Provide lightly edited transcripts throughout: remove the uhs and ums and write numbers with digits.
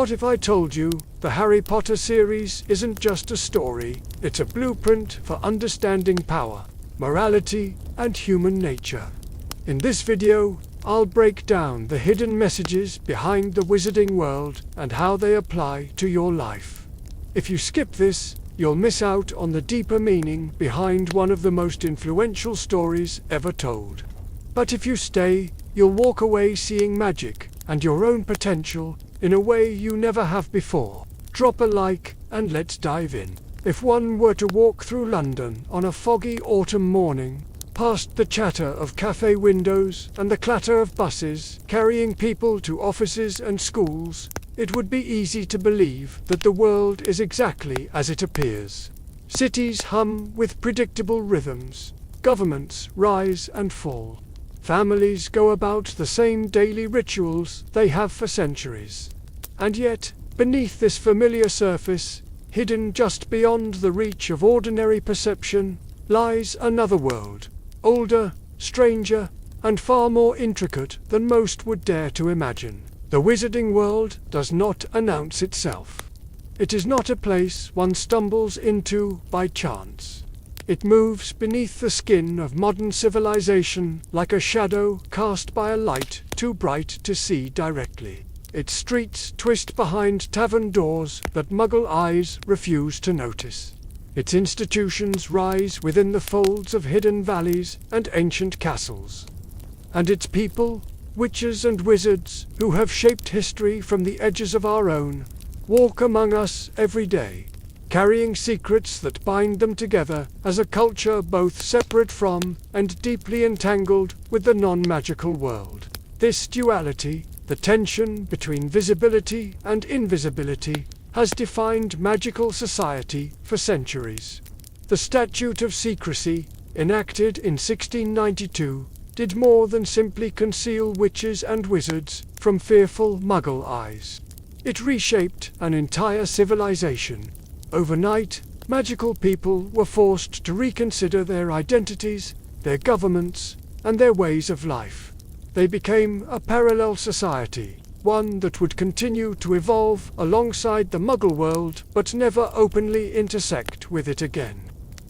What if I told you the Harry Potter series isn't just a story, it's a blueprint for understanding power, morality, and human nature? In this video, I'll break down the hidden messages behind the Wizarding World and how they apply to your life. If you skip this, you'll miss out on the deeper meaning behind one of the most influential stories ever told. But if you stay, you'll walk away seeing magic and your own potential in a way you never have before. Drop a like and let's dive in. If one were to walk through London on a foggy autumn morning, past the chatter of cafe windows and the clatter of buses carrying people to offices and schools, it would be easy to believe that the world is exactly as it appears. Cities hum with predictable rhythms, governments rise and fall. Families go about the same daily rituals they have for centuries. And yet, beneath this familiar surface, hidden just beyond the reach of ordinary perception, lies another world, older, stranger, and far more intricate than most would dare to imagine. The Wizarding World does not announce itself. It is not a place one stumbles into by chance. It moves beneath the skin of modern civilization like a shadow cast by a light too bright to see directly. Its streets twist behind tavern doors that Muggle eyes refuse to notice. Its institutions rise within the folds of hidden valleys and ancient castles. And its people, witches and wizards who have shaped history from the edges of our own, walk among us every day, carrying secrets that bind them together as a culture both separate from and deeply entangled with the non-magical world. This duality, the tension between visibility and invisibility, has defined magical society for centuries. The Statute of Secrecy, enacted in 1692, did more than simply conceal witches and wizards from fearful Muggle eyes. It reshaped an entire civilization. Overnight, magical people were forced to reconsider their identities, their governments, and their ways of life. They became a parallel society, one that would continue to evolve alongside the Muggle world but never openly intersect with it again.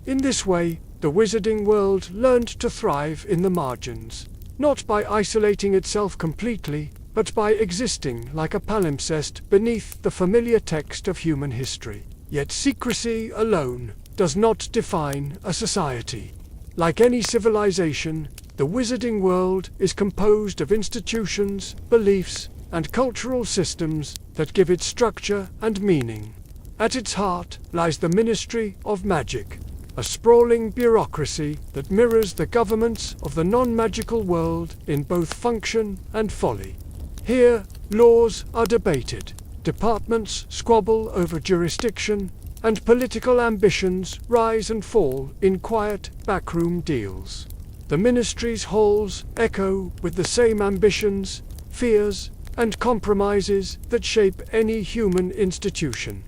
In this way, the Wizarding World learned to thrive in the margins, not by isolating itself completely, but by existing like a palimpsest beneath the familiar text of human history. Yet secrecy alone does not define a society. Like any civilization, the Wizarding World is composed of institutions, beliefs, and cultural systems that give it structure and meaning. At its heart lies the Ministry of Magic, a sprawling bureaucracy that mirrors the governments of the non-magical world in both function and folly. Here, laws are debated, departments squabble over jurisdiction, and political ambitions rise and fall in quiet, backroom deals. The ministry's halls echo with the same ambitions, fears, and compromises that shape any human institution.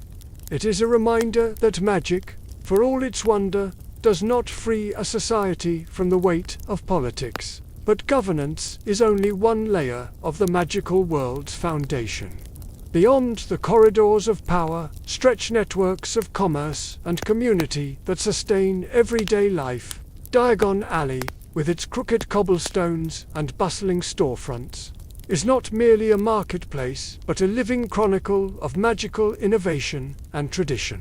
It is a reminder that magic, for all its wonder, does not free a society from the weight of politics. But governance is only one layer of the magical world's foundation. Beyond the corridors of power stretch networks of commerce and community that sustain everyday life. Diagon Alley, with its crooked cobblestones and bustling storefronts, is not merely a marketplace but a living chronicle of magical innovation and tradition.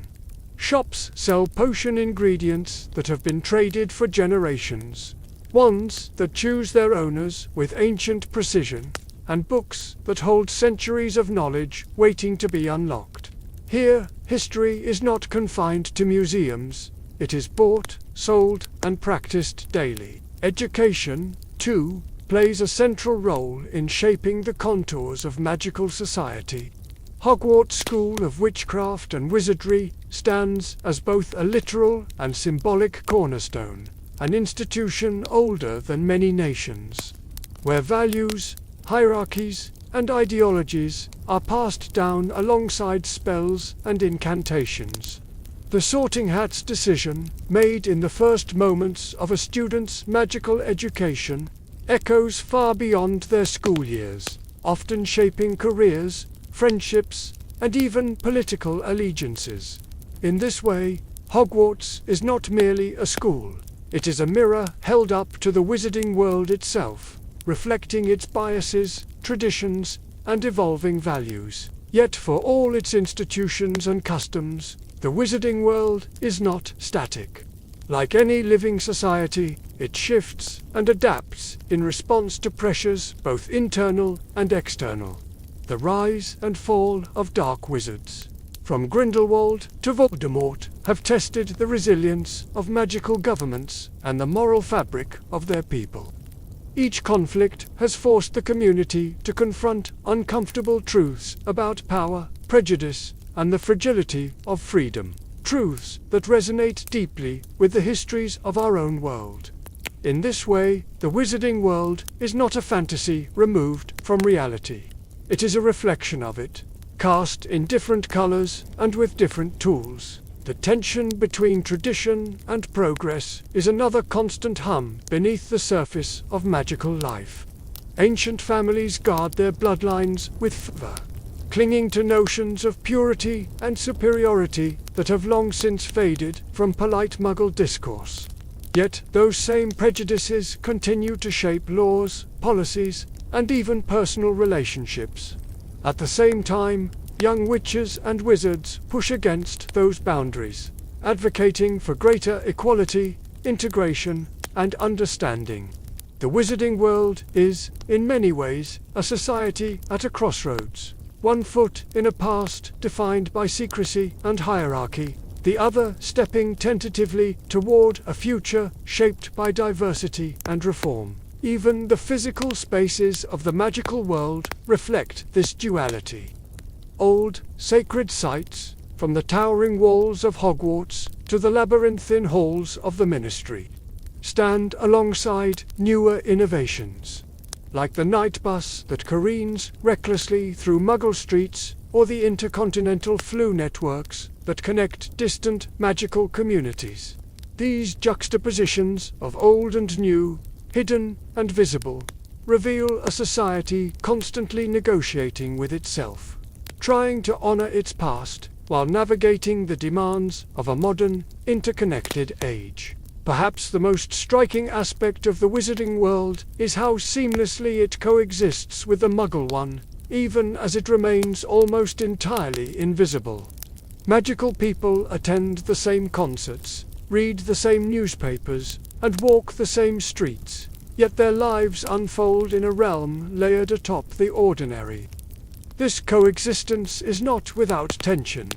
Shops sell potion ingredients that have been traded for generations, wands that choose their owners with ancient precision, and books that hold centuries of knowledge waiting to be unlocked. Here, history is not confined to museums. It is bought, sold, and practiced daily. Education, too, plays a central role in shaping the contours of magical society. Hogwarts School of Witchcraft and Wizardry stands as both a literal and symbolic cornerstone, an institution older than many nations, where values, hierarchies, and ideologies are passed down alongside spells and incantations. The Sorting Hat's decision, made in the first moments of a student's magical education, echoes far beyond their school years, often shaping careers, friendships, and even political allegiances. In this way, Hogwarts is not merely a school. It is a mirror held up to the wizarding world itself, reflecting its biases, traditions, and evolving values. Yet for all its institutions and customs, the wizarding world is not static. Like any living society, it shifts and adapts in response to pressures both internal and external. The rise and fall of dark wizards, from Grindelwald to Voldemort, have tested the resilience of magical governments and the moral fabric of their people. Each conflict has forced the community to confront uncomfortable truths about power, prejudice, and the fragility of freedom. Truths that resonate deeply with the histories of our own world. In this way, the wizarding world is not a fantasy removed from reality. It is a reflection of it, cast in different colors and with different tools. The tension between tradition and progress is another constant hum beneath the surface of magical life. Ancient families guard their bloodlines with fervor, clinging to notions of purity and superiority that have long since faded from polite Muggle discourse. Yet those same prejudices continue to shape laws, policies, and even personal relationships. At the same time, young witches and wizards push against those boundaries, advocating for greater equality, integration, and understanding. The wizarding world is, in many ways, a society at a crossroads. One foot in a past defined by secrecy and hierarchy, the other stepping tentatively toward a future shaped by diversity and reform. Even the physical spaces of the magical world reflect this duality. Old, sacred sites, from the towering walls of Hogwarts to the labyrinthine halls of the Ministry, stand alongside newer innovations, like the night bus that careens recklessly through Muggle streets, or the intercontinental flu networks that connect distant magical communities. These juxtapositions of old and new, hidden and visible, reveal a society constantly negotiating with itself, trying to honor its past while navigating the demands of a modern, interconnected age. Perhaps the most striking aspect of the wizarding world is how seamlessly it coexists with the Muggle one, even as it remains almost entirely invisible. Magical people attend the same concerts, read the same newspapers, and walk the same streets, yet their lives unfold in a realm layered atop the ordinary. This coexistence is not without tension.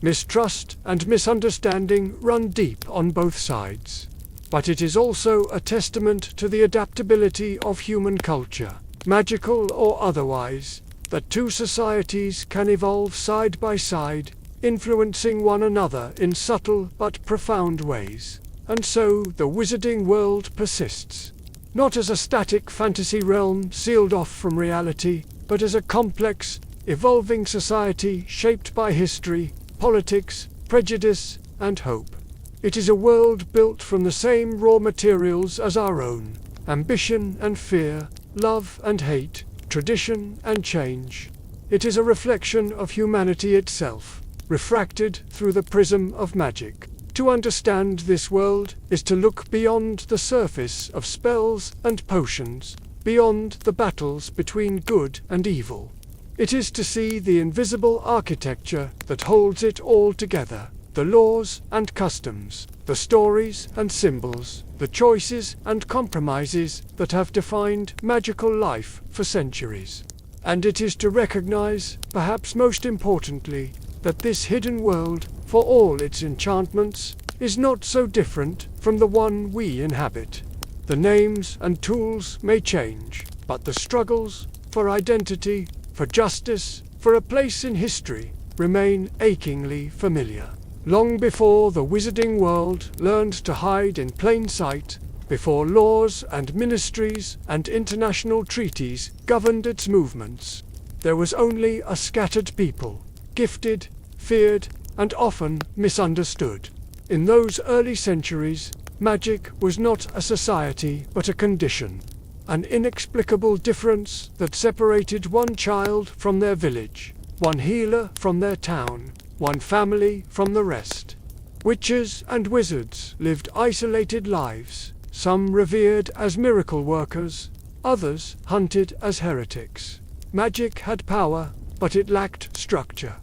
Mistrust and misunderstanding run deep on both sides. But it is also a testament to the adaptability of human culture, magical or otherwise, that two societies can evolve side by side, influencing one another in subtle but profound ways. And so the wizarding world persists, not as a static fantasy realm sealed off from reality, but as a complex, evolving society shaped by history, politics, prejudice, and hope. It is a world built from the same raw materials as our own: ambition and fear, love and hate, tradition and change. It is a reflection of humanity itself, refracted through the prism of magic. To understand this world is to look beyond the surface of spells and potions, beyond the battles between good and evil. It is to see the invisible architecture that holds it all together, the laws and customs, the stories and symbols, the choices and compromises that have defined magical life for centuries. And it is to recognize, perhaps most importantly, that this hidden world, for all its enchantments, is not so different from the one we inhabit. The names and tools may change, but the struggles for identity, for justice, for a place in history, remain achingly familiar. Long before the wizarding world learned to hide in plain sight, before laws and ministries and international treaties governed its movements, there was only a scattered people, gifted, feared, and often misunderstood. In those early centuries, magic was not a society but a condition, an inexplicable difference that separated one child from their village, one healer from their town, one family from the rest. Witches and wizards lived isolated lives, some revered as miracle workers, others hunted as heretics. Magic had power, but it lacked structure.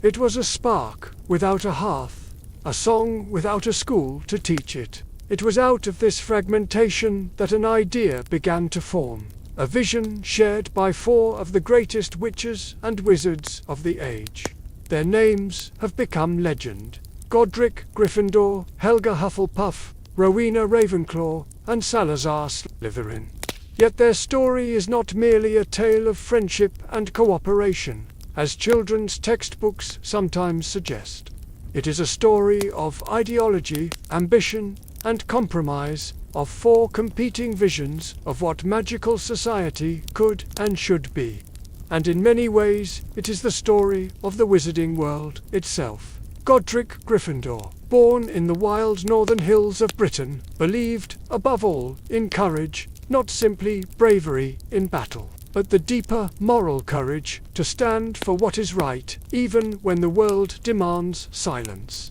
It was a spark without a hearth, a song without a school to teach it. It was out of this fragmentation that an idea began to form, a vision shared by 4 of the greatest witches and wizards of the age. Their names have become legend: Godric Gryffindor, Helga Hufflepuff, Rowena Ravenclaw, and Salazar Slytherin. Yet their story is not merely a tale of friendship and cooperation, as children's textbooks sometimes suggest. It is a story of ideology, ambition, and compromise, of 4 competing visions of what magical society could and should be. And in many ways, it is the story of the wizarding world itself. Godric Gryffindor, born in the wild northern hills of Britain, believed, above all, in courage, not simply bravery in battle, but the deeper moral courage to stand for what is right, even when the world demands silence.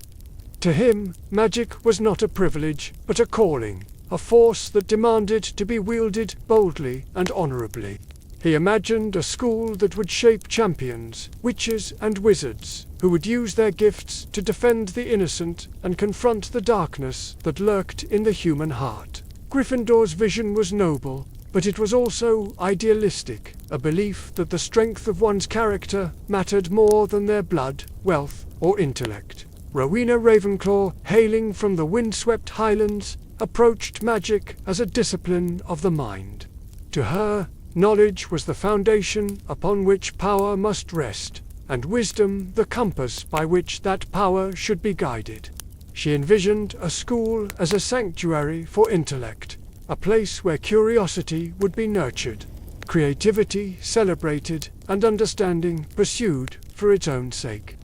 To him, magic was not a privilege, but a calling, a force that demanded to be wielded boldly and honorably. He imagined a school that would shape champions, witches and wizards, who would use their gifts to defend the innocent and confront the darkness that lurked in the human heart. Gryffindor's vision was noble, but it was also idealistic, a belief that the strength of one's character mattered more than their blood, wealth, or intellect. Rowena Ravenclaw, hailing from the windswept Highlands, approached magic as a discipline of the mind. To her, knowledge was the foundation upon which power must rest, and wisdom the compass by which that power should be guided. She envisioned a school as a sanctuary for intellect, a place where curiosity would be nurtured, creativity celebrated, and understanding pursued for its own sake.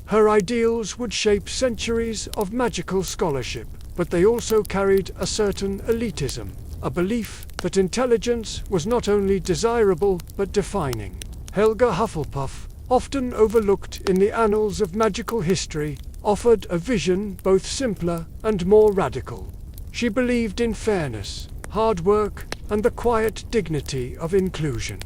Her ideals would shape centuries of magical scholarship, but they also carried a certain elitism, a belief that intelligence was not only desirable but defining. Helga Hufflepuff, often overlooked in the annals of magical history, offered a vision both simpler and more radical. She believed in fairness, hard work, and the quiet dignity of inclusion.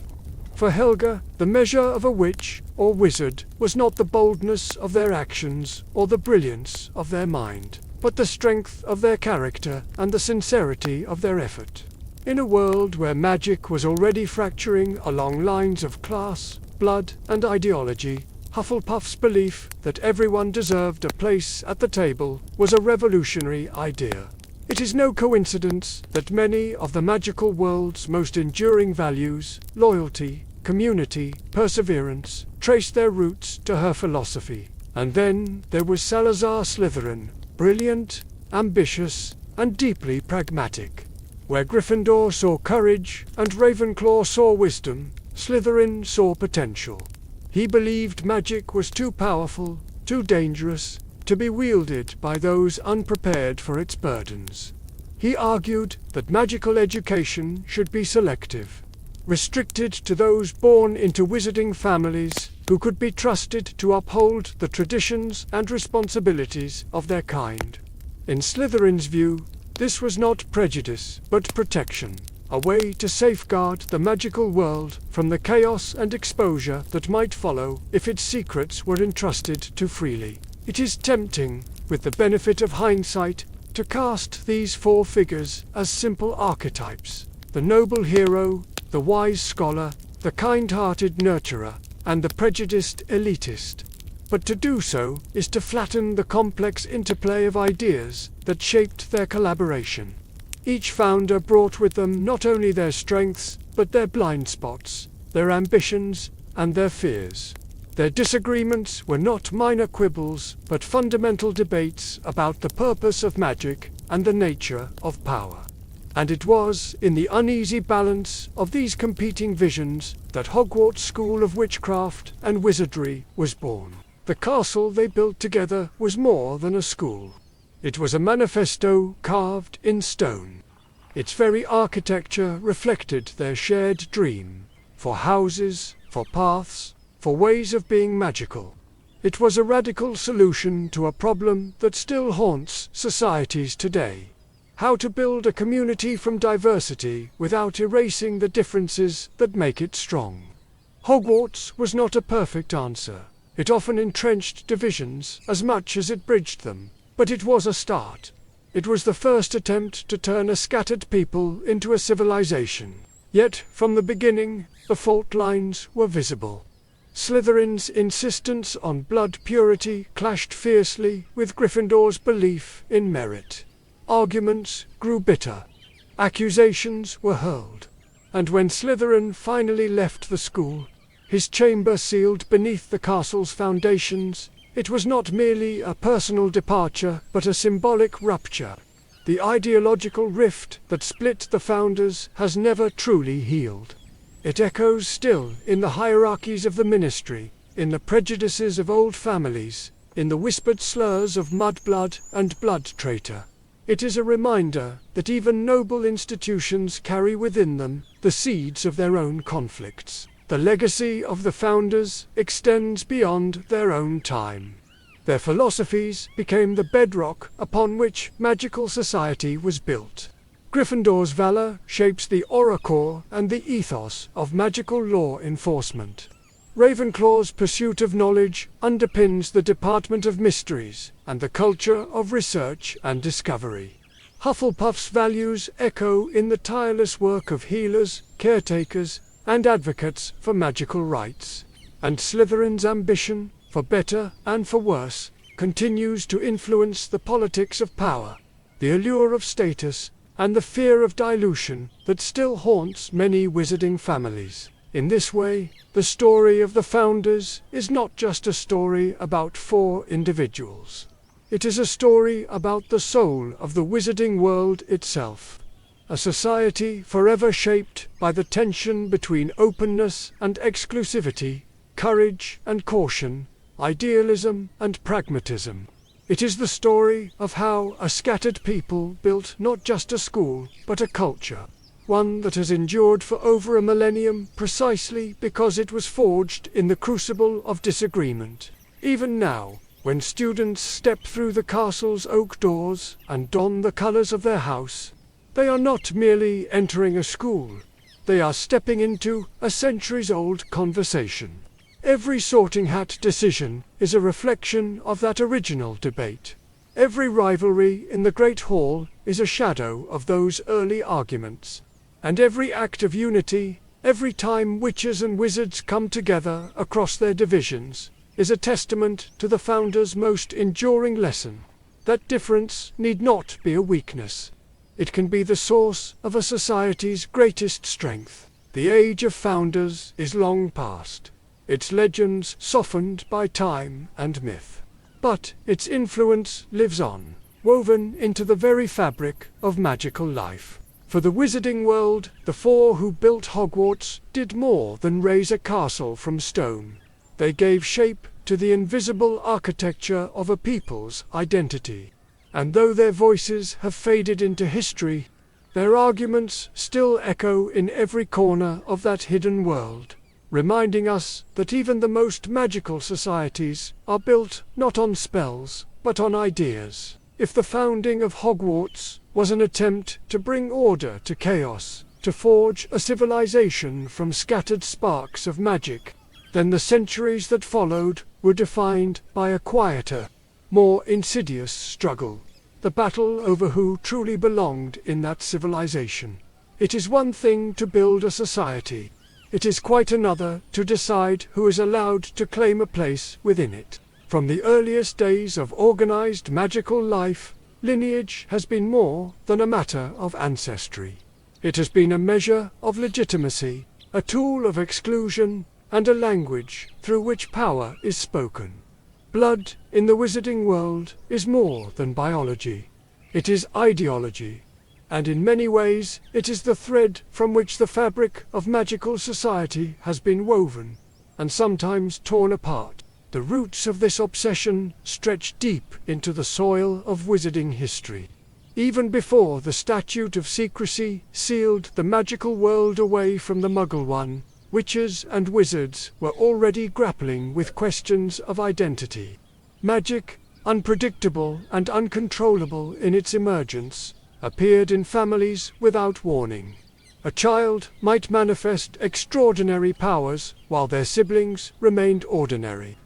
For Helga, the measure of a witch or wizard was not the boldness of their actions or the brilliance of their mind, but the strength of their character and the sincerity of their effort. In a world where magic was already fracturing along lines of class, blood, and ideology, Hufflepuff's belief that everyone deserved a place at the table was a revolutionary idea. It is no coincidence that many of the magical world's most enduring values, loyalty, community, perseverance, trace their roots to her philosophy. And then there was Salazar Slytherin, brilliant, ambitious, and deeply pragmatic. Where Gryffindor saw courage and Ravenclaw saw wisdom, Slytherin saw potential. He believed magic was too powerful, too dangerous, to be wielded by those unprepared for its burdens. He argued that magical education should be selective, restricted to those born into wizarding families who could be trusted to uphold the traditions and responsibilities of their kind. In Slytherin's view, this was not prejudice, but protection, a way to safeguard the magical world from the chaos and exposure that might follow if its secrets were entrusted too freely. It is tempting, with the benefit of hindsight, to cast these 4 figures as simple archetypes: the noble hero, the wise scholar, the kind-hearted nurturer, and the prejudiced elitist. But to do so is to flatten the complex interplay of ideas that shaped their collaboration. Each founder brought with them not only their strengths, but their blind spots, their ambitions, and their fears. Their disagreements were not minor quibbles, but fundamental debates about the purpose of magic and the nature of power. And it was in the uneasy balance of these competing visions that Hogwarts School of Witchcraft and Wizardry was born. The castle they built together was more than a school. It was a manifesto carved in stone. Its very architecture reflected their shared dream, for houses, for paths, for ways of being magical. It was a radical solution to a problem that still haunts societies today: how to build a community from diversity without erasing the differences that make it strong. Hogwarts was not a perfect answer. It often entrenched divisions as much as it bridged them, but it was a start. It was the first attempt to turn a scattered people into a civilization. Yet, from the beginning, the fault lines were visible. Slytherin's insistence on blood purity clashed fiercely with Gryffindor's belief in merit. Arguments grew bitter. Accusations were hurled. And when Slytherin finally left the school, his chamber sealed beneath the castle's foundations, it was not merely a personal departure but a symbolic rupture. The ideological rift that split the founders has never truly healed. It echoes still in the hierarchies of the ministry, in the prejudices of old families, in the whispered slurs of mudblood and blood traitor. It is a reminder that even noble institutions carry within them the seeds of their own conflicts. The legacy of the founders extends beyond their own time. Their philosophies became the bedrock upon which magical society was built. Gryffindor's valor shapes the aura and the ethos of magical law enforcement. Ravenclaw's pursuit of knowledge underpins the Department of Mysteries and the culture of research and discovery. Hufflepuff's values echo in the tireless work of healers, caretakers, and advocates for magical rights. And Slytherin's ambition, for better and for worse, continues to influence the politics of power, the allure of status, and the fear of dilution that still haunts many wizarding families. In this way, the story of the founders is not just a story about 4 individuals. It is a story about the soul of the wizarding world itself. A society forever shaped by the tension between openness and exclusivity, courage and caution, idealism and pragmatism. It is the story of how a scattered people built not just a school, but a culture. One that has endured for over a millennium precisely because it was forged in the crucible of disagreement. Even now, when students step through the castle's oak doors and don the colors of their house, they are not merely entering a school. They are stepping into a centuries-old conversation. Every Sorting Hat decision is a reflection of that original debate. Every rivalry in the Great Hall is a shadow of those early arguments. And every act of unity, every time witches and wizards come together across their divisions, is a testament to the founders' most enduring lesson: that difference need not be a weakness. It can be the source of a society's greatest strength. The age of founders is long past, its legends softened by time and myth. But its influence lives on, woven into the very fabric of magical life. For the wizarding world, the 4 who built Hogwarts did more than raise a castle from stone. They gave shape to the invisible architecture of a people's identity. And though their voices have faded into history, their arguments still echo in every corner of that hidden world, reminding us that even the most magical societies are built not on spells, but on ideas. If the founding of Hogwarts was an attempt to bring order to chaos, to forge a civilization from scattered sparks of magic, then the centuries that followed were defined by a quieter, more insidious struggle: the battle over who truly belonged in that civilization. It is one thing to build a society. It is quite another to decide who is allowed to claim a place within it. From the earliest days of organized magical life, lineage has been more than a matter of ancestry. It has been a measure of legitimacy, a tool of exclusion, and a language through which power is spoken. Blood in the wizarding world is more than biology. It is ideology. And in many ways, it is the thread from which the fabric of magical society has been woven, and sometimes torn apart. The roots of this obsession stretch deep into the soil of wizarding history. Even before the Statute of Secrecy sealed the magical world away from the Muggle One, witches and wizards were already grappling with questions of identity. Magic, unpredictable and uncontrollable in its emergence, appeared in families without warning. A child might manifest extraordinary powers while their siblings remained ordinary.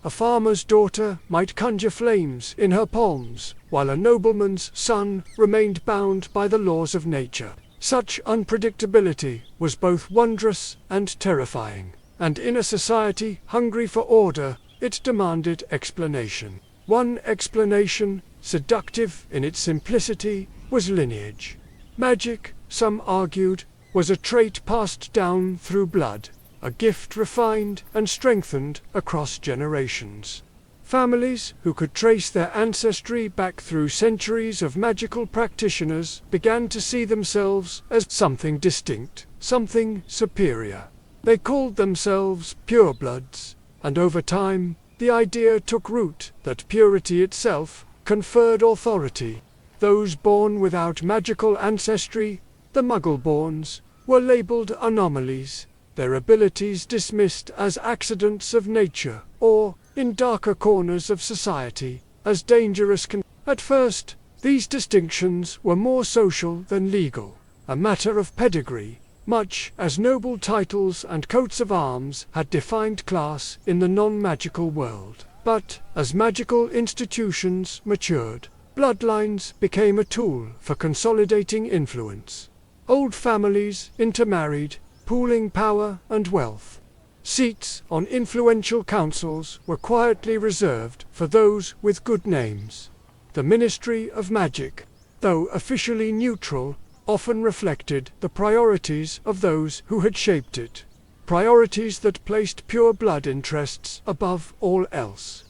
A farmer's daughter might conjure flames in her palms, while a nobleman's son remained bound by the laws of nature. Such unpredictability was both wondrous and terrifying, and in a society hungry for order, it demanded explanation. One explanation, seductive in its simplicity, was lineage. Magic, some argued, was a trait passed down through blood, a gift refined and strengthened across generations. Families who could trace their ancestry back through centuries of magical practitioners began to see themselves as something distinct, something superior. They called themselves purebloods, and over time, the idea took root that purity itself conferred authority. Those born without magical ancestry, the Muggle-borns, were labeled anomalies, their abilities dismissed as accidents of nature, or, in darker corners of society, as dangerous. At first, these distinctions were more social than legal, a matter of pedigree, much as noble titles and coats of arms had defined class in the non-magical world. But, as magical institutions matured, bloodlines became a tool for consolidating influence. Old families intermarried, pooling power and wealth. Seats on influential councils were quietly reserved for those with good names. The Ministry of Magic, though officially neutral, often reflected the priorities of those who had shaped it, priorities that placed pure blood interests above all else.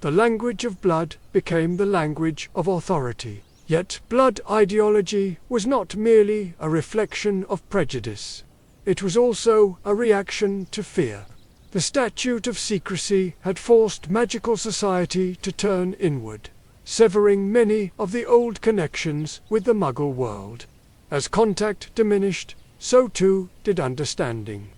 The language of blood became the language of authority. Yet blood ideology was not merely a reflection of prejudice. It was also a reaction to fear. The statute of secrecy had forced magical society to turn inward, severing many of the old connections with the Muggle world. As contact diminished, so too did understanding.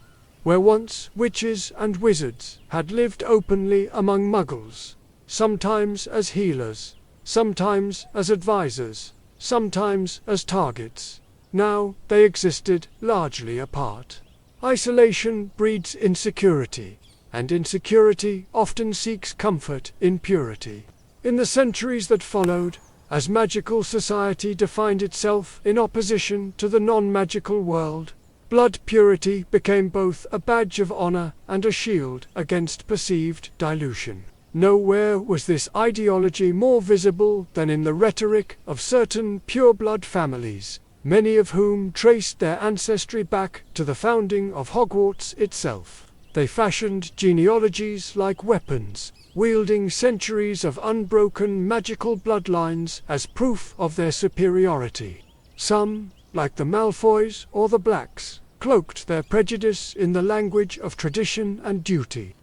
Where once witches and wizards had lived openly among Muggles, sometimes as healers, sometimes as advisors, sometimes as targets, now they existed largely apart. Isolation breeds insecurity, and insecurity often seeks comfort in purity. In the centuries that followed, as magical society defined itself in opposition to the non-magical world, blood purity became both a badge of honor and a shield against perceived dilution. Nowhere was this ideology more visible than in the rhetoric of certain pureblood families, many of whom traced their ancestry back to the founding of Hogwarts itself. They fashioned genealogies like weapons, wielding centuries of unbroken magical bloodlines as proof of their superiority. Some, like the Malfoys or the Blacks, cloaked their prejudice in the language of tradition and duty.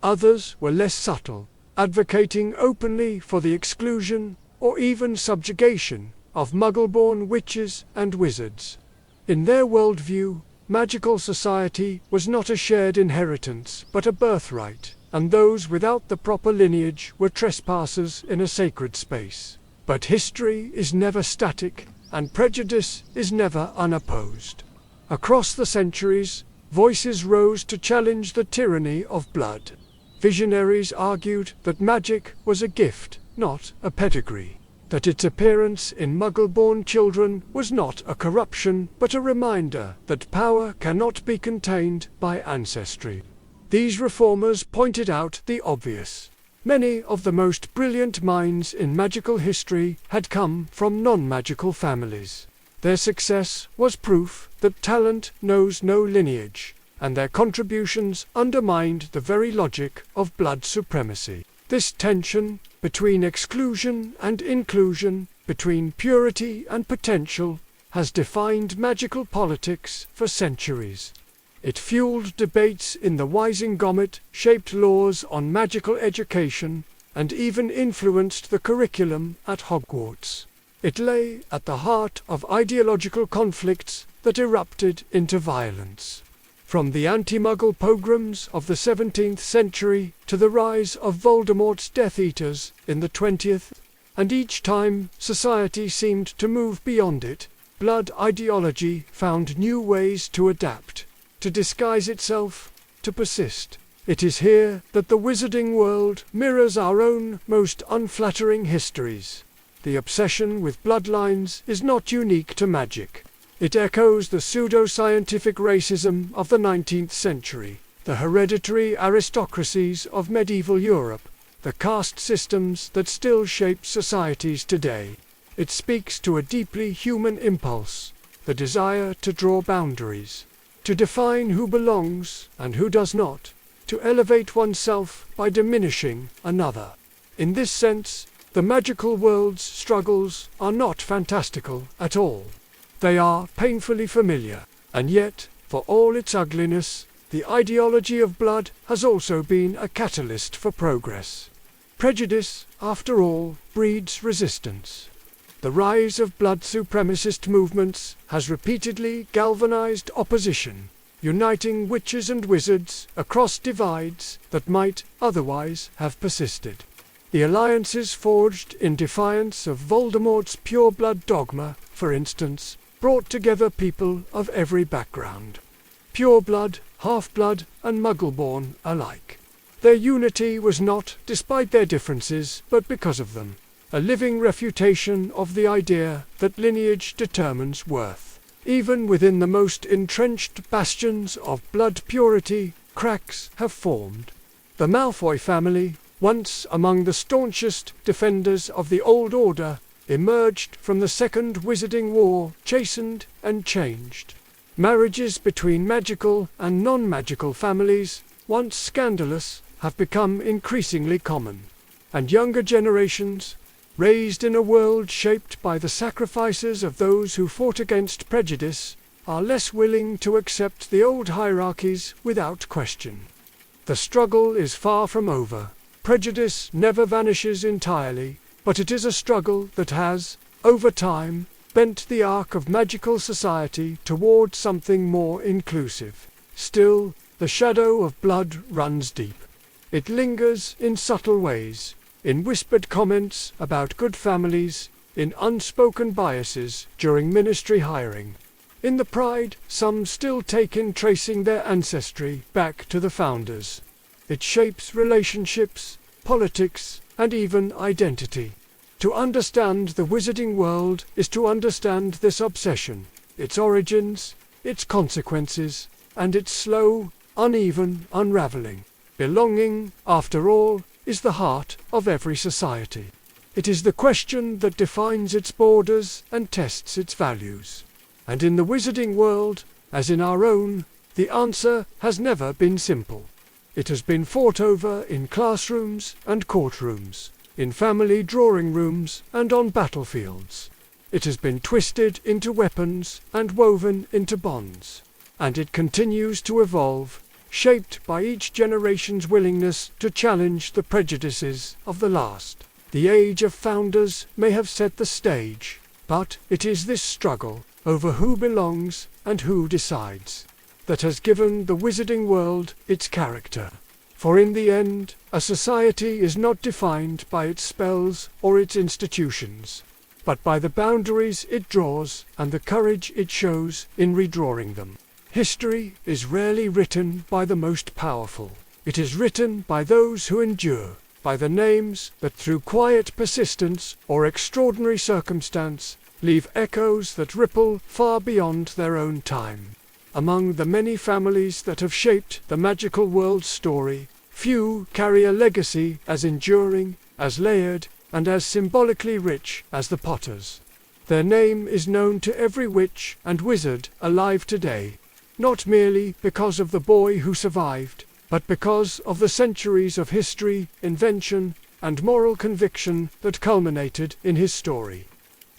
Others were less subtle, advocating openly for the exclusion, or even subjugation, of Muggle-born witches and wizards. In their worldview, magical society was not a shared inheritance, but a birthright, and those without the proper lineage were trespassers in a sacred space. But history is never static, and prejudice is never unopposed. Across the centuries, voices rose to challenge the tyranny of blood. Visionaries argued that magic was a gift, not a pedigree, that its appearance in Muggle-born children was not a corruption, but a reminder that power cannot be contained by ancestry. These reformers pointed out the obvious. Many of the most brilliant minds in magical history had come from non-magical families. Their success was proof that talent knows no lineage, and their contributions undermined the very logic of blood supremacy. This tension between exclusion and inclusion, between purity and potential, has defined magical politics for centuries. It fueled debates in the Wizengamot, shaped laws on magical education, and even influenced the curriculum at Hogwarts. It lay at the heart of ideological conflicts that erupted into violence. From the anti-Muggle pogroms of the 17th century to the rise of Voldemort's Death Eaters in the 20th, and each time society seemed to move beyond it, blood ideology found new ways to adapt, to disguise itself, to persist. It is here that the wizarding world mirrors our own most unflattering histories. The obsession with bloodlines is not unique to magic. It echoes the pseudo-scientific racism of the 19th century, the hereditary aristocracies of medieval Europe, the caste systems that still shape societies today. It speaks to a deeply human impulse, the desire to draw boundaries, to define who belongs and who does not, to elevate oneself by diminishing another. In this sense, the magical world's struggles are not fantastical at all. They are painfully familiar, and yet, for all its ugliness, the ideology of blood has also been a catalyst for progress. Prejudice, after all, breeds resistance. The rise of blood supremacist movements has repeatedly galvanized opposition, uniting witches and wizards across divides that might otherwise have persisted. The alliances forged in defiance of Voldemort's pure-blood dogma, for instance, brought together people of every background. Pure-blood, half-blood, and Muggle-born alike. Their unity was not, despite their differences, but because of them, a living refutation of the idea that lineage determines worth. Even within the most entrenched bastions of blood purity, cracks have formed. The Malfoy family, once among the staunchest defenders of the Old Order, emerged from the Second Wizarding War chastened and changed. Marriages between magical and non-magical families, once scandalous, have become increasingly common. And younger generations, raised in a world shaped by the sacrifices of those who fought against prejudice, are less willing to accept the old hierarchies without question. The struggle is far from over. Prejudice never vanishes entirely, but it is a struggle that has, over time, bent the arc of magical society toward something more inclusive. Still, the shadow of blood runs deep. It lingers in subtle ways, in whispered comments about good families, in unspoken biases during ministry hiring, in the pride some still take in tracing their ancestry back to the founders. It shapes relationships, politics, and even identity. To understand the wizarding world is to understand this obsession, its origins, its consequences, and its slow, uneven unraveling. Belonging, after all, is the heart of every society. It is the question that defines its borders and tests its values. And in the wizarding world, as in our own, the answer has never been simple. It has been fought over in classrooms and courtrooms, in family drawing rooms and on battlefields. It has been twisted into weapons and woven into bonds. And it continues to evolve, shaped by each generation's willingness to challenge the prejudices of the last. The age of founders may have set the stage, but it is this struggle over who belongs and who decides that has given the wizarding world its character. For in the end, a society is not defined by its spells or its institutions, but by the boundaries it draws and the courage it shows in redrawing them. History is rarely written by the most powerful. It is written by those who endure, by the names that through quiet persistence or extraordinary circumstance leave echoes that ripple far beyond their own time. Among the many families that have shaped the magical world's story, few carry a legacy as enduring, as layered, and as symbolically rich as the Potters. Their name is known to every witch and wizard alive today, not merely because of the boy who survived, but because of the centuries of history, invention, and moral conviction that culminated in his story.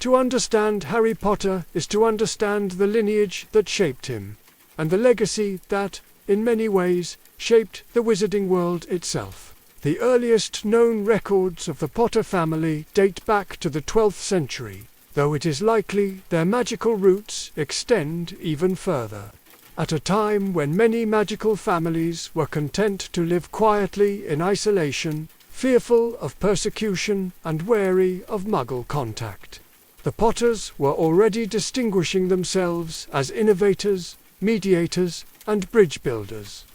To understand Harry Potter is to understand the lineage that shaped him, and the legacy that, in many ways, shaped the wizarding world itself. The earliest known records of the Potter family date back to the 12th century, though it is likely their magical roots extend even further. At a time when many magical families were content to live quietly in isolation, fearful of persecution and wary of Muggle contact, the Potters were already distinguishing themselves as innovators, mediators, and bridge builders.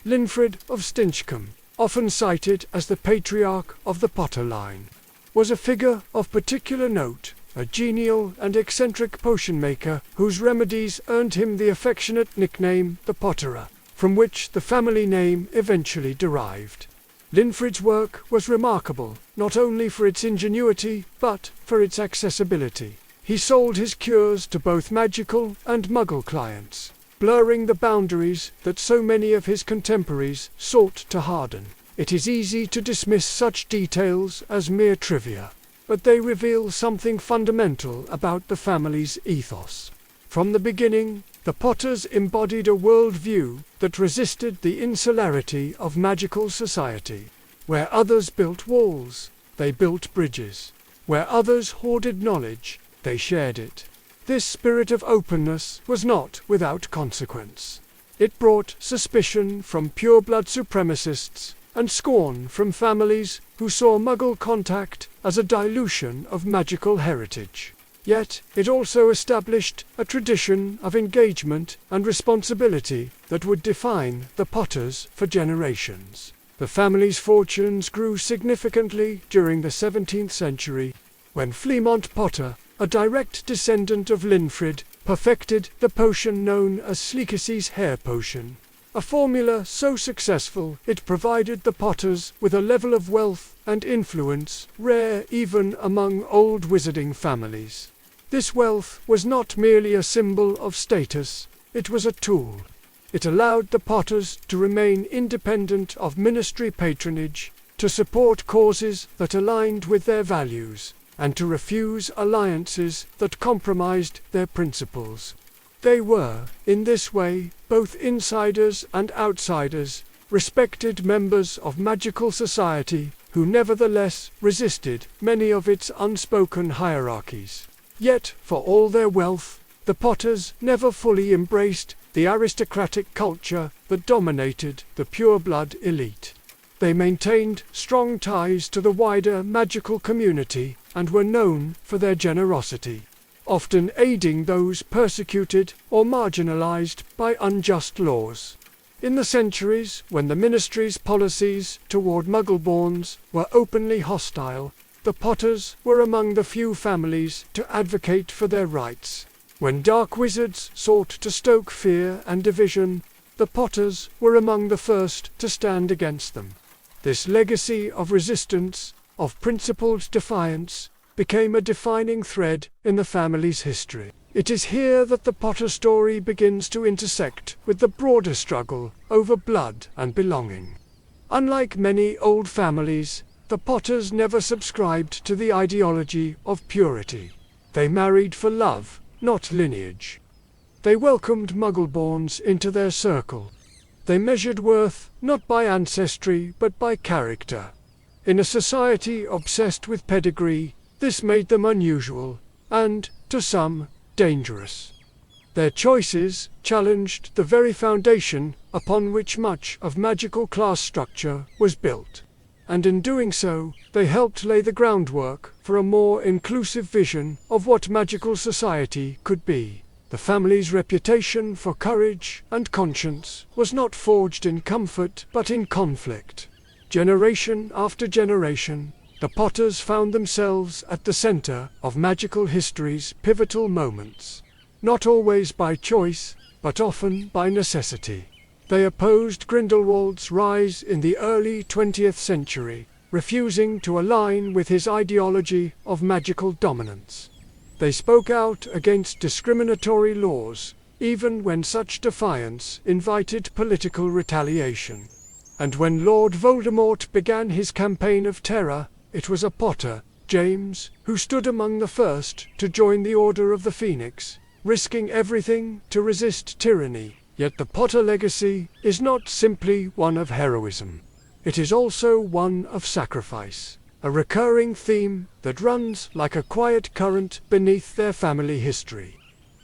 Linfred of Stinchcombe, often cited as the patriarch of the Potter line, was a figure of particular note, a genial and eccentric potion maker whose remedies earned him the affectionate nickname the Potterer, from which the family name eventually derived. Linfred's work was remarkable, not only for its ingenuity, but for its accessibility. He sold his cures to both magical and Muggle clients, blurring the boundaries that so many of his contemporaries sought to harden. It is easy to dismiss such details as mere trivia, but they reveal something fundamental about the family's ethos. From the beginning, the Potters embodied a worldview that resisted the insularity of magical society. Where others built walls, they built bridges. Where others hoarded knowledge, they shared it. This spirit of openness was not without consequence. It brought suspicion from pureblood supremacists and scorn from families who saw Muggle contact as a dilution of magical heritage. Yet it also established a tradition of engagement and responsibility that would define the Potters for generations. The family's fortunes grew significantly during the 17th century, when Fleamont Potter, a direct descendant of Linfred, perfected the potion known as Sleekesey's hair potion, a formula so successful it provided the Potters with a level of wealth and influence rare even among old wizarding families. This wealth was not merely a symbol of status, it was a tool. It allowed the Potters to remain independent of ministry patronage, to support causes that aligned with their values, and to refuse alliances that compromised their principles. They were, in this way, both insiders and outsiders, respected members of magical society who nevertheless resisted many of its unspoken hierarchies. Yet, for all their wealth, the Potters never fully embraced the aristocratic culture that dominated the pureblood elite. They maintained strong ties to the wider magical community and were known for their generosity, often aiding those persecuted or marginalized by unjust laws. In the centuries when the ministry's policies toward Muggleborns were openly hostile, the Potters were among the few families to advocate for their rights. When dark wizards sought to stoke fear and division, the Potters were among the first to stand against them. This legacy of resistance, of principled defiance, became a defining thread in the family's history. It is here that the Potter story begins to intersect with the broader struggle over blood and belonging. Unlike many old families, the Potters never subscribed to the ideology of purity. They married for love, not lineage. They welcomed Muggleborns into their circle. They measured worth not by ancestry but by character. In a society obsessed with pedigree, this made them unusual, and, to some, dangerous. Their choices challenged the very foundation upon which much of magical class structure was built. And in doing so, they helped lay the groundwork for a more inclusive vision of what magical society could be. The family's reputation for courage and conscience was not forged in comfort but in conflict. Generation after generation, the Potters found themselves at the center of magical history's pivotal moments. Not always by choice, but often by necessity. They opposed Grindelwald's rise in the early 20th century, refusing to align with his ideology of magical dominance. They spoke out against discriminatory laws, even when such defiance invited political retaliation. And when Lord Voldemort began his campaign of terror, it was a Potter, James, who stood among the first to join the Order of the Phoenix, risking everything to resist tyranny. Yet the Potter legacy is not simply one of heroism. It is also one of sacrifice, a recurring theme that runs like a quiet current beneath their family history.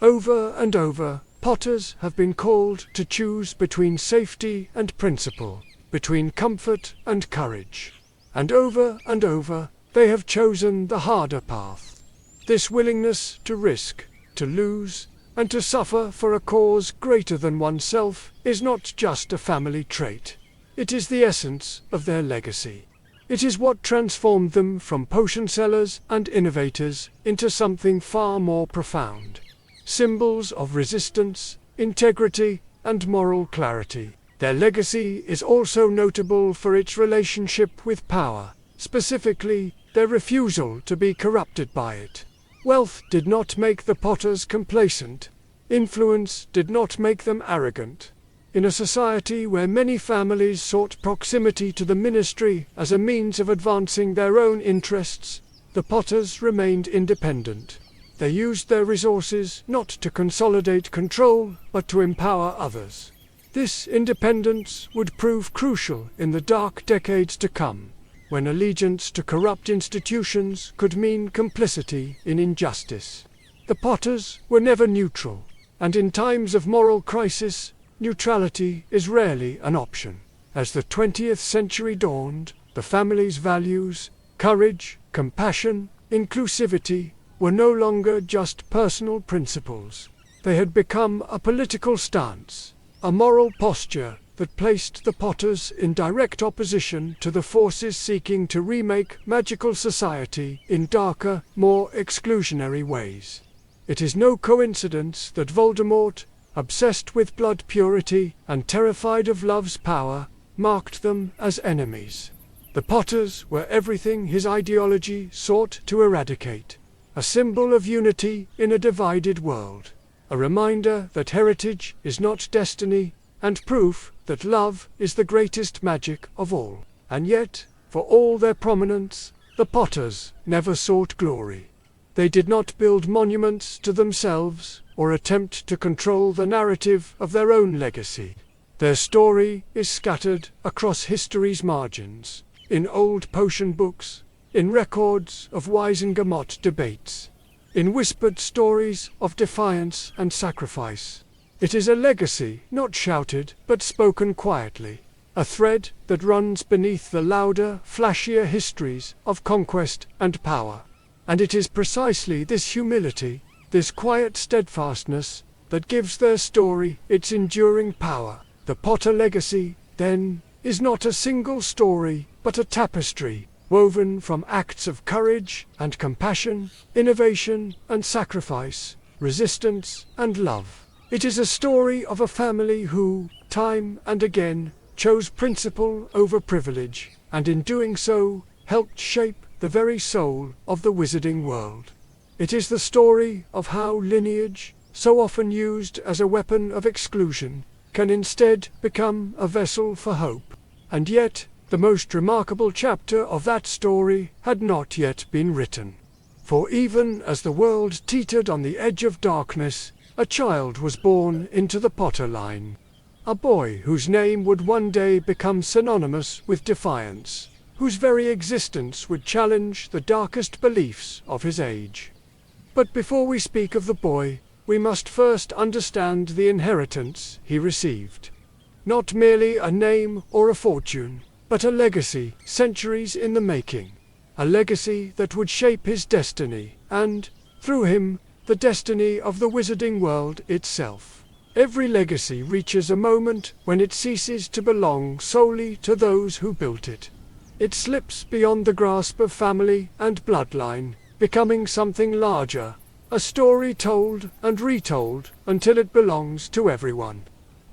Over and over, Potters have been called to choose between safety and principle, between comfort and courage. And over, they have chosen the harder path. This willingness to risk, to lose, and to suffer for a cause greater than oneself is not just a family trait. It is the essence of their legacy. It is what transformed them from potion sellers and innovators into something far more profound. Symbols of resistance, integrity, and moral clarity. Their legacy is also notable for its relationship with power, specifically, their refusal to be corrupted by it. Wealth did not make the Potters complacent. Influence did not make them arrogant. In a society where many families sought proximity to the ministry as a means of advancing their own interests, the Potters remained independent. They used their resources not to consolidate control, but to empower others. This independence would prove crucial in the dark decades to come, when allegiance to corrupt institutions could mean complicity in injustice. The Potters were never neutral, and in times of moral crisis, neutrality is rarely an option. As the 20th century dawned, the family's values, courage, compassion, inclusivity, were no longer just personal principles. They had become a political stance, a moral posture that placed the Potters in direct opposition to the forces seeking to remake magical society in darker, more exclusionary ways. It is no coincidence that Voldemort, obsessed with blood purity and terrified of love's power, marked them as enemies. The Potters were everything his ideology sought to eradicate, a symbol of unity in a divided world, a reminder that heritage is not destiny, and proof that love is the greatest magic of all. And yet, for all their prominence, the Potters never sought glory. They did not build monuments to themselves or attempt to control the narrative of their own legacy. Their story is scattered across history's margins, in old potion books, in records of Wisengamot debates, in whispered stories of defiance and sacrifice. It is a legacy not shouted but spoken quietly, a thread that runs beneath the louder, flashier histories of conquest and power. And it is precisely this humility, this quiet steadfastness, that gives their story its enduring power. The Potter legacy, then, is not a single story, but a tapestry, woven from acts of courage and compassion, innovation and sacrifice, resistance and love. It is a story of a family who, time and again, chose principle over privilege, and in doing so, helped shape the very soul of the wizarding world. It is the story of how lineage, so often used as a weapon of exclusion, can instead become a vessel for hope. And yet, the most remarkable chapter of that story had not yet been written. For even as the world teetered on the edge of darkness, a child was born into the Potter line. A boy whose name would one day become synonymous with defiance, whose very existence would challenge the darkest beliefs of his age. But before we speak of the boy, we must first understand the inheritance he received. Not merely a name or a fortune, but a legacy centuries in the making. A legacy that would shape his destiny, and, through him, the destiny of the wizarding world itself. Every legacy reaches a moment when it ceases to belong solely to those who built it. It slips beyond the grasp of family and bloodline, becoming something larger, a story told and retold until it belongs to everyone.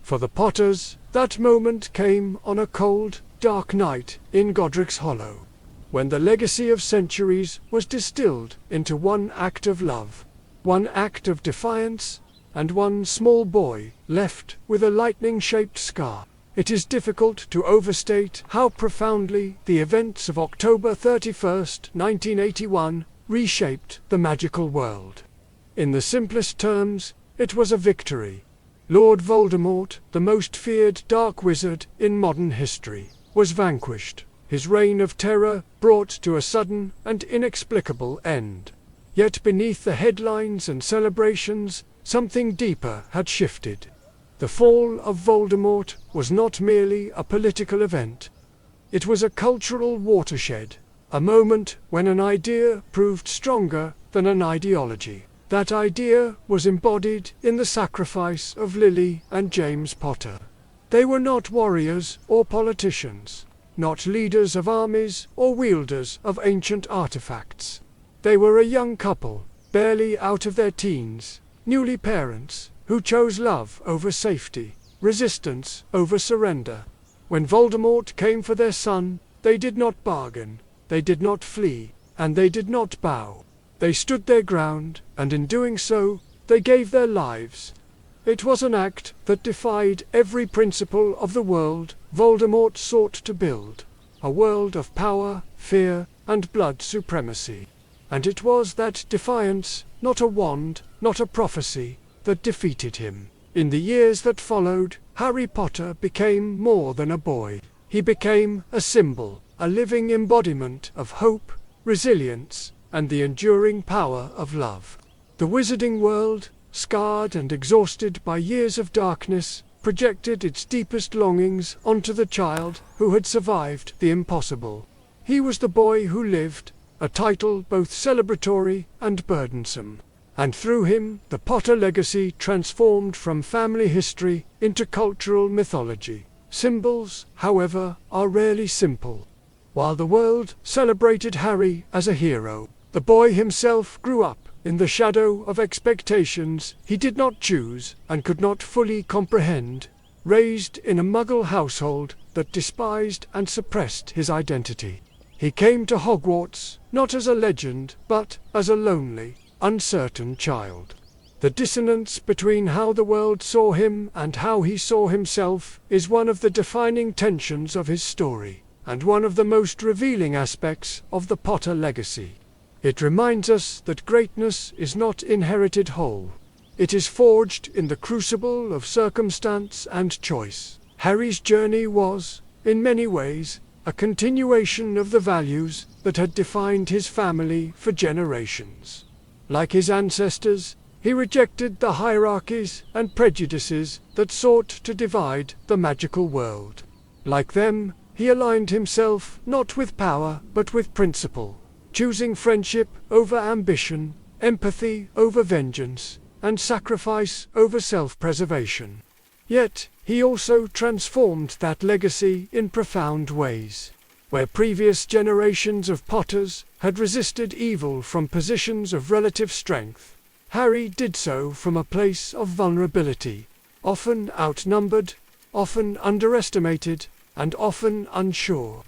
For the Potters, that moment came on a cold, dark night in Godric's Hollow, when the legacy of centuries was distilled into one act of love, one act of defiance, and one small boy left with a lightning-shaped scar. It is difficult to overstate how profoundly the events of October 31st, 1981, reshaped the magical world. In the simplest terms, it was a victory. Lord Voldemort, the most feared dark wizard in modern history, was vanquished, his reign of terror brought to a sudden and inexplicable end. Yet beneath the headlines and celebrations, something deeper had shifted. The fall of Voldemort was not merely a political event. It was a cultural watershed, a moment when an idea proved stronger than an ideology. That idea was embodied in the sacrifice of Lily and James Potter. They were not warriors or politicians, not leaders of armies or wielders of ancient artifacts. They were a young couple, barely out of their teens, newly parents, who chose love over safety, resistance over surrender. When Voldemort came for their son, they did not bargain, they did not flee, and they did not bow. They stood their ground, and in doing so, they gave their lives. It was an act that defied every principle of the world Voldemort sought to build, a world of power, fear, and blood supremacy. And it was that defiance, not a wand, not a prophecy, that defeated him. In the years that followed, Harry Potter became more than a boy. He became a symbol, a living embodiment of hope, resilience, and the enduring power of love. The wizarding world, scarred and exhausted by years of darkness, projected its deepest longings onto the child who had survived the impossible. He was the boy who lived, a title both celebratory and burdensome. And through him, the Potter legacy transformed from family history into cultural mythology. Symbols, however, are rarely simple. While the world celebrated Harry as a hero, the boy himself grew up in the shadow of expectations he did not choose and could not fully comprehend, raised in a Muggle household that despised and suppressed his identity. He came to Hogwarts not as a legend, but as a lonely, uncertain child. The dissonance between how the world saw him and how he saw himself is one of the defining tensions of his story, and one of the most revealing aspects of the Potter legacy. It reminds us that greatness is not inherited whole. It is forged in the crucible of circumstance and choice. Harry's journey was, in many ways, a continuation of the values that had defined his family for generations. Like his ancestors, he rejected the hierarchies and prejudices that sought to divide the magical world. Like them, he aligned himself not with power but with principle, choosing friendship over ambition, empathy over vengeance, and sacrifice over self-preservation. Yet, he also transformed that legacy in profound ways. Where previous generations of Potters had resisted evil from positions of relative strength, Harry did so from a place of vulnerability, often outnumbered, often underestimated, and often unsure.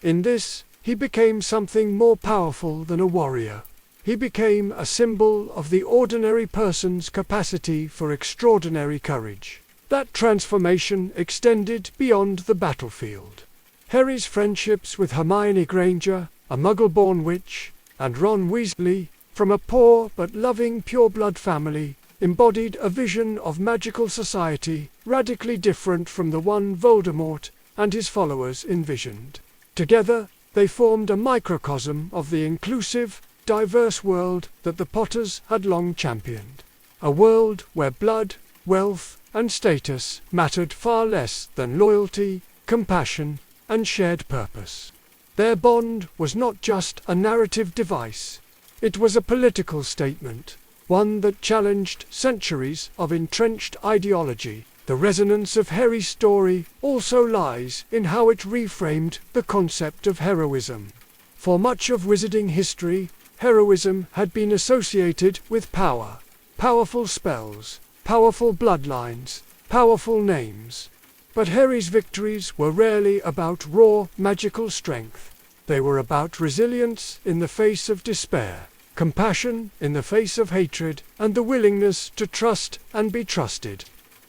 In this, he became something more powerful than a warrior. He became a symbol of the ordinary person's capacity for extraordinary courage. That transformation extended beyond the battlefield. Harry's friendships with Hermione Granger, a Muggle-born witch, and Ron Weasley, from a poor but loving pure-blood family, embodied a vision of magical society radically different from the one Voldemort and his followers envisioned. Together, they formed a microcosm of the inclusive, diverse world that the Potters had long championed. A world where blood, wealth, and status mattered far less than loyalty, compassion, and shared purpose. Their bond was not just a narrative device. It was a political statement, one that challenged centuries of entrenched ideology. The resonance of Harry's story also lies in how it reframed the concept of heroism. For much of wizarding history, heroism had been associated with power, powerful spells, powerful bloodlines, powerful names. But Harry's victories were rarely about raw magical strength. They were about resilience in the face of despair, compassion in the face of hatred, and the willingness to trust and be trusted.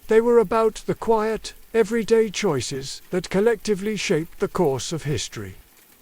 They were about the quiet, everyday choices that collectively shaped the course of history.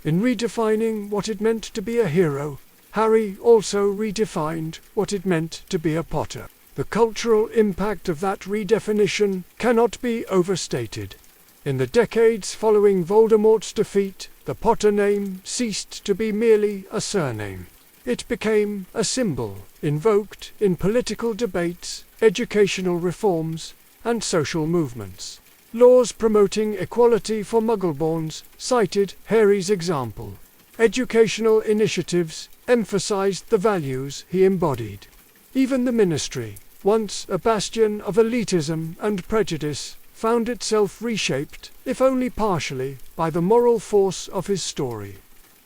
In redefining what it meant to be a hero, Harry also redefined what it meant to be a Potter. The cultural impact of that redefinition cannot be overstated. In the decades following Voldemort's defeat, the Potter name ceased to be merely a surname. It became a symbol, invoked in political debates, educational reforms, and social movements. Laws promoting equality for Muggleborns cited Harry's example. Educational initiatives emphasized the values he embodied. Even the Ministry, once a bastion of elitism and prejudice, found itself reshaped, if only partially, by the moral force of his story.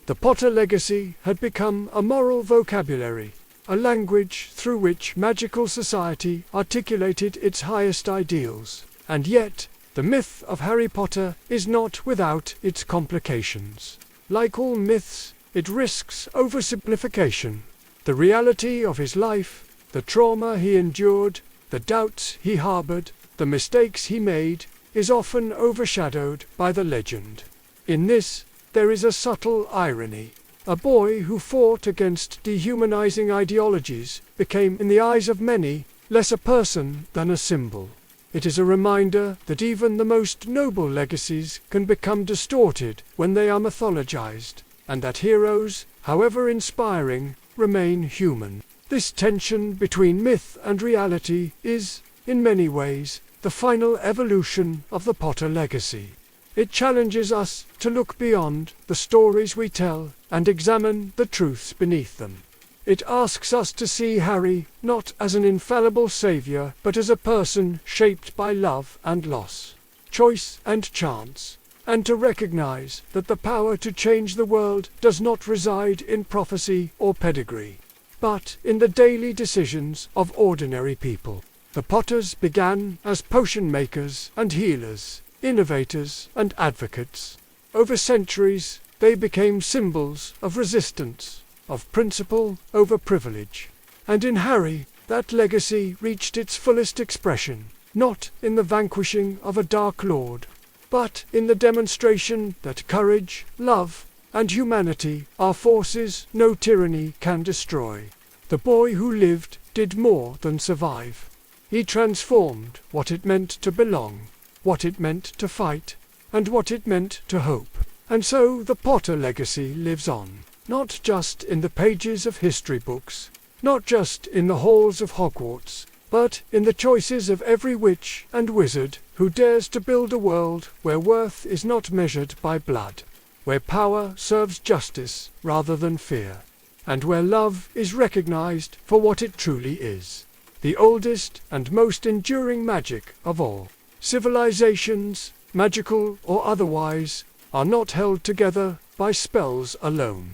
The Potter legacy had become a moral vocabulary, a language through which magical society articulated its highest ideals. And yet, the myth of Harry Potter is not without its complications. Like all myths, it risks oversimplification. The reality of his life, the trauma he endured, the doubts he harbored, the mistakes he made, is often overshadowed by the legend. In this, there is a subtle irony. A boy who fought against dehumanizing ideologies became, in the eyes of many, less a person than a symbol. It is a reminder that even the most noble legacies can become distorted when they are mythologized, and that heroes, however inspiring, remain human. This tension between myth and reality is, in many ways, the final evolution of the Potter legacy. It challenges us to look beyond the stories we tell and examine the truths beneath them. It asks us to see Harry not as an infallible savior, but as a person shaped by love and loss, choice and chance, and to recognize that the power to change the world does not reside in prophecy or pedigree, but in the daily decisions of ordinary people. The Potters began as potion makers and healers, innovators and advocates. Over centuries, they became symbols of resistance, of principle over privilege. And in Harry, that legacy reached its fullest expression, not in the vanquishing of a Dark Lord, but in the demonstration that courage, love, and humanity are forces no tyranny can destroy. The boy who lived did more than survive. He transformed what it meant to belong, what it meant to fight, and what it meant to hope. And so the Potter legacy lives on, not just in the pages of history books, not just in the halls of Hogwarts, but in the choices of every witch and wizard who dares to build a world where worth is not measured by blood, where power serves justice rather than fear, and where love is recognized for what it truly is, the oldest and most enduring magic of all. Civilizations, magical or otherwise, are not held together by spells alone.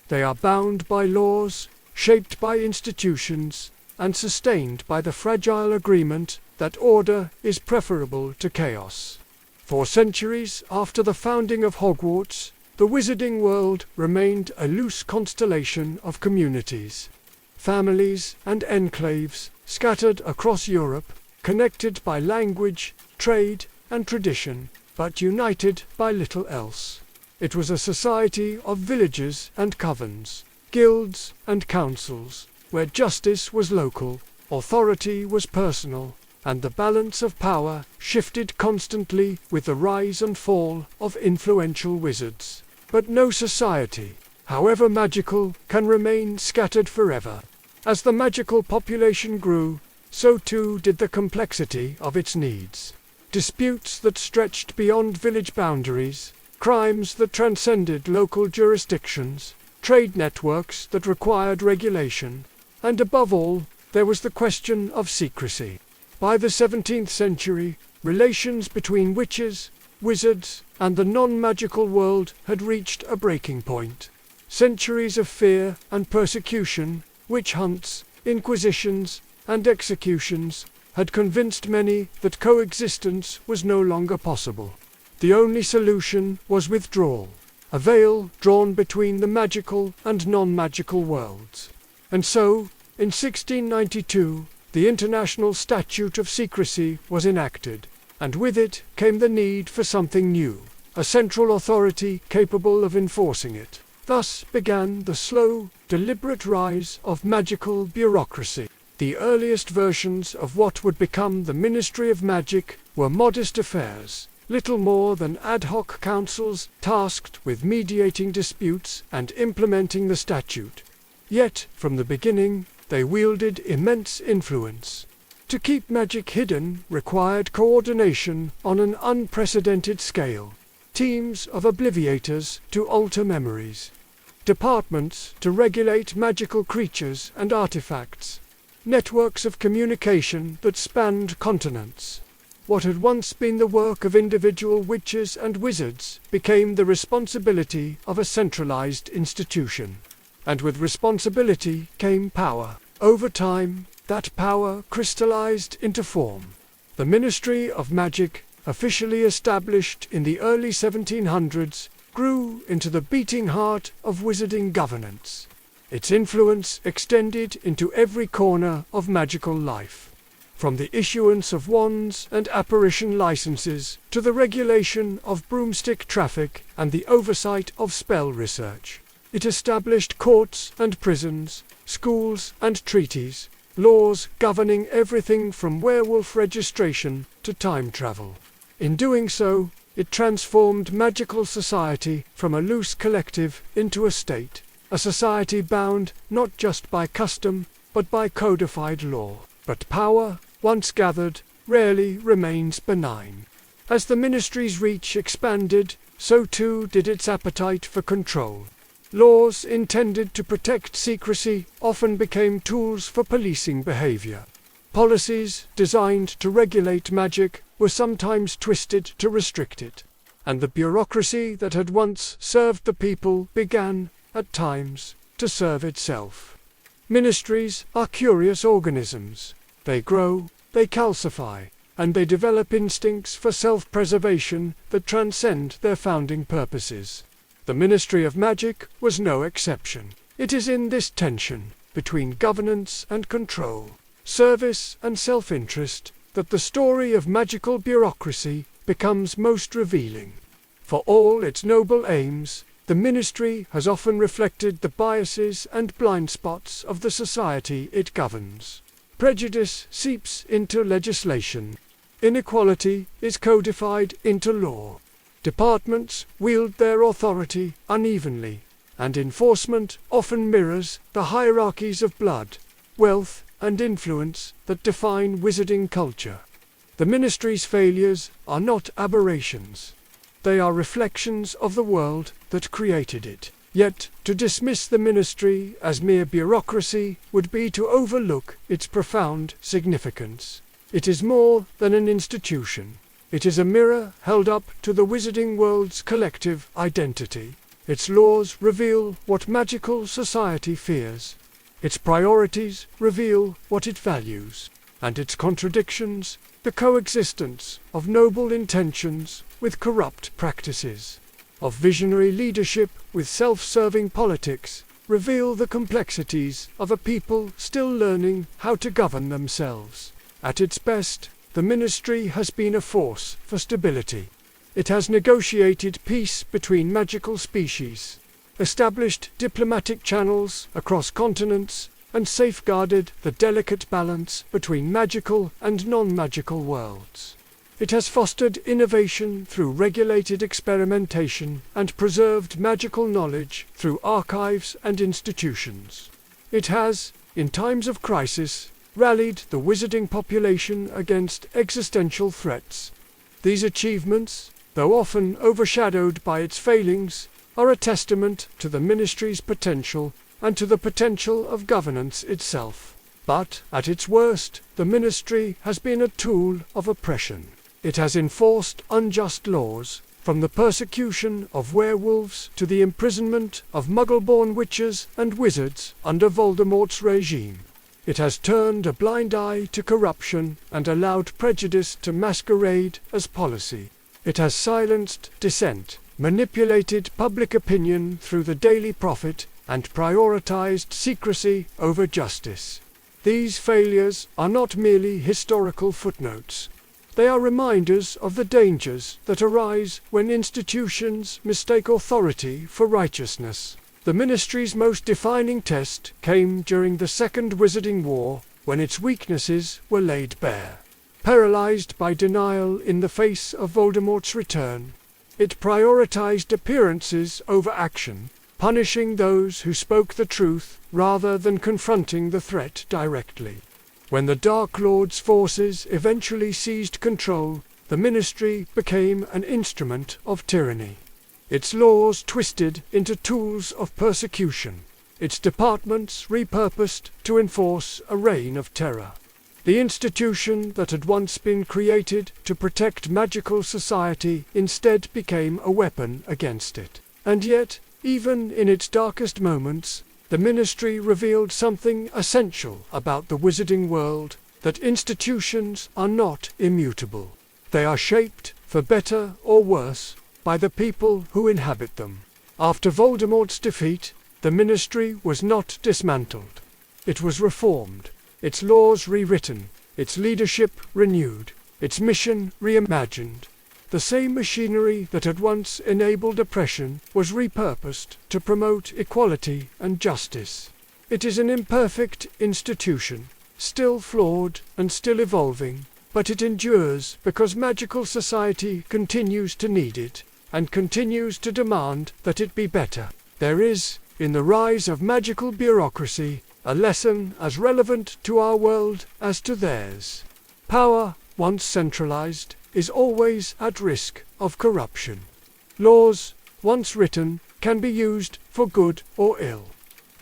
They are bound by laws, shaped by institutions, and sustained by the fragile agreement that order is preferable to chaos. For centuries after the founding of Hogwarts, the wizarding world remained a loose constellation of communities, families and enclaves scattered across Europe, connected by language, trade, and tradition, but united by little else. It was a society of villages and covens, guilds and councils, where justice was local, authority was personal, and the balance of power shifted constantly with the rise and fall of influential wizards. But no society, however magical, can remain scattered forever. As the magical population grew, so too did the complexity of its needs. Disputes that stretched beyond village boundaries, crimes that transcended local jurisdictions, trade networks that required regulation, and above all, there was the question of secrecy. By the 17th century, relations between witches, wizards, and the non-magical world had reached a breaking point. Centuries of fear and persecution, witch hunts, inquisitions, and executions had convinced many that coexistence was no longer possible. The only solution was withdrawal, a veil drawn between the magical and non-magical worlds. And so, in 1692, the International Statute of Secrecy was enacted, and with it came the need for something new, a central authority capable of enforcing it. Thus began the slow, deliberate rise of magical bureaucracy. The earliest versions of what would become the Ministry of Magic were modest affairs, little more than ad hoc councils tasked with mediating disputes and implementing the statute. Yet, from the beginning, they wielded immense influence. To keep magic hidden required coordination on an unprecedented scale. Teams of obliviators to alter memories. Departments to regulate magical creatures and artifacts. Networks of communication that spanned continents. What had once been the work of individual witches and wizards became the responsibility of a centralized institution. And with responsibility came power. Over time, that power crystallized into form. The Ministry of Magic, officially established in the early 1700s, grew into the beating heart of wizarding governance. Its influence extended into every corner of magical life. From the issuance of wands and apparition licenses to the regulation of broomstick traffic and the oversight of spell research. It established courts and prisons, schools and treaties, laws governing everything from werewolf registration to time travel. In doing so, it transformed magical society from a loose collective into a state, a society bound not just by custom, but by codified law. But power, once gathered, rarely remains benign. As the ministry's reach expanded, so too did its appetite for control. Laws intended to protect secrecy often became tools for policing behavior. Policies designed to regulate magic were sometimes twisted to restrict it, and the bureaucracy that had once served the people began, at times, to serve itself. Ministries are curious organisms. They grow, they calcify, and they develop instincts for self-preservation that transcend their founding purposes. The Ministry of Magic was no exception. It is in this tension between governance and control, service and self-interest, that the story of magical bureaucracy becomes most revealing. For all its noble aims, the ministry has often reflected the biases and blind spots of the society it governs. Prejudice seeps into legislation. Inequality is codified into law. Departments wield their authority unevenly, and enforcement often mirrors the hierarchies of blood, wealth, and influence that define wizarding culture. The ministry's failures are not aberrations. They are reflections of the world that created it. Yet, to dismiss the ministry as mere bureaucracy would be to overlook its profound significance. It is more than an institution. It is a mirror held up to the wizarding world's collective identity. Its laws reveal what magical society fears. Its priorities reveal what it values, and its contradictions, the coexistence of noble intentions with corrupt practices, of visionary leadership with self-serving politics, reveal the complexities of a people still learning how to govern themselves. At its best, the ministry has been a force for stability. It has negotiated peace between magical species, established diplomatic channels across continents, and safeguarded the delicate balance between magical and non-magical worlds. It has fostered innovation through regulated experimentation and preserved magical knowledge through archives and institutions. It has, in times of crisis, rallied the wizarding population against existential threats. These achievements, though often overshadowed by its failings, are a testament to the ministry's potential and to the potential of governance itself. But, at its worst, the ministry has been a tool of oppression. It has enforced unjust laws, from the persecution of werewolves to the imprisonment of muggle-born witches and wizards under Voldemort's regime. It has turned a blind eye to corruption and allowed prejudice to masquerade as policy. It has silenced dissent, manipulated public opinion through the Daily Prophet, and prioritized secrecy over justice. These failures are not merely historical footnotes. They are reminders of the dangers that arise when institutions mistake authority for righteousness. The ministry's most defining test came during the Second Wizarding War, when its weaknesses were laid bare. Paralyzed by denial in the face of Voldemort's return, it prioritized appearances over action, punishing those who spoke the truth rather than confronting the threat directly. When the Dark Lord's forces eventually seized control, the Ministry became an instrument of tyranny. Its laws twisted into tools of persecution, its departments repurposed to enforce a reign of terror. The institution that had once been created to protect magical society instead became a weapon against it. And yet, even in its darkest moments, the Ministry revealed something essential about the wizarding world, that institutions are not immutable. They are shaped, for better or worse, by the people who inhabit them. After Voldemort's defeat, the Ministry was not dismantled. It was reformed, its laws rewritten, its leadership renewed, its mission reimagined. The same machinery that had once enabled oppression was repurposed to promote equality and justice. It is an imperfect institution, still flawed and still evolving, but it endures because magical society continues to need it, and continues to demand that it be better. There is, in the rise of magical bureaucracy, a lesson as relevant to our world as to theirs. Power, once centralized, is always at risk of corruption. Laws, once written, can be used for good or ill.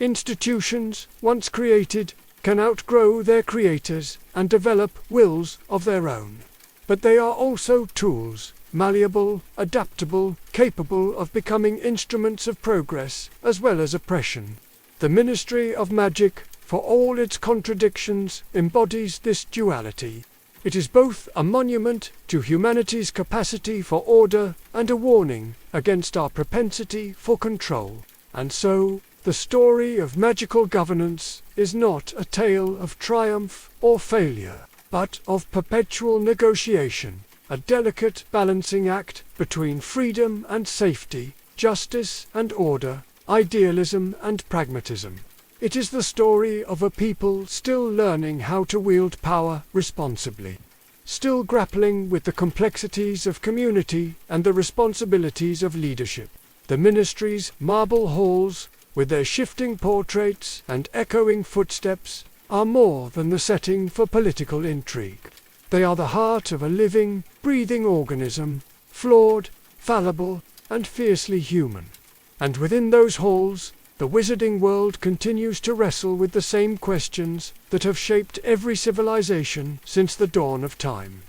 Institutions, once created, can outgrow their creators and develop wills of their own. But they are also tools, malleable, adaptable, capable of becoming instruments of progress as well as oppression. The Ministry of Magic, for all its contradictions, embodies this duality. It is both a monument to humanity's capacity for order and a warning against our propensity for control. And so, the story of magical governance is not a tale of triumph or failure, but of perpetual negotiation, a delicate balancing act between freedom and safety, justice and order, idealism and pragmatism. It is the story of a people still learning how to wield power responsibly, still grappling with the complexities of community and the responsibilities of leadership. The Ministry's marble halls, with their shifting portraits and echoing footsteps, are more than the setting for political intrigue. They are the heart of a living, breathing organism, flawed, fallible, and fiercely human. And within those halls, the wizarding world continues to wrestle with the same questions that have shaped every civilization since the dawn of time.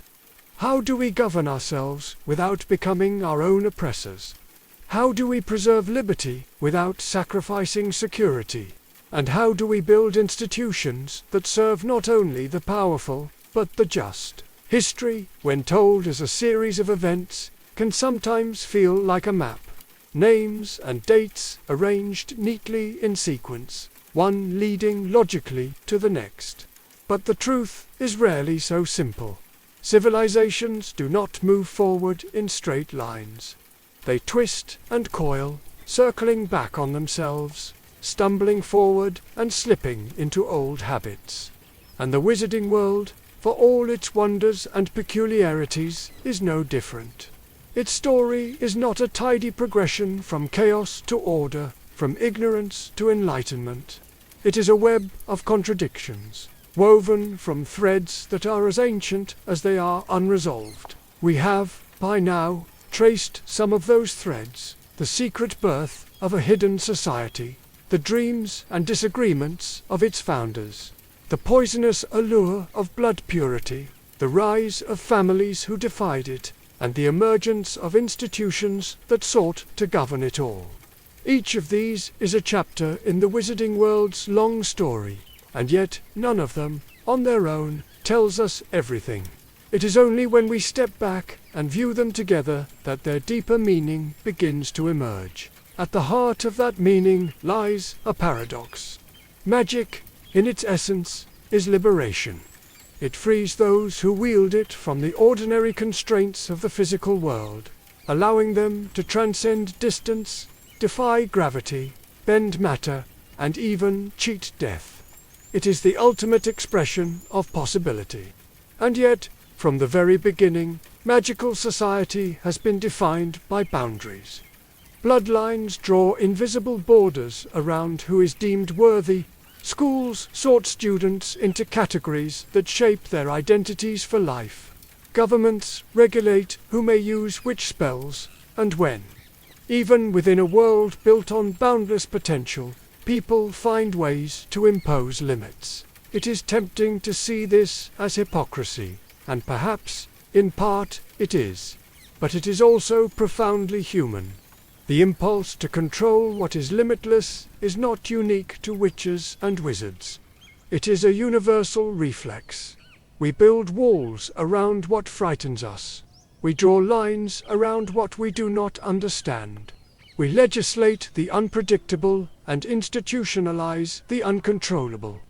How do we govern ourselves without becoming our own oppressors? How do we preserve liberty without sacrificing security? And how do we build institutions that serve not only the powerful, but the just? History, when told as a series of events, can sometimes feel like a map. Names and dates arranged neatly in sequence, one leading logically to the next. But the truth is rarely so simple. Civilizations do not move forward in straight lines. They twist and coil, circling back on themselves, stumbling forward and slipping into old habits. And the wizarding world, for all its wonders and peculiarities, is no different. Its story is not a tidy progression from chaos to order, from ignorance to enlightenment. It is a web of contradictions, woven from threads that are as ancient as they are unresolved. We have, by now, traced some of those threads, the secret birth of a hidden society, the dreams and disagreements of its founders, the poisonous allure of blood purity, the rise of families who defied it, and the emergence of institutions that sought to govern it all. Each of these is a chapter in the wizarding world's long story, and yet none of them, on their own, tells us everything. It is only when we step back and view them together that their deeper meaning begins to emerge. At the heart of that meaning lies a paradox. Magic, in its essence, is liberation. It frees those who wield it from the ordinary constraints of the physical world, allowing them to transcend distance, defy gravity, bend matter, and even cheat death. It is the ultimate expression of possibility. And yet, from the very beginning, magical society has been defined by boundaries. Bloodlines draw invisible borders around who is deemed worthy. Schools sort students into categories that shape their identities for life. Governments regulate who may use which spells, and when. Even within a world built on boundless potential, people find ways to impose limits. It is tempting to see this as hypocrisy, and perhaps, in part, it is. But it is also profoundly human. The impulse to control what is limitless is not unique to witches and wizards. It is a universal reflex. We build walls around what frightens us. We draw lines around what we do not understand. We legislate the unpredictable and institutionalize the uncontrollable.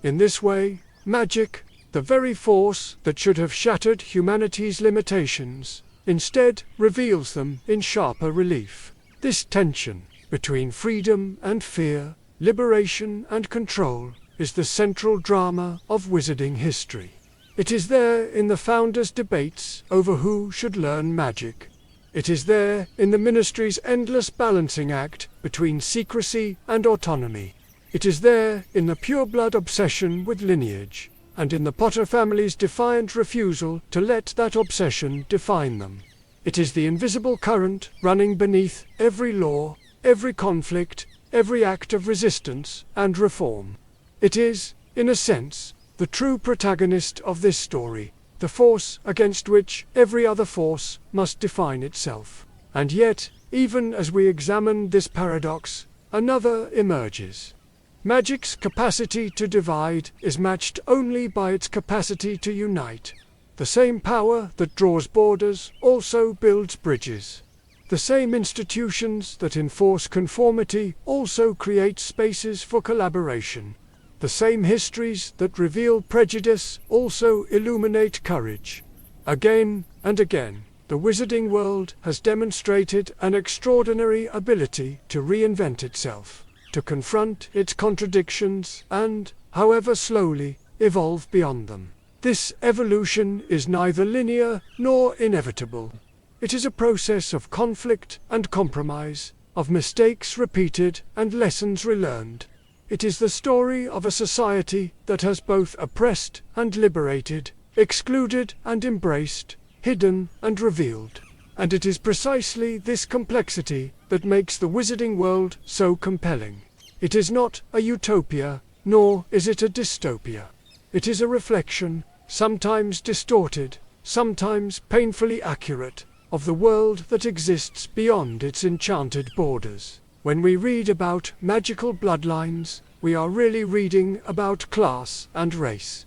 In this way, magic, the very force that should have shattered humanity's limitations, instead reveals them in sharper relief. This tension between freedom and fear, liberation and control, is the central drama of wizarding history. It is there in the founders' debates over who should learn magic. It is there in the ministry's endless balancing act between secrecy and autonomy. It is there in the pureblood obsession with lineage, and in the Potter family's defiant refusal to let that obsession define them. It is the invisible current running beneath every law, every conflict, every act of resistance and reform. It is, in a sense, the true protagonist of this story, the force against which every other force must define itself. And yet, even as we examine this paradox, another emerges. Magic's capacity to divide is matched only by its capacity to unite. The same power that draws borders also builds bridges. The same institutions that enforce conformity also create spaces for collaboration. The same histories that reveal prejudice also illuminate courage. Again and again, the wizarding world has demonstrated an extraordinary ability to reinvent itself, to confront its contradictions and, however slowly, evolve beyond them. This evolution is neither linear nor inevitable. It is a process of conflict and compromise, of mistakes repeated and lessons relearned. It is the story of a society that has both oppressed and liberated, excluded and embraced, hidden and revealed. And it is precisely this complexity that makes the wizarding world so compelling. It is not a utopia, nor is it a dystopia. It is a reflection, sometimes distorted, sometimes painfully accurate, of the world that exists beyond its enchanted borders. When we read about magical bloodlines, we are really reading about class and race.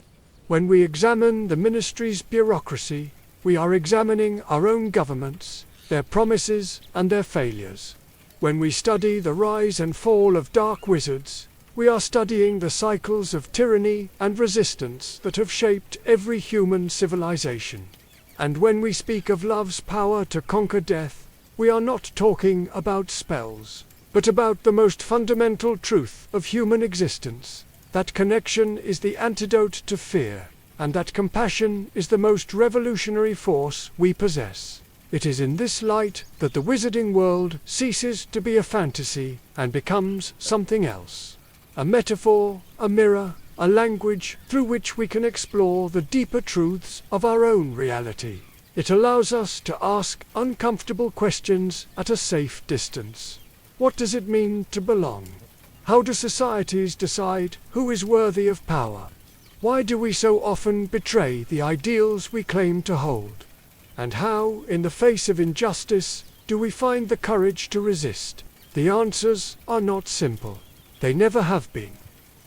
When we examine the ministry's bureaucracy, we are examining our own governments, their promises and their failures. When we study the rise and fall of dark wizards, we are studying the cycles of tyranny and resistance that have shaped every human civilization. And when we speak of love's power to conquer death, we are not talking about spells, but about the most fundamental truth of human existence, that connection is the antidote to fear, and that compassion is the most revolutionary force we possess. It is in this light that the wizarding world ceases to be a fantasy and becomes something else. A metaphor, a mirror, a language through which we can explore the deeper truths of our own reality. It allows us to ask uncomfortable questions at a safe distance. What does it mean to belong? How do societies decide who is worthy of power? Why do we so often betray the ideals we claim to hold? And how, in the face of injustice, do we find the courage to resist? The answers are not simple. They never have been.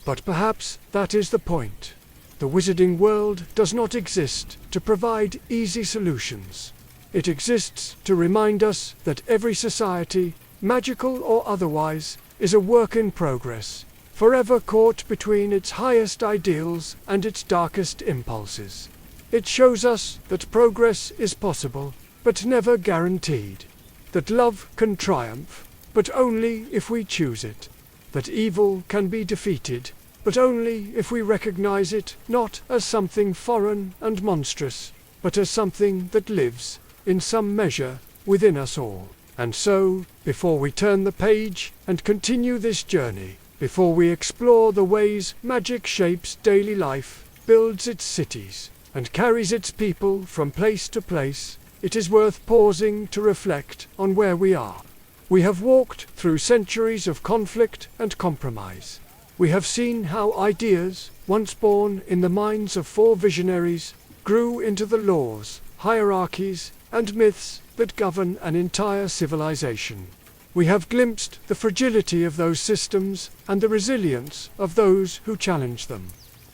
But perhaps that is the point. The wizarding world does not exist to provide easy solutions. It exists to remind us that every society, magical or otherwise, is a work in progress, forever caught between its highest ideals and its darkest impulses. It shows us that progress is possible, but never guaranteed. That love can triumph, but only if we choose it. That evil can be defeated, but only if we recognize it not as something foreign and monstrous, but as something that lives, in some measure, within us all. And so, Before we turn the page and continue this journey, before we explore the ways magic shapes daily life, builds its cities, and carries its people from place to place, it is worth pausing to reflect on where we are. We have walked through centuries of conflict and compromise. We have seen how ideas, once born in the minds of 4 visionaries, grew into the laws, hierarchies, and myths that govern an entire civilization. We have glimpsed the fragility of those systems and the resilience of those who challenge them.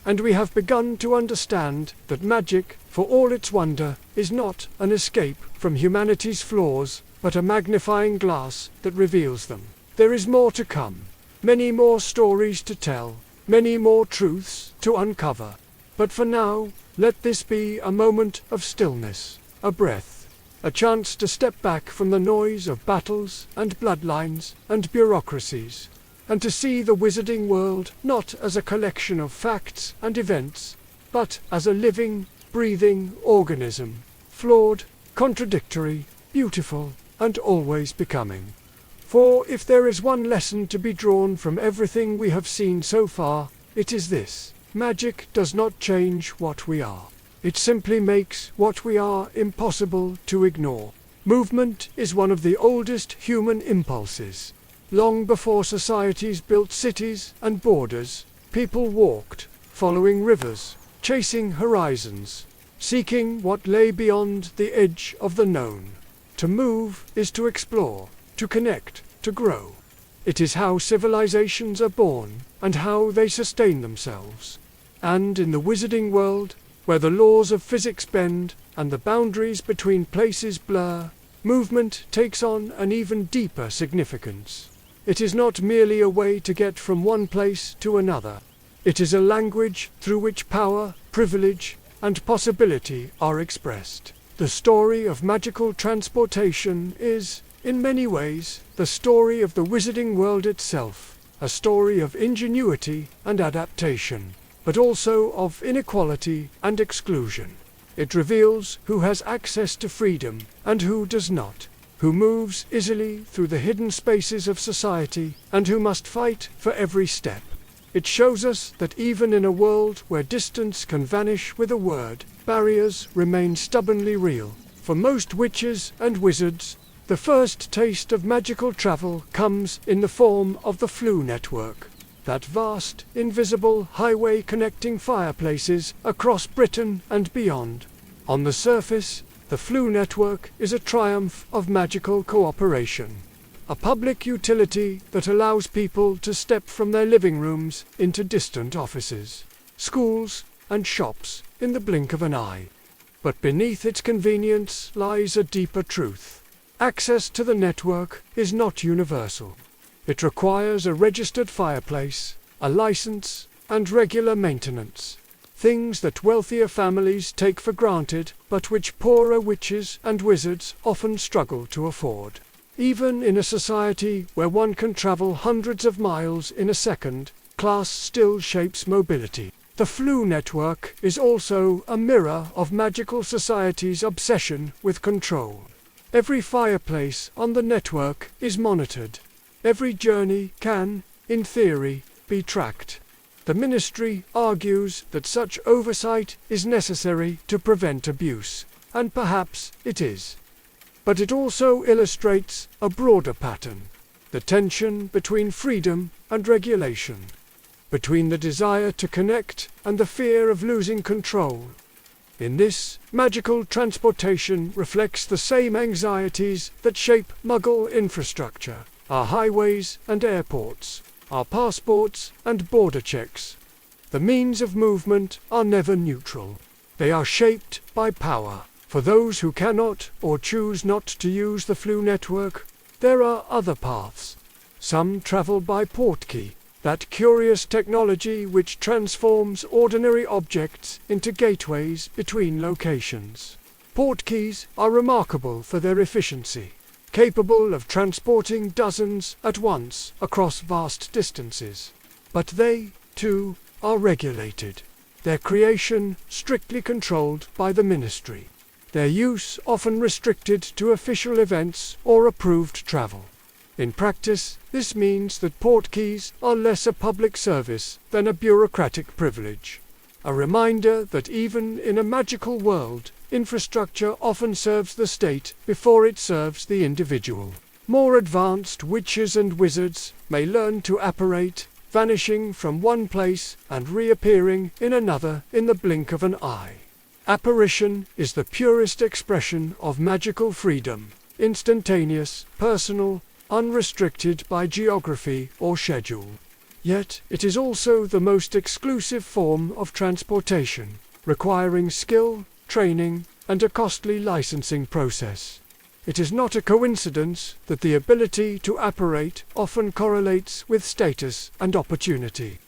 And we have begun to understand that magic, for all its wonder, is not an escape from humanity's flaws, but a magnifying glass that reveals them. There is more to come, many more stories to tell, many more truths to uncover. But for now, let this be a moment of stillness, a breath, a chance to step back from the noise of battles and bloodlines and bureaucracies, and to see the wizarding world not as a collection of facts and events, but as a living, breathing organism, flawed, contradictory, beautiful, and always becoming. For if there is one lesson to be drawn from everything we have seen so far, it is this: magic does not change what we are. It simply makes what we are impossible to ignore. Movement is one of the oldest human impulses. Long before societies built cities and borders, people walked, following rivers, chasing horizons, seeking what lay beyond the edge of the known. To move is to explore, to connect, to grow. It is how civilizations are born and how they sustain themselves. And in the wizarding world, where the laws of physics bend and the boundaries between places blur, movement takes on an even deeper significance. It is not merely a way to get from one place to another. It is a language through which power, privilege, and possibility are expressed. The story of magical transportation is, in many ways, the story of the wizarding world itself, a story of ingenuity and adaptation, but also of inequality and exclusion. It reveals who has access to freedom and who does not, who moves easily through the hidden spaces of society and who must fight for every step. It shows us that even in a world where distance can vanish with a word, barriers remain stubbornly real. For most witches and wizards, the first taste of magical travel comes in the form of the Floo network, that vast, invisible highway connecting fireplaces across Britain and beyond. On the surface, the Floo network is a triumph of magical cooperation, a public utility that allows people to step from their living rooms into distant offices, schools, and shops in the blink of an eye. But beneath its convenience lies a deeper truth. Access to the network is not universal. It requires a registered fireplace, a license, and regular maintenance. Things that wealthier families take for granted, but which poorer witches and wizards often struggle to afford. Even in a society where one can travel hundreds of miles in a second, class still shapes mobility. The Floo network is also a mirror of magical society's obsession with control. Every fireplace on the network is monitored. Every journey can, in theory, be tracked. The ministry argues that such oversight is necessary to prevent abuse, and perhaps it is. But it also illustrates a broader pattern: the tension between freedom and regulation, between the desire to connect and the fear of losing control. In this, magical transportation reflects the same anxieties that shape Muggle infrastructure: our highways and airports, our passports and border checks. The means of movement are never neutral. They are shaped by power. For those who cannot or choose not to use the Floo network, there are other paths. Some travel by portkey, that curious technology which transforms ordinary objects into gateways between locations. Portkeys are remarkable for their efficiency, capable of transporting dozens at once across vast distances. But they, too, are regulated, their creation strictly controlled by the ministry, their use often restricted to official events or approved travel. In practice, this means that portkeys are less a public service than a bureaucratic privilege. A reminder that even in a magical world, infrastructure often serves the state before it serves the individual. More advanced witches and wizards may learn to apparate, vanishing from one place and reappearing in another in the blink of an eye. Apparition is the purest expression of magical freedom, instantaneous, personal, unrestricted by geography or schedule. Yet it is also the most exclusive form of transportation, requiring skill, training, and a costly licensing process. It is not a coincidence that the ability to apparate often correlates with status and opportunity.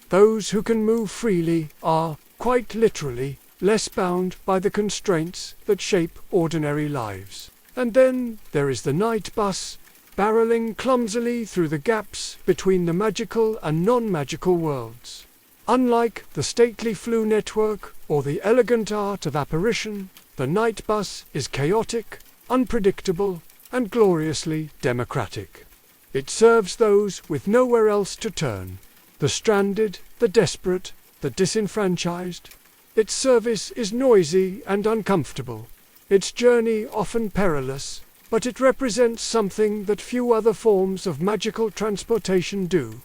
Those who can move freely are, quite literally, less bound by the constraints that shape ordinary lives. And then there is the night bus, barreling clumsily through the gaps between the magical and non-magical worlds. Unlike the stately Flu network or the elegant art of apparition, the night bus is chaotic, unpredictable, and gloriously democratic. It serves those with nowhere else to turn, the stranded, the desperate, the disenfranchised. Its service is noisy and uncomfortable, its journey often perilous, but it represents something that few other forms of magical transportation do.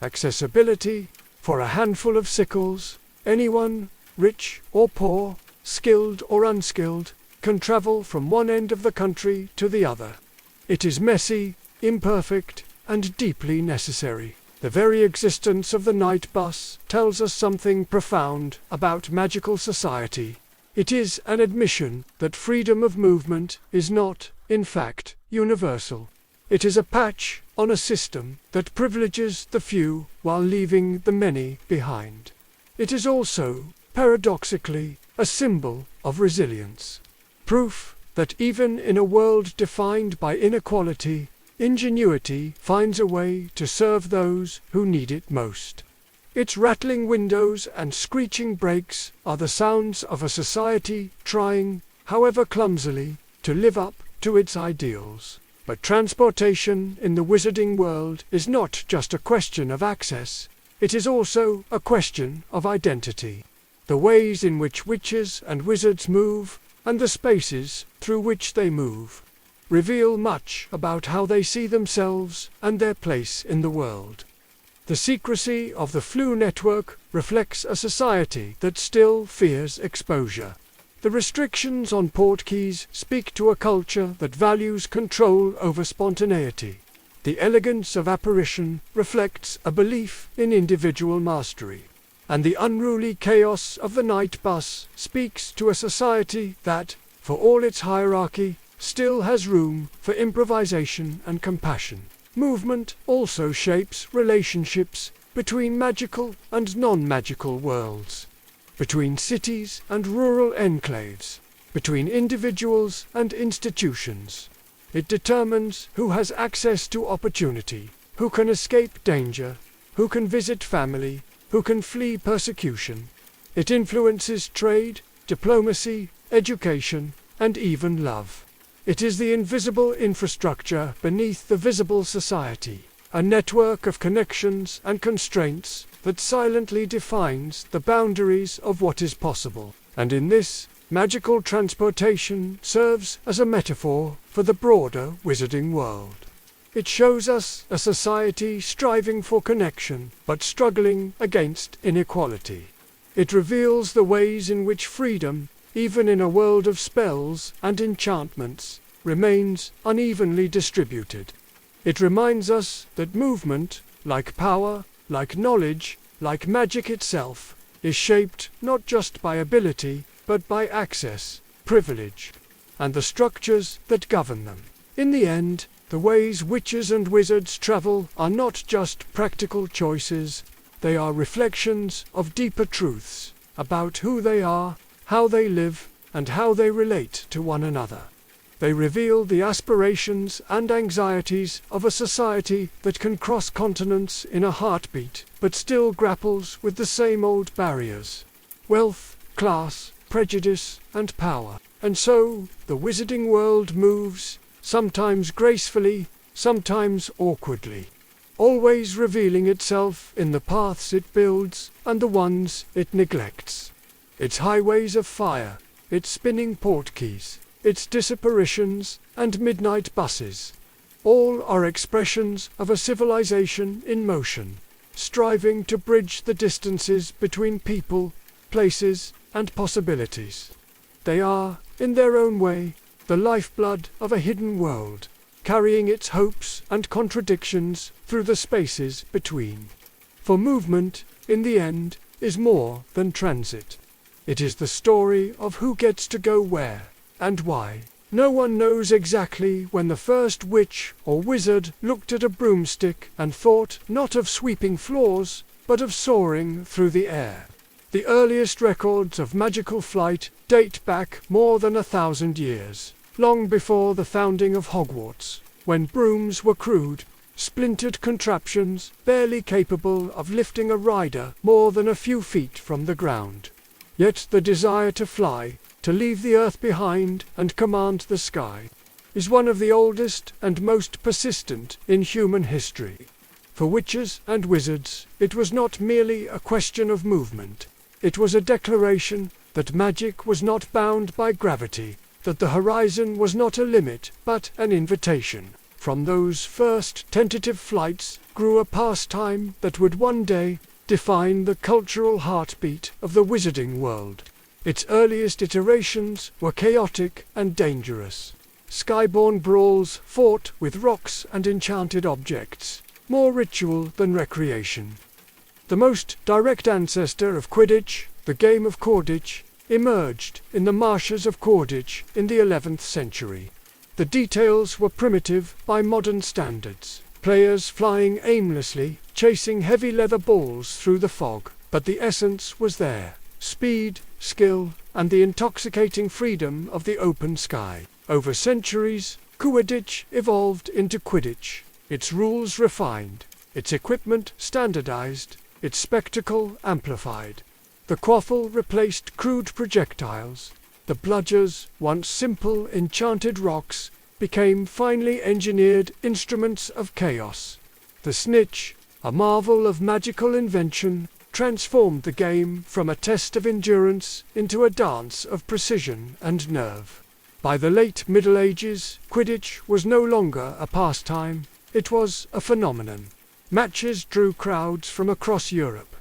Accessibility. For a handful of sickles, anyone, rich or poor, skilled or unskilled, can travel from one end of the country to the other. It is messy, imperfect, and deeply necessary. The very existence of the night bus tells us something profound about magical society. It is an admission that freedom of movement is not, in fact, universal. It is a patch on a system that privileges the few while leaving the many behind. It is also, paradoxically, a symbol of resilience. Proof that even in a world defined by inequality, ingenuity finds a way to serve those who need it most. Its rattling windows and screeching brakes are the sounds of a society trying, however clumsily, to live up to its ideals. But transportation in the wizarding world is not just a question of access, it is also a question of identity. The ways in which witches and wizards move, and the spaces through which they move, reveal much about how they see themselves and their place in the world. The secrecy of the Flu network reflects a society that still fears exposure. The restrictions on portkeys speak to a culture that values control over spontaneity. The elegance of apparition reflects a belief in individual mastery. And the unruly chaos of the night bus speaks to a society that, for all its hierarchy, still has room for improvisation and compassion. Movement also shapes relationships between magical and non-magical worlds, between cities and rural enclaves, between individuals and institutions. It determines who has access to opportunity, who can escape danger, who can visit family, who can flee persecution. It influences trade, diplomacy, education, and even love. It is the invisible infrastructure beneath the visible society, a network of connections and constraints that silently defines the boundaries of what is possible. And in this, magical transportation serves as a metaphor for the broader wizarding world. It shows us a society striving for connection, but struggling against inequality. It reveals the ways in which freedom, even in a world of spells and enchantments, remains unevenly distributed. It reminds us that movement, like power, like knowledge, like magic itself, is shaped not just by ability, but by access, privilege, and the structures that govern them. In the end, the ways witches and wizards travel are not just practical choices, they are reflections of deeper truths about who they are, how they live, and how they relate to one another. They reveal the aspirations and anxieties of a society that can cross continents in a heartbeat, but still grapples with the same old barriers: wealth, class, prejudice, and power. And so, the wizarding world moves, sometimes gracefully, sometimes awkwardly, always revealing itself in the paths it builds and the ones it neglects. Its highways of fire, its spinning portkeys, its disapparitions and midnight buses, all are expressions of a civilization in motion, striving to bridge the distances between people, places, and possibilities. They are, in their own way, the lifeblood of a hidden world, carrying its hopes and contradictions through the spaces between. For movement, in the end, is more than transit. It is the story of who gets to go where, and why. No one knows exactly when the first witch or wizard looked at a broomstick and thought not of sweeping floors, but of soaring through the air. The earliest records of magical flight date back more than 1,000 years, long before the founding of Hogwarts, when brooms were crude, splintered contraptions barely capable of lifting a rider more than a few feet from the ground. Yet the desire to fly, to leave the earth behind and command the sky, is one of the oldest and most persistent in human history. For witches and wizards, it was not merely a question of movement. It was a declaration that magic was not bound by gravity, that the horizon was not a limit but an invitation. From those first tentative flights grew a pastime that would one day define the cultural heartbeat of the wizarding world. Its earliest iterations were chaotic and dangerous. Skyborne brawls fought with rocks and enchanted objects, more ritual than recreation. The most direct ancestor of Quidditch, the game of Quidditch, emerged in the marshes of Quidditch in the 11th century. The details were primitive by modern standards, players flying aimlessly, chasing heavy leather balls through the fog, but the essence was there: speed, skill, and the intoxicating freedom of the open sky. Over centuries, Quidditch evolved into Quidditch, its rules refined, its equipment standardized, its spectacle amplified. The quaffle replaced crude projectiles. The bludgers, once simple enchanted rocks, became finely engineered instruments of chaos. The snitch, a marvel of magical invention, transformed the game from a test of endurance into a dance of precision and nerve. By the late Middle Ages, Quidditch was no longer a pastime, it was a phenomenon. Matches drew crowds from across Europe.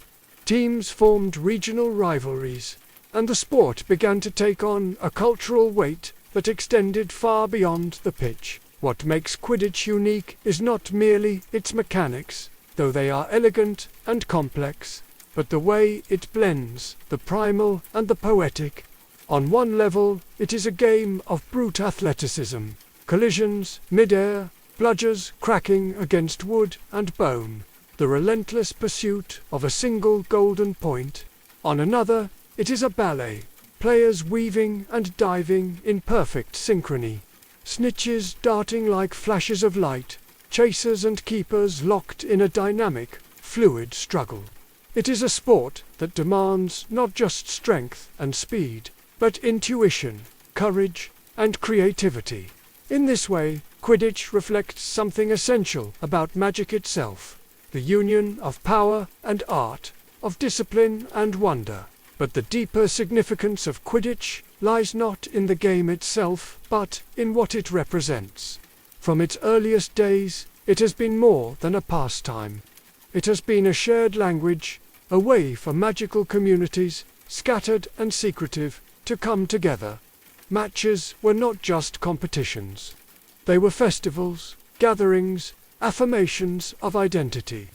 Teams formed regional rivalries, and the sport began to take on a cultural weight that extended far beyond the pitch. What makes Quidditch unique is not merely its mechanics, though they are elegant and complex, but the way it blends the primal and the poetic. On one level, it is a game of brute athleticism, collisions mid-air, bludgers cracking against wood and bone, the relentless pursuit of a single golden point. On another, it is a ballet, players weaving and diving in perfect synchrony, snitches darting like flashes of light, chasers and keepers locked in a dynamic, fluid struggle. It is a sport that demands not just strength and speed, but intuition, courage, and creativity. In this way, Quidditch reflects something essential about magic itself: the union of power and art, of discipline and wonder. But the deeper significance of Quidditch lies not in the game itself, but in what it represents. From its earliest days, it has been more than a pastime. It has been a shared language, a way for magical communities, scattered and secretive, to come together. Matches were not just competitions. They were festivals, gatherings, affirmations of identity.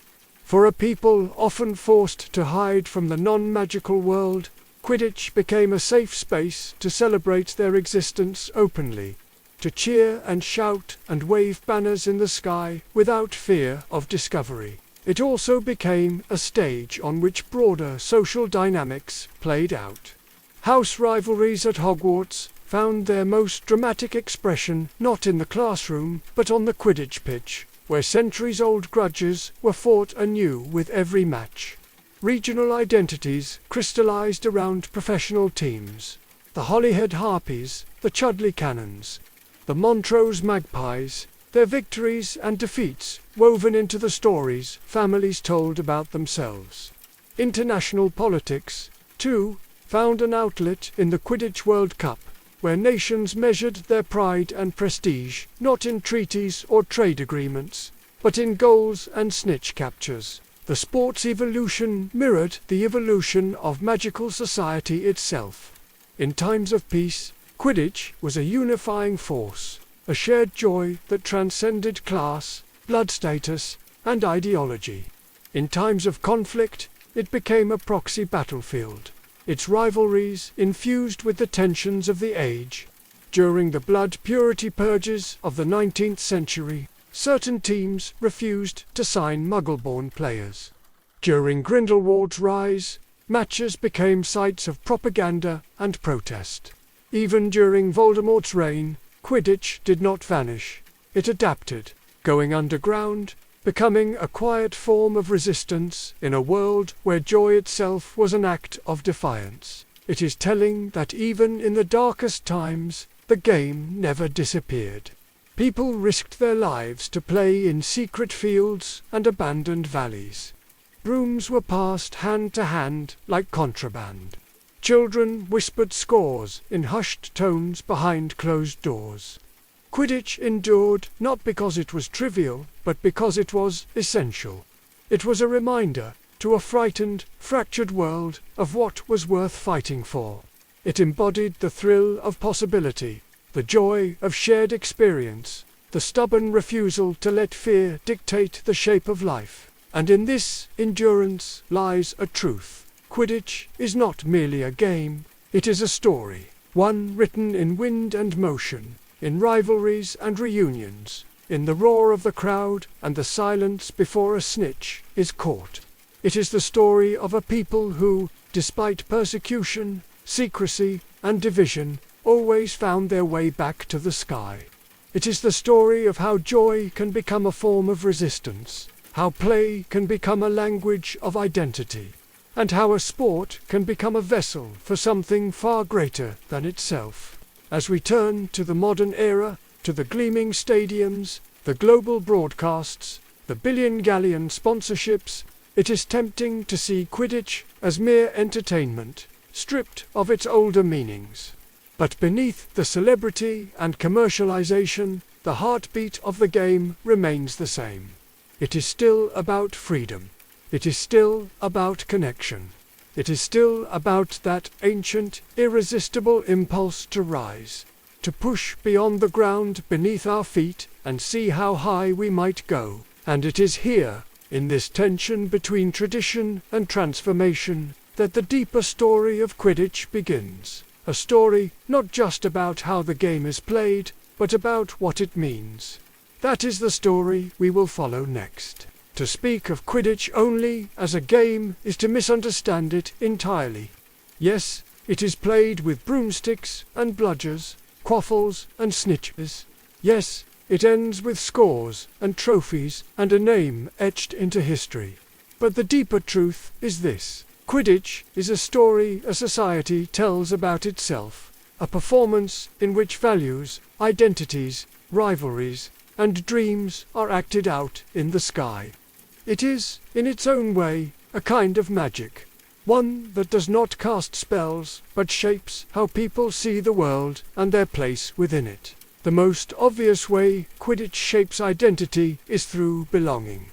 For a people often forced to hide from the non-magical world, Quidditch became a safe space to celebrate their existence openly, to cheer and shout and wave banners in the sky without fear of discovery. It also became a stage on which broader social dynamics played out. House rivalries at Hogwarts found their most dramatic expression not in the classroom, but on the Quidditch pitch, where centuries-old grudges were fought anew with every match. Regional identities crystallized around professional teams: the Holyhead Harpies, the Chudley Cannons, the Montrose Magpies, their victories and defeats woven into the stories families told about themselves. International politics, too, found an outlet in the Quidditch World Cup, where nations measured their pride and prestige not in treaties or trade agreements, but in goals and snitch captures. The sport's evolution mirrored the evolution of magical society itself. In times of peace, Quidditch was a unifying force, a shared joy that transcended class, blood status, and ideology. In times of conflict, it became a proxy battlefield, its rivalries infused with the tensions of the age. During the blood purity purges of the 19th century, certain teams refused to sign Muggle-born players. During Grindelwald's rise, matches became sites of propaganda and protest. Even during Voldemort's reign, Quidditch did not vanish. It adapted, going underground, becoming a quiet form of resistance in a world where joy itself was an act of defiance. It is telling that even in the darkest times, the game never disappeared. People risked their lives to play in secret fields and abandoned valleys. Brooms were passed hand to hand like contraband. Children whispered scores in hushed tones behind closed doors. Quidditch endured not because it was trivial, but because it was essential. It was a reminder, to a frightened, fractured world, of what was worth fighting for. It embodied the thrill of possibility, the joy of shared experience, the stubborn refusal to let fear dictate the shape of life. And in this endurance lies a truth. Quidditch is not merely a game, it is a story, one written in wind and motion, in rivalries and reunions, in the roar of the crowd and the silence before a snitch is caught. It is the story of a people who, despite persecution, secrecy, and division, always found their way back to the sky. It is the story of how joy can become a form of resistance, how play can become a language of identity, and how a sport can become a vessel for something far greater than itself. As we turn to the modern era, to the gleaming stadiums, the global broadcasts, the billion-galleon sponsorships, it is tempting to see Quidditch as mere entertainment, stripped of its older meanings. But beneath the celebrity and commercialization, the heartbeat of the game remains the same. It is still about freedom. It is still about connection. It is still about that ancient, irresistible impulse to rise, to push beyond the ground beneath our feet and see how high we might go. And it is here, in this tension between tradition and transformation, that the deeper story of Quidditch begins. A story not just about how the game is played, but about what it means. That is the story we will follow next. To speak of Quidditch only as a game is to misunderstand it entirely. Yes, it is played with broomsticks and bludgers, quaffles and snitches. Yes, it ends with scores and trophies and a name etched into history. But the deeper truth is this. Quidditch is a story a society tells about itself, a performance in which values, identities, rivalries, and dreams are acted out in the sky. It is, in its own way, a kind of magic, one that does not cast spells, but shapes how people see the world and their place within it. The most obvious way Quidditch shapes identity is through belonging.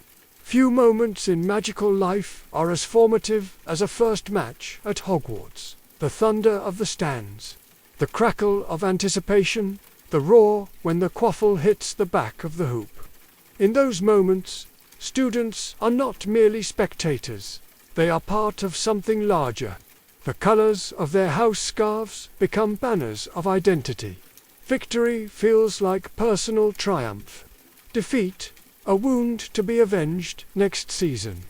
Few moments in magical life are as formative as a first match at Hogwarts. The thunder of the stands, the crackle of anticipation, the roar when the quaffle hits the back of the hoop. In those moments, students are not merely spectators. They are part of something larger. The colors of their house scarves become banners of identity. Victory feels like personal triumph. Defeat, a wound to be avenged next season.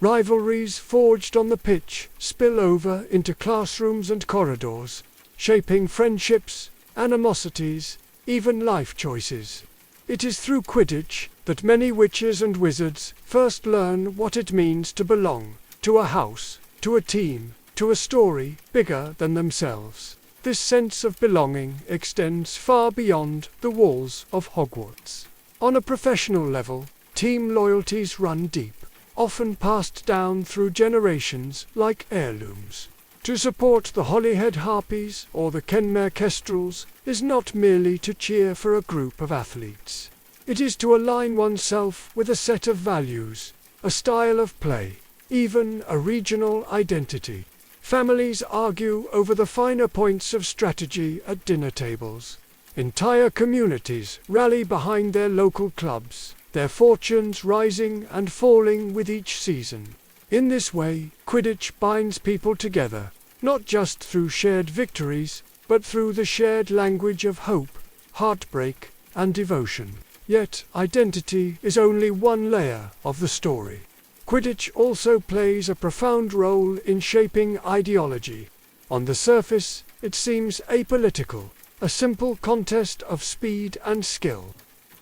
Rivalries forged on the pitch spill over into classrooms and corridors, shaping friendships, animosities, even life choices. It is through Quidditch that many witches and wizards first learn what it means to belong, to a house, to a team, to a story bigger than themselves. This sense of belonging extends far beyond the walls of Hogwarts. On a professional level, team loyalties run deep, often passed down through generations like heirlooms. To support the Holyhead Harpies or the Kenmare Kestrels is not merely to cheer for a group of athletes. It is to align oneself with a set of values, a style of play, even a regional identity. Families argue over the finer points of strategy at dinner tables. Entire communities rally behind their local clubs, their fortunes rising and falling with each season. In this way, Quidditch binds people together, not just through shared victories, but through the shared language of hope, heartbreak, and devotion. Yet, identity is only one layer of the story. Quidditch also plays a profound role in shaping ideology. On the surface, it seems apolitical, a simple contest of speed and skill.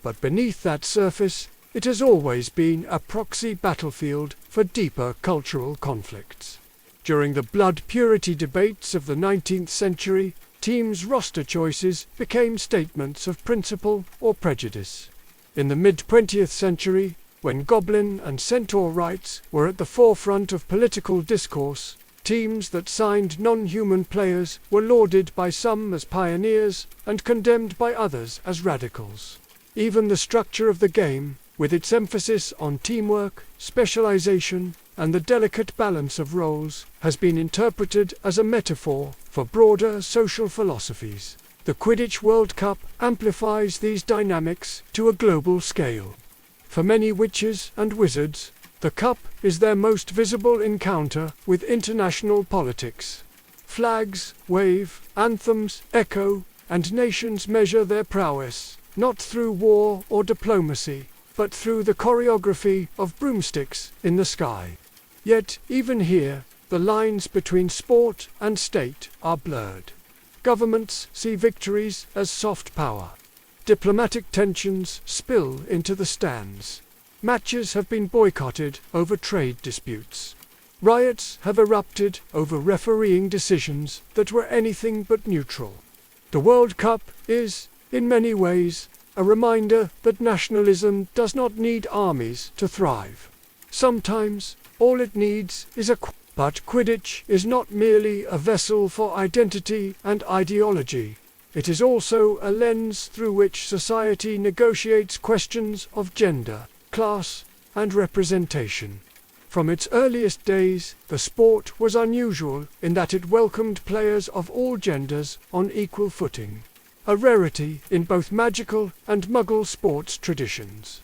But beneath that surface, it has always been a proxy battlefield for deeper cultural conflicts. During the blood purity debates of the 19th century, teams' roster choices became statements of principle or prejudice. In the mid-20th century, when Goblin and Centaur rights were at the forefront of political discourse, teams that signed non-human players were lauded by some as pioneers and condemned by others as radicals. Even the structure of the game, with its emphasis on teamwork, specialization, and the delicate balance of roles, has been interpreted as a metaphor for broader social philosophies. The Quidditch World Cup amplifies these dynamics to a global scale. For many witches and wizards, the Cup is their most visible encounter with international politics. Flags wave, anthems echo, and nations measure their prowess, not through war or diplomacy, but through the choreography of broomsticks in the sky. Yet, even here, the lines between sport and state are blurred. Governments see victories as soft power. Diplomatic tensions spill into the stands. Matches have been boycotted over trade disputes. Riots have erupted over refereeing decisions that were anything but neutral. The World Cup is, in many ways, a reminder that nationalism does not need armies to thrive. Sometimes, all it needs is But Quidditch is not merely a vessel for identity and ideology. It is also a lens through which society negotiates questions of gender, class, and representation. From its earliest days, the sport was unusual in that it welcomed players of all genders on equal footing, a rarity in both magical and muggle sports traditions.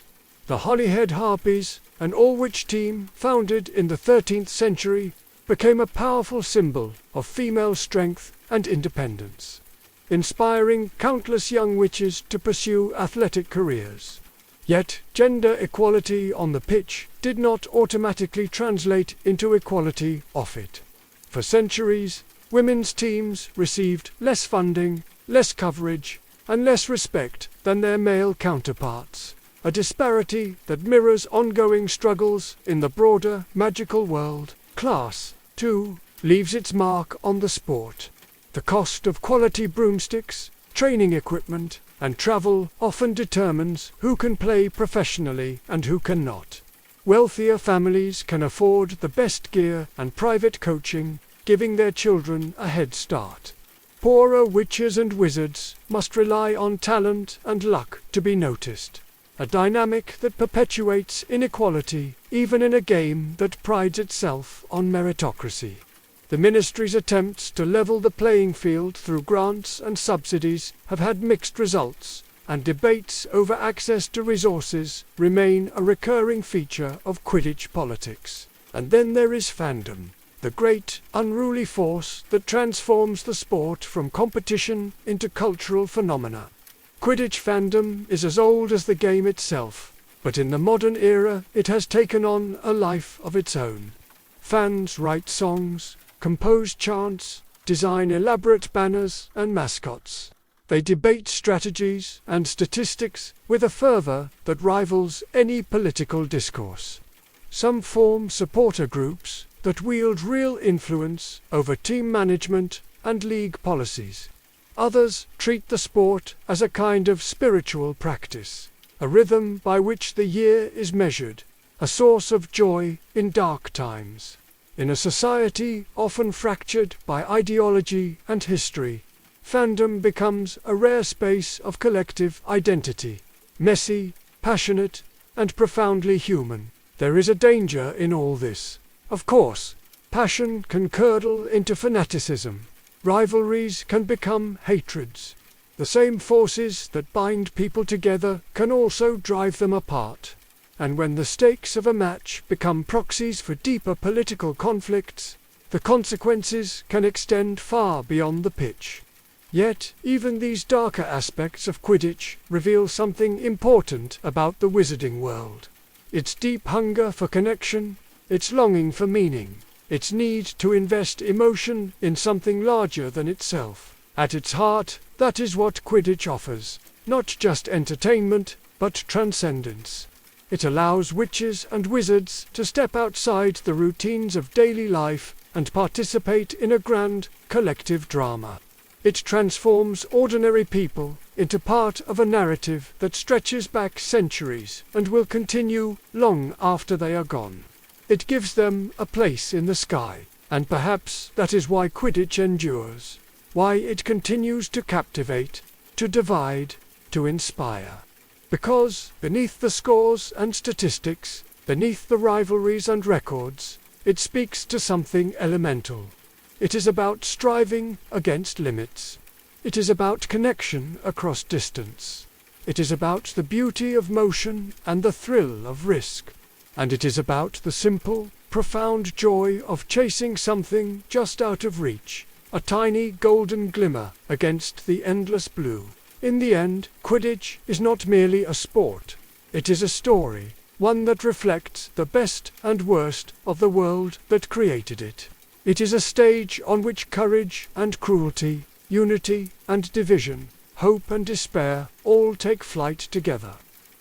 The Holyhead Harpies, an all-witch team founded in the 13th century, became a powerful symbol of female strength and independence, inspiring countless young witches to pursue athletic careers. Yet, gender equality on the pitch did not automatically translate into equality off it. For centuries, women's teams received less funding, less coverage, and less respect than their male counterparts, a disparity that mirrors ongoing struggles in the broader magical world. Class, too, leaves its mark on the sport. The cost of quality broomsticks, training equipment, and travel often determines who can play professionally and who cannot. Wealthier families can afford the best gear and private coaching, giving their children a head start. Poorer witches and wizards must rely on talent and luck to be noticed, a dynamic that perpetuates inequality even in a game that prides itself on meritocracy. The Ministry's attempts to level the playing field through grants and subsidies have had mixed results, and debates over access to resources remain a recurring feature of Quidditch politics. And then there is fandom, the great, unruly force that transforms the sport from competition into cultural phenomena. Quidditch fandom is as old as the game itself, but in the modern era it has taken on a life of its own. Fans write songs, compose chants, design elaborate banners and mascots. They debate strategies and statistics with a fervor that rivals any political discourse. Some form supporter groups that wield real influence over team management and league policies. Others treat the sport as a kind of spiritual practice, a rhythm by which the year is measured, a source of joy in dark times. In a society often fractured by ideology and history, fandom becomes a rare space of collective identity, messy, passionate, and profoundly human. There is a danger in all this. Of course, passion can curdle into fanaticism. Rivalries can become hatreds. The same forces that bind people together can also drive them apart. And when the stakes of a match become proxies for deeper political conflicts, the consequences can extend far beyond the pitch. Yet, even these darker aspects of Quidditch reveal something important about the wizarding world. Its deep hunger for connection, its longing for meaning, its need to invest emotion in something larger than itself. At its heart, that is what Quidditch offers, not just entertainment, but transcendence. It allows witches and wizards to step outside the routines of daily life and participate in a grand, collective drama. It transforms ordinary people into part of a narrative that stretches back centuries and will continue long after they are gone. It gives them a place in the sky, and perhaps that is why Quidditch endures, why it continues to captivate, to divide, to inspire. Because beneath the scores and statistics, beneath the rivalries and records, it speaks to something elemental. It is about striving against limits. It is about connection across distance. It is about the beauty of motion and the thrill of risk. And it is about the simple, profound joy of chasing something just out of reach, a tiny golden glimmer against the endless blue. In the end, Quidditch is not merely a sport. It is a story, one that reflects the best and worst of the world that created it. It is a stage on which courage and cruelty, unity and division, hope and despair all take flight together.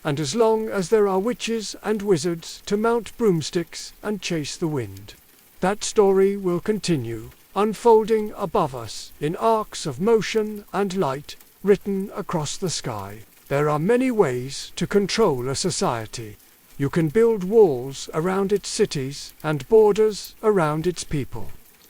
And as long as there are witches and wizards to mount broomsticks and chase the wind, that story will continue, unfolding above us in arcs of motion and light, written across the sky. There are many ways to control a society. You can build walls around its cities and borders around its people.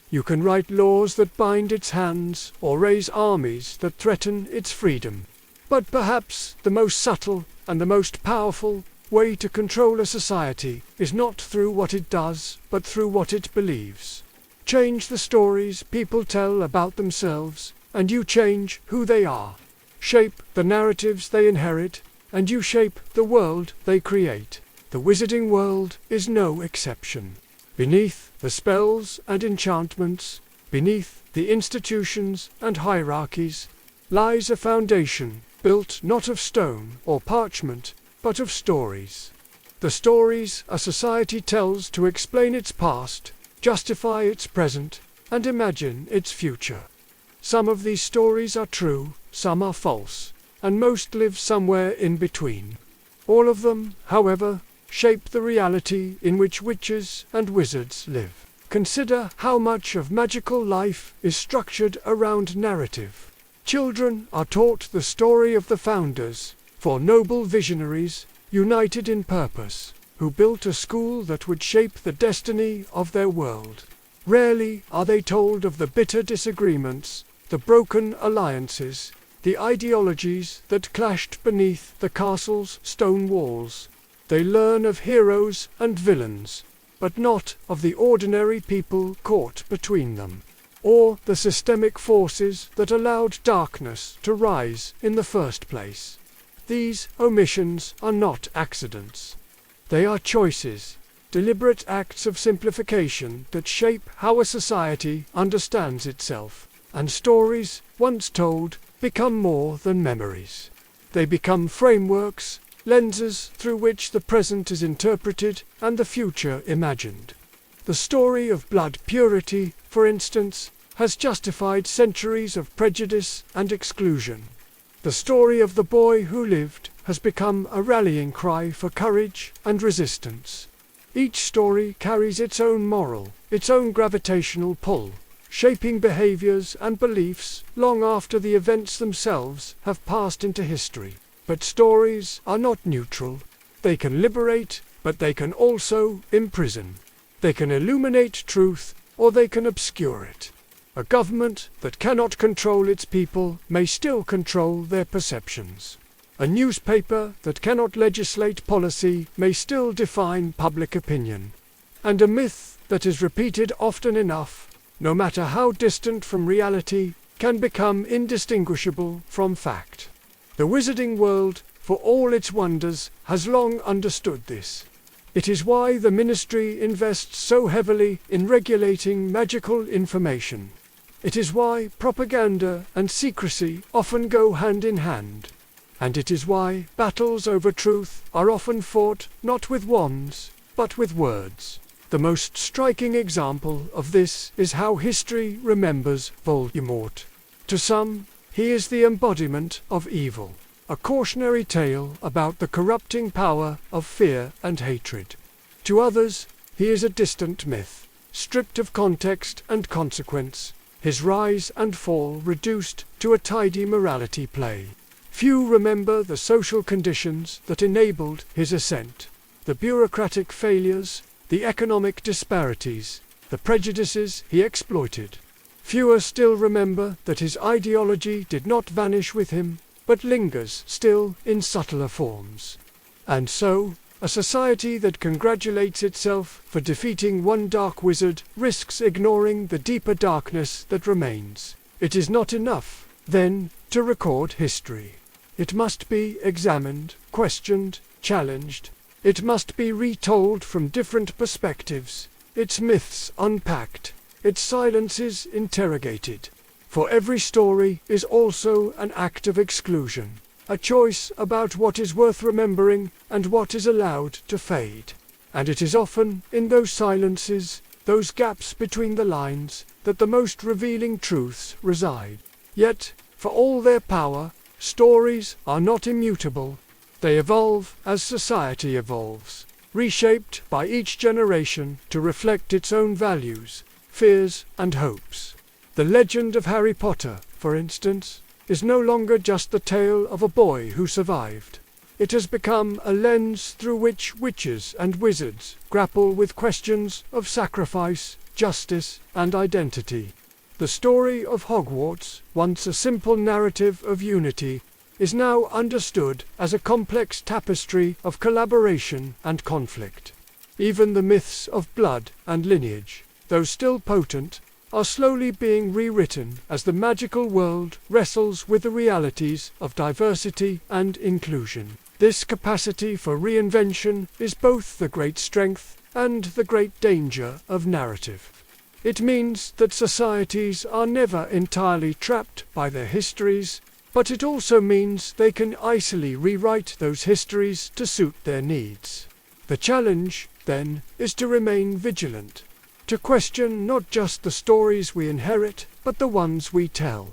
You can write laws that bind its hands or raise armies that threaten its freedom. But perhaps the most subtle and the most powerful way to control a society is not through what it does, but through what it believes. Change the stories people tell about themselves, and you change who they are. Shape the narratives they inherit, and you shape the world they create. The wizarding world is no exception. Beneath the spells and enchantments, beneath the institutions and hierarchies, lies a foundation built not of stone or parchment, but of stories. The stories a society tells to explain its past, justify its present, and imagine its future. Some of these stories are true, some are false, and most live somewhere in between. All of them, however, shape the reality in which witches and wizards live. Consider how much of magical life is structured around narrative. Children are taught the story of the founders, four noble visionaries, united in purpose, who built a school that would shape the destiny of their world. Rarely are they told of the bitter disagreements, the broken alliances, the ideologies that clashed beneath the castle's stone walls. They learn of heroes and villains, but not of the ordinary people caught between them, or the systemic forces that allowed darkness to rise in the first place. These omissions are not accidents. They are choices, deliberate acts of simplification that shape how a society understands itself. And stories, once told, become more than memories. They become frameworks, lenses through which the present is interpreted and the future imagined. The story of blood purity, for instance, has justified centuries of prejudice and exclusion. The story of the boy who lived has become a rallying cry for courage and resistance. Each story carries its own moral, its own gravitational pull, shaping behaviors and beliefs long after the events themselves have passed into history. But stories are not neutral. They can liberate, but they can also imprison. They can illuminate truth, or they can obscure it. A government that cannot control its people may still control their perceptions. A newspaper that cannot legislate policy may still define public opinion. And a myth that is repeated often enough, no matter how distant from reality, can become indistinguishable from fact. The wizarding world, for all its wonders, has long understood this. It is why the Ministry invests so heavily in regulating magical information. It is why propaganda and secrecy often go hand in hand. And it is why battles over truth are often fought not with wands, but with words. The most striking example of this is how history remembers Voldemort. To some, he is the embodiment of evil, a cautionary tale about the corrupting power of fear and hatred. To others, he is a distant myth, stripped of context and consequence, his rise and fall reduced to a tidy morality play. Few remember the social conditions that enabled his ascent, the bureaucratic failures, the economic disparities, the prejudices he exploited. Fewer still remember that his ideology did not vanish with him, but lingers still in subtler forms. And so, a society that congratulates itself for defeating one dark wizard risks ignoring the deeper darkness that remains. It is not enough, then, to record history. It must be examined, questioned, challenged. It must be retold from different perspectives, its myths unpacked, its silences interrogated. For every story is also an act of exclusion, a choice about what is worth remembering and what is allowed to fade. And it is often in those silences, those gaps between the lines, that the most revealing truths reside. Yet, for all their power, stories are not immutable. They evolve as society evolves, reshaped by each generation to reflect its own values, fears, and hopes. The legend of Harry Potter, for instance, is no longer just the tale of a boy who survived. It has become a lens through which witches and wizards grapple with questions of sacrifice, justice, and identity. The story of Hogwarts, once a simple narrative of unity, is now understood as a complex tapestry of collaboration and conflict. Even the myths of blood and lineage, though still potent, are slowly being rewritten as the magical world wrestles with the realities of diversity and inclusion. This capacity for reinvention is both the great strength and the great danger of narrative. It means that societies are never entirely trapped by their histories, but it also means they can easily rewrite those histories to suit their needs. The challenge, then, is to remain vigilant, to question not just the stories we inherit, but the ones we tell.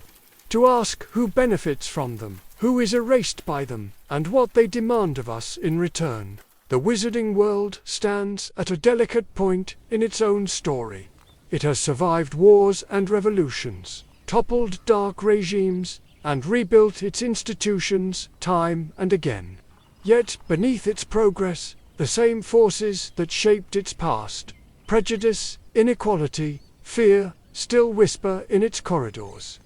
To ask who benefits from them, who is erased by them, and what they demand of us in return. The wizarding world stands at a delicate point in its own story. It has survived wars and revolutions, toppled dark regimes, and rebuilt its institutions time and again. Yet, beneath its progress, the same forces that shaped its past, prejudice, inequality, fear, still whisper in its corridors.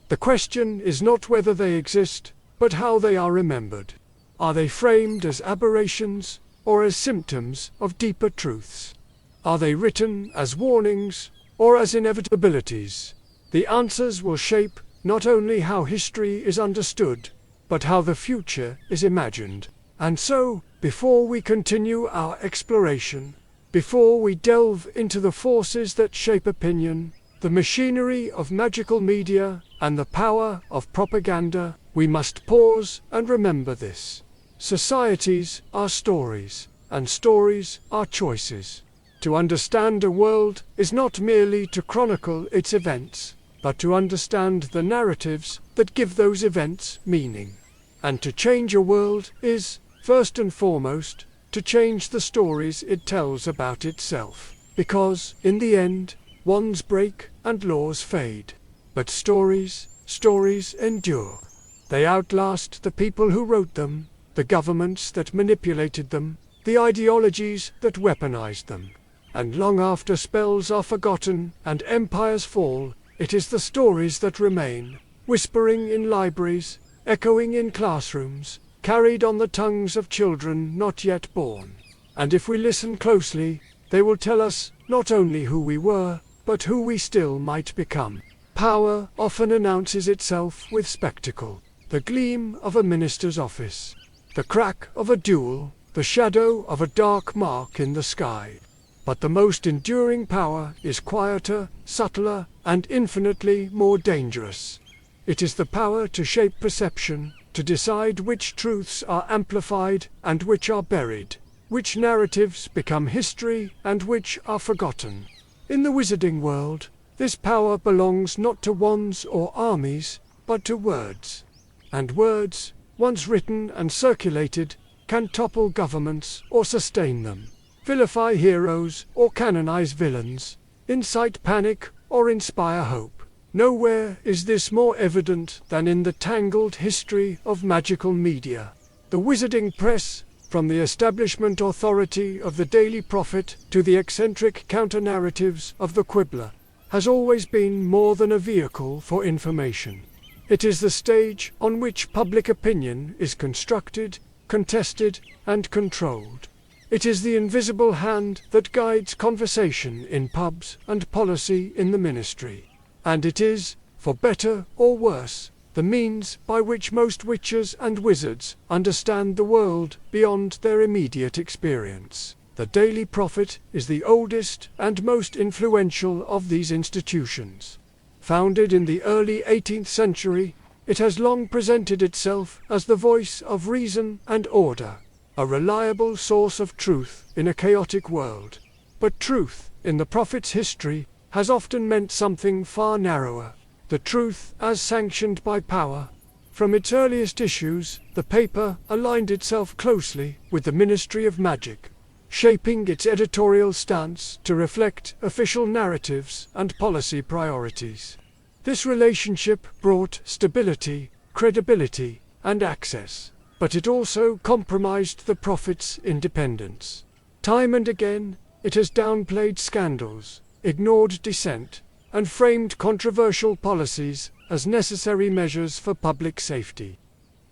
The question is not whether they exist, but how they are remembered. Are they framed as aberrations, or as symptoms of deeper truths? Are they written as warnings, or as inevitabilities? The answers will shape not only how history is understood, but how the future is imagined. And so, before we continue our exploration, before we delve into the forces that shape opinion, the machinery of magical media, and the power of propaganda, we must pause and remember this. Societies are stories, and stories are choices. To understand a world is not merely to chronicle its events, but to understand the narratives that give those events meaning. And to change a world is, first and foremost, to change the stories it tells about itself. Because, in the end, wands break and laws fade. But stories endure. They outlast the people who wrote them, the governments that manipulated them, the ideologies that weaponized them. And long after spells are forgotten and empires fall, it is the stories that remain, whispering in libraries, echoing in classrooms, carried on the tongues of children not yet born. And if we listen closely, they will tell us not only who we were, but who we still might become. Power often announces itself with spectacle, the gleam of a minister's office, the crack of a duel, the shadow of a dark mark in the sky. But the most enduring power is quieter, subtler, and infinitely more dangerous. It is the power to shape perception, to decide which truths are amplified and which are buried, which narratives become history and which are forgotten. In the wizarding world, this power belongs not to wands or armies, but to words. And words, once written and circulated, can topple governments or sustain them, vilify heroes or canonize villains, incite panic or inspire hope. Nowhere is this more evident than in the tangled history of magical media. The wizarding press, from the establishment authority of the Daily Prophet to the eccentric counter-narratives of the Quibbler, has always been more than a vehicle for information. It is the stage on which public opinion is constructed, contested, and controlled. It is the invisible hand that guides conversation in pubs and policy in the ministry. And it is, for better or worse, the means by which most witches and wizards understand the world beyond their immediate experience. The Daily Prophet is the oldest and most influential of these institutions. Founded in the early 18th century, it has long presented itself as the voice of reason and order, a reliable source of truth in a chaotic world. But truth, in the Prophet's history, has often meant something far narrower, the truth as sanctioned by power. From its earliest issues, the paper aligned itself closely with the Ministry of Magic, shaping its editorial stance to reflect official narratives and policy priorities. This relationship brought stability, credibility, and access, but it also compromised the Prophet's independence. Time and again, it has downplayed scandals, ignored dissent, and framed controversial policies as necessary measures for public safety.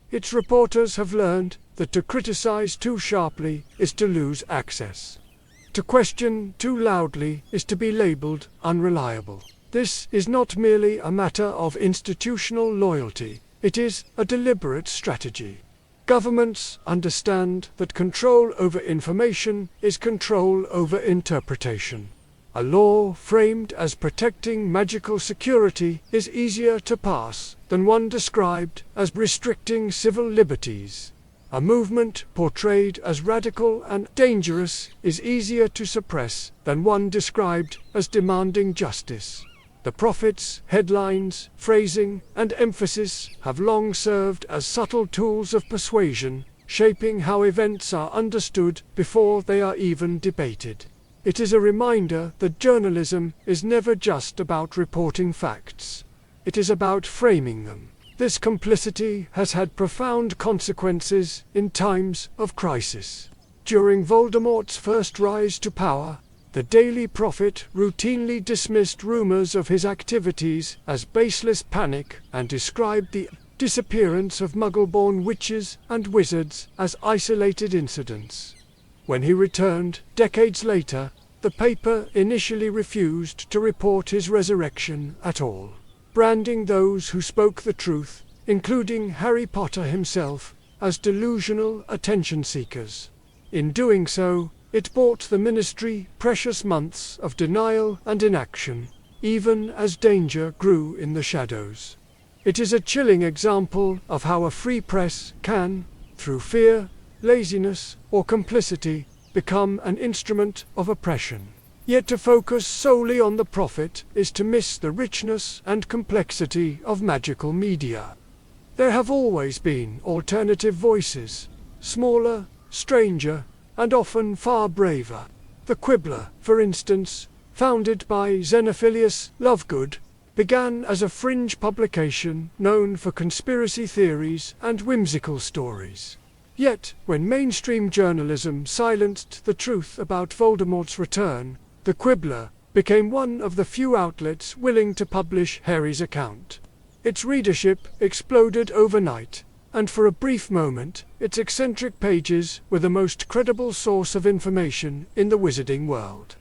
Its reporters have learned that to criticize too sharply is to lose access. To question too loudly is to be labeled unreliable. This is not merely a matter of institutional loyalty, it is a deliberate strategy. Governments understand that control over information is control over interpretation. A law framed as protecting magical security is easier to pass than one described as restricting civil liberties. A movement portrayed as radical and dangerous is easier to suppress than one described as demanding justice. The Prophet's headlines, phrasing, and emphasis have long served as subtle tools of persuasion, shaping how events are understood before they are even debated. It is a reminder that journalism is never just about reporting facts. It is about framing them. This complicity has had profound consequences in times of crisis. During Voldemort's first rise to power, the Daily Prophet routinely dismissed rumors of his activities as baseless panic and described the disappearance of Muggle-born witches and wizards as isolated incidents. When he returned, decades later, the paper initially refused to report his resurrection at all, branding those who spoke the truth, including Harry Potter himself, as delusional attention seekers. In doing so, it bought the ministry precious months of denial and inaction, even as danger grew in the shadows. It is a chilling example of how a free press can, through fear, laziness, or complicity, become an instrument of oppression. Yet to focus solely on the Prophet is to miss the richness and complexity of magical media. There have always been alternative voices, smaller, stranger, and often far braver. The Quibbler, for instance, founded by Xenophilius Lovegood, began as a fringe publication known for conspiracy theories and whimsical stories. Yet, when mainstream journalism silenced the truth about Voldemort's return, the Quibbler became one of the few outlets willing to publish Harry's account. Its readership exploded overnight, and for a brief moment, its eccentric pages were the most credible source of information in the wizarding world.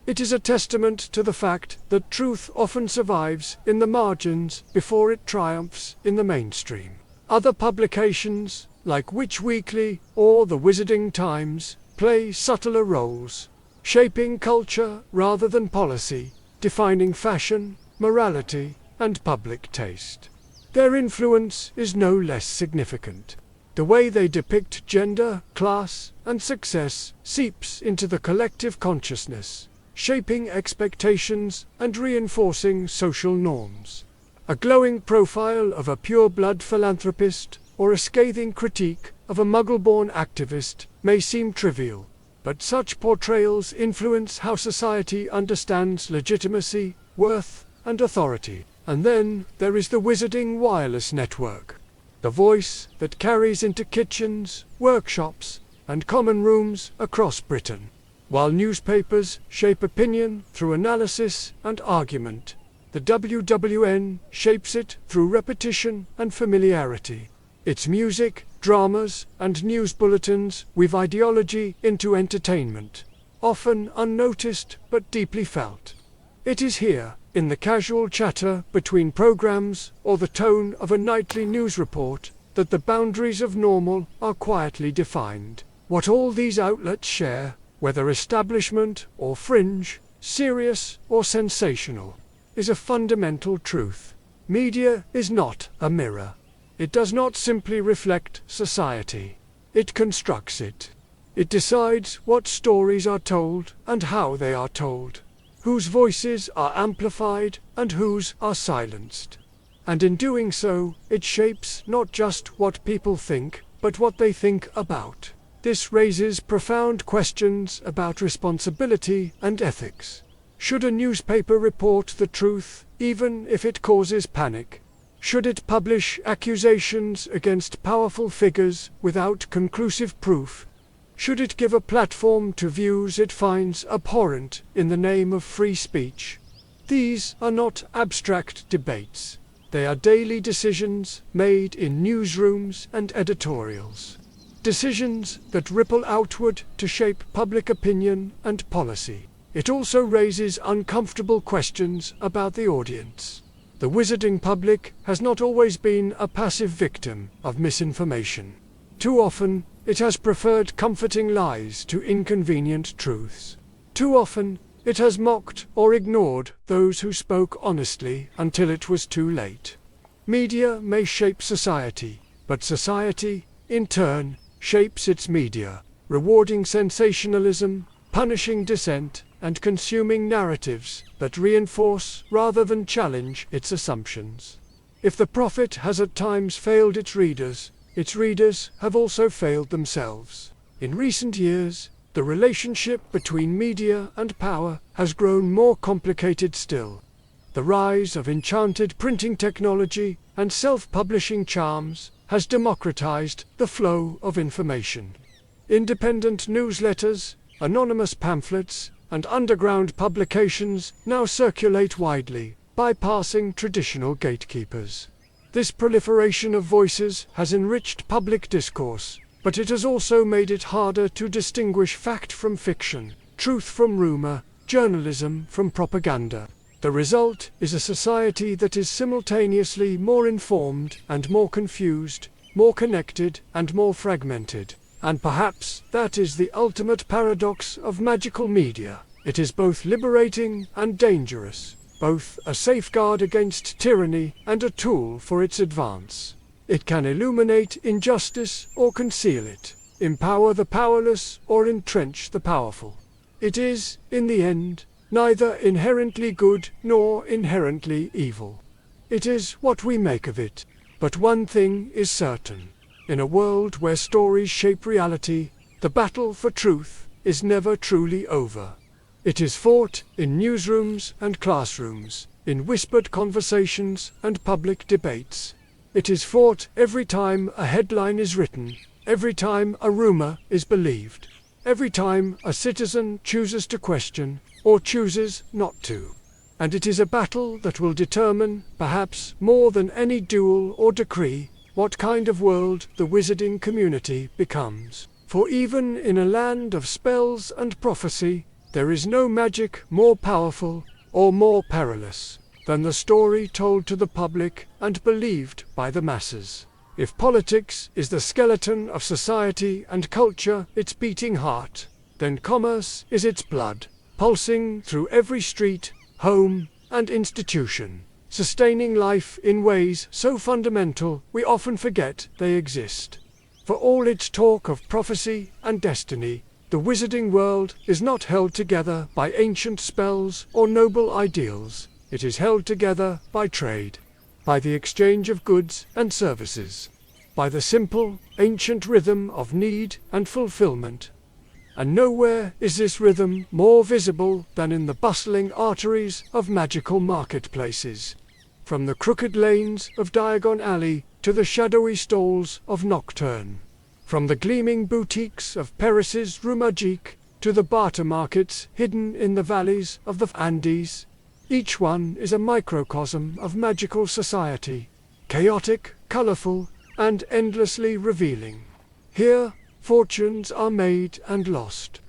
It is a testament to the fact that truth often survives in the margins before it triumphs in the mainstream. Other publications, like Witch Weekly or the Wizarding Times, play subtler roles, shaping culture rather than policy, defining fashion, morality, and public taste. Their influence is no less significant. The way they depict gender, class, and success seeps into the collective consciousness, shaping expectations and reinforcing social norms. A glowing profile of a pure-blood philanthropist or a scathing critique of a Muggle-born activist may seem trivial, but such portrayals influence how society understands legitimacy, worth, and authority. And then there is the Wizarding Wireless Network, the voice that carries into kitchens, workshops, and common rooms across Britain. While newspapers shape opinion through analysis and argument, the WWN shapes it through repetition and familiarity. Its music, dramas, and news bulletins weave ideology into entertainment, often unnoticed but deeply felt. It is here, in the casual chatter between programs or the tone of a nightly news report, that the boundaries of normal are quietly defined. What all these outlets share, whether establishment or fringe, serious or sensational, is a fundamental truth. Media is not a mirror. It does not simply reflect society. It constructs it. It decides what stories are told and how they are told, whose voices are amplified and whose are silenced. And in doing so, it shapes not just what people think, but what they think about. This raises profound questions about responsibility and ethics. Should a newspaper report the truth, even if it causes panic? Should it publish accusations against powerful figures without conclusive proof? Should it give a platform to views it finds abhorrent in the name of free speech? These are not abstract debates. They are daily decisions made in newsrooms and editorials. Decisions that ripple outward to shape public opinion and policy. It also raises uncomfortable questions about the audience. The wizarding public has not always been a passive victim of misinformation. Too often, it has preferred comforting lies to inconvenient truths. Too often, it has mocked or ignored those who spoke honestly until it was too late. Media may shape society, but society, in turn, shapes its media, rewarding sensationalism, punishing dissent, and consuming narratives that reinforce rather than challenge its assumptions. If the prophet has at times failed its readers have also failed themselves. In recent years, the relationship between media and power has grown more complicated still. The rise of enchanted printing technology and self-publishing charms has democratized the flow of information. Independent newsletters, anonymous pamphlets, and underground publications now circulate widely, bypassing traditional gatekeepers. This proliferation of voices has enriched public discourse, but it has also made it harder to distinguish fact from fiction, truth from rumor, journalism from propaganda. The result is a society that is simultaneously more informed and more confused, more connected and more fragmented. And perhaps that is the ultimate paradox of magical media. It is both liberating and dangerous, both a safeguard against tyranny and a tool for its advance. It can illuminate injustice or conceal it, empower the powerless or entrench the powerful. It is, in the end, neither inherently good nor inherently evil. It is what we make of it. But one thing is certain. In a world where stories shape reality, the battle for truth is never truly over. It is fought in newsrooms and classrooms, in whispered conversations and public debates. It is fought every time a headline is written, every time a rumor is believed, every time a citizen chooses to question or chooses not to. And it is a battle that will determine, perhaps more than any duel or decree, what kind of world the wizarding community becomes. For even in a land of spells and prophecy, there is no magic more powerful or more perilous than the story told to the public and believed by the masses. If politics is the skeleton of society and culture its beating heart, then commerce is its blood, pulsing through every street, home, and institution, sustaining life in ways so fundamental we often forget they exist. For all its talk of prophecy and destiny, the wizarding world is not held together by ancient spells or noble ideals. It is held together by trade, by the exchange of goods and services, by the simple, ancient rhythm of need and fulfillment. And nowhere is this rhythm more visible than in the bustling arteries of magical marketplaces. From the crooked lanes of Diagon Alley to the shadowy stalls of Nocturne. From the gleaming boutiques of Paris's Rue Magique to the barter markets hidden in the valleys of the Andes, each one is a microcosm of magical society, chaotic, colorful, and endlessly revealing. Here, fortunes are made and lost.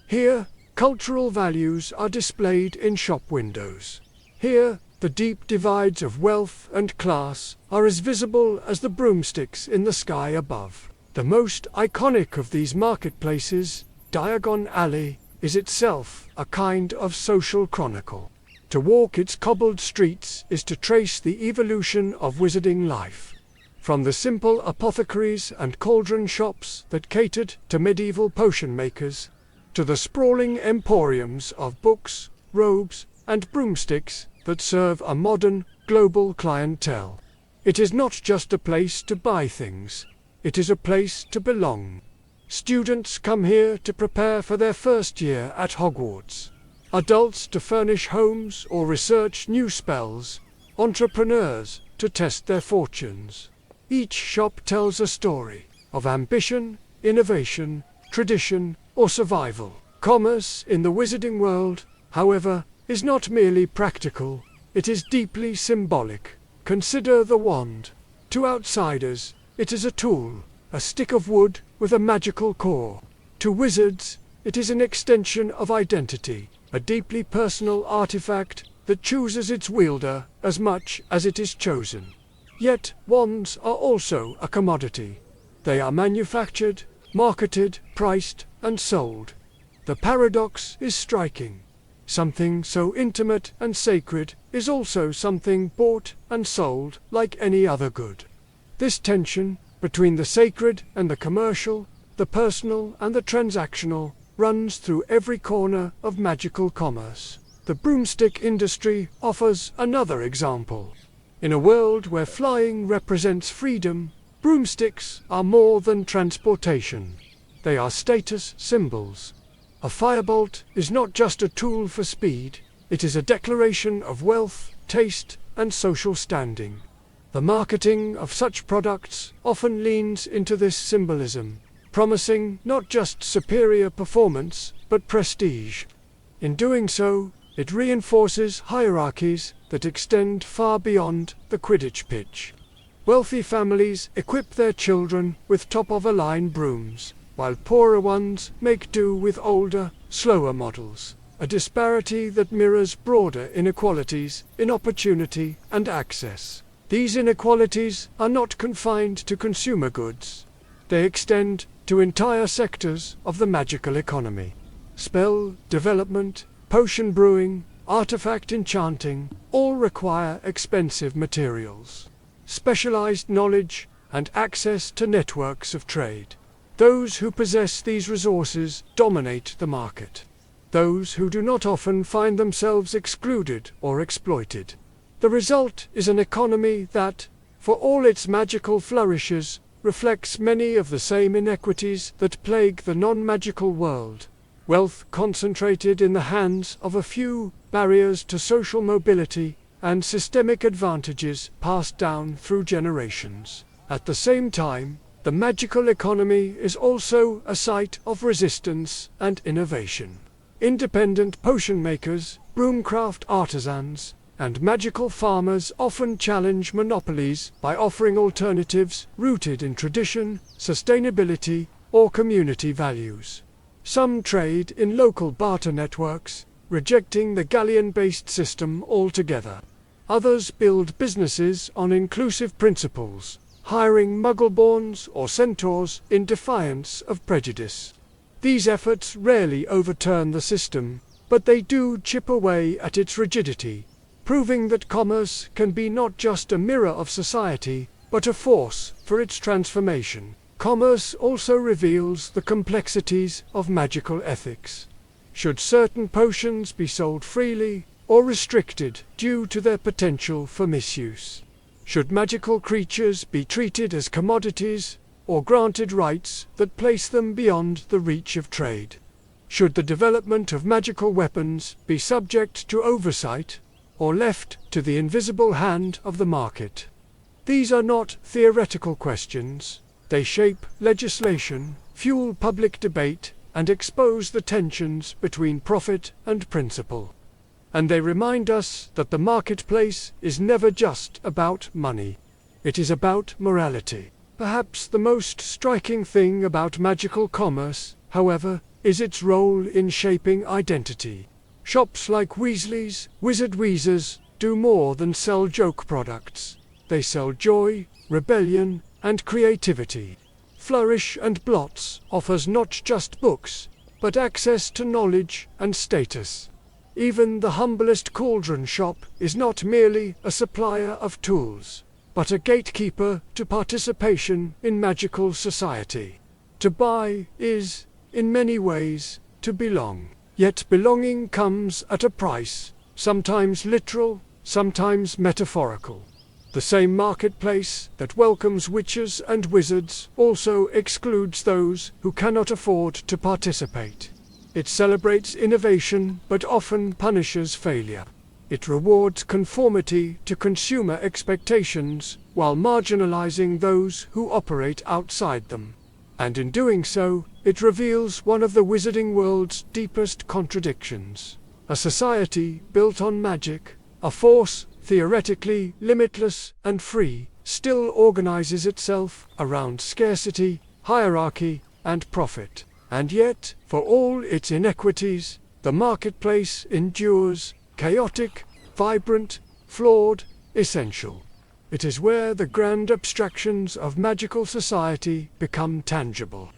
Here, cultural values are displayed in shop windows. Here, the deep divides of wealth and class are as visible as the broomsticks in the sky above. The most iconic of these marketplaces, Diagon Alley, is itself a kind of social chronicle. To walk its cobbled streets is to trace the evolution of wizarding life. From the simple apothecaries and cauldron shops that catered to medieval potion makers, to the sprawling emporiums of books, robes, and broomsticks that serve a modern, global clientele. It is not just a place to buy things. It is a place to belong. Students come here to prepare for their first year at Hogwarts. Adults to furnish homes or research new spells. Entrepreneurs to test their fortunes. Each shop tells a story of ambition, innovation, tradition, or survival. Commerce in the wizarding world, however, is not merely practical. It is deeply symbolic. Consider the wand. To outsiders, it is a tool, a stick of wood with a magical core. To wizards, it is an extension of identity, a deeply personal artifact that chooses its wielder as much as it is chosen. Yet, wands are also a commodity. They are manufactured, marketed, priced, and sold. The paradox is striking. Something so intimate and sacred is also something bought and sold like any other good. This tension between the sacred and the commercial, the personal and the transactional, runs through every corner of magical commerce. The broomstick industry offers another example. In a world where flying represents freedom, broomsticks are more than transportation. They are status symbols. A firebolt is not just a tool for speed, it is a declaration of wealth, taste, and social standing. The marketing of such products often leans into this symbolism, promising not just superior performance, but prestige. In doing so, it reinforces hierarchies that extend far beyond the Quidditch pitch. Wealthy families equip their children with top-of-the-line brooms, while poorer ones make do with older, slower models, a disparity that mirrors broader inequalities in opportunity and access. These inequalities are not confined to consumer goods. They extend to entire sectors of the magical economy. Spell development, potion brewing, artifact enchanting, all require expensive materials, specialized knowledge, and access to networks of trade. Those who possess these resources dominate the market. Those who do not often find themselves excluded or exploited. The result is an economy that, for all its magical flourishes, reflects many of the same inequities that plague the non-magical world. wealth concentrated in the hands of a few, barriers to social mobility, and systemic advantages passed down through generations. At the same time, the magical economy is also a site of resistance and innovation. Independent potion makers, broomcraft artisans, and magical farmers often challenge monopolies by offering alternatives rooted in tradition, sustainability, or community values. Some trade in local barter networks, rejecting the galleon-based system altogether. Others build businesses on inclusive principles, hiring muggleborns or centaurs in defiance of prejudice. These efforts rarely overturn the system, but they do chip away at its rigidity, proving that commerce can be not just a mirror of society, but a force for its transformation. Commerce also reveals the complexities of magical ethics. Should certain potions be sold freely or restricted due to their potential for misuse? Should magical creatures be treated as commodities or granted rights that place them beyond the reach of trade? Should the development of magical weapons be subject to oversight or left to the invisible hand of the market? These are not theoretical questions. They shape legislation, fuel public debate, and expose the tensions between profit and principle. And they remind us that the marketplace is never just about money. It is about morality. Perhaps the most striking thing about magical commerce, however, is its role in shaping identity. Shops like Weasley's, Wizard Weezers, do more than sell joke products. They sell joy, rebellion, and creativity. Flourish and Blots offers not just books, but access to knowledge and status. Even the humblest cauldron shop is not merely a supplier of tools, but a gatekeeper to participation in magical society. To buy is, in many ways, to belong. Yet belonging comes at a price, sometimes literal, sometimes metaphorical. The same marketplace that welcomes witches and wizards also excludes those who cannot afford to participate. It celebrates innovation but often punishes failure. It rewards conformity to consumer expectations while marginalizing those who operate outside them. And in doing so, it reveals one of the wizarding world's deepest contradictions. A society built on magic, a force theoretically limitless and free, still organizes itself around scarcity, hierarchy, and profit. And yet, for all its inequities, the marketplace endures, chaotic, vibrant, flawed, essential. It is where the grand abstractions of magical society become tangible,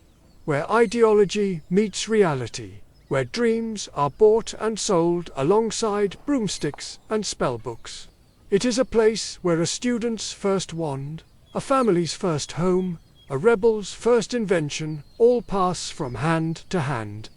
where ideology meets reality, where dreams are bought and sold alongside broomsticks and spellbooks. It is a place where a student's first wand, a family's first home, a rebel's first invention all pass from hand to hand,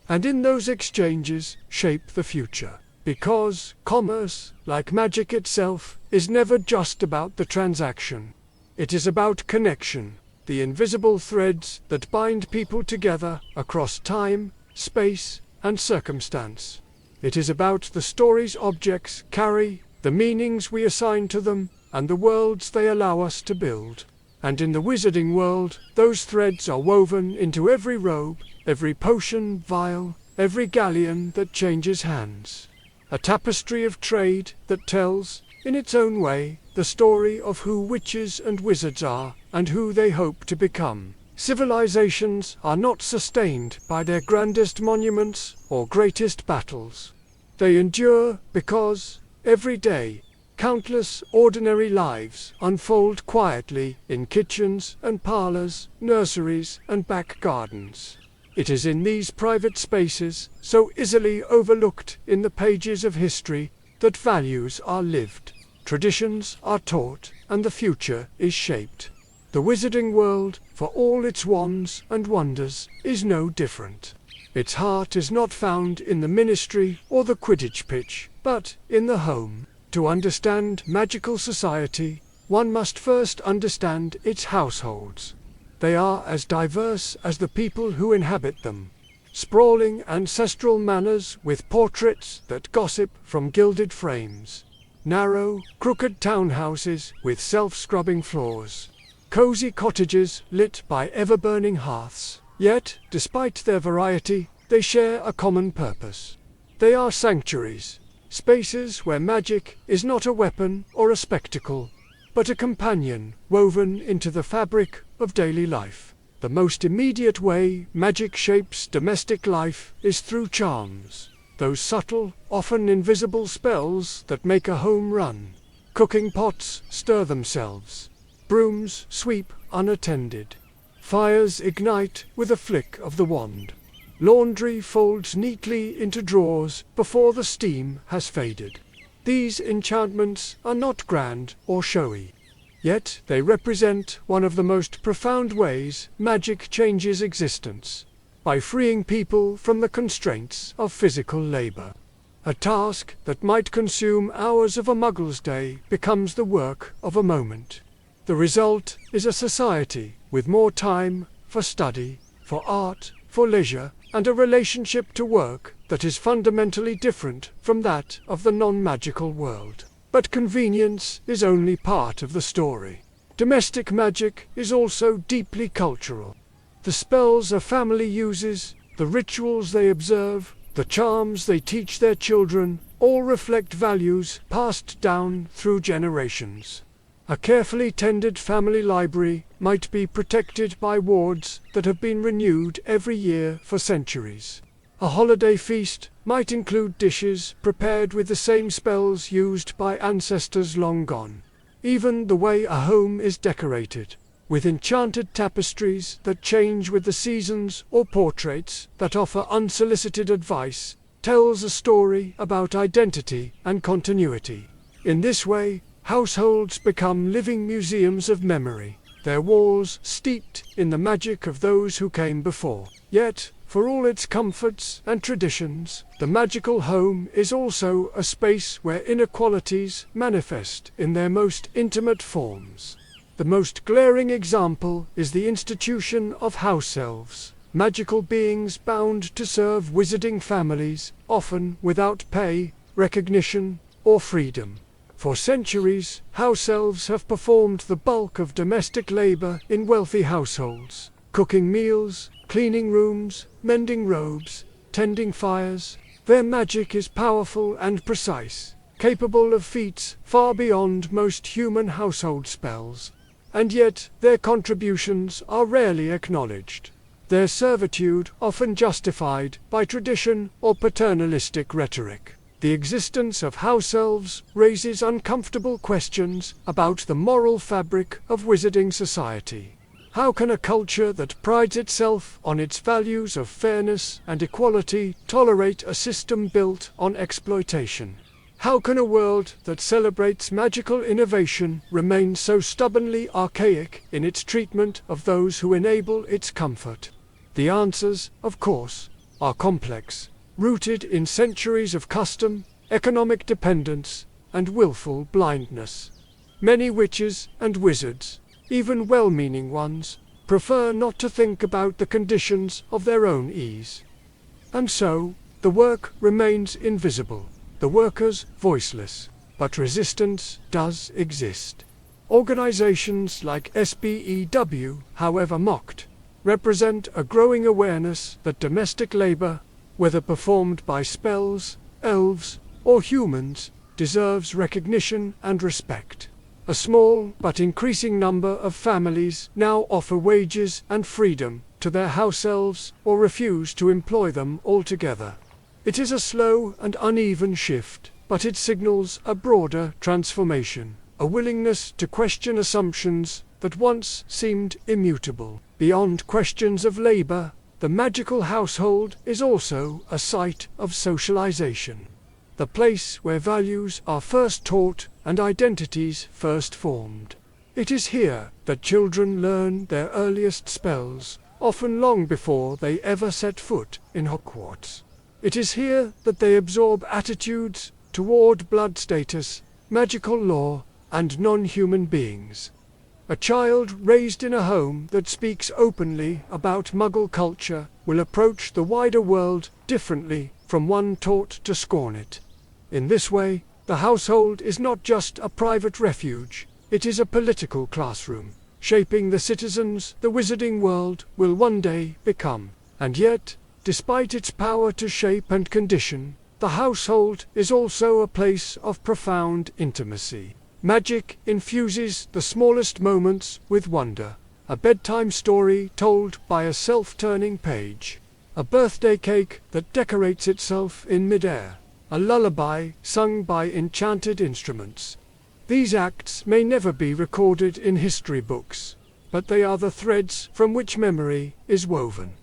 and in those exchanges shape the future. Because commerce, like magic itself, is never just about the transaction. It is about connection, the invisible threads that bind people together across time, space, and circumstance. It is about the stories objects carry, the meanings we assign to them, and the worlds they allow us to build. And in the wizarding world, those threads are woven into every robe, every potion vial, every galleon that changes hands. A tapestry of trade that tells, in its own way, the story of who witches and wizards are, and who they hope to become. Civilizations are not sustained by their grandest monuments or greatest battles. They endure because, every day, countless ordinary lives unfold quietly in kitchens and parlors, nurseries and back gardens. It is in these private spaces, so easily overlooked in the pages of history, that values are lived, traditions are taught, and the future is shaped. The wizarding world, for all its wands and wonders, is no different. Its heart is not found in the ministry or the Quidditch pitch, but in the home. To understand magical society, one must first understand its households. They are as diverse as the people who inhabit them. sprawling ancestral manors with portraits that gossip from gilded frames, narrow, crooked townhouses with self-scrubbing floors, cozy cottages lit by ever-burning hearths. Yet, despite their variety, they share a common purpose. They are sanctuaries, spaces where magic is not a weapon or a spectacle, but a companion woven into the fabric of daily life. The most immediate way magic shapes domestic life is through charms, those subtle, often invisible spells that make a home run. Cooking pots stir themselves, brooms sweep unattended, fires ignite with a flick of the wand, laundry folds neatly into drawers before the steam has faded. These enchantments are not grand or showy, yet they represent one of the most profound ways magic changes existence, by freeing people from the constraints of physical labor. A task that might consume hours of a muggle's day becomes the work of a moment. The result is a society with more time for study, for art, for leisure, and a relationship to work that is fundamentally different from that of the non-magical world. But convenience is only part of the story. Domestic magic is also deeply cultural. The spells a family uses, the rituals they observe, the charms they teach their children, all reflect values passed down through generations. A carefully tended family library might be protected by wards that have been renewed every year for centuries. A holiday feast might include dishes prepared with the same spells used by ancestors long gone. Even the way a home is decorated, with enchanted tapestries that change with the seasons or portraits that offer unsolicited advice, tells a story about identity and continuity. In this way, households become living museums of memory, their walls steeped in the magic of those who came before. Yet, for all its comforts and traditions, the magical home is also a space where inequalities manifest in their most intimate forms. The most glaring example is the institution of house elves, magical beings bound to serve wizarding families, often without pay, recognition, or freedom. For centuries, house elves have performed the bulk of domestic labor in wealthy households, cooking meals, cleaning rooms, mending robes, tending fires. Their magic is powerful and precise, capable of feats far beyond most human household spells. And yet, their contributions are rarely acknowledged. Their servitude often justified by tradition or paternalistic rhetoric. The existence of house elves raises uncomfortable questions about the moral fabric of wizarding society. How can a culture that prides itself on its values of fairness and equality tolerate a system built on exploitation? How can a world that celebrates magical innovation remain so stubbornly archaic in its treatment of those who enable its comfort? The answers, of course, are complex, rooted in centuries of custom, economic dependence, and willful blindness. Many witches and wizards, even well-meaning ones, prefer not to think about the conditions of their own ease. And so, the work remains invisible, the workers voiceless, but resistance does exist. Organizations like SBEW, however mocked, represent a growing awareness that domestic labor, whether performed by spells, elves, or humans, deserves recognition and respect. A small but increasing number of families now offer wages and freedom to their house elves or refuse to employ them altogether. It is a slow and uneven shift, but it signals a broader transformation, a willingness to question assumptions that once seemed immutable. Beyond questions of labor, the magical household is also a site of socialization, the place where values are first taught and identities first formed. It is here that children learn their earliest spells, often long before they ever set foot in Hogwarts. It is here that they absorb attitudes toward blood status, magical law, and non-human beings. A child raised in a home that speaks openly about Muggle culture will approach the wider world differently from one taught to scorn it. In this way, the household is not just a private refuge, it is a political classroom, shaping the citizens the wizarding world will one day become. And yet, despite its power to shape and condition, the household is also a place of profound intimacy. Magic infuses the smallest moments with wonder. A bedtime story told by a self-turning page. A birthday cake that decorates itself in mid-air. A lullaby sung by enchanted instruments. These acts may never be recorded in history books, but they are the threads from which memory is woven.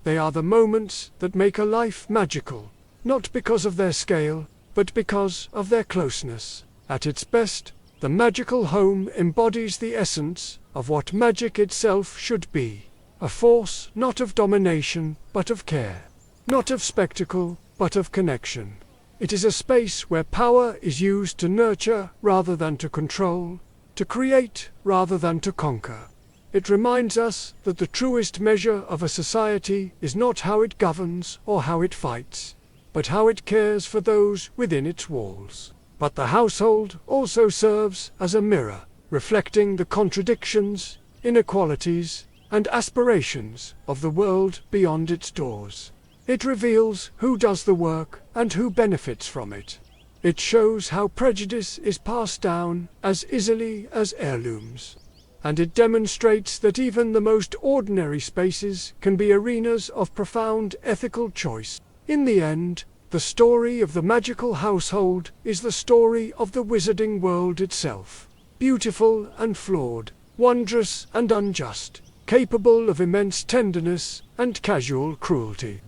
They are the moments that make a life magical, not because of their scale, but because of their closeness. At its best, the magical home embodies the essence of what magic itself should be. A force not of domination, but of care. Not of spectacle, but of connection. It is a space where power is used to nurture rather than to control, to create rather than to conquer. It reminds us that the truest measure of a society is not how it governs or how it fights, but how it cares for those within its walls. But the household also serves as a mirror, reflecting the contradictions, inequalities, and aspirations of the world beyond its doors. It reveals who does the work and who benefits from it. It shows how prejudice is passed down as easily as heirlooms. And it demonstrates that even the most ordinary spaces can be arenas of profound ethical choice. In the end, the story of the magical household is the story of the wizarding world itself. Beautiful and flawed, wondrous and unjust, capable of immense tenderness and casual cruelty.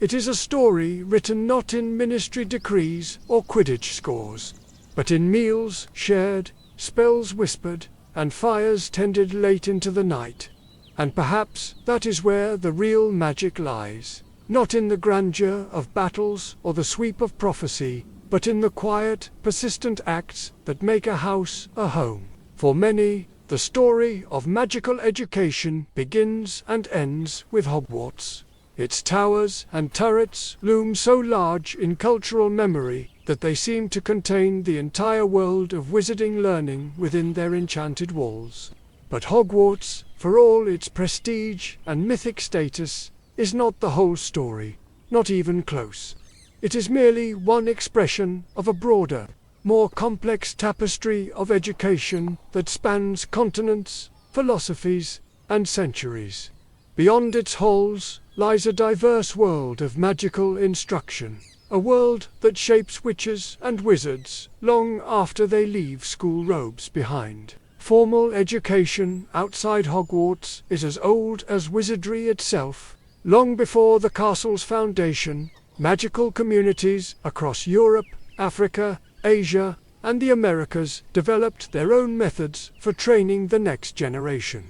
It is a story written not in ministry decrees or Quidditch scores, but in meals shared, spells whispered, and fires tended late into the night. And perhaps that is where the real magic lies. Not in the grandeur of battles or the sweep of prophecy, but in the quiet, persistent acts that make a house a home. For many, the story of magical education begins and ends with Hogwarts. Its towers and turrets loom so large in cultural memory that they seem to contain the entire world of wizarding learning within their enchanted walls. But Hogwarts, for all its prestige and mythic status, is not the whole story, not even close. It is merely one expression of a broader, more complex tapestry of education that spans continents, philosophies, and centuries. Beyond its halls lies a diverse world of magical instruction, a world that shapes witches and wizards long after they leave school robes behind. Formal education outside Hogwarts is as old as wizardry itself. Long before the castle's foundation, magical communities across Europe, Africa, Asia, and the Americas developed their own methods for training the next generation.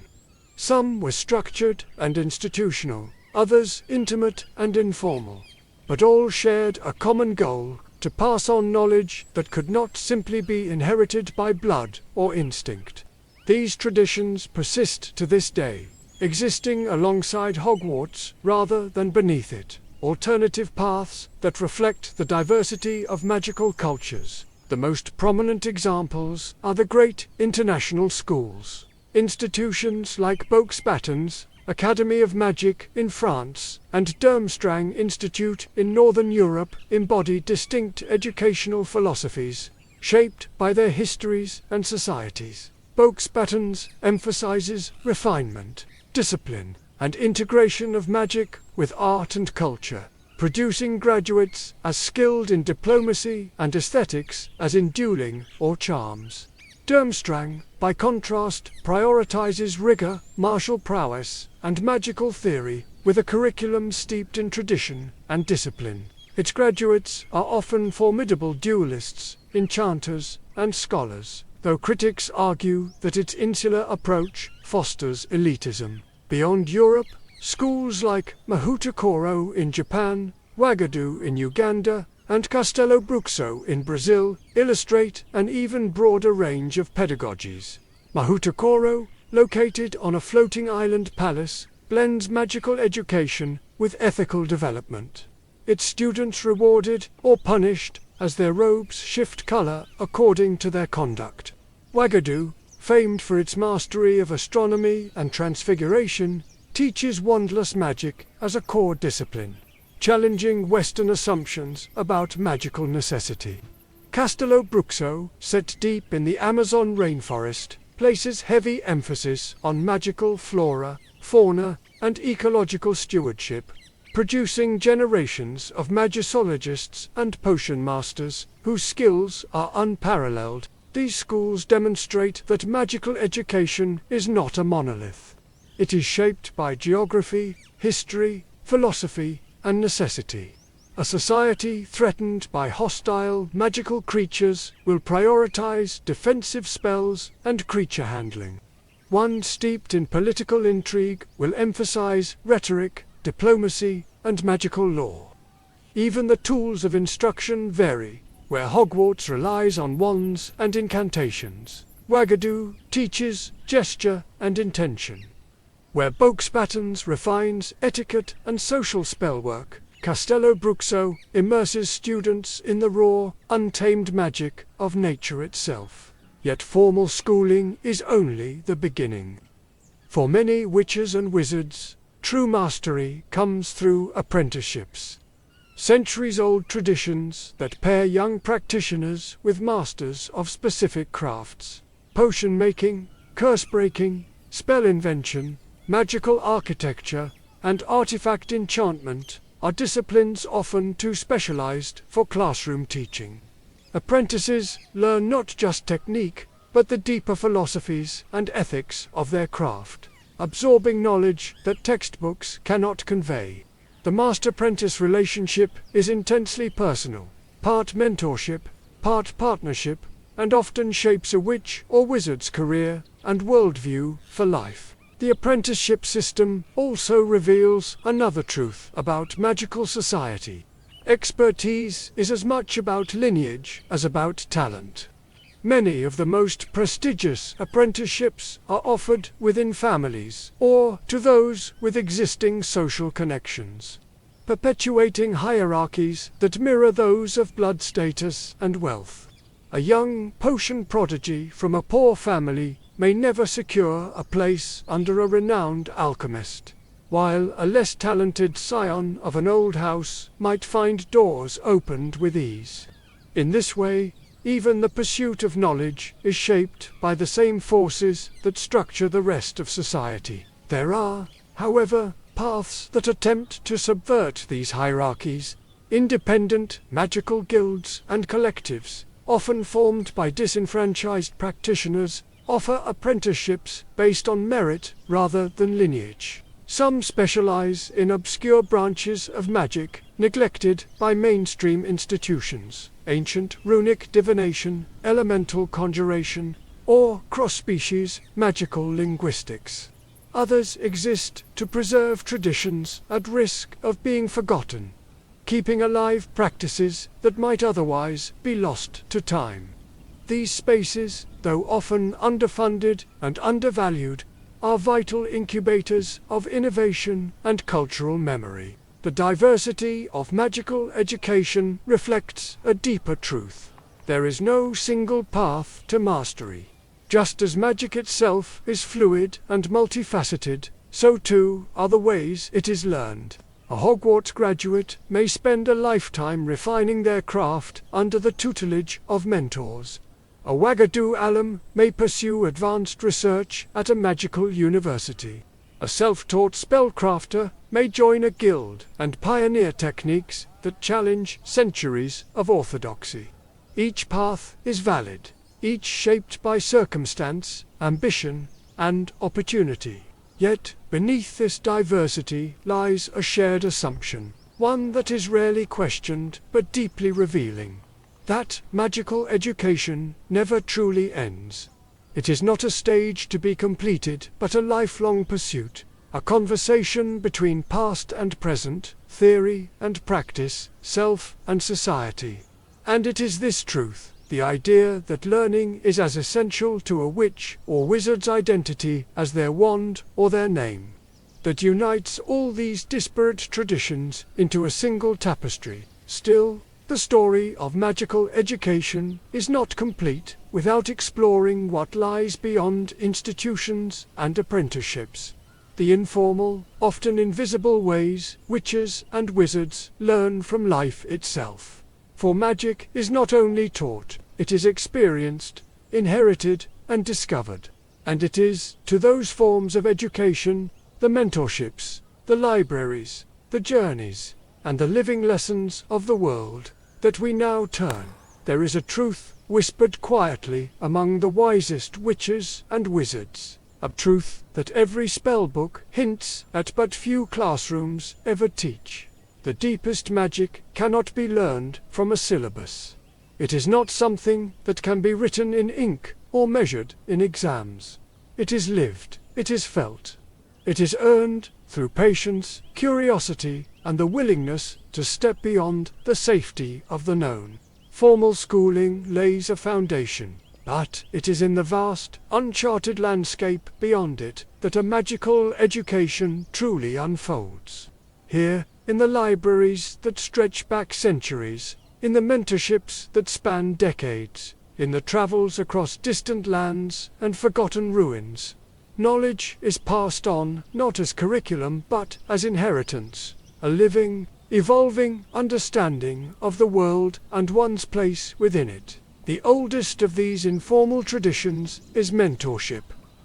Some were structured and institutional, others intimate and informal, but all shared a common goal: to pass on knowledge that could not simply be inherited by blood or instinct. These traditions persist to this day, existing alongside Hogwarts rather than beneath it, alternative paths that reflect the diversity of magical cultures. The most prominent examples are the great international schools. Institutions like Bureaucracy, Academy of Magic in France, and Durmstrang Institute in Northern Europe embody distinct educational philosophies, shaped by their histories and societies. Bureaucracy emphasizes refinement, discipline, and integration of magic with art and culture, producing graduates as skilled in diplomacy and aesthetics as in dueling or charms. Durmstrang, by contrast, prioritizes rigor, martial prowess, and magical theory, with a curriculum steeped in tradition and discipline. Its graduates are often formidable duelists, enchanters, and scholars, though critics argue that its insular approach fosters elitism. Beyond Europe, schools like Mahutukoro in Japan, Wagadu in Uganda, and Castelo Bruxo in Brazil illustrate an even broader range of pedagogies. Mahutukoro, located on a floating island palace, blends magical education with ethical development. Its students rewarded or punished as their robes shift color according to their conduct. Wagadu, famed for its mastery of astronomy and transfiguration, teaches wandless magic as a core discipline, challenging Western assumptions about magical necessity. Castello Bruxo, set deep in the Amazon rainforest, places heavy emphasis on magical flora, fauna, and ecological stewardship, producing generations of magicologists and potion masters whose skills are unparalleled. These schools demonstrate that magical education is not a monolith. It is shaped by geography, history, philosophy, and necessity. A society threatened by hostile, magical creatures will prioritize defensive spells and creature handling. One steeped in political intrigue will emphasize rhetoric, diplomacy, and magical law. Even the tools of instruction vary. Where Hogwarts relies on wands and incantations, Wagadu teaches gesture and intention. Where Boxbatons refines etiquette and social spellwork, Castello Bruxo immerses students in the raw, untamed magic of nature itself. Yet formal schooling is only the beginning. For many witches and wizards, true mastery comes through apprenticeships. Centuries-old traditions that pair young practitioners with masters of specific crafts. Potion making, curse breaking, spell invention, magical architecture, and artifact enchantment are disciplines often too specialized for classroom teaching. Apprentices learn not just technique, but the deeper philosophies and ethics of their craft, absorbing knowledge that textbooks cannot convey. The master-apprentice relationship is intensely personal, part mentorship, part partnership, and often shapes a witch or wizard's career and worldview for life. The apprenticeship system also reveals another truth about magical society. Expertise is as much about lineage as about talent. Many of the most prestigious apprenticeships are offered within families or to those with existing social connections, perpetuating hierarchies that mirror those of blood status and wealth. A young potion prodigy from a poor family may never secure a place under a renowned alchemist, while a less talented scion of an old house might find doors opened with ease. In this way, even the pursuit of knowledge is shaped by the same forces that structure the rest of society. There are, however, paths that attempt to subvert these hierarchies. Independent magical guilds and collectives, often formed by disenfranchised practitioners, offer apprenticeships based on merit rather than lineage. Some specialize in obscure branches of magic, neglected by mainstream institutions. Ancient runic divination, elemental conjuration, or cross-species magical linguistics. Others exist to preserve traditions at risk of being forgotten, keeping alive practices that might otherwise be lost to time. These spaces, though often underfunded and undervalued, are vital incubators of innovation and cultural memory. The diversity of magical education reflects a deeper truth. There is no single path to mastery. Just as magic itself is fluid and multifaceted, so too are the ways it is learned. A Hogwarts graduate may spend a lifetime refining their craft under the tutelage of mentors. A Wagadu alum may pursue advanced research at a magical university. A self-taught spellcrafter may join a guild and pioneer techniques that challenge centuries of orthodoxy. Each path is valid, each shaped by circumstance, ambition, and opportunity. Yet, beneath this diversity lies a shared assumption, one that is rarely questioned but deeply revealing: that magical education never truly ends. It is not a stage to be completed, but a lifelong pursuit, a conversation between past and present, theory and practice, self and society. And it is this truth, the idea that learning is as essential to a witch or wizard's identity as their wand or their name, that unites all these disparate traditions into a single tapestry. Still, the story of magical education is not complete without exploring what lies beyond institutions and apprenticeships. The informal, often invisible ways witches and wizards learn from life itself. For magic is not only taught, it is experienced, inherited, and discovered. And it is to those forms of education, the mentorships, the libraries, the journeys, and the living lessons of the world, that we now turn. There is a truth whispered quietly among the wisest witches and wizards, a truth that every spellbook hints at but few classrooms ever teach. The deepest magic cannot be learned from a syllabus. It is not something that can be written in ink or measured in exams. It is lived, it is felt. It is earned through patience, curiosity, and the willingness to step beyond the safety of the known. Formal schooling lays a foundation, but it is in the vast, uncharted landscape beyond it that a magical education truly unfolds. Here, in the libraries that stretch back centuries, in the mentorships that span decades, in the travels across distant lands and forgotten ruins, knowledge is passed on not as curriculum but as inheritance, a living, evolving understanding of the world and one's place within it. The oldest of these informal traditions is mentorship,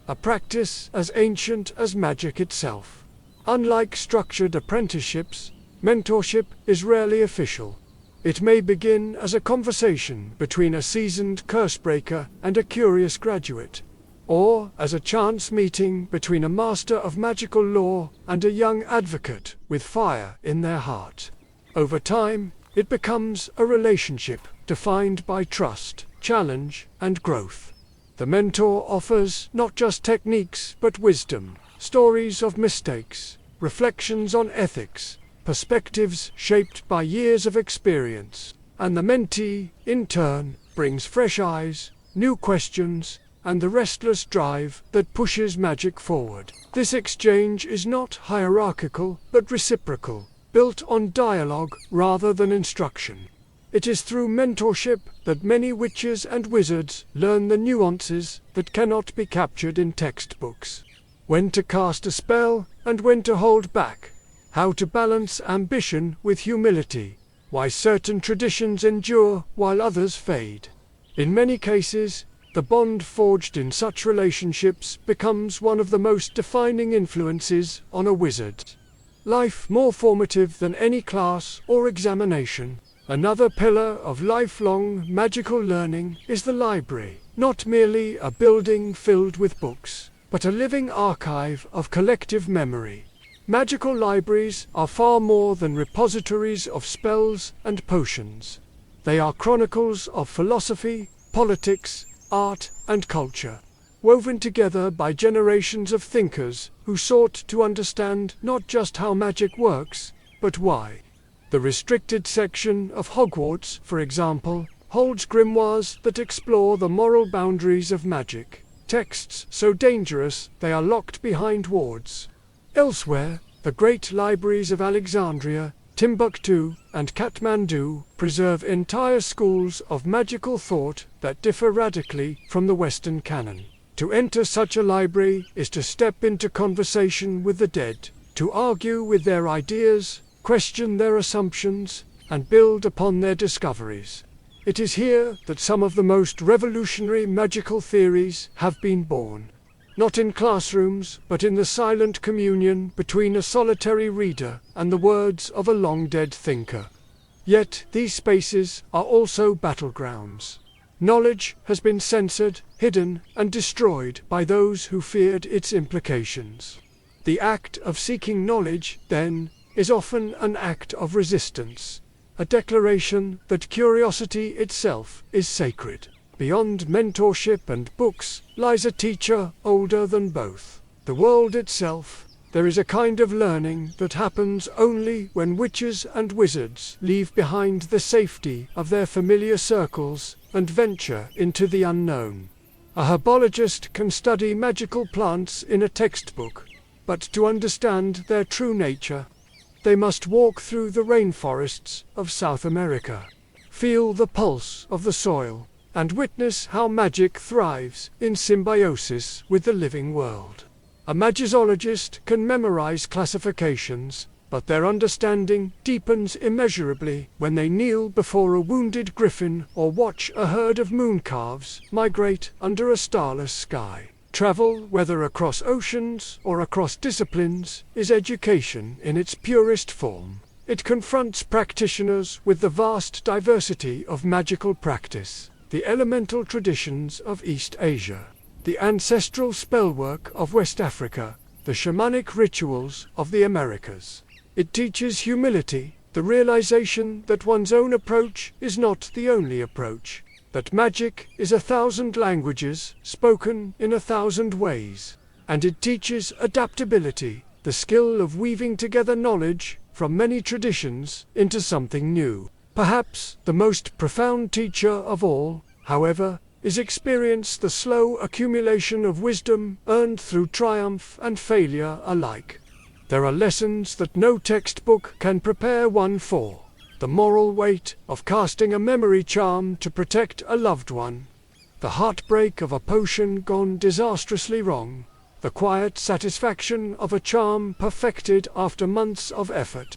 a practice as ancient as magic itself. Unlike structured apprenticeships, mentorship is rarely official. It may begin as a conversation between a seasoned cursebreaker and a curious graduate, or as a chance meeting between a master of magical lore and a young advocate with fire in their heart. Over time, it becomes a relationship defined by trust, challenge, and growth. The mentor offers not just techniques but wisdom, stories of mistakes, reflections on ethics, perspectives shaped by years of experience, and the mentee, in turn, brings fresh eyes, new questions, and the restless drive that pushes magic forward. This exchange is not hierarchical but reciprocal, built on dialogue rather than instruction. It is through mentorship that many witches and wizards learn the nuances that cannot be captured in textbooks. When to cast a spell and when to hold back. How to balance ambition with humility. Why certain traditions endure while others fade. In many cases, the bond forged in such relationships becomes one of the most defining influences on a wizard's life, more formative than any class or examination. Another pillar of lifelong magical learning is the library, not merely a building filled with books, but a living archive of collective memory. Magical libraries are far more than repositories of spells and potions. They are chronicles of philosophy, politics, art, and culture, woven together by generations of thinkers who sought to understand not just how magic works, but why. The restricted section of Hogwarts, for example, holds grimoires that explore the moral boundaries of magic, texts so dangerous they are locked behind wards. Elsewhere, the great libraries of Alexandria, Timbuktu, and Kathmandu preserve entire schools of magical thought that differ radically from the Western canon. To enter such a library is to step into conversation with the dead, to argue with their ideas, question their assumptions, and build upon their discoveries. It is here that some of the most revolutionary magical theories have been born. Not in classrooms, but in the silent communion between a solitary reader and the words of a long-dead thinker. Yet these spaces are also battlegrounds. Knowledge has been censored, hidden, and destroyed by those who feared its implications. The act of seeking knowledge, then, is often an act of resistance, a declaration that curiosity itself is sacred. Beyond mentorship and books lies a teacher older than both, the world itself, There is a kind of learning that happens only when witches and wizards leave behind the safety of their familiar circles and venture into the unknown. A herbologist can study magical plants in a textbook, but to understand their true nature, they must walk through the rainforests of South America, feel the pulse of the soil, and witness how magic thrives in symbiosis with the living world. A magisologist can memorize classifications, but their understanding deepens immeasurably when they kneel before a wounded griffin or watch a herd of mooncalves migrate under a starless sky. Travel, whether across oceans or across disciplines, is education in its purest form. It confronts practitioners with the vast diversity of magical practice, the elemental traditions of East Asia, the ancestral spellwork of West Africa, the shamanic rituals of the Americas. It teaches humility, the realization that one's own approach is not the only approach, that magic is 1,000 languages spoken in 1,000 ways. And it teaches adaptability, the skill of weaving together knowledge from many traditions into something new. Perhaps the most profound teacher of all, however, is experience, the slow accumulation of wisdom earned through triumph and failure alike. There are lessons that no textbook can prepare one for. The moral weight of casting a memory charm to protect a loved one. The heartbreak of a potion gone disastrously wrong. The quiet satisfaction of a charm perfected after months of effort.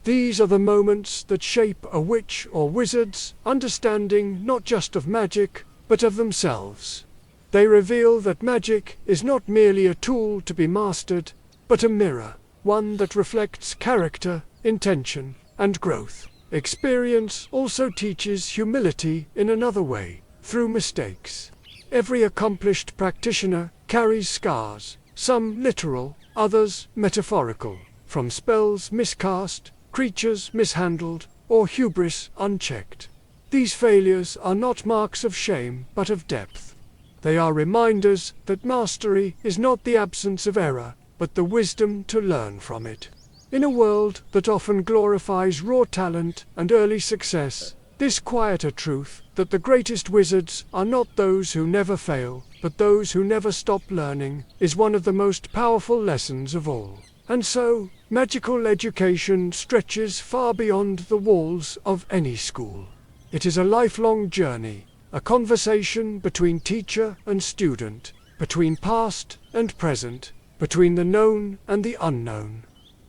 These are the moments that shape a witch or wizard's understanding not just of magic, but of themselves. They reveal that magic is not merely a tool to be mastered, but a mirror, one that reflects character, intention, and growth. Experience also teaches humility in another way, through mistakes. Every accomplished practitioner carries scars, some literal, others metaphorical, from spells miscast, creatures mishandled, or hubris unchecked. These failures are not marks of shame, but of depth. They are reminders that mastery is not the absence of error, but the wisdom to learn from it. In a world that often glorifies raw talent and early success, this quieter truth, that the greatest wizards are not those who never fail, but those who never stop learning, is one of the most powerful lessons of all. And so, magical education stretches far beyond the walls of any school. It is a lifelong journey, a conversation between teacher and student, between past and present, between the known and the unknown.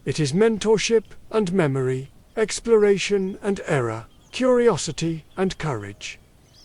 It is mentorship and memory, exploration and error, curiosity and courage.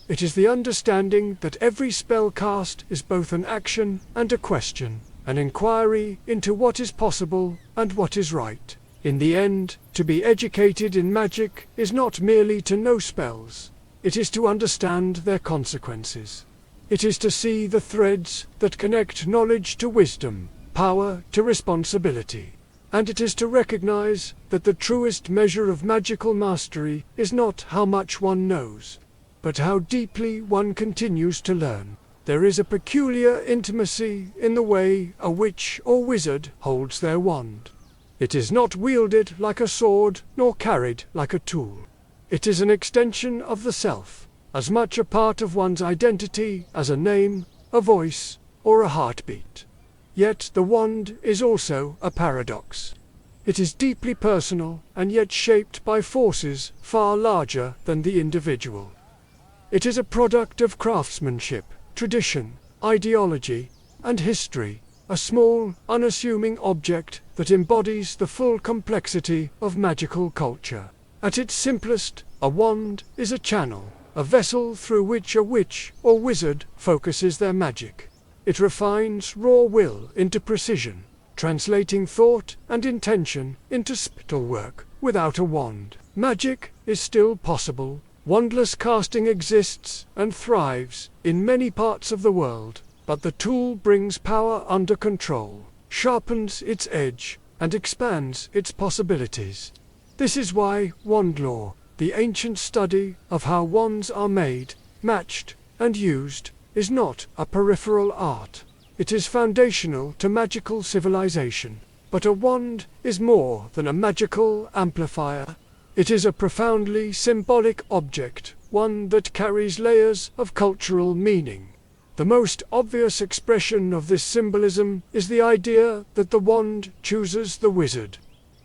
It is the understanding that every spell cast is both an action and a question, an inquiry into what is possible and what is right. In the end, to be educated in magic is not merely to know spells. It is to understand their consequences. It is to see the threads that connect knowledge to wisdom, power to responsibility. And it is to recognize that the truest measure of magical mastery is not how much one knows, but how deeply one continues to learn. There is a peculiar intimacy in the way a witch or wizard holds their wand. It is not wielded like a sword, nor carried like a tool. It is an extension of the self, as much a part of one's identity as a name, a voice, or a heartbeat. Yet the wand is also a paradox. It is deeply personal and yet shaped by forces far larger than the individual. It is a product of craftsmanship, tradition, ideology, and history, a small, unassuming object that embodies the full complexity of magical culture. At its simplest, a wand is a channel, a vessel through which a witch or wizard focuses their magic. It refines raw will into precision, translating thought and intention into spittle work. Without a wand, magic is still possible. Wandless casting exists and thrives in many parts of the world, but the tool brings power under control, sharpens its edge, and expands its possibilities. This is why wand lore, the ancient study of how wands are made, matched, and used, is not a peripheral art. It is foundational to magical civilization. But a wand is more than a magical amplifier. It is a profoundly symbolic object, one that carries layers of cultural meaning. The most obvious expression of this symbolism is the idea that the wand chooses the wizard.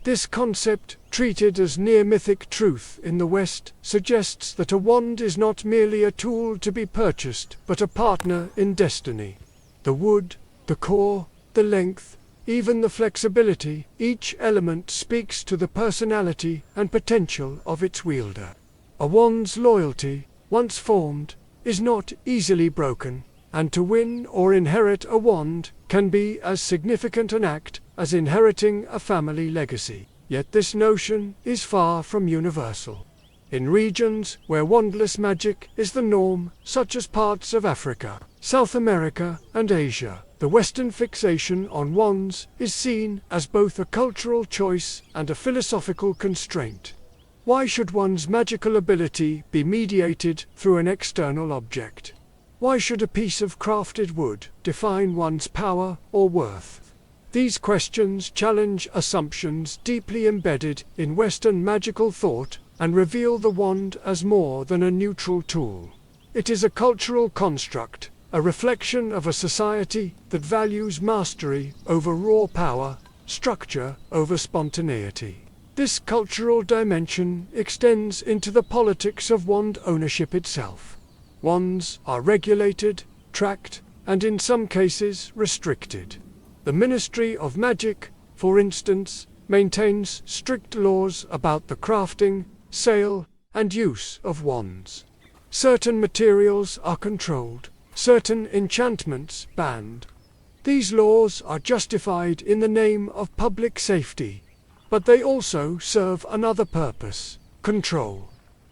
This concept, treated as near-mythic truth in the West, suggests that a wand is not merely a tool to be purchased, but a partner in destiny. The wood, the core, the length, even the flexibility, each element speaks to the personality and potential of its wielder. A wand's loyalty, once formed, is not easily broken, and to win or inherit a wand can be as significant an act as inheriting a family legacy. Yet this notion is far from universal. In regions where wandless magic is the norm, such as parts of Africa, South America, and Asia, the Western fixation on wands is seen as both a cultural choice and a philosophical constraint. Why should one's magical ability be mediated through an external object? Why should a piece of crafted wood define one's power or worth? These questions challenge assumptions deeply embedded in Western magical thought and reveal the wand as more than a neutral tool. It is a cultural construct, a reflection of a society that values mastery over raw power, structure over spontaneity. This cultural dimension extends into the politics of wand ownership itself. Wands are regulated, tracked, and in some cases restricted. The Ministry of Magic, for instance, maintains strict laws about the crafting, sale, and use of wands. Certain materials are controlled, certain enchantments banned. These laws are justified in the name of public safety, but they also serve another purpose: control.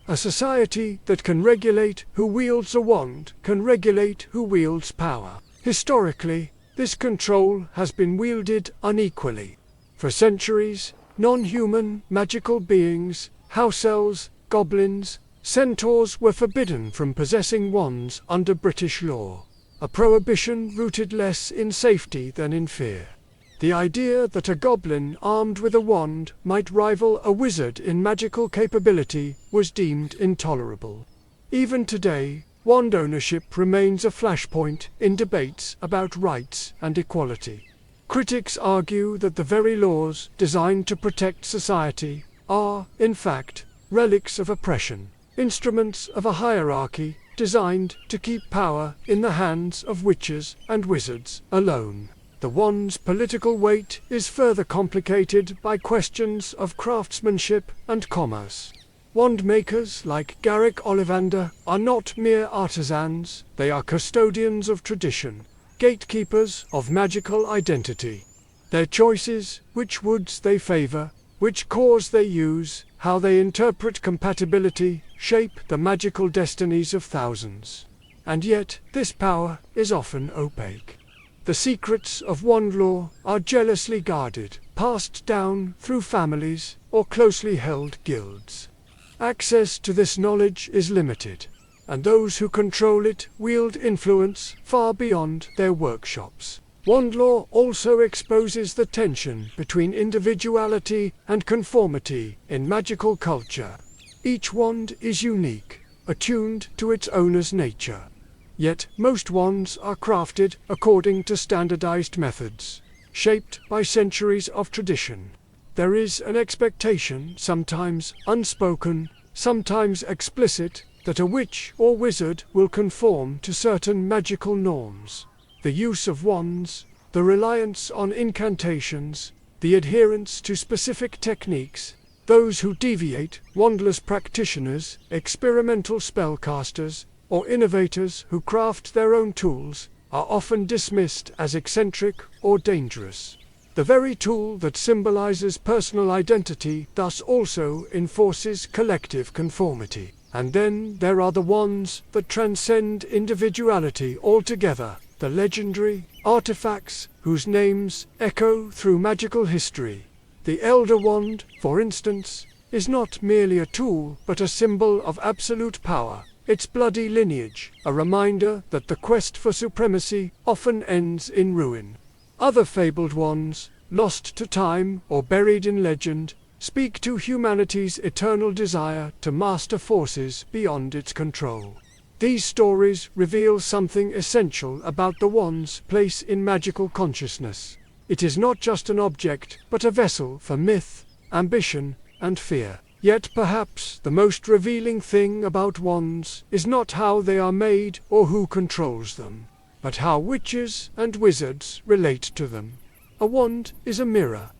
A society that can regulate who wields a wand can regulate who wields power. Historically, this control has been wielded unequally. For centuries, non-human magical beings, house elves, goblins, centaurs were forbidden from possessing wands under British law, a prohibition rooted less in safety than in fear. The idea that a goblin armed with a wand might rival a wizard in magical capability was deemed intolerable. Even today, wand ownership remains a flashpoint in debates about rights and equality. Critics argue that the very laws designed to protect society are, in fact, relics of oppression, instruments of a hierarchy designed to keep power in the hands of witches and wizards alone. The wand's political weight is further complicated by questions of craftsmanship and commerce. Wand makers like Garrick Ollivander are not mere artisans, they are custodians of tradition, gatekeepers of magical identity. Their choices, which woods they favor, which cores they use, how they interpret compatibility, shape the magical destinies of thousands. And yet, this power is often opaque. The secrets of wand lore are jealously guarded, passed down through families or closely held guilds. Access to this knowledge is limited, and those who control it wield influence far beyond their workshops. Wand lore also exposes the tension between individuality and conformity in magical culture. Each wand is unique, attuned to its owner's nature. Yet most wands are crafted according to standardized methods, shaped by centuries of tradition. There is an expectation, sometimes unspoken, sometimes explicit, that a witch or wizard will conform to certain magical norms. The use of wands, the reliance on incantations, the adherence to specific techniques. Those who deviate, wandless practitioners, experimental spellcasters, or innovators who craft their own tools, are often dismissed as eccentric or dangerous. The very tool that symbolizes personal identity thus also enforces collective conformity. And then there are the wands that transcend individuality altogether, the legendary artifacts whose names echo through magical history. The Elder Wand, for instance, is not merely a tool but a symbol of absolute power. Its bloody lineage, a reminder that the quest for supremacy often ends in ruin. Other fabled wands, lost to time or buried in legend, speak to humanity's eternal desire to master forces beyond its control. These stories reveal something essential about the wand's place in magical consciousness. It is not just an object, but a vessel for myth, ambition, and fear. Yet perhaps the most revealing thing about wands is not how they are made or who controls them, but how witches and wizards relate to them. A wand is a mirror.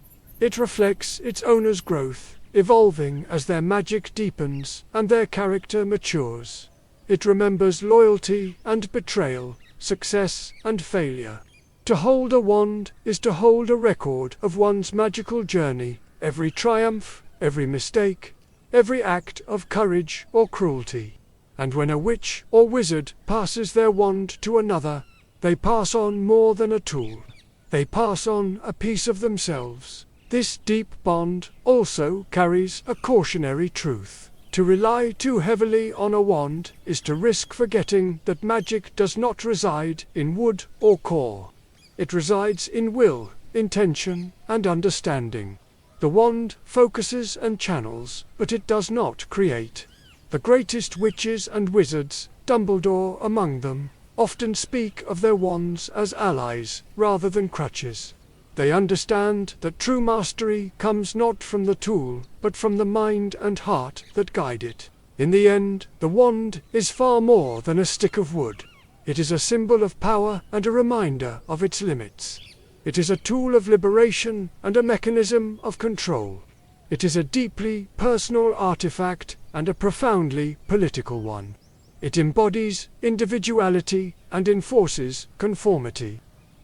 It reflects its owner's growth, evolving as their magic deepens and their character matures. It remembers loyalty and betrayal, success and failure. To hold a wand is to hold a record of one's magical journey, every triumph, every mistake, every act of courage or cruelty. And when a witch or wizard passes their wand to another, they pass on more than a tool. They pass on a piece of themselves. This deep bond also carries a cautionary truth. To rely too heavily on a wand is to risk forgetting that magic does not reside in wood or core. It resides in will, intention, and understanding. The wand focuses and channels, but it does not create. The greatest witches and wizards, Dumbledore among them, often speak of their wands as allies rather than crutches. They understand that true mastery comes not from the tool, but from the mind and heart that guide it. In the end, the wand is far more than a stick of wood. It is a symbol of power and a reminder of its limits. It is a tool of liberation and a mechanism of control. It is a deeply personal artifact and a profoundly political one. It embodies individuality and enforces conformity.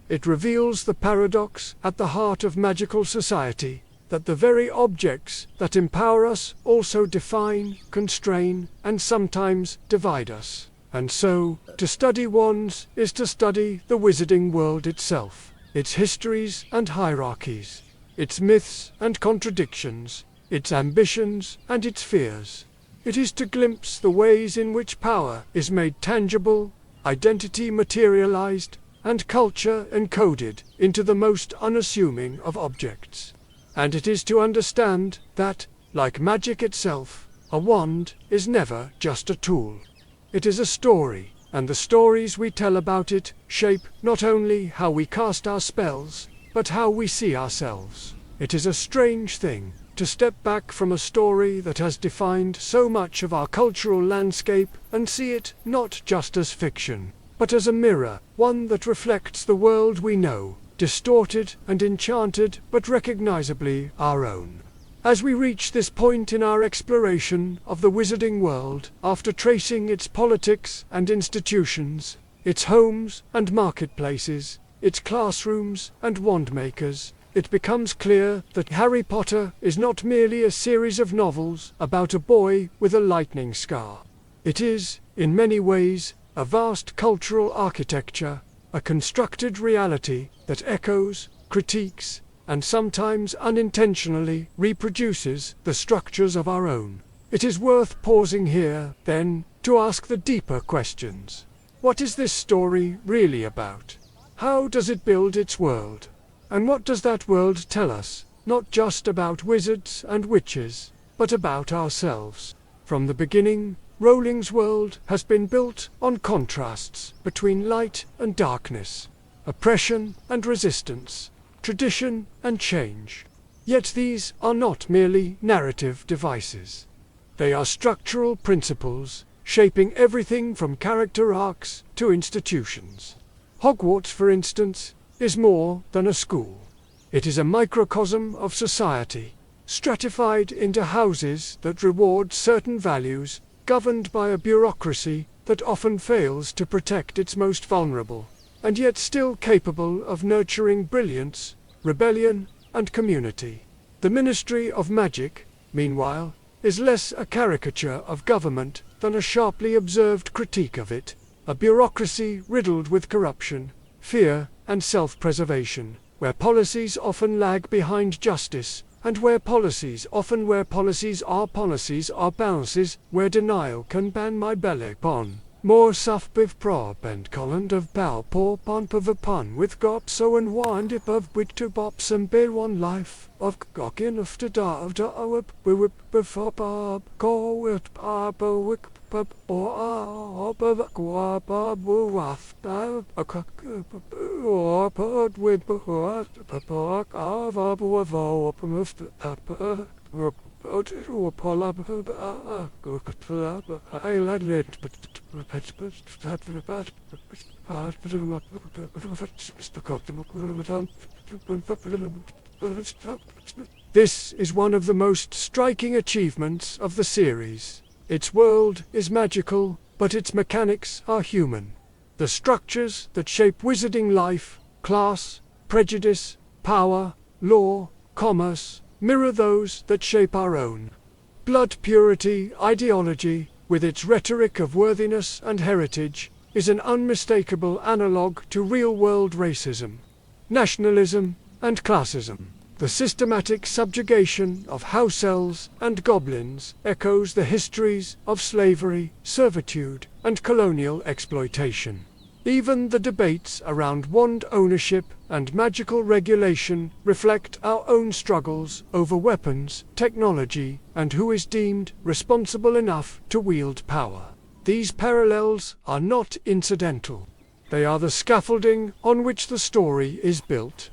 It reveals the paradox at the heart of magical society, that the very objects that empower us also define, constrain, and sometimes divide us. And so, to study wands is to study the wizarding world itself, its histories and hierarchies, its myths and contradictions, its ambitions and its fears. It is to glimpse the ways in which power is made tangible, identity materialized, and culture encoded into the most unassuming of objects. And it is to understand that, like magic itself, a wand is never just a tool. It is a story, and the stories we tell about it shape not only how we cast our spells, but how we see ourselves. It is a strange thing to step back from a story that has defined so much of our cultural landscape and see it not just as fiction, but as a mirror, one that reflects the world we know, distorted and enchanted, but recognizably our own. As we reach this point in our exploration of the wizarding world, after tracing its politics and institutions, its homes and marketplaces, its classrooms and wandmakers, it becomes clear that Harry Potter is not merely a series of novels about a boy with a lightning scar. It is, in many ways, a vast cultural architecture, a constructed reality that echoes, critiques, and sometimes unintentionally reproduces the structures of our own. It is worth pausing here, then, to ask the deeper questions. What is this story really about? How does it build its world? And what does that world tell us, not just about wizards and witches, but about ourselves? From the beginning, Rowling's world has been built on contrasts between light and darkness, oppression and resistance, tradition and change. Yet these are not merely narrative devices. They are structural principles, shaping everything from character arcs to institutions. Hogwarts, for instance, is more than a school. It is a microcosm of society, stratified into houses that reward certain values, governed by a bureaucracy that often fails to protect its most vulnerable, and yet still capable of nurturing brilliance, rebellion, and community. The Ministry of Magic, meanwhile, is less a caricature of government than a sharply observed critique of it, a bureaucracy riddled with corruption, fear, and self-preservation, where policies often lag behind justice, and where policies are balances, where denial can ban my belly upon. More suffbiv prob and colland of bow poor pon of a pun with gop so and wind up of wit to bops and bill one life of gockin of the da of the whip we whip before bob go with bob a wick pub or up of a guap of waff a cock or pod with a pork of a bovo up of the papa to pull up I let it This is one of the most striking achievements of the series. Its world is magical, but its mechanics are human. The structures that shape wizarding life, class, prejudice, power, law, commerce, mirror those that shape our own. Blood purity ideology, with its rhetoric of worthiness and heritage, is an unmistakable analogue to real-world racism, nationalism, and classism. The systematic subjugation of house elves and goblins echoes the histories of slavery, servitude, and colonial exploitation. Even the debates around wand ownership and magical regulation reflect our own struggles over weapons, technology, and who is deemed responsible enough to wield power. These parallels are not incidental. They are the scaffolding on which the story is built.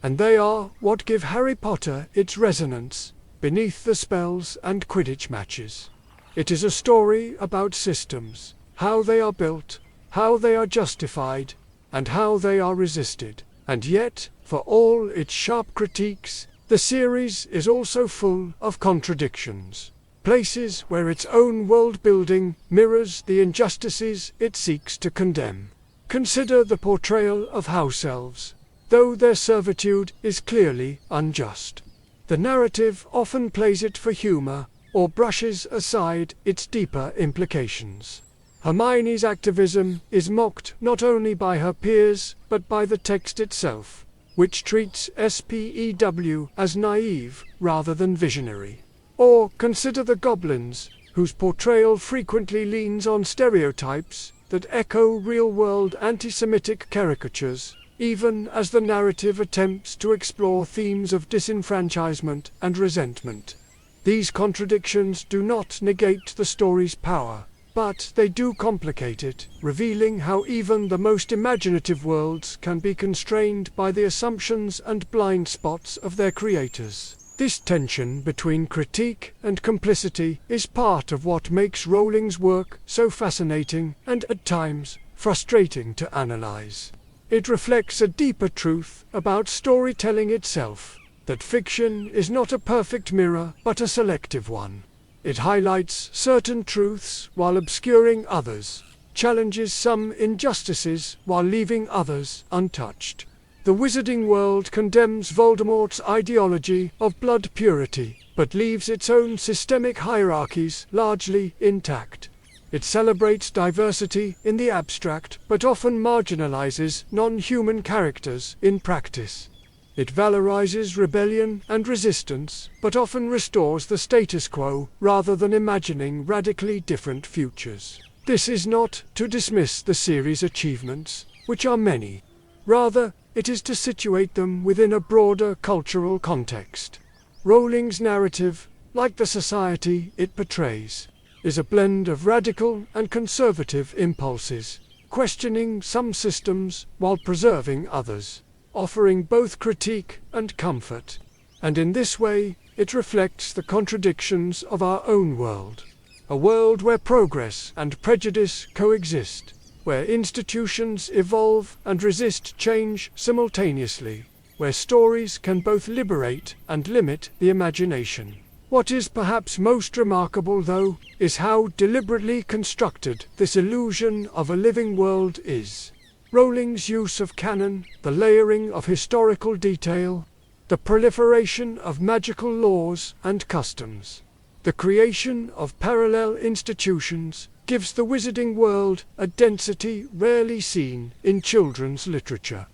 And they are what give Harry Potter its resonance beneath the spells and Quidditch matches. It is a story about systems, how they are built, how they are justified, and how they are resisted. And yet, for all its sharp critiques, the series is also full of contradictions. Places where its own world-building mirrors the injustices it seeks to condemn. Consider the portrayal of house elves. Though their servitude is clearly unjust, the narrative often plays it for humor or brushes aside its deeper implications. Hermione's activism is mocked not only by her peers but by the text itself, which treats SPEW as naive rather than visionary. Or consider the goblins, whose portrayal frequently leans on stereotypes that echo real-world anti-Semitic caricatures, even as the narrative attempts to explore themes of disenfranchisement and resentment. These contradictions do not negate the story's power, but they do complicate it, revealing how even the most imaginative worlds can be constrained by the assumptions and blind spots of their creators. This tension between critique and complicity is part of what makes Rowling's work so fascinating and, at times, frustrating to analyze. It reflects a deeper truth about storytelling itself, that fiction is not a perfect mirror but a selective one. It highlights certain truths while obscuring others, challenges some injustices while leaving others untouched. The wizarding world condemns Voldemort's ideology of blood purity, but leaves its own systemic hierarchies largely intact. It celebrates diversity in the abstract, but often marginalizes non-human characters in practice. It valorizes rebellion and resistance, but often restores the status quo rather than imagining radically different futures. This is not to dismiss the series' achievements, which are many. Rather, it is to situate them within a broader cultural context. Rowling's narrative, like the society it portrays, is a blend of radical and conservative impulses, questioning some systems while preserving others, offering both critique and comfort. And in this way, it reflects the contradictions of our own world. A world where progress and prejudice coexist, where institutions evolve and resist change simultaneously, where stories can both liberate and limit the imagination. What is perhaps most remarkable, though, is how deliberately constructed this illusion of a living world is. Rowling's use of canon, the layering of historical detail, the proliferation of magical laws and customs, the creation of parallel institutions, gives the wizarding world a density rarely seen in children's literature.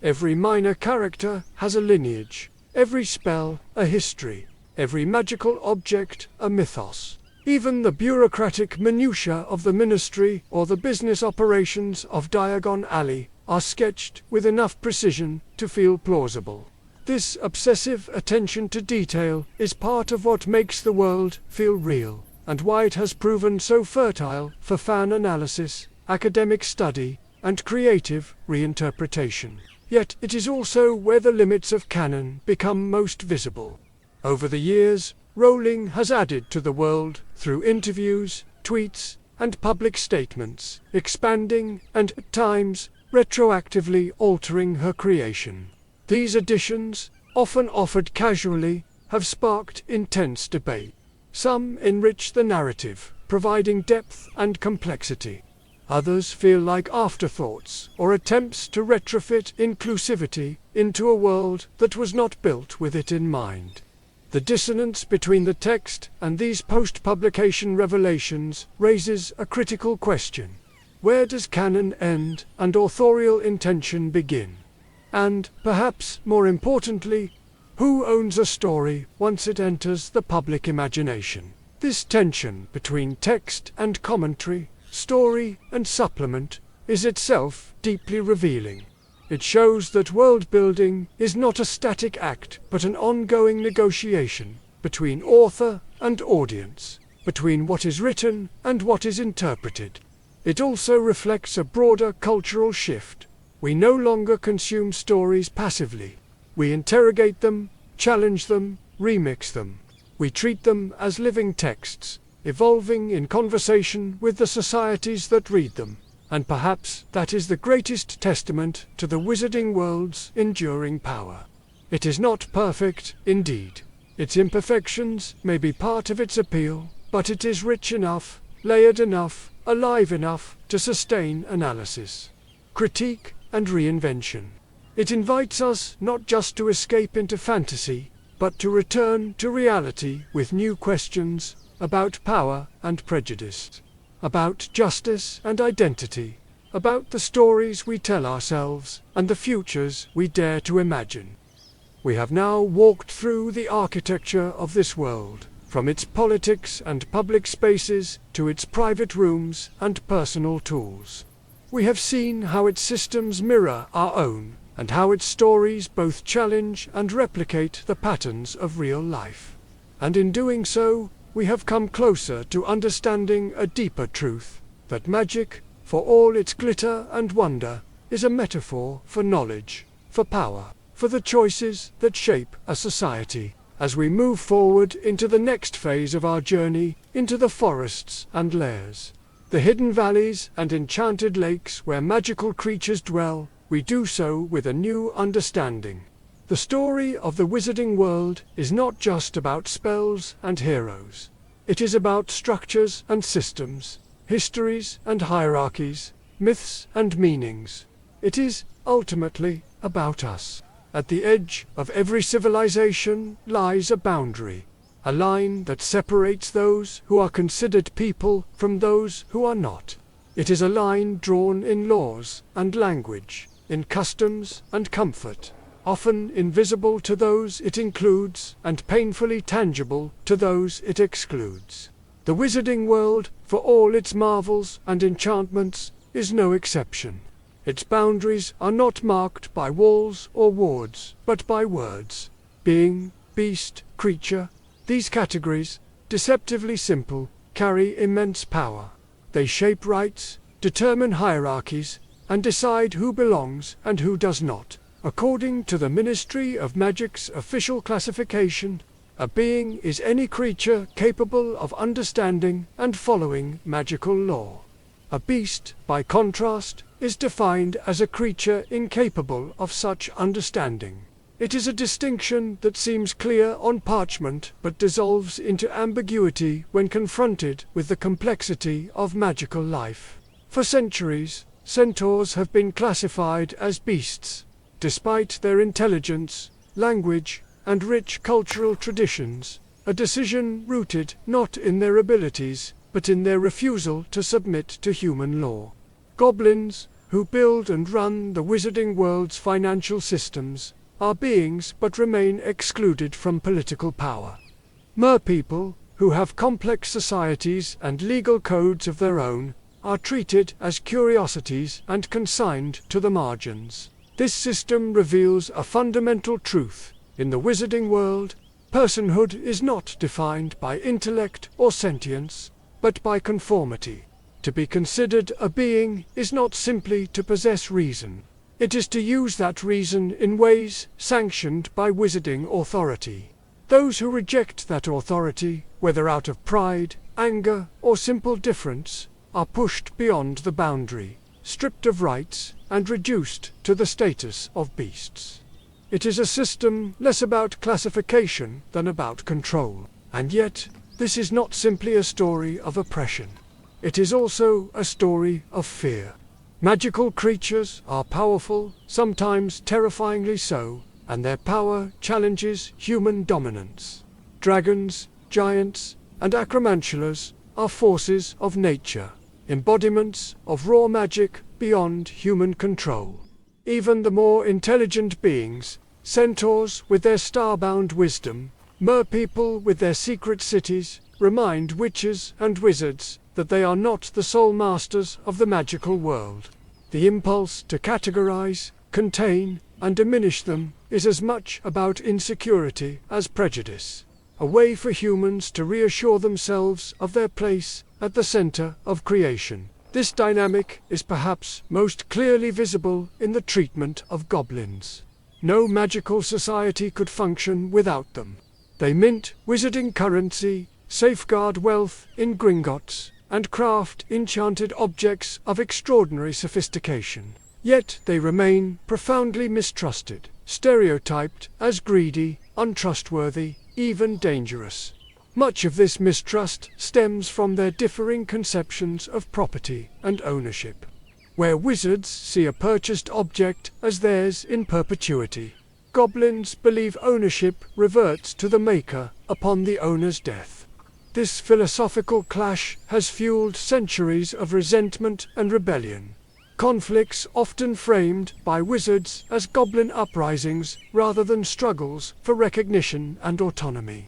Every minor character has a lineage, every spell a history, every magical object a mythos. Even the bureaucratic minutiae of the ministry or the business operations of Diagon Alley are sketched with enough precision to feel plausible. This obsessive attention to detail is part of what makes the world feel real, and why it has proven so fertile for fan analysis, academic study, and creative reinterpretation. Yet it is also where the limits of canon become most visible. Over the years, Rowling has added to the world through interviews, tweets, and public statements, expanding and, at times, retroactively altering her creation. These additions, often offered casually, have sparked intense debate. Some enrich the narrative, providing depth and complexity. Others feel like afterthoughts or attempts to retrofit inclusivity into a world that was not built with it in mind. The dissonance between the text and these post-publication revelations raises a critical question. Where does canon end and authorial intention begin? And, perhaps more importantly, who owns a story once it enters the public imagination? This tension between text and commentary, story and supplement, is itself deeply revealing. It shows that world-building is not a static act, but an ongoing negotiation between author and audience, between what is written and what is interpreted. It also reflects a broader cultural shift. We no longer consume stories passively. We interrogate them, challenge them, remix them. We treat them as living texts, evolving in conversation with the societies that read them. And perhaps that is the greatest testament to the wizarding world's enduring power. It is not perfect, indeed. Its imperfections may be part of its appeal, but it is rich enough, layered enough, alive enough to sustain analysis, critique, and reinvention. It invites us not just to escape into fantasy, but to return to reality with new questions about power and prejudice, about justice and identity, about the stories we tell ourselves and the futures we dare to imagine. We have now walked through the architecture of this world, from its politics and public spaces to its private rooms and personal tools. We have seen how its systems mirror our own, and how its stories both challenge and replicate the patterns of real life. And in doing so, we have come closer to understanding a deeper truth, that magic, for all its glitter and wonder, is a metaphor for knowledge, for power, for the choices that shape a society. As we move forward into the next phase of our journey, into the forests and lairs, the hidden valleys and enchanted lakes where magical creatures dwell, we do so with a new understanding. The story of the wizarding world is not just about spells and heroes. It is about structures and systems, histories and hierarchies, myths and meanings. It is, ultimately, about us. At the edge of every civilization lies a boundary, a line that separates those who are considered people from those who are not. It is a line drawn in laws and language, in customs and comfort, often invisible to those it includes and painfully tangible to those it excludes. The wizarding world, for all its marvels and enchantments, is no exception. Its boundaries are not marked by walls or wards, but by words. Being, beast, creature. These categories, deceptively simple, carry immense power. They shape rights, determine hierarchies, and decide who belongs and who does not. According to the Ministry of Magic's official classification, a being is any creature capable of understanding and following magical law. A beast, by contrast, is defined as a creature incapable of such understanding. It is a distinction that seems clear on parchment but dissolves into ambiguity when confronted with the complexity of magical life. For centuries, centaurs have been classified as beasts, despite their intelligence, language, and rich cultural traditions, a decision rooted not in their abilities, but in their refusal to submit to human law. Goblins, who build and run the wizarding world's financial systems, are beings but remain excluded from political power. Merpeople, who have complex societies and legal codes of their own, are treated as curiosities and consigned to the margins. This system reveals a fundamental truth. In the wizarding world, personhood is not defined by intellect or sentience, but by conformity. To be considered a being is not simply to possess reason. It is to use that reason in ways sanctioned by wizarding authority. Those who reject that authority, whether out of pride, anger, or simple difference, are pushed beyond the boundary, stripped of rights, and reduced to the status of beasts. It is a system less about classification than about control. And yet, this is not simply a story of oppression. It is also a story of fear. Magical creatures are powerful, sometimes terrifyingly so, and their power challenges human dominance. Dragons, giants, and acromantulas are forces of nature, embodiments of raw magic beyond human control. Even the more intelligent beings, centaurs with their starbound wisdom, merpeople with their secret cities, remind witches and wizards that they are not the sole masters of the magical world. The impulse to categorize, contain, and diminish them is as much about insecurity as prejudice, a way for humans to reassure themselves of their place at the center of creation. This dynamic is perhaps most clearly visible in the treatment of goblins. No magical society could function without them. They mint wizarding currency, safeguard wealth in Gringotts, and craft enchanted objects of extraordinary sophistication. Yet they remain profoundly mistrusted, stereotyped as greedy, untrustworthy, even dangerous. Much of this mistrust stems from their differing conceptions of property and ownership. Where wizards see a purchased object as theirs in perpetuity, goblins believe ownership reverts to the maker upon the owner's death. This philosophical clash has fueled centuries of resentment and rebellion. Conflicts often framed by wizards as goblin uprisings rather than struggles for recognition and autonomy.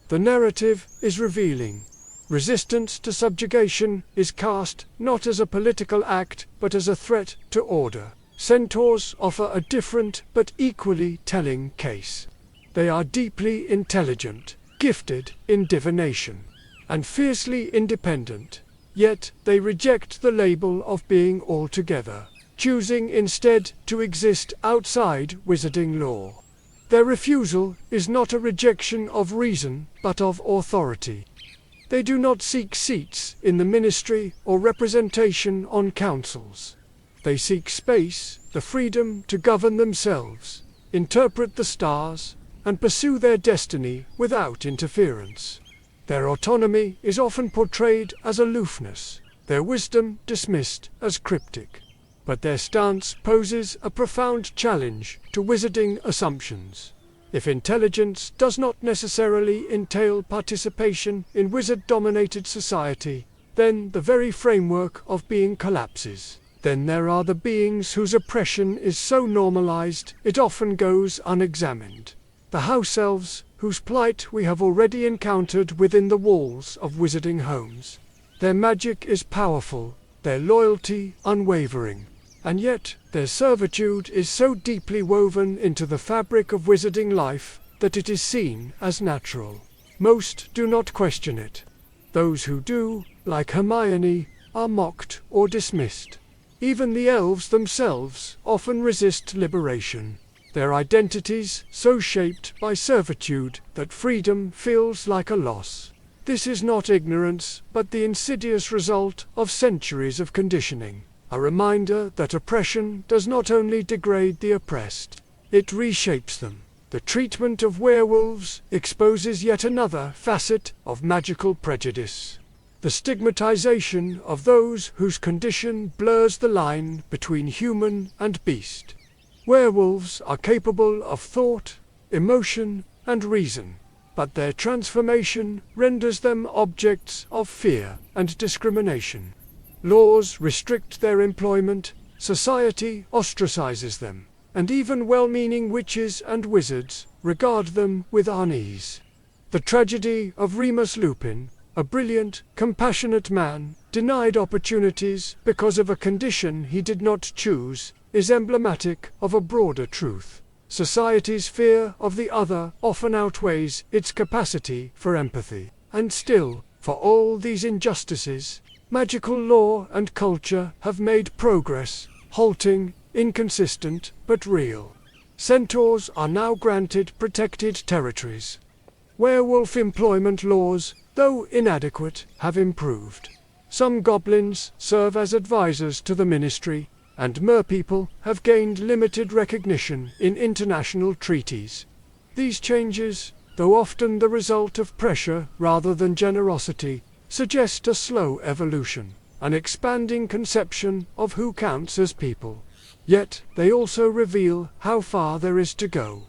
The narrative is revealing. Resistance to subjugation is cast not as a political act but as a threat to order. Centaurs offer a different but equally telling case. They are deeply intelligent, gifted in divination, and fiercely independent. Yet they reject the label of being altogether, choosing instead to exist outside wizarding law. Their refusal is not a rejection of reason, but of authority. They do not seek seats in the ministry or representation on councils. They seek space, the freedom to govern themselves, interpret the stars, and pursue their destiny without interference. Their autonomy is often portrayed as aloofness, their wisdom dismissed as cryptic. But their stance poses a profound challenge to wizarding assumptions. If intelligence does not necessarily entail participation in wizard-dominated society, then the very framework of being collapses. Then there are the beings whose oppression is so normalized it often goes unexamined. The house elves, whose plight we have already encountered within the walls of wizarding homes. Their magic is powerful, their loyalty unwavering, and yet their servitude is so deeply woven into the fabric of wizarding life that it is seen as natural. Most do not question it. Those who do, like Hermione, are mocked or dismissed. Even the elves themselves often resist liberation, their identities so shaped by servitude that freedom feels like a loss. This is not ignorance, but the insidious result of centuries of conditioning, a reminder that oppression does not only degrade the oppressed, it reshapes them. The treatment of werewolves exposes yet another facet of magical prejudice. The stigmatization of those whose condition blurs the line between human and beast. Werewolves are capable of thought, emotion, and reason, but their transformation renders them objects of fear and discrimination. Laws restrict their employment, society ostracizes them, and even well-meaning witches and wizards regard them with unease. The tragedy of Remus Lupin, a brilliant, compassionate man, denied opportunities because of a condition he did not choose, is emblematic of a broader truth. Society's fear of the other often outweighs its capacity for empathy. And still, for all these injustices, magical law and culture have made progress, halting, inconsistent, but real. Centaurs are now granted protected territories. Werewolf employment laws, though inadequate, have improved. Some goblins serve as advisors to the ministry, and merpeople have gained limited recognition in international treaties. These changes, though often the result of pressure rather than generosity, suggest a slow evolution, an expanding conception of who counts as people. Yet they also reveal how far there is to go.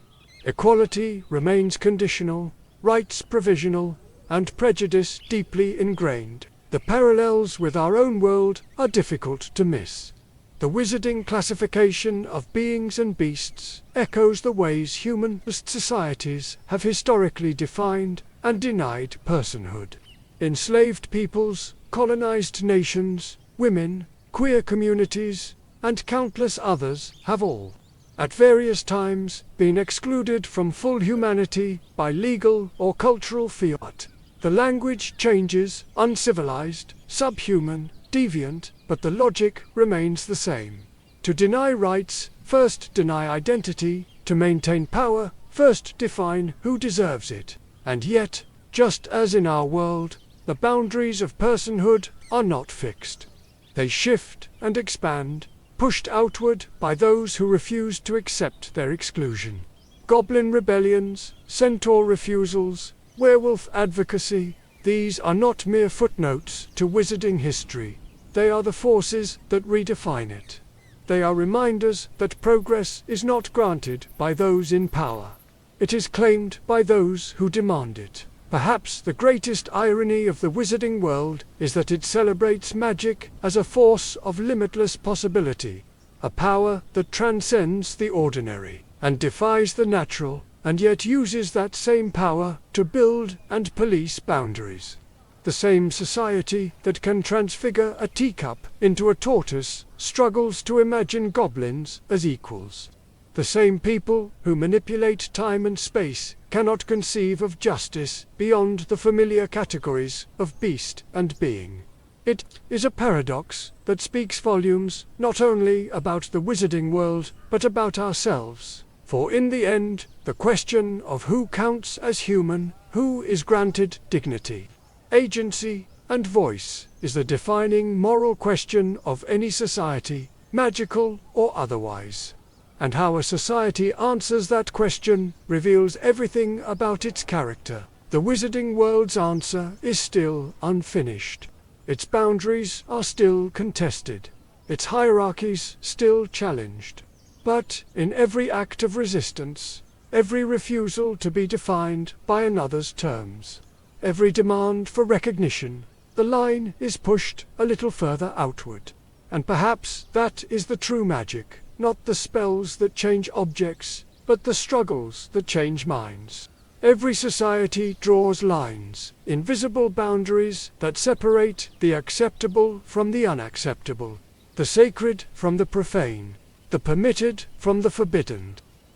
Equality remains conditional, rights provisional, and prejudice deeply ingrained. The parallels with our own world are difficult to miss. The wizarding classification of beings and beasts echoes the ways human societies have historically defined and denied personhood. Enslaved peoples, colonized nations, women, queer communities, and countless others have all, at various times, been excluded from full humanity by legal or cultural fiat. The language changes, uncivilized, subhuman, deviant, but the logic remains the same. To deny rights, first deny identity. To maintain power, first define who deserves it. And yet, just as in our world, the boundaries of personhood are not fixed. They shift and expand, pushed outward by those who refuse to accept their exclusion. Goblin rebellions, centaur refusals, werewolf advocacy, these are not mere footnotes to wizarding history. They are the forces that redefine it. They are reminders that progress is not granted by those in power. It is claimed by those who demand it. Perhaps the greatest irony of the wizarding world is that it celebrates magic as a force of limitless possibility, a power that transcends the ordinary and defies the natural, and yet uses that same power to build and police boundaries. The same society that can transfigure a teacup into a tortoise struggles to imagine goblins as equals. The same people who manipulate time and space cannot conceive of justice beyond the familiar categories of beast and being. It is a paradox that speaks volumes not only about the wizarding world, but about ourselves. For in the end, the question of who counts as human, who is granted dignity, agency, and voice, is the defining moral question of any society, magical or otherwise. And how a society answers that question reveals everything about its character. The wizarding world's answer is still unfinished. Its boundaries are still contested. Its hierarchies still challenged. But in every act of resistance, every refusal to be defined by another's terms, every demand for recognition, the line is pushed a little further outward. And perhaps that is the true magic. Not the spells that change objects, but the struggles that change minds. Every society draws lines, invisible boundaries that separate the acceptable from the unacceptable, the sacred from the profane, the permitted from the forbidden.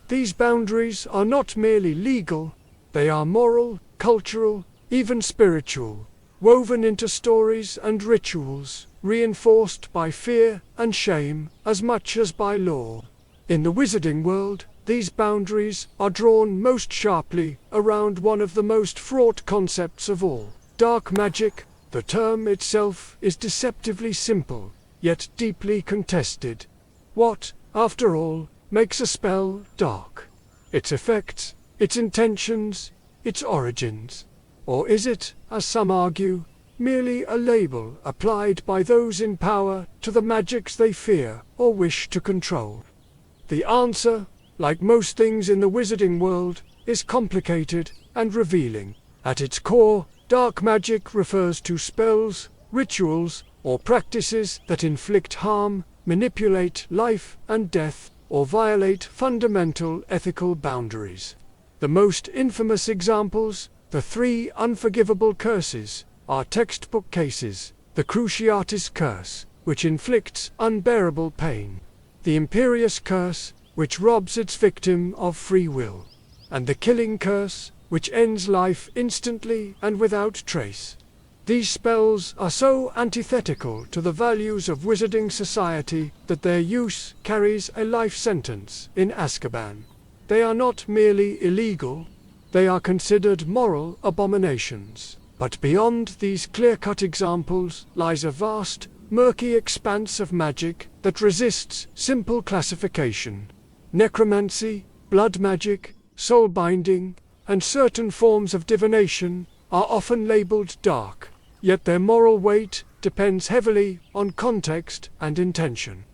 These boundaries are not merely legal, they are moral, cultural, even spiritual, woven into stories and rituals, reinforced by fear and shame as much as by law. In the wizarding world, these boundaries are drawn most sharply around one of the most fraught concepts of all, dark magic. The term itself is deceptively simple, yet deeply contested. What, after all, makes a spell dark? Its effects, its intentions, its origins? Or is it, as some argue, merely a label applied by those in power to the magics they fear or wish to control? The answer, like most things in the wizarding world, is complicated and revealing. At its core, dark magic refers to spells, rituals, or practices that inflict harm, manipulate life and death, or violate fundamental ethical boundaries. The most infamous examples The three unforgivable curses are textbook cases: the Cruciatus curse, which inflicts unbearable pain; the Imperious curse, which robs its victim of free will; and the Killing curse, which ends life instantly and without trace. These spells are so antithetical to the values of wizarding society that their use carries a life sentence in Azkaban. They are not merely illegal, they are considered moral abominations. But beyond these clear-cut examples lies a vast, murky expanse of magic that resists simple classification. Necromancy, blood magic, soul binding, and certain forms of divination are often labeled dark, yet their moral weight depends heavily on context and intention.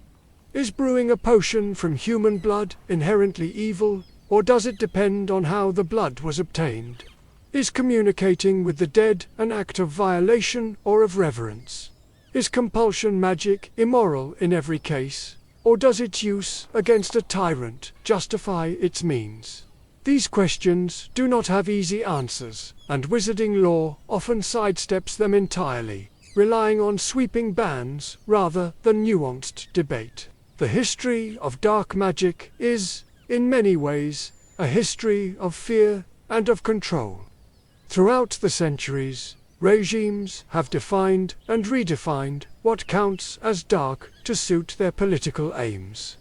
Is brewing a potion from human blood inherently evil, or does it depend on how the blood was obtained? Is communicating with the dead an act of violation or of reverence? Is compulsion magic immoral in every case, or does its use against a tyrant justify its means? These questions do not have easy answers, and wizarding law often sidesteps them entirely, relying on sweeping bans rather than nuanced debate. The history of dark magic is, in many ways, a history of fear and of control. Throughout the centuries, regimes have defined and redefined what counts as dark to suit their political aims.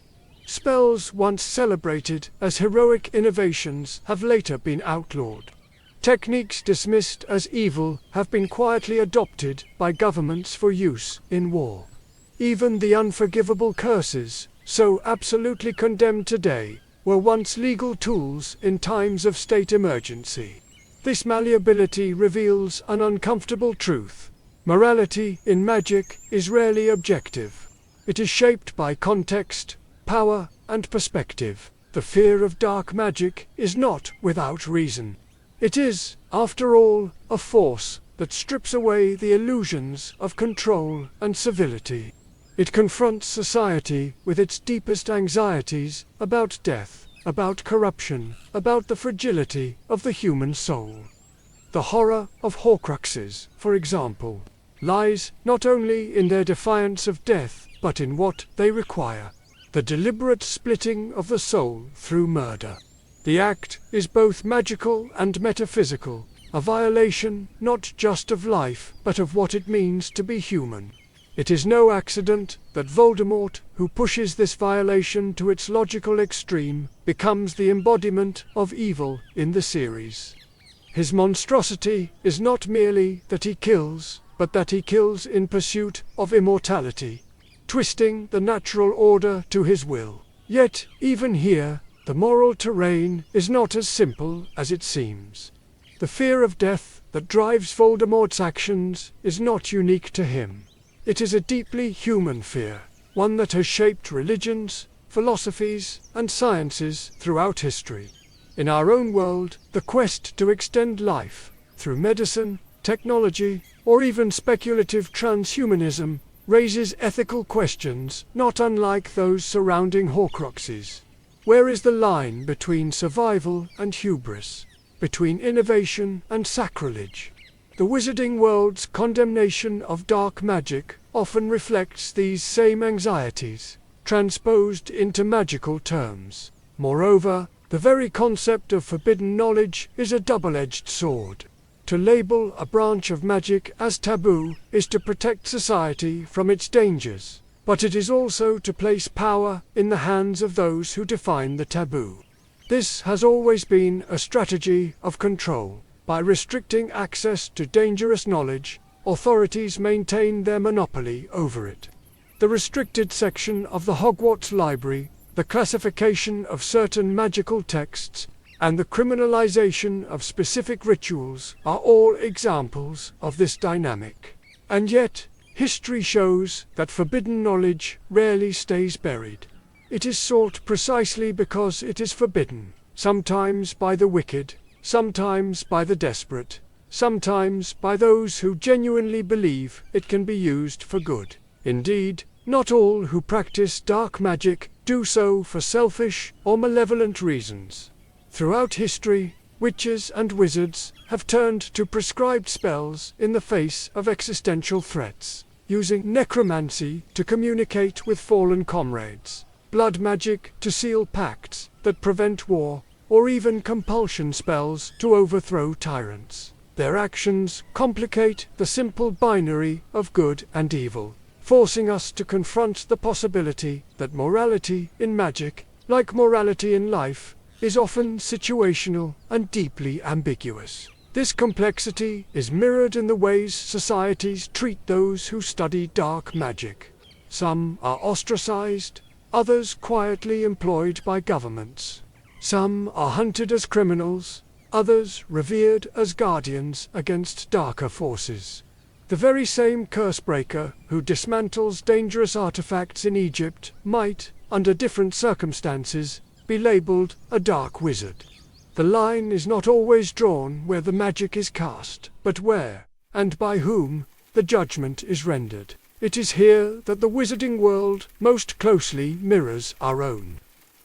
Spells once celebrated as heroic innovations have later been outlawed. Techniques dismissed as evil have been quietly adopted by governments for use in war. Even the unforgivable curses, so absolutely condemned today, were once legal tools in times of state emergency. This malleability reveals an uncomfortable truth. Morality in magic is rarely objective. It is shaped by context, power, and perspective. The fear of dark magic is not without reason. It is, after all, a force that strips away the illusions of control and civility. It confronts society with its deepest anxieties about death, about corruption, about the fragility of the human soul. The horror of Horcruxes, for example, lies not only in their defiance of death, but in what they require: the deliberate splitting of the soul through murder. The act is both magical and metaphysical, a violation not just of life, but of what it means to be human. It is no accident that Voldemort, who pushes this violation to its logical extreme, becomes the embodiment of evil in the series. His monstrosity is not merely that he kills, but that he kills in pursuit of immortality, twisting the natural order to his will. Yet, even here, the moral terrain is not as simple as it seems. The fear of death that drives Voldemort's actions is not unique to him. It is a deeply human fear, one that has shaped religions, philosophies, and sciences throughout history. In our own world, the quest to extend life, through medicine, technology, or even speculative transhumanism, raises ethical questions not unlike those surrounding Horcruxes. Where is the line between survival and hubris, between innovation and sacrilege? The wizarding world's condemnation of dark magic often reflects these same anxieties, transposed into magical terms. Moreover, the very concept of forbidden knowledge is a double-edged sword. To label a branch of magic as taboo is to protect society from its dangers, but it is also to place power in the hands of those who define the taboo. This has always been a strategy of control. By restricting access to dangerous knowledge, authorities maintain their monopoly over it. The restricted section of the Hogwarts library, the classification of certain magical texts, and the criminalization of specific rituals are all examples of this dynamic. And yet, history shows that forbidden knowledge rarely stays buried. It is sought precisely because it is forbidden, sometimes by the wicked, sometimes by the desperate, sometimes by those who genuinely believe it can be used for good. Indeed, not all who practice dark magic do so for selfish or malevolent reasons. Throughout history, Witches and wizards have turned to prescribed spells in the face of existential threats, using necromancy to communicate with fallen comrades, blood magic to seal pacts that prevent war, or even compulsion spells to overthrow tyrants. Their actions complicate the simple binary of good and evil, forcing us to confront the possibility that morality in magic, like morality in life, is often situational and deeply ambiguous. This complexity is mirrored in the ways societies treat those who study dark magic. Some are ostracized, others quietly employed by governments. Some are hunted as criminals, others revered as guardians against darker forces. The very same cursebreaker who dismantles dangerous artifacts in Egypt might, under different circumstances, be labeled a dark wizard. The line is not always drawn where the magic is cast, but where, and by whom, the judgment is rendered. It is here that the wizarding world most closely mirrors our own.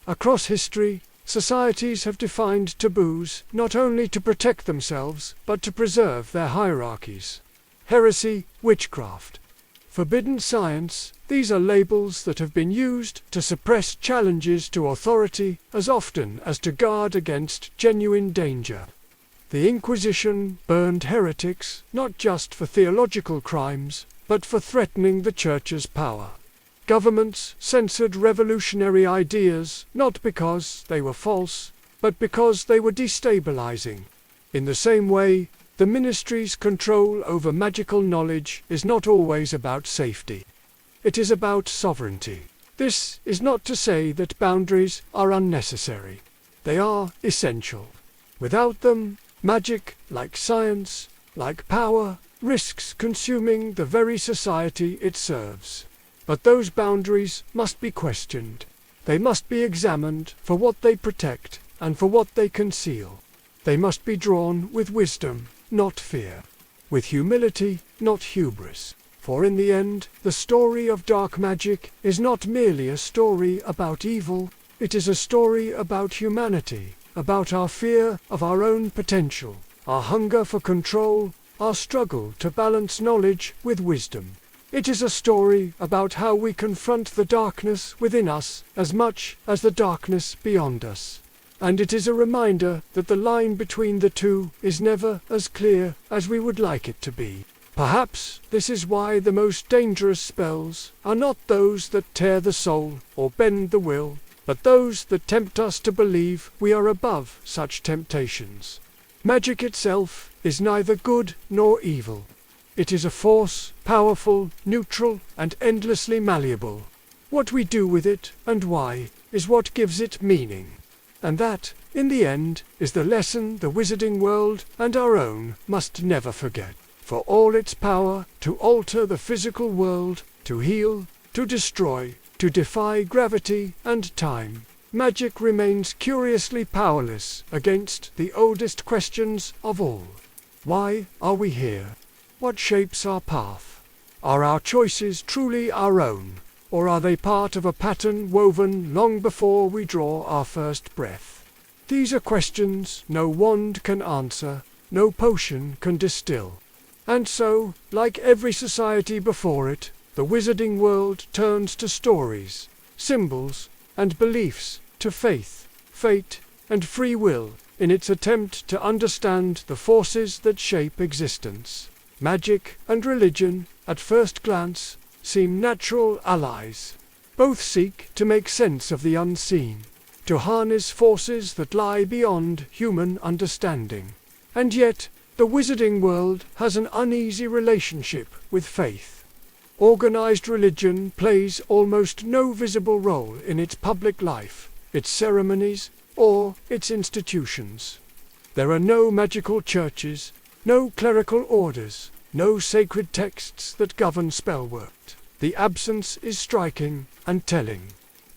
Across history, societies have defined taboos not only to protect themselves, but to preserve their hierarchies. Heresy, witchcraft, forbidden science, these are labels that have been used to suppress challenges to authority as often as to guard against genuine danger. The Inquisition burned heretics not just for theological crimes, but for threatening the Church's power. Governments censored revolutionary ideas not because they were false, but because they were destabilizing. In the same way, the ministry's control over magical knowledge is not always about safety. It is about sovereignty. This is not to say that boundaries are unnecessary. They are essential. Without them, magic, like science, like power, risks consuming the very society it serves. But those boundaries must be questioned. They must be examined for what they protect and for what they conceal. They must be drawn with wisdom, not fear, with humility, not hubris. For in the end, the story of dark magic is not merely a story about evil, it is a story about humanity, about our fear of our own potential, our hunger for control, our struggle to balance knowledge with wisdom. It is a story about how we confront the darkness within us as much as the darkness beyond us. And it is a reminder that the line between the two is never as clear as we would like it to be. Perhaps this is why the most dangerous spells are not those that tear the soul or bend the will, but those that tempt us to believe we are above such temptations. Magic itself is neither good nor evil. It is a force, powerful, neutral, and endlessly malleable. What we do with it, and why, is what gives it meaning. And that, in the end, is the lesson the wizarding world and our own must never forget. For all its power to alter the physical world, to heal, to destroy, to defy gravity and time, magic remains curiously powerless against the oldest questions of all. Why are we here? What shapes our path? Are our choices truly our own, or are they part of a pattern woven long before we draw our first breath? These are questions no wand can answer, no potion can distill. And so, like every society before it, the wizarding world turns to stories, symbols, and beliefs, to faith, fate, and free will, in its attempt to understand the forces that shape existence. Magic and religion, at first glance, seem natural allies. Both seek to make sense of the unseen, to harness forces that lie beyond human understanding. And yet, the wizarding world has an uneasy relationship with faith. Organized religion plays almost no visible role in its public life, its ceremonies, or its institutions. There are no magical churches, no clerical orders, no sacred texts that govern spellwork. The absence is striking and telling.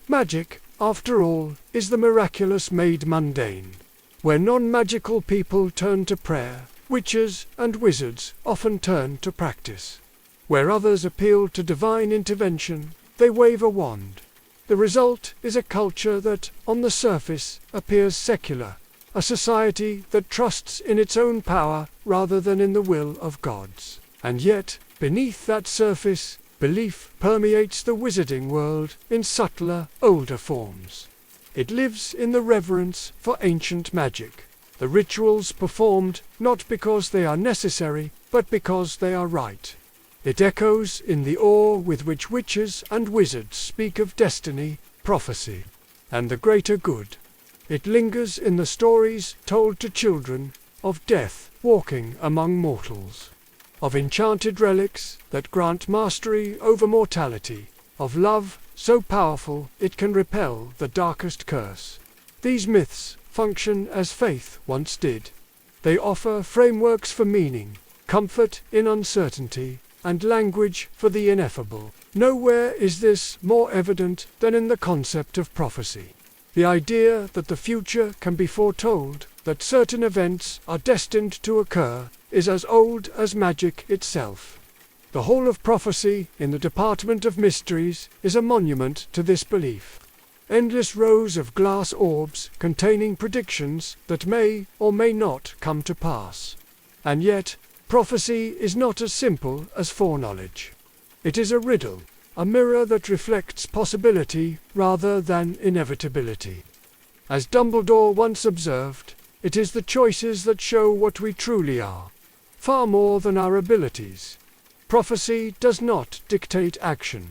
Magic, after all, is the miraculous made mundane. Where non-magical people turn to prayer, witches and wizards often turn to practice. Where others appeal to divine intervention, they wave a wand. The result is a culture that, on the surface, appears secular, a society that trusts in its own power rather than in the will of gods. And yet, beneath that surface, belief permeates the wizarding world in subtler, older forms. It lives in the reverence for ancient magic, the rituals performed not because they are necessary, but because they are right. It echoes in the awe with which witches and wizards speak of destiny, prophecy, and the greater good. It lingers in the stories told to children of death walking among mortals, of enchanted relics that grant mastery over mortality, of love so powerful it can repel the darkest curse. These myths function as faith once did. They offer frameworks for meaning, comfort in uncertainty, and language for the ineffable. Nowhere is this more evident than in the concept of prophecy. The idea that the future can be foretold, that certain events are destined to occur, is as old as magic itself. The whole of prophecy in the Department of Mysteries is a monument to this belief. Endless rows of glass orbs containing predictions that may or may not come to pass. And yet, prophecy is not as simple as foreknowledge. It is a riddle, a mirror that reflects possibility rather than inevitability. As Dumbledore once observed, it is the choices that show what we truly are, far more than our abilities. Prophecy does not dictate action.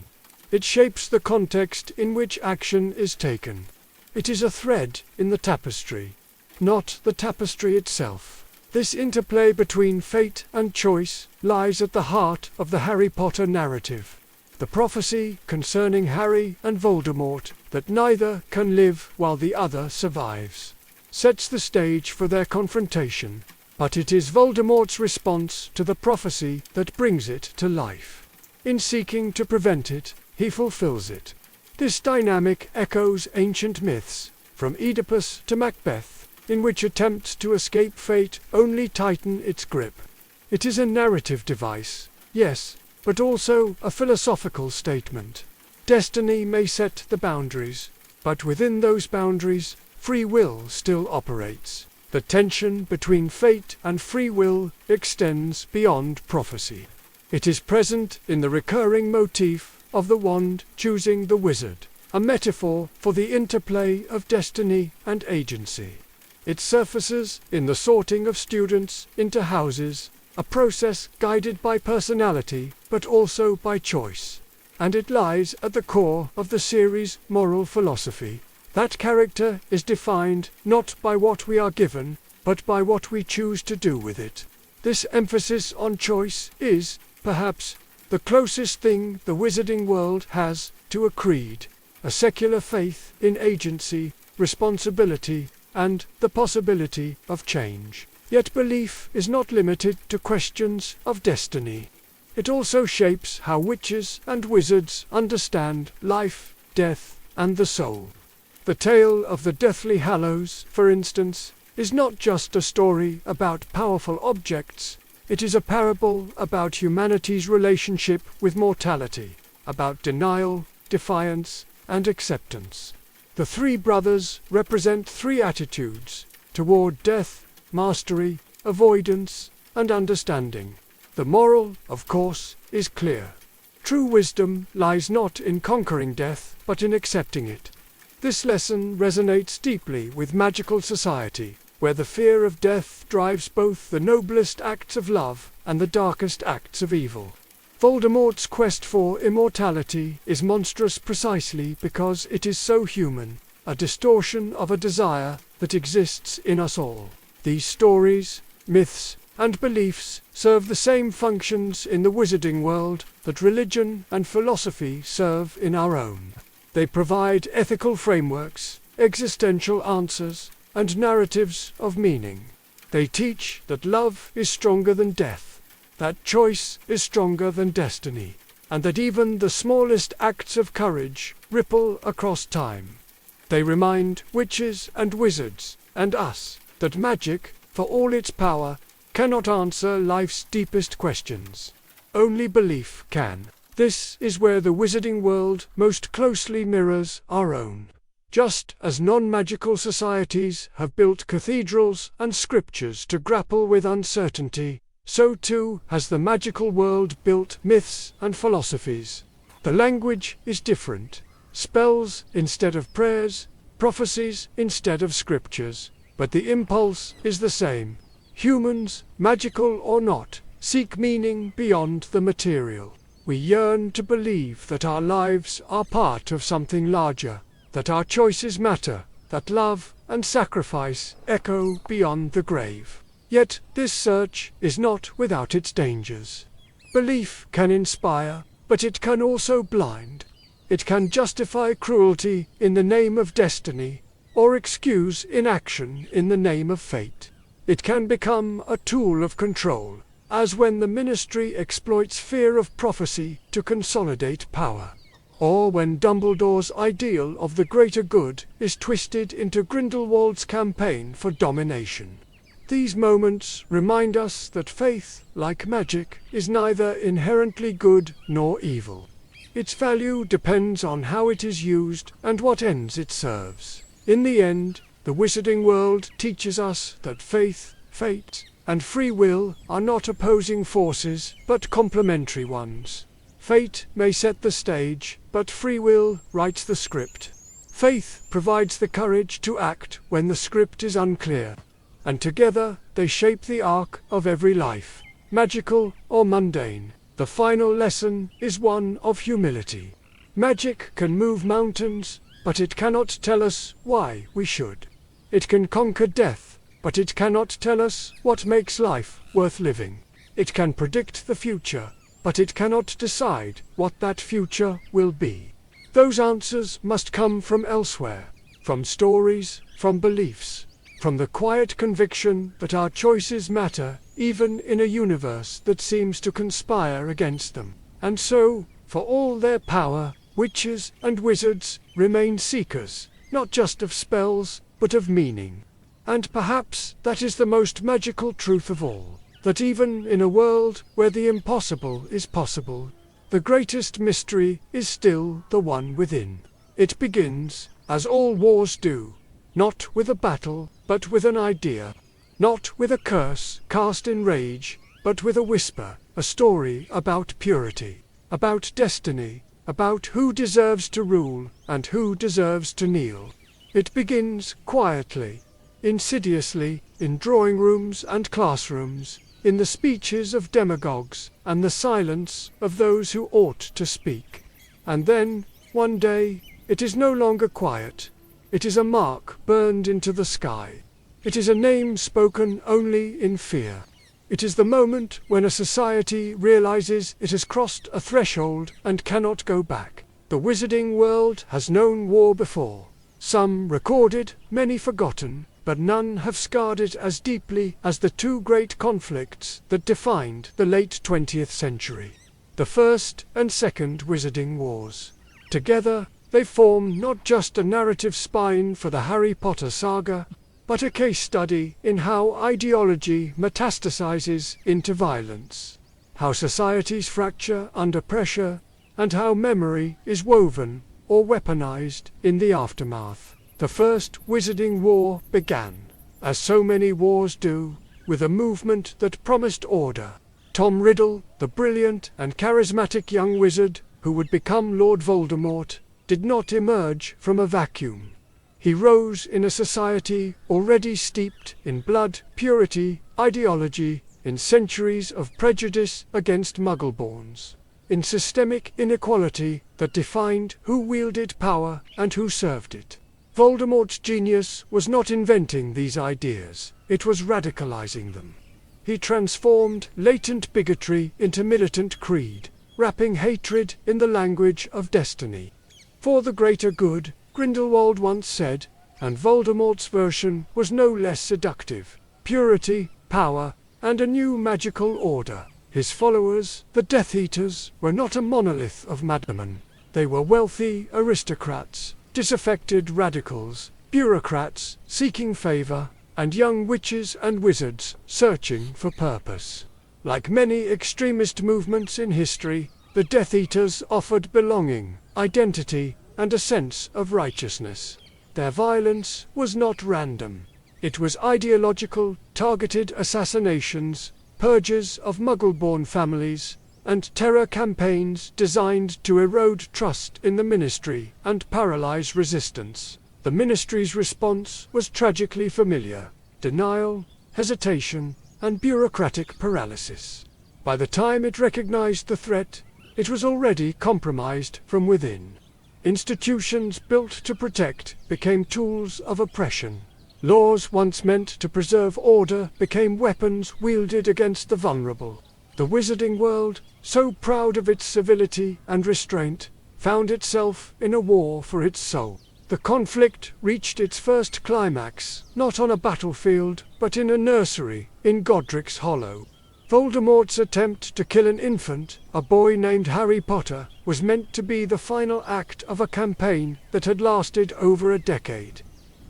It shapes the context in which action is taken. It is a thread in the tapestry, not the tapestry itself. This interplay between fate and choice lies at the heart of the Harry Potter narrative. The prophecy concerning Harry and Voldemort, that neither can live while the other survives, sets the stage for their confrontation, but it is Voldemort's response to the prophecy that brings it to life. In seeking to prevent it, he fulfills it. This dynamic echoes ancient myths, from Oedipus to Macbeth, in which attempts to escape fate only tighten its grip. It is a narrative device, yes, but also a philosophical statement. Destiny may set the boundaries, but within those boundaries, free will still operates. The tension between fate and free will extends beyond prophecy. It is present in the recurring motif of the wand choosing the wizard, a metaphor for the interplay of destiny and agency. It surfaces in the sorting of students into houses, a process guided by personality but also by choice. And it lies at the core of the series' moral philosophy. That character is defined not by what we are given, but by what we choose to do with it. This emphasis on choice is, perhaps, the closest thing the wizarding world has to a creed, a secular faith in agency, responsibility, and the possibility of change. Yet belief is not limited to questions of destiny. It also shapes how witches and wizards understand life, death, and the soul. The tale of the Deathly Hallows, for instance, is not just a story about powerful objects. It is a parable about humanity's relationship with mortality, about denial, defiance, and acceptance. The three brothers represent three attitudes toward death: mastery, avoidance, and understanding. The moral, of course, is clear. True wisdom lies not in conquering death, but in accepting it. This lesson resonates deeply with magical society, where the fear of death drives both the noblest acts of love and the darkest acts of evil. Voldemort's quest for immortality is monstrous precisely because it is so human, a distortion of a desire that exists in us all. These stories, myths, and beliefs serve the same functions in the wizarding world that religion and philosophy serve in our own. They provide ethical frameworks, existential answers, and narratives of meaning. They teach that love is stronger than death, that choice is stronger than destiny, and that even the smallest acts of courage ripple across time. They remind witches and wizards, and us, that magic, for all its power, cannot answer life's deepest questions. Only belief can. This is where the wizarding world most closely mirrors our own. Just as non-magical societies have built cathedrals and scriptures to grapple with uncertainty, so too has the magical world built myths and philosophies. The language is different. Spells instead of prayers, prophecies instead of scriptures. But the impulse is the same. Humans, magical or not, seek meaning beyond the material. We yearn to believe that our lives are part of something larger, that our choices matter, that love and sacrifice echo beyond the grave. Yet this search is not without its dangers. Belief can inspire, but it can also blind. It can justify cruelty in the name of destiny, or excuse inaction in the name of fate. It can become a tool of control, as when the ministry exploits fear of prophecy to consolidate power, or when Dumbledore's ideal of the greater good is twisted into Grindelwald's campaign for domination. These moments remind us that faith, like magic, is neither inherently good nor evil. Its value depends on how it is used and what ends it serves. In the end, the wizarding world teaches us that faith, fate, and free will are not opposing forces, but complementary ones. Fate may set the stage, but free will writes the script. Faith provides the courage to act when the script is unclear, and together they shape the arc of every life, magical or mundane. The final lesson is one of humility. Magic can move mountains, but it cannot tell us why we should. It can conquer death, but it cannot tell us what makes life worth living. It can predict the future, but it cannot decide what that future will be. Those answers must come from elsewhere, from stories, from beliefs, from the quiet conviction that our choices matter, even in a universe that seems to conspire against them. And so, for all their power, witches and wizards remain seekers, not just of spells, but of meaning. And perhaps that is the most magical truth of all, that even in a world where the impossible is possible, the greatest mystery is still the one within. It begins, as all wars do, not with a battle, but with an idea. Not with a curse cast in rage, but with a whisper, a story about purity, about destiny, about who deserves to rule and who deserves to kneel. It begins quietly, insidiously, in drawing rooms and classrooms, in the speeches of demagogues and the silence of those who ought to speak. And then, one day, it is no longer quiet. It is a mark burned into the sky. It is a name spoken only in fear. It is the moment when a society realizes it has crossed a threshold and cannot go back. The wizarding world has known war before. Some recorded, many forgotten, but none have scarred it as deeply as the two great conflicts that defined the late 20th century. The First and Second Wizarding Wars. Together, they form not just a narrative spine for the Harry Potter saga, but a case study in how ideology metastasizes into violence, how societies fracture under pressure, and how memory is woven or weaponized in the aftermath. The First Wizarding War began, as so many wars do, with a movement that promised order. Tom Riddle, the brilliant and charismatic young wizard who would become Lord Voldemort, did not emerge from a vacuum. He rose in a society already steeped in blood, purity, ideology, in centuries of prejudice against Muggleborns, in systemic inequality that defined who wielded power and who served it. Voldemort's genius was not inventing these ideas, it was radicalizing them. He transformed latent bigotry into militant creed, wrapping hatred in the language of destiny. For the greater good, Grindelwald once said, and Voldemort's version was no less seductive: purity, power, and a new magical order. His followers, the Death Eaters, were not a monolith of madmen. They were wealthy aristocrats, disaffected radicals, bureaucrats seeking favor, and young witches and wizards searching for purpose. Like many extremist movements in history, the Death Eaters offered belonging, identity, and a sense of righteousness. Their violence was not random. It was ideological, targeted assassinations, purges of Muggle-born families, and terror campaigns designed to erode trust in the Ministry and paralyze resistance. The Ministry's response was tragically familiar: denial, hesitation, and bureaucratic paralysis. By the time it recognized the threat, it was already compromised from within. Institutions built to protect became tools of oppression. Laws once meant to preserve order became weapons wielded against the vulnerable. The wizarding world, so proud of its civility and restraint, found itself in a war for its soul. The conflict reached its first climax, not on a battlefield, but in a nursery in Godric's Hollow. Voldemort's attempt to kill an infant, a boy named Harry Potter, was meant to be the final act of a campaign that had lasted over a decade.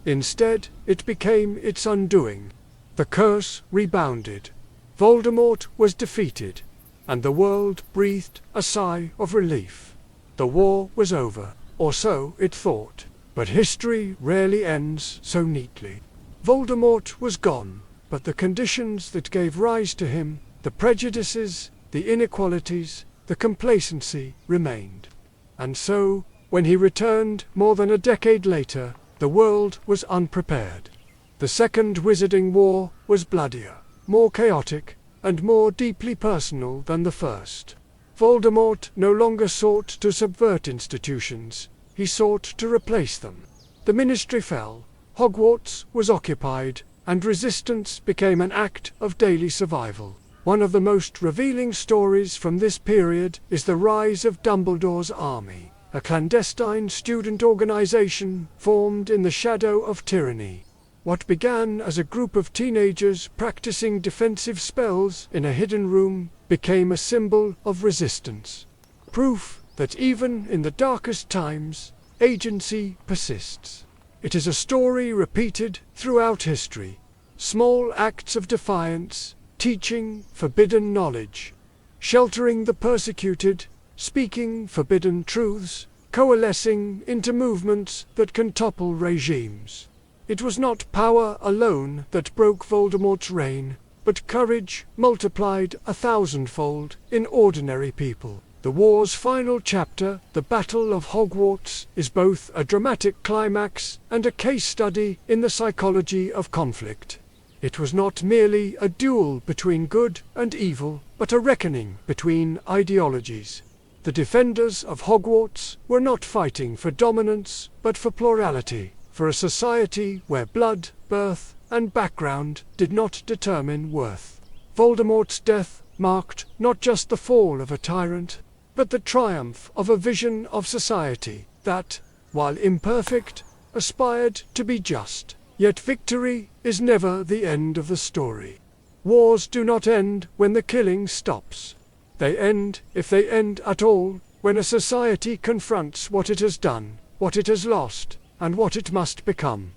Instead, it became its undoing. The curse rebounded. Voldemort was defeated, and the world breathed a sigh of relief. The war was over, or so it thought. But history rarely ends so neatly. Voldemort was gone, but the conditions that gave rise to him, the prejudices, the inequalities, the complacency, remained. And so, when he returned more than a decade later, the world was unprepared. The Second Wizarding War was bloodier, more chaotic, and more deeply personal than the first. Voldemort no longer sought to subvert institutions. He sought to replace them. The Ministry fell, Hogwarts was occupied, and resistance became an act of daily survival. One of the most revealing stories from this period is the rise of Dumbledore's Army, a clandestine student organization formed in the shadow of tyranny. What began as a group of teenagers practicing defensive spells in a hidden room became a symbol of resistance. Proof that even in the darkest times, agency persists. It is a story repeated throughout history. Small acts of defiance, teaching forbidden knowledge, sheltering the persecuted, speaking forbidden truths, coalescing into movements that can topple regimes. It was not power alone that broke Voldemort's reign, but courage multiplied 1,000-fold in ordinary people. The war's final chapter, the Battle of Hogwarts, is both a dramatic climax and a case study in the psychology of conflict. It was not merely a duel between good and evil, but a reckoning between ideologies. The defenders of Hogwarts were not fighting for dominance, but for plurality, for a society where blood, birth, and background did not determine worth. Voldemort's death marked not just the fall of a tyrant, but the triumph of a vision of society that, while imperfect, aspired to be just. Yet victory is never the end of the story. Wars do not end when the killing stops. They end, if they end at all, when a society confronts what it has done, what it has lost, and what it must become.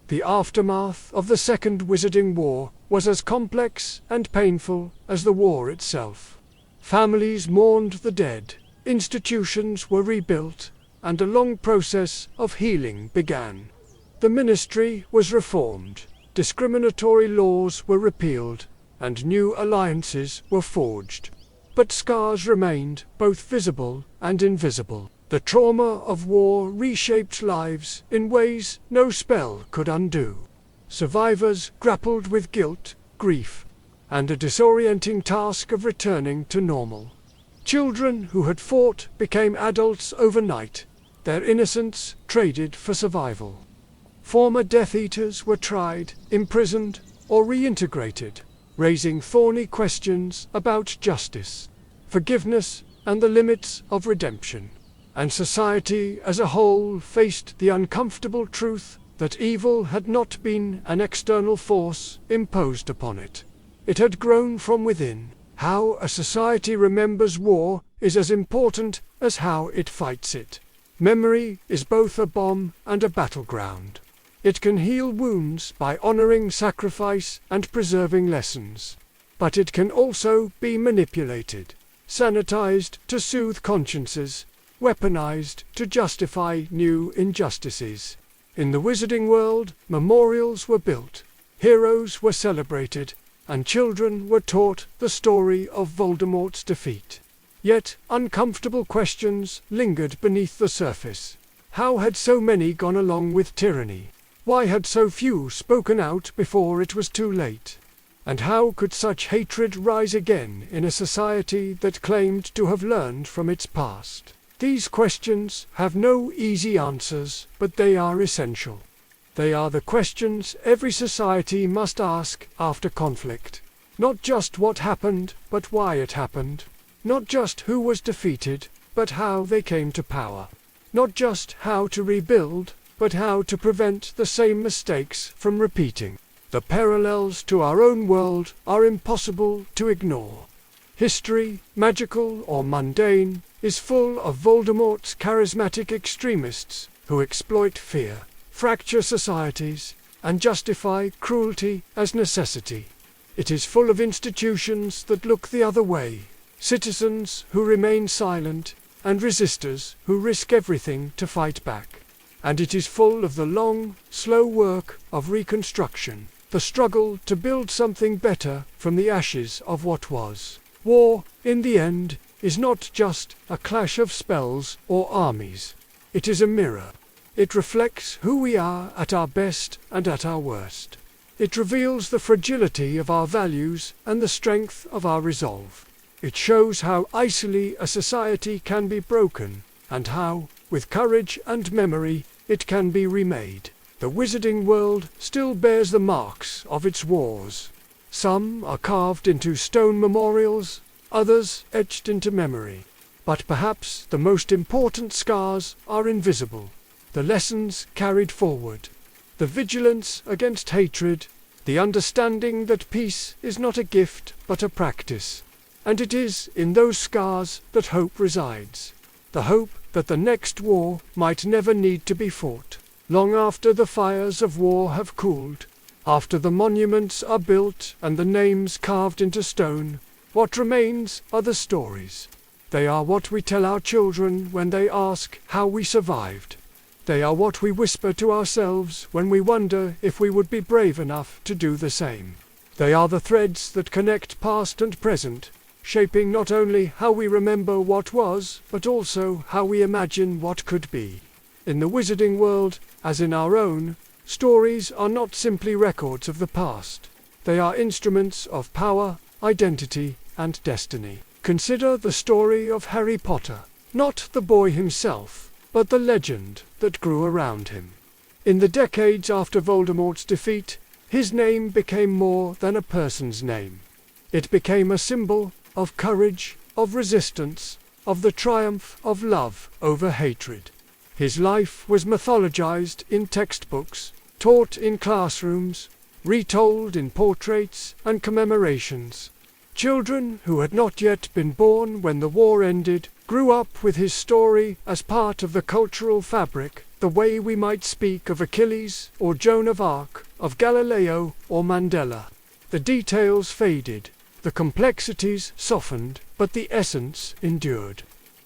The aftermath of the Second Wizarding War was as complex and painful as the war itself. Families mourned the dead, institutions were rebuilt, and a long process of healing began. The Ministry was reformed, discriminatory laws were repealed, and new alliances were forged. But scars remained, both visible and invisible. The trauma of war reshaped lives in ways no spell could undo. Survivors grappled with guilt, grief, and a disorienting task of returning to normal. Children who had fought became adults overnight, their innocence traded for survival. Former Death Eaters were tried, imprisoned, or reintegrated, raising thorny questions about justice, forgiveness, and the limits of redemption. And society as a whole faced the uncomfortable truth that evil had not been an external force imposed upon it. It had grown from within. How a society remembers war is as important as how it fights it. Memory is both a bomb and a battleground. It can heal wounds by honoring sacrifice and preserving lessons. But it can also be manipulated, sanitized to soothe consciences, weaponized to justify new injustices. In the wizarding world, memorials were built, heroes were celebrated, and children were taught the story of Voldemort's defeat. Yet, uncomfortable questions lingered beneath the surface. How had so many gone along with tyranny? Why had so few spoken out before it was too late? And how could such hatred rise again in a society that claimed to have learned from its past? These questions have no easy answers, but they are essential. They are the questions every society must ask after conflict. Not just what happened, but why it happened. Not just who was defeated, but how they came to power. Not just how to rebuild, but how to prevent the same mistakes from repeating. The parallels to our own world are impossible to ignore. History, magical or mundane, is full of Voldemort's charismatic extremists who exploit fear, fracture societies, and justify cruelty as necessity. It is full of institutions that look the other way, citizens who remain silent, and resistors who risk everything to fight back. And it is full of the long, slow work of reconstruction, the struggle to build something better from the ashes of what was. War, in the end, is not just a clash of spells or armies. It is a mirror. It reflects who we are at our best and at our worst. It reveals the fragility of our values and the strength of our resolve. It shows how easily a society can be broken, and how, with courage and memory, it can be remade. The wizarding world still bears the marks of its wars. Some are carved into stone memorials, others etched into memory. But perhaps the most important scars are invisible. The lessons carried forward. The vigilance against hatred. The understanding that peace is not a gift but a practice. And it is in those scars that hope resides. The hope that the next war might never need to be fought. Long after the fires of war have cooled, after the monuments are built and the names carved into stone, what remains are the stories. They are what we tell our children when they ask how we survived. They are what we whisper to ourselves when we wonder if we would be brave enough to do the same. They are the threads that connect past and present, shaping not only how we remember what was, but also how we imagine what could be. In the wizarding world, as in our own, stories are not simply records of the past. They are instruments of power, identity, and destiny. Consider the story of Harry Potter, not the boy himself, but the legend that grew around him. In the decades after Voldemort's defeat, his name became more than a person's name. It became a symbol of courage, of resistance, of the triumph of love over hatred. His life was mythologized in textbooks, taught in classrooms, retold in portraits and commemorations. Children who had not yet been born when the war ended grew up with his story as part of the cultural fabric, the way we might speak of Achilles or Joan of Arc, of Galileo or Mandela. The details faded, the complexities softened, but the essence endured.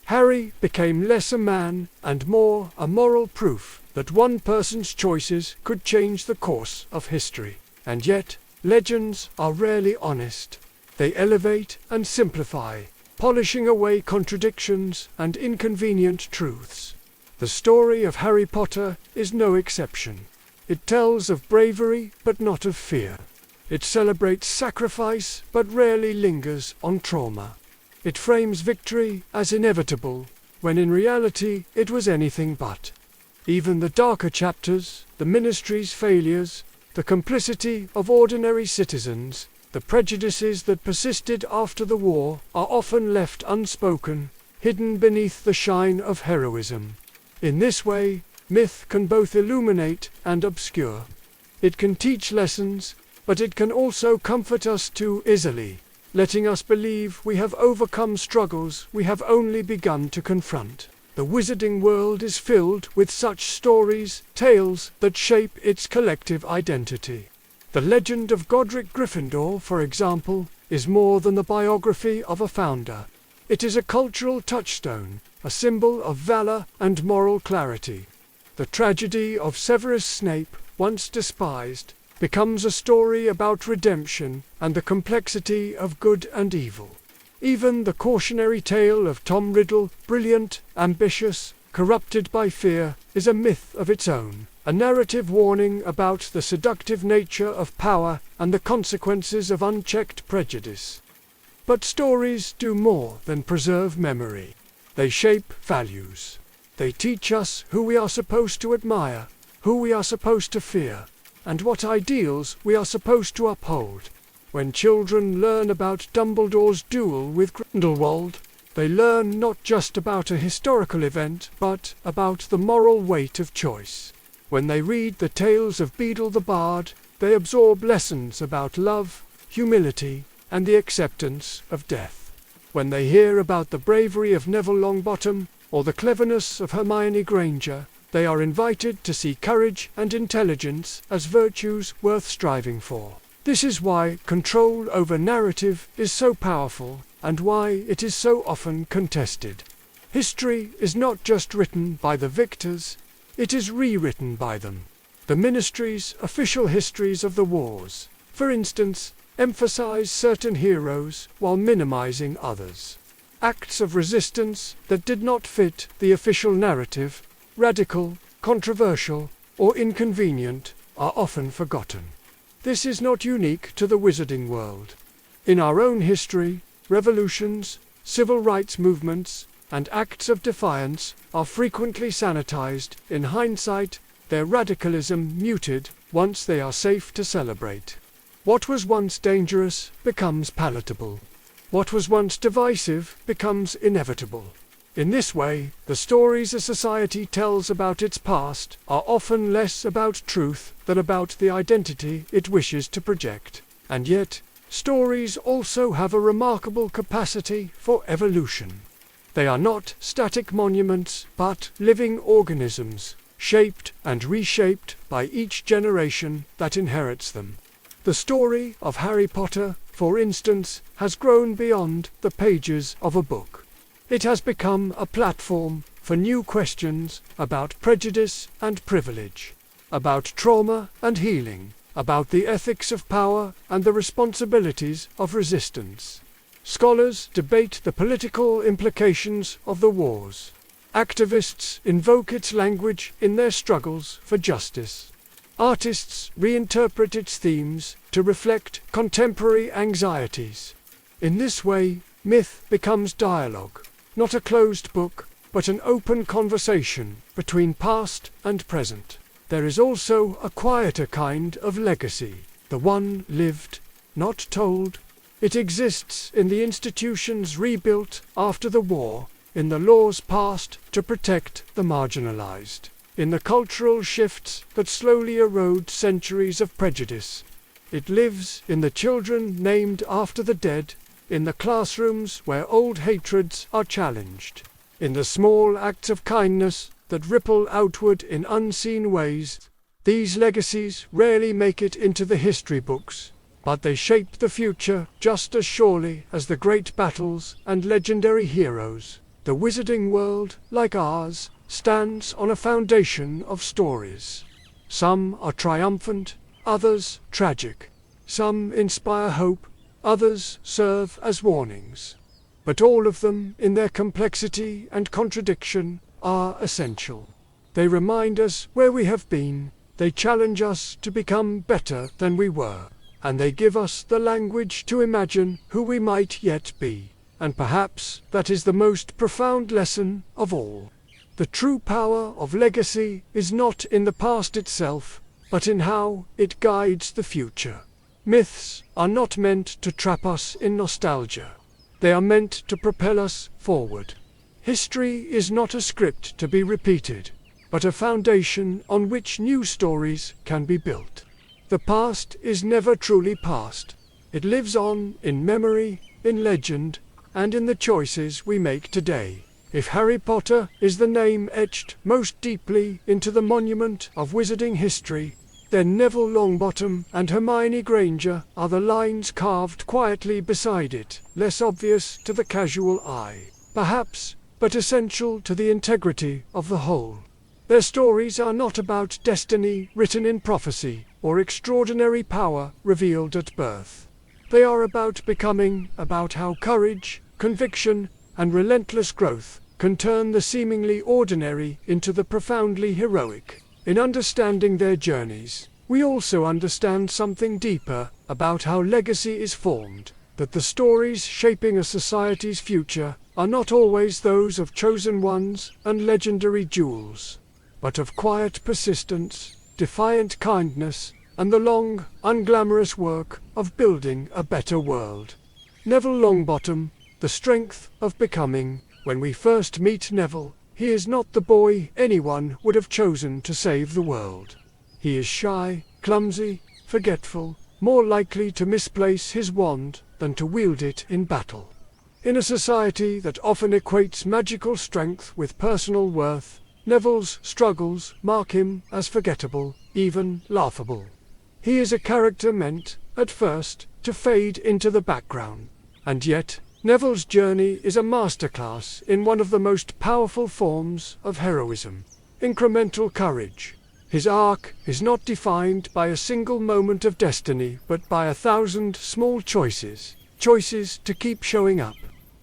Harry became less a man and more a moral proof that one person's choices could change the course of history. And yet, legends are rarely honest. They elevate and simplify, polishing away contradictions and inconvenient truths. The story of Harry Potter is no exception. It tells of bravery, but not of fear. It celebrates sacrifice, but rarely lingers on trauma. It frames victory as inevitable, when in reality it was anything but. Even the darker chapters, the Ministry's failures, the complicity of ordinary citizens, the prejudices that persisted after the war, are often left unspoken, hidden beneath the shine of heroism. In this way, myth can both illuminate and obscure. It can teach lessons, but it can also comfort us too easily, letting us believe we have overcome struggles we have only begun to confront. The wizarding world is filled with such stories, tales that shape its collective identity. The legend of Godric Gryffindor, for example, is more than the biography of a founder. It is a cultural touchstone, a symbol of valor and moral clarity. The tragedy of Severus Snape, once despised, becomes a story about redemption and the complexity of good and evil. Even the cautionary tale of Tom Riddle, brilliant, ambitious, corrupted by fear, is a myth of its own, a narrative warning about the seductive nature of power and the consequences of unchecked prejudice. But stories do more than preserve memory. They shape values. They teach us who we are supposed to admire, who we are supposed to fear, and what ideals we are supposed to uphold. When children learn about Dumbledore's duel with Grindelwald, they learn not just about a historical event, but about the moral weight of choice. When they read the tales of Beedle the Bard, they absorb lessons about love, humility, and the acceptance of death. When they hear about the bravery of Neville Longbottom, or the cleverness of Hermione Granger, they are invited to see courage and intelligence as virtues worth striving for. This is why control over narrative is so powerful, and why it is so often contested. History is not just written by the victors, it is rewritten by them. The Ministry's official histories of the wars, for instance, emphasize certain heroes while minimizing others. Acts of resistance that did not fit the official narrative, radical, controversial, or inconvenient, are often forgotten. This is not unique to the wizarding world. In our own history, revolutions, civil rights movements, and acts of defiance are frequently sanitized in hindsight, their radicalism muted once they are safe to celebrate. What was once dangerous becomes palatable. What was once divisive becomes inevitable. In this way, the stories a society tells about its past are often less about truth than about the identity it wishes to project. And yet, stories also have a remarkable capacity for evolution. They are not static monuments, but living organisms, shaped and reshaped by each generation that inherits them. The story of Harry Potter, for instance, has grown beyond the pages of a book. It has become a platform for new questions about prejudice and privilege, about trauma and healing, about the ethics of power and the responsibilities of resistance. Scholars debate the political implications of the wars. Activists invoke its language in their struggles for justice. Artists reinterpret its themes to reflect contemporary anxieties. In this way, myth becomes dialogue, not a closed book, but an open conversation between past and present. There is also a quieter kind of legacy, the one lived, not told. It exists in the institutions rebuilt after the war, in the laws passed to protect the marginalized, in the cultural shifts that slowly erode centuries of prejudice. It lives in the children named after the dead, in the classrooms where old hatreds are challenged, in the small acts of kindness that ripple outward in unseen ways. These legacies rarely make it into the history books, but they shape the future just as surely as the great battles and legendary heroes. The wizarding world, like ours, stands on a foundation of stories. Some are triumphant, others tragic. Some inspire hope, others serve as warnings. But all of them, in their complexity and contradiction, are essential. They remind us where we have been, they challenge us to become better than we were, and they give us the language to imagine who we might yet be. And perhaps that is the most profound lesson of all. The true power of legacy is not in the past itself, but in how it guides the future. Myths are not meant to trap us in nostalgia. They are meant to propel us forward. History is not a script to be repeated, but a foundation on which new stories can be built. The past is never truly past. It lives on in memory, in legend, and in the choices we make today. If Harry Potter is the name etched most deeply into the monument of wizarding history, then Neville Longbottom and Hermione Granger are the lines carved quietly beside it, less obvious to the casual eye, perhaps, but essential to the integrity of the whole. Their stories are not about destiny written in prophecy, or extraordinary power revealed at birth. They are about becoming, about how courage, conviction, and relentless growth can turn the seemingly ordinary into the profoundly heroic. In understanding their journeys, we also understand something deeper about how legacy is formed, that the stories shaping a society's future are not always those of chosen ones and legendary jewels, but of quiet persistence, defiant kindness, and the long, unglamorous work of building a better world. Neville Longbottom, The Strength of Becoming. When we first meet Neville, he is not the boy anyone would have chosen to save the world. He is shy, clumsy, forgetful, more likely to misplace his wand than to wield it in battle. In a society that often equates magical strength with personal worth, Neville's struggles mark him as forgettable, even laughable. He is a character meant, at first, to fade into the background. And yet, Neville's journey is a masterclass in one of the most powerful forms of heroism: incremental courage. His arc is not defined by a single moment of destiny, but by 1,000 small choices. Choices to keep showing up,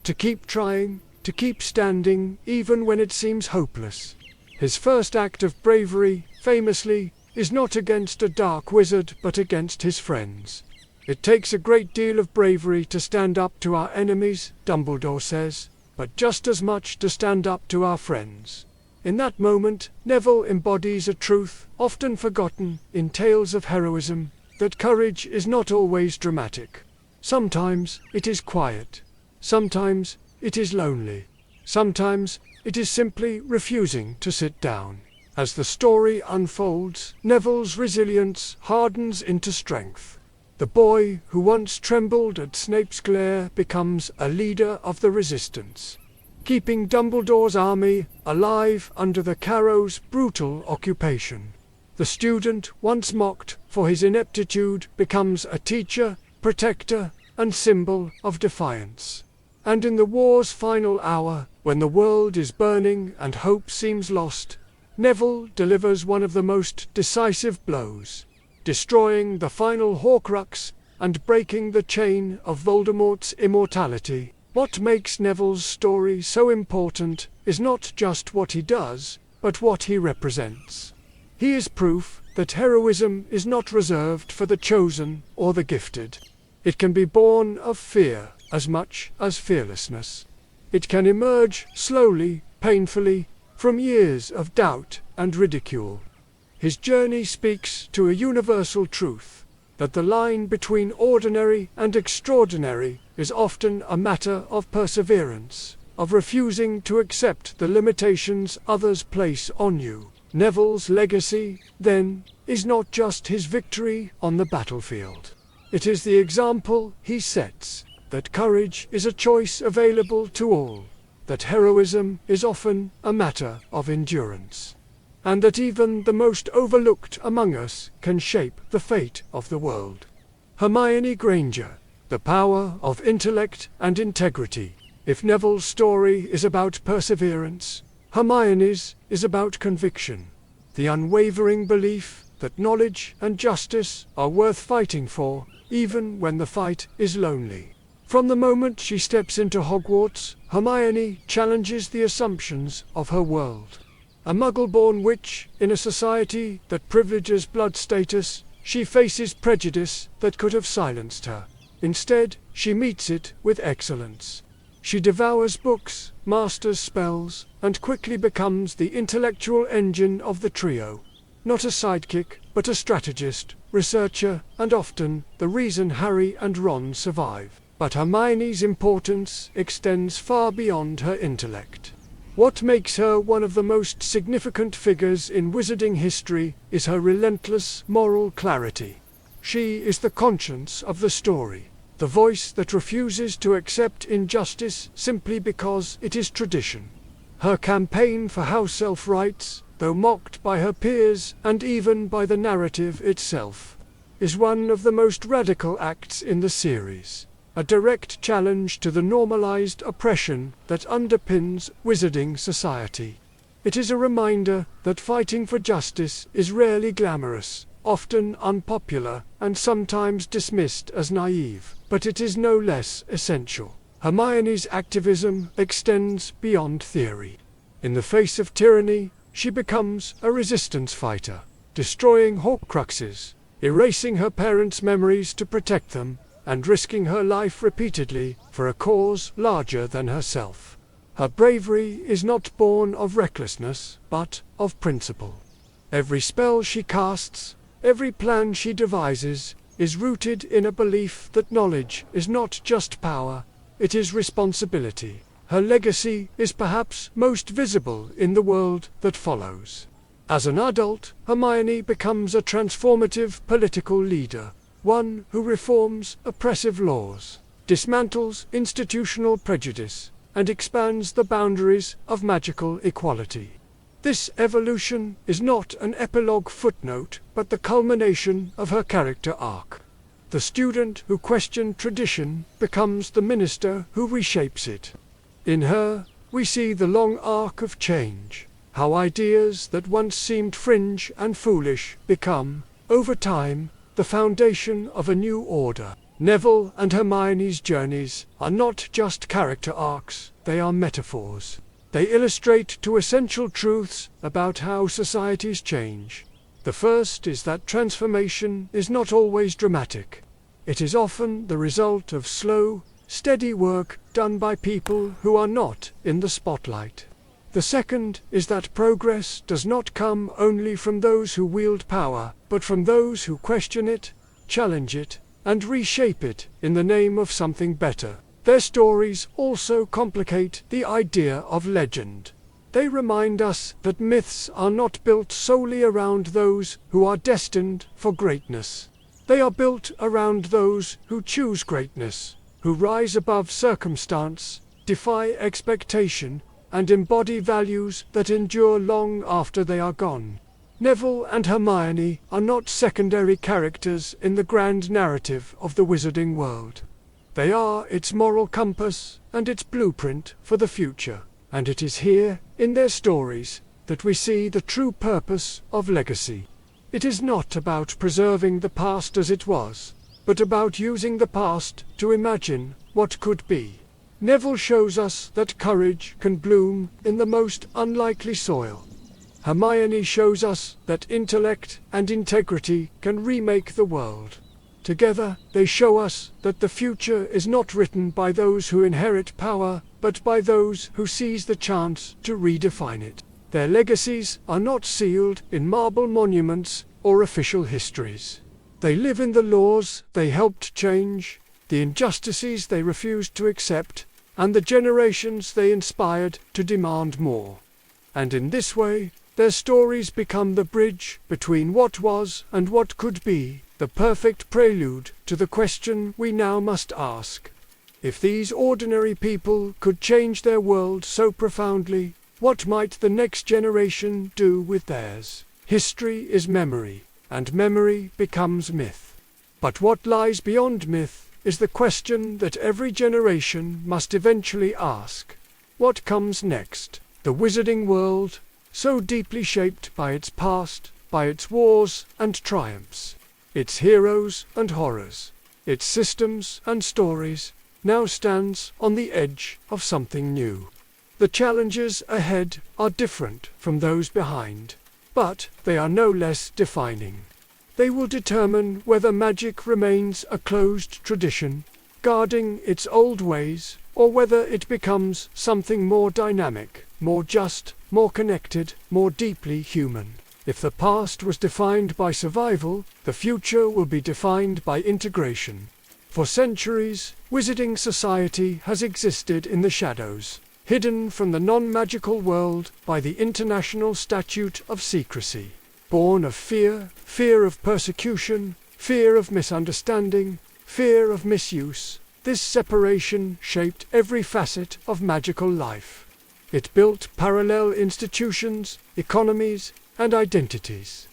to keep trying, to keep standing, even when it seems hopeless. His first act of bravery, famously, is not against a dark wizard but against his friends. It takes a great deal of bravery to stand up to our enemies, Dumbledore says, but just as much to stand up to our friends. In that moment, Neville embodies a truth often forgotten in tales of heroism, that courage is not always dramatic. Sometimes it is quiet. Sometimes it is lonely. Sometimes it is simply refusing to sit down. As the story unfolds, Neville's resilience hardens into strength. The boy who once trembled at Snape's glare becomes a leader of the resistance, keeping Dumbledore's army alive under the Carrow's brutal occupation. The student once mocked for his ineptitude becomes a teacher, protector, and symbol of defiance. And in the war's final hour, when the world is burning and hope seems lost, Neville delivers one of the most decisive blows, destroying the final Horcrux and breaking the chain of Voldemort's immortality. What makes Neville's story so important is not just what he does, but what he represents. He is proof that heroism is not reserved for the chosen or the gifted. It can be born of fear as much as fearlessness. It can emerge slowly, painfully, from years of doubt and ridicule. His journey speaks to a universal truth, that the line between ordinary and extraordinary is often a matter of perseverance, of refusing to accept the limitations others place on you. Neville's legacy, then, is not just his victory on the battlefield. It is the example he sets, that courage is a choice available to all, that heroism is often a matter of endurance, and that even the most overlooked among us can shape the fate of the world. Hermione Granger, The Power of Intellect and Integrity. If Neville's story is about perseverance, Hermione's is about conviction, the unwavering belief that knowledge and justice are worth fighting for, even when the fight is lonely. From the moment she steps into Hogwarts, Hermione challenges the assumptions of her world. A Muggle-born witch in a society that privileges blood status, she faces prejudice that could have silenced her. Instead, she meets it with excellence. She devours books, masters spells, and quickly becomes the intellectual engine of the trio. Not a sidekick, but a strategist, researcher, and often the reason Harry and Ron survive. But Hermione's importance extends far beyond her intellect. What makes her one of the most significant figures in wizarding history is her relentless moral clarity. She is the conscience of the story, the voice that refuses to accept injustice simply because it is tradition. Her campaign for house elf-rights, though mocked by her peers and even by the narrative itself, is one of the most radical acts in the series. A direct challenge to the normalized oppression that underpins wizarding society. It is a reminder that fighting for justice is rarely glamorous, often unpopular, and sometimes dismissed as naive, but it is no less essential. Hermione's activism extends beyond theory. In the face of tyranny, she becomes a resistance fighter, destroying Horcruxes, erasing her parents' memories to protect them, and risking her life repeatedly for a cause larger than herself. Her bravery is not born of recklessness, but of principle. Every spell she casts, every plan she devises, is rooted in a belief that knowledge is not just power, it is responsibility. Her legacy is perhaps most visible in the world that follows. As an adult, Hermione becomes a transformative political leader, one who reforms oppressive laws, dismantles institutional prejudice, and expands the boundaries of magical equality. This evolution is not an epilogue footnote, but the culmination of her character arc. The student who questioned tradition becomes the minister who reshapes it. In her, we see the long arc of change, how ideas that once seemed fringe and foolish become, over time, the foundation of a new order. Neville and Hermione's journeys are not just character arcs, they are metaphors. They illustrate two essential truths about how societies change. The first is that transformation is not always dramatic. It is often the result of slow, steady work done by people who are not in the spotlight. The second is that progress does not come only from those who wield power, but from those who question it, challenge it, and reshape it in the name of something better. Their stories also complicate the idea of legend. They remind us that myths are not built solely around those who are destined for greatness. They are built around those who choose greatness, who rise above circumstance, defy expectation, and embody values that endure long after they are gone. Neville and Hermione are not secondary characters in the grand narrative of the wizarding world. They are its moral compass and its blueprint for the future, and it is here, in their stories, that we see the true purpose of legacy. It is not about preserving the past as it was, but about using the past to imagine what could be. Neville shows us that courage can bloom in the most unlikely soil. Hermione shows us that intellect and integrity can remake the world. Together, they show us that the future is not written by those who inherit power, but by those who seize the chance to redefine it. Their legacies are not sealed in marble monuments or official histories. They live in the laws they helped change, the injustices they refused to accept, and the generations they inspired to demand more. And in this way, their stories become the bridge between what was and what could be, the perfect prelude to the question we now must ask. If these ordinary people could change their world so profoundly, what might the next generation do with theirs? History is memory, and memory becomes myth. But what lies beyond myth is the question that every generation must eventually ask. What comes next? The wizarding world, so deeply shaped by its past, by its wars and triumphs, its heroes and horrors, its systems and stories, now stands on the edge of something new. The challenges ahead are different from those behind, but they are no less defining. They will determine whether magic remains a closed tradition, guarding its old ways, or whether it becomes something more dynamic, more just, more connected, more deeply human. If the past was defined by survival, the future will be defined by integration. For centuries, wizarding society has existed in the shadows, hidden from the non-magical world by the international statute of secrecy. Born of fear, fear of persecution, fear of misunderstanding, fear of misuse, this separation shaped every facet of magical life. It built parallel institutions, economies, and identities.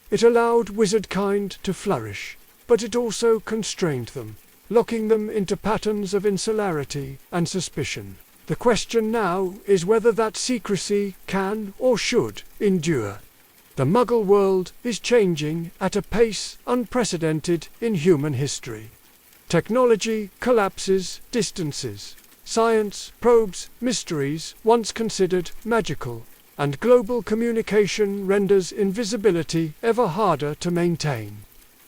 It allowed wizardkind to flourish, but it also constrained them, locking them into patterns of insularity and suspicion. The question now is whether that secrecy can or should endure. The Muggle world is changing at a pace unprecedented in human history. Technology collapses distances. Science probes mysteries once considered magical, and global communication renders invisibility ever harder to maintain.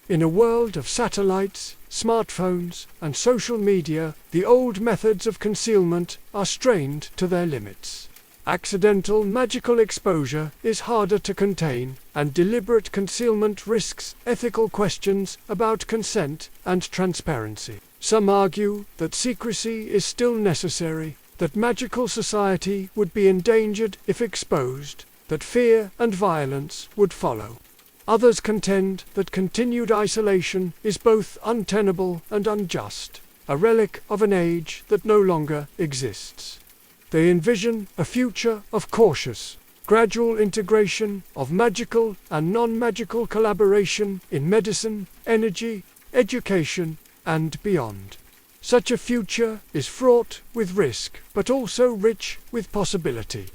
In a world of satellites, smartphones, and social media, the old methods of concealment are strained to their limits. Accidental magical exposure is harder to contain, and deliberate concealment risks ethical questions about consent and transparency. Some argue that secrecy is still necessary, that magical society would be endangered if exposed, that fear and violence would follow. Others contend that continued isolation is both untenable and unjust, a relic of an age that no longer exists. They envision a future of cautious, gradual integration of magical and non-magical collaboration in medicine, energy, education, and beyond. Such a future is fraught with risk, but also rich with possibility.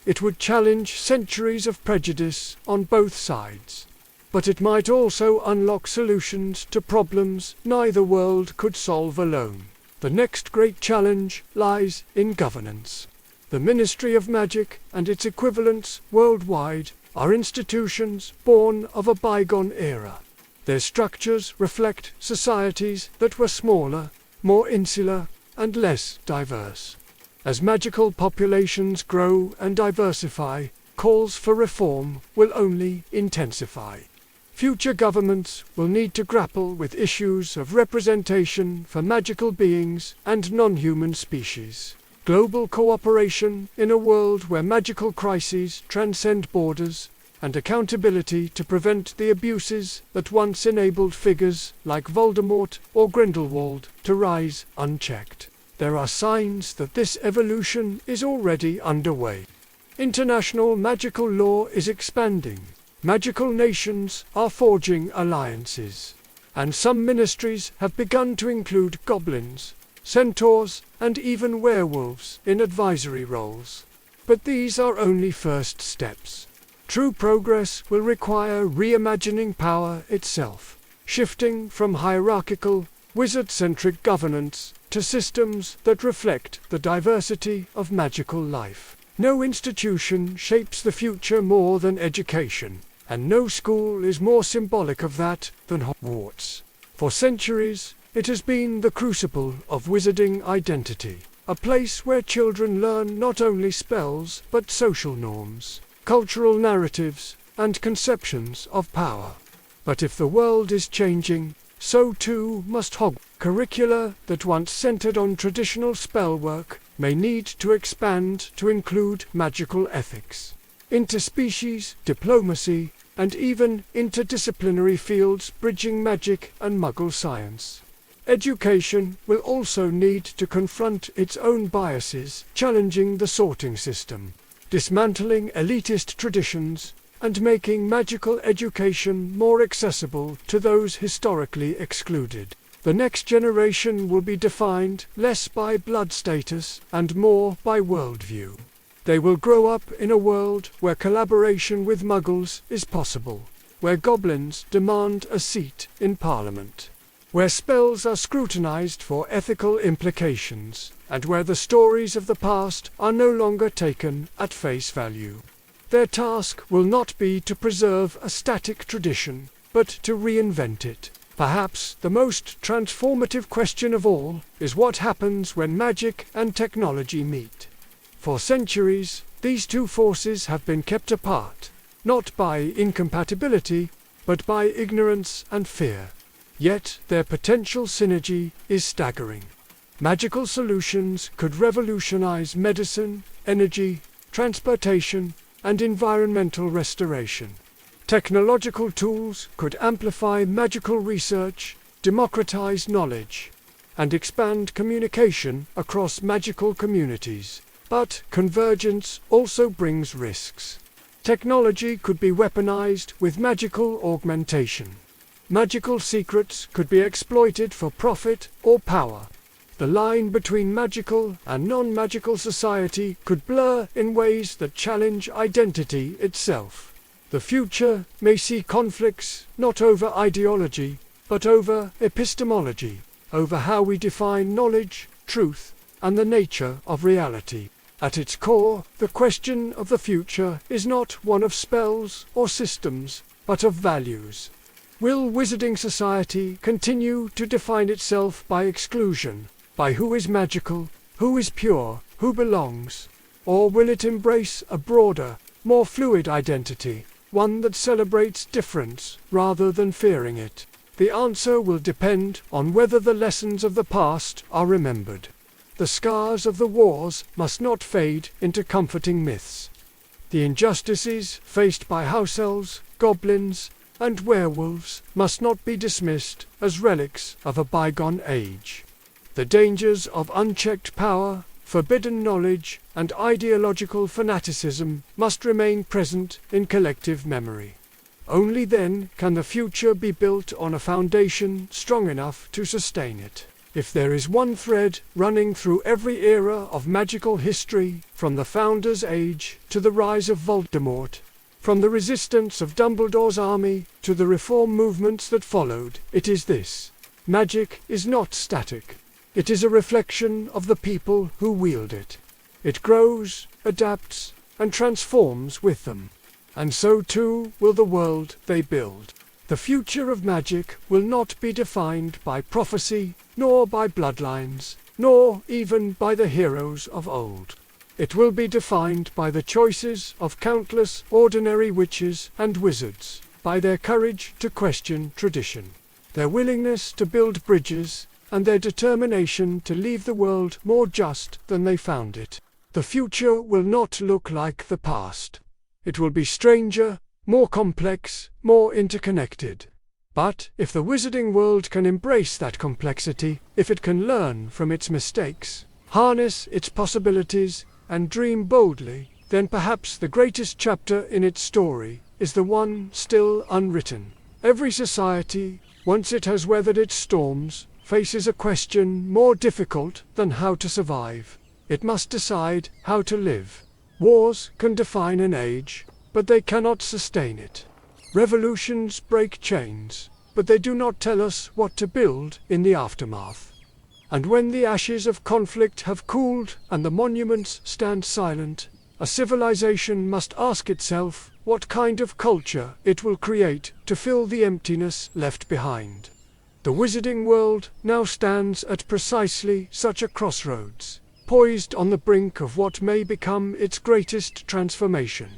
It would challenge centuries of prejudice on both sides. But it might also unlock solutions to problems neither world could solve alone. The next great challenge lies in governance. The Ministry of Magic and its equivalents worldwide are institutions born of a bygone era. Their structures reflect societies that were smaller, more insular, and less diverse. As magical populations grow and diversify, calls for reform will only intensify. Future governments will need to grapple with issues of representation for magical beings and non-human species. Global cooperation in a world where magical crises transcend borders, and accountability to prevent the abuses that once enabled figures like Voldemort or Grindelwald to rise unchecked. There are signs that this evolution is already underway. International magical law is expanding. Magical nations are forging alliances, and some ministries have begun to include goblins, centaurs, and even werewolves in advisory roles. But these are only first steps. True progress will require reimagining power itself, shifting from hierarchical, wizard-centric governance to systems that reflect the diversity of magical life. No institution shapes the future more than education, and no school is more symbolic of that than Hogwarts. For centuries, it has been the crucible of wizarding identity, a place where children learn not only spells but social norms, cultural narratives, and conceptions of power. But if the world is changing, so too must Hogwarts. Curricula that once centered on traditional spellwork may need to expand to include magical ethics, interspecies diplomacy, and even interdisciplinary fields bridging magic and Muggle science. Education will also need to confront its own biases, challenging the sorting system, dismantling elitist traditions, and making magical education more accessible to those historically excluded. The next generation will be defined less by blood status and more by worldview. They will grow up in a world where collaboration with Muggles is possible, where goblins demand a seat in Parliament, where spells are scrutinized for ethical implications, and where the stories of the past are no longer taken at face value. Their task will not be to preserve a static tradition, but to reinvent it. Perhaps the most transformative question of all is what happens when magic and technology meet. For centuries, these two forces have been kept apart, not by incompatibility, but by ignorance and fear. Yet their potential synergy is staggering. Magical solutions could revolutionize medicine, energy, transportation, and environmental restoration. Technological tools could amplify magical research, democratize knowledge, and expand communication across magical communities. But convergence also brings risks. Technology could be weaponized with magical augmentation. Magical secrets could be exploited for profit or power. The line between magical and non-magical society could blur in ways that challenge identity itself. The future may see conflicts not over ideology, but over epistemology, over how we define knowledge, truth, and the nature of reality. At its core, the question of the future is not one of spells or systems, but of values. Will wizarding society continue to define itself by exclusion, by who is magical, who is pure, who belongs? Or will it embrace a broader, more fluid identity, one that celebrates difference rather than fearing it? The answer will depend on whether the lessons of the past are remembered. The scars of the wars must not fade into comforting myths. The injustices faced by house elves, goblins, and werewolves must not be dismissed as relics of a bygone age. The dangers of unchecked power, forbidden knowledge, and ideological fanaticism must remain present in collective memory. Only then can the future be built on a foundation strong enough to sustain it. If there is one thread running through every era of magical history, from the Founder's Age to the rise of Voldemort, from the resistance of Dumbledore's army to the reform movements that followed, it is this: magic is not static. It is a reflection of the people who wield it. It grows, adapts, and transforms with them. And so too will the world they build. The future of magic will not be defined by prophecy, nor by bloodlines, nor even by the heroes of old. It will be defined by the choices of countless ordinary witches and wizards, by their courage to question tradition, their willingness to build bridges, and their determination to leave the world more just than they found it. The future will not look like the past. It will be stranger, more complex, more interconnected. But if the wizarding world can embrace that complexity, if it can learn from its mistakes, harness its possibilities, and dream boldly, then perhaps the greatest chapter in its story is the one still unwritten. Every society, once it has weathered its storms, faces a question more difficult than how to survive. It must decide how to live. Wars can define an age, but they cannot sustain it. Revolutions break chains, but they do not tell us what to build in the aftermath. And when the ashes of conflict have cooled and the monuments stand silent, a civilization must ask itself what kind of culture it will create to fill the emptiness left behind. The wizarding world now stands at precisely such a crossroads, poised on the brink of what may become its greatest transformation.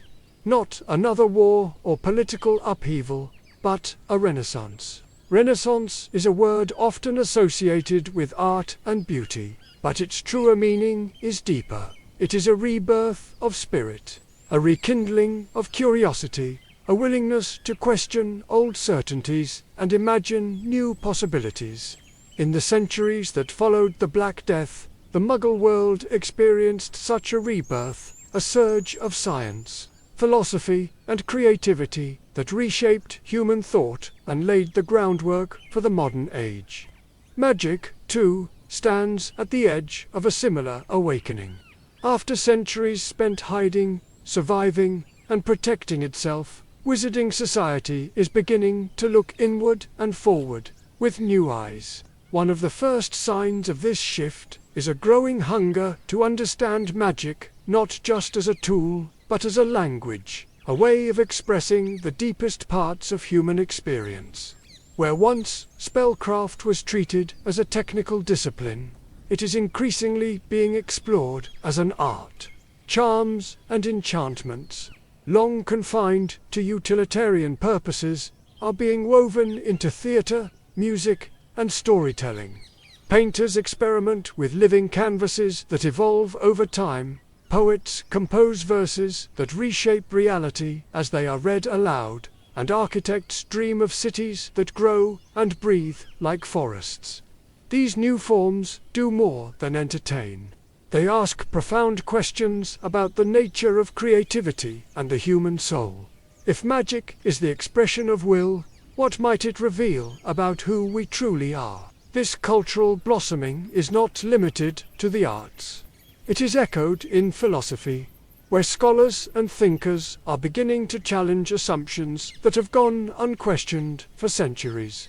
Not another war or political upheaval, but a renaissance. Renaissance is a word often associated with art and beauty, but its truer meaning is deeper. It is a rebirth of spirit, a rekindling of curiosity, a willingness to question old certainties and imagine new possibilities. In the centuries that followed the Black Death, the Muggle world experienced such a rebirth, a surge of science, philosophy, and creativity that reshaped human thought and laid the groundwork for the modern age. Magic, too, stands at the edge of a similar awakening. After centuries spent hiding, surviving, and protecting itself, wizarding society is beginning to look inward and forward with new eyes. One of the first signs of this shift is a growing hunger to understand magic not just as a tool, but as a language, a way of expressing the deepest parts of human experience. Where once spellcraft was treated as a technical discipline, it is increasingly being explored as an art. Charms and enchantments, long confined to utilitarian purposes, are being woven into theatre, music, and storytelling. Painters experiment with living canvases that evolve over time. Poets compose verses that reshape reality as they are read aloud, and architects dream of cities that grow and breathe like forests. These new forms do more than entertain. They ask profound questions about the nature of creativity and the human soul. If magic is the expression of will, what might it reveal about who we truly are? This cultural blossoming is not limited to the arts. It is echoed in philosophy, where scholars and thinkers are beginning to challenge assumptions that have gone unquestioned for centuries.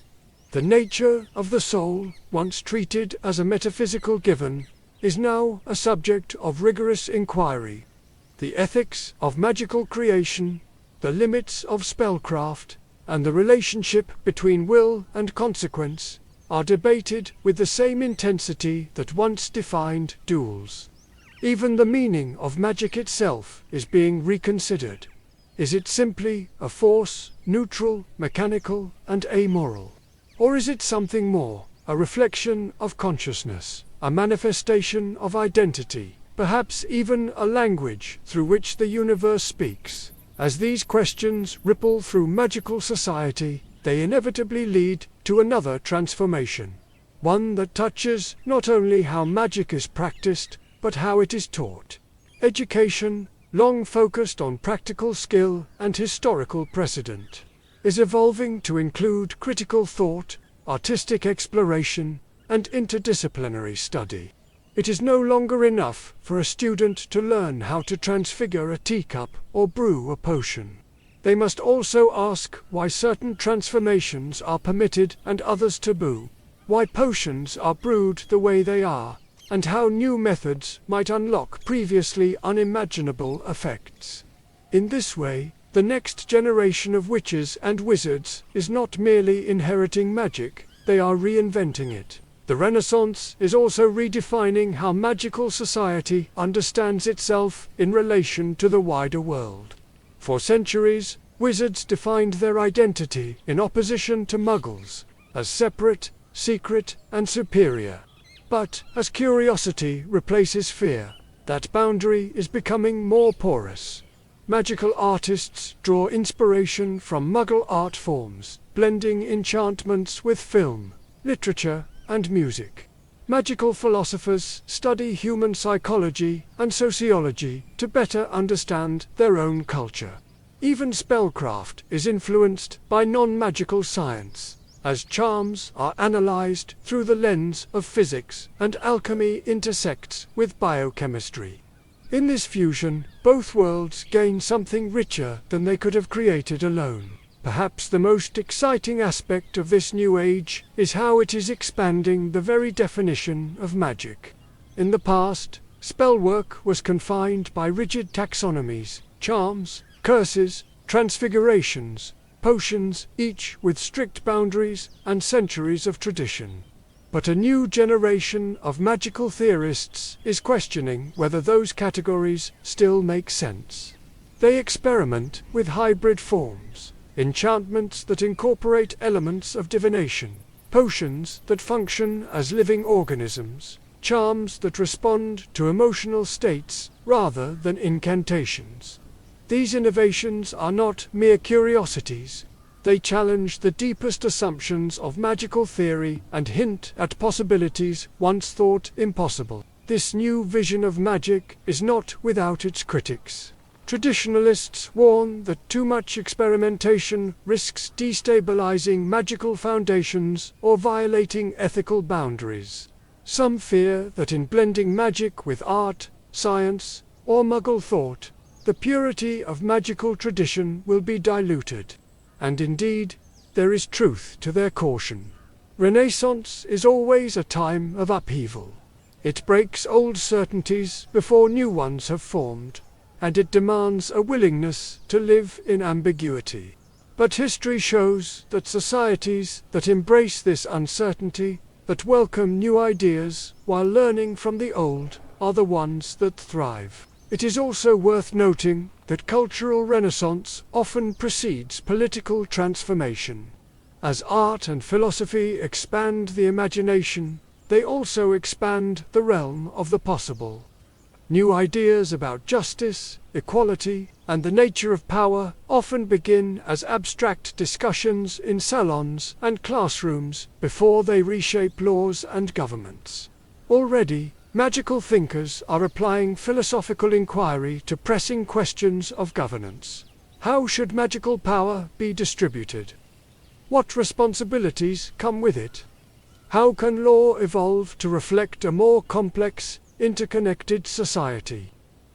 The nature of the soul, once treated as a metaphysical given, is now a subject of rigorous inquiry. The ethics of magical creation, the limits of spellcraft, and the relationship between will and consequence are debated with the same intensity that once defined duels. Even the meaning of magic itself is being reconsidered. Is it simply a force, neutral, mechanical, and amoral? Or is it something more, a reflection of consciousness, a manifestation of identity, perhaps even a language through which the universe speaks? As these questions ripple through magical society, they inevitably lead to another transformation. One that touches not only how magic is practiced, but how it is taught. Education, long focused on practical skill and historical precedent, is evolving to include critical thought, artistic exploration, and interdisciplinary study. It is no longer enough for a student to learn how to transfigure a teacup or brew a potion. They must also ask why certain transformations are permitted and others taboo, why potions are brewed the way they are, and how new methods might unlock previously unimaginable effects. In this way, the next generation of witches and wizards is not merely inheriting magic, they are reinventing it. The Renaissance is also redefining how magical society understands itself in relation to the wider world. For centuries, wizards defined their identity in opposition to muggles, as separate, secret, and superior. But, as curiosity replaces fear, that boundary is becoming more porous. Magical artists draw inspiration from Muggle art forms, blending enchantments with film, literature, and music. Magical philosophers study human psychology and sociology to better understand their own culture. Even spellcraft is influenced by non-magical science, as charms are analyzed through the lens of physics and alchemy intersects with biochemistry. In this fusion, both worlds gain something richer than they could have created alone. Perhaps the most exciting aspect of this new age is how it is expanding the very definition of magic. In the past, spellwork was confined by rigid taxonomies, charms, curses, transfigurations, potions, each with strict boundaries and centuries of tradition. But a new generation of magical theorists is questioning whether those categories still make sense. They experiment with hybrid forms, enchantments that incorporate elements of divination, potions that function as living organisms, charms that respond to emotional states rather than incantations. These innovations are not mere curiosities. They challenge the deepest assumptions of magical theory and hint at possibilities once thought impossible. This new vision of magic is not without its critics. Traditionalists warn that too much experimentation risks destabilizing magical foundations or violating ethical boundaries. Some fear that in blending magic with art, science, or Muggle thought, the purity of magical tradition will be diluted. And indeed, there is truth to their caution. Renaissance is always a time of upheaval. It breaks old certainties before new ones have formed, and it demands a willingness to live in ambiguity. But history shows that societies that embrace this uncertainty, that welcome new ideas while learning from the old, are the ones that thrive. It is also worth noting that cultural renaissance often precedes political transformation. As art and philosophy expand the imagination, they also expand the realm of the possible. New ideas about justice, equality, and the nature of power often begin as abstract discussions in salons and classrooms before they reshape laws and governments. Already, magical thinkers are applying philosophical inquiry to pressing questions of governance. How should magical power be distributed? What responsibilities come with it? How can law evolve to reflect a more complex, interconnected society?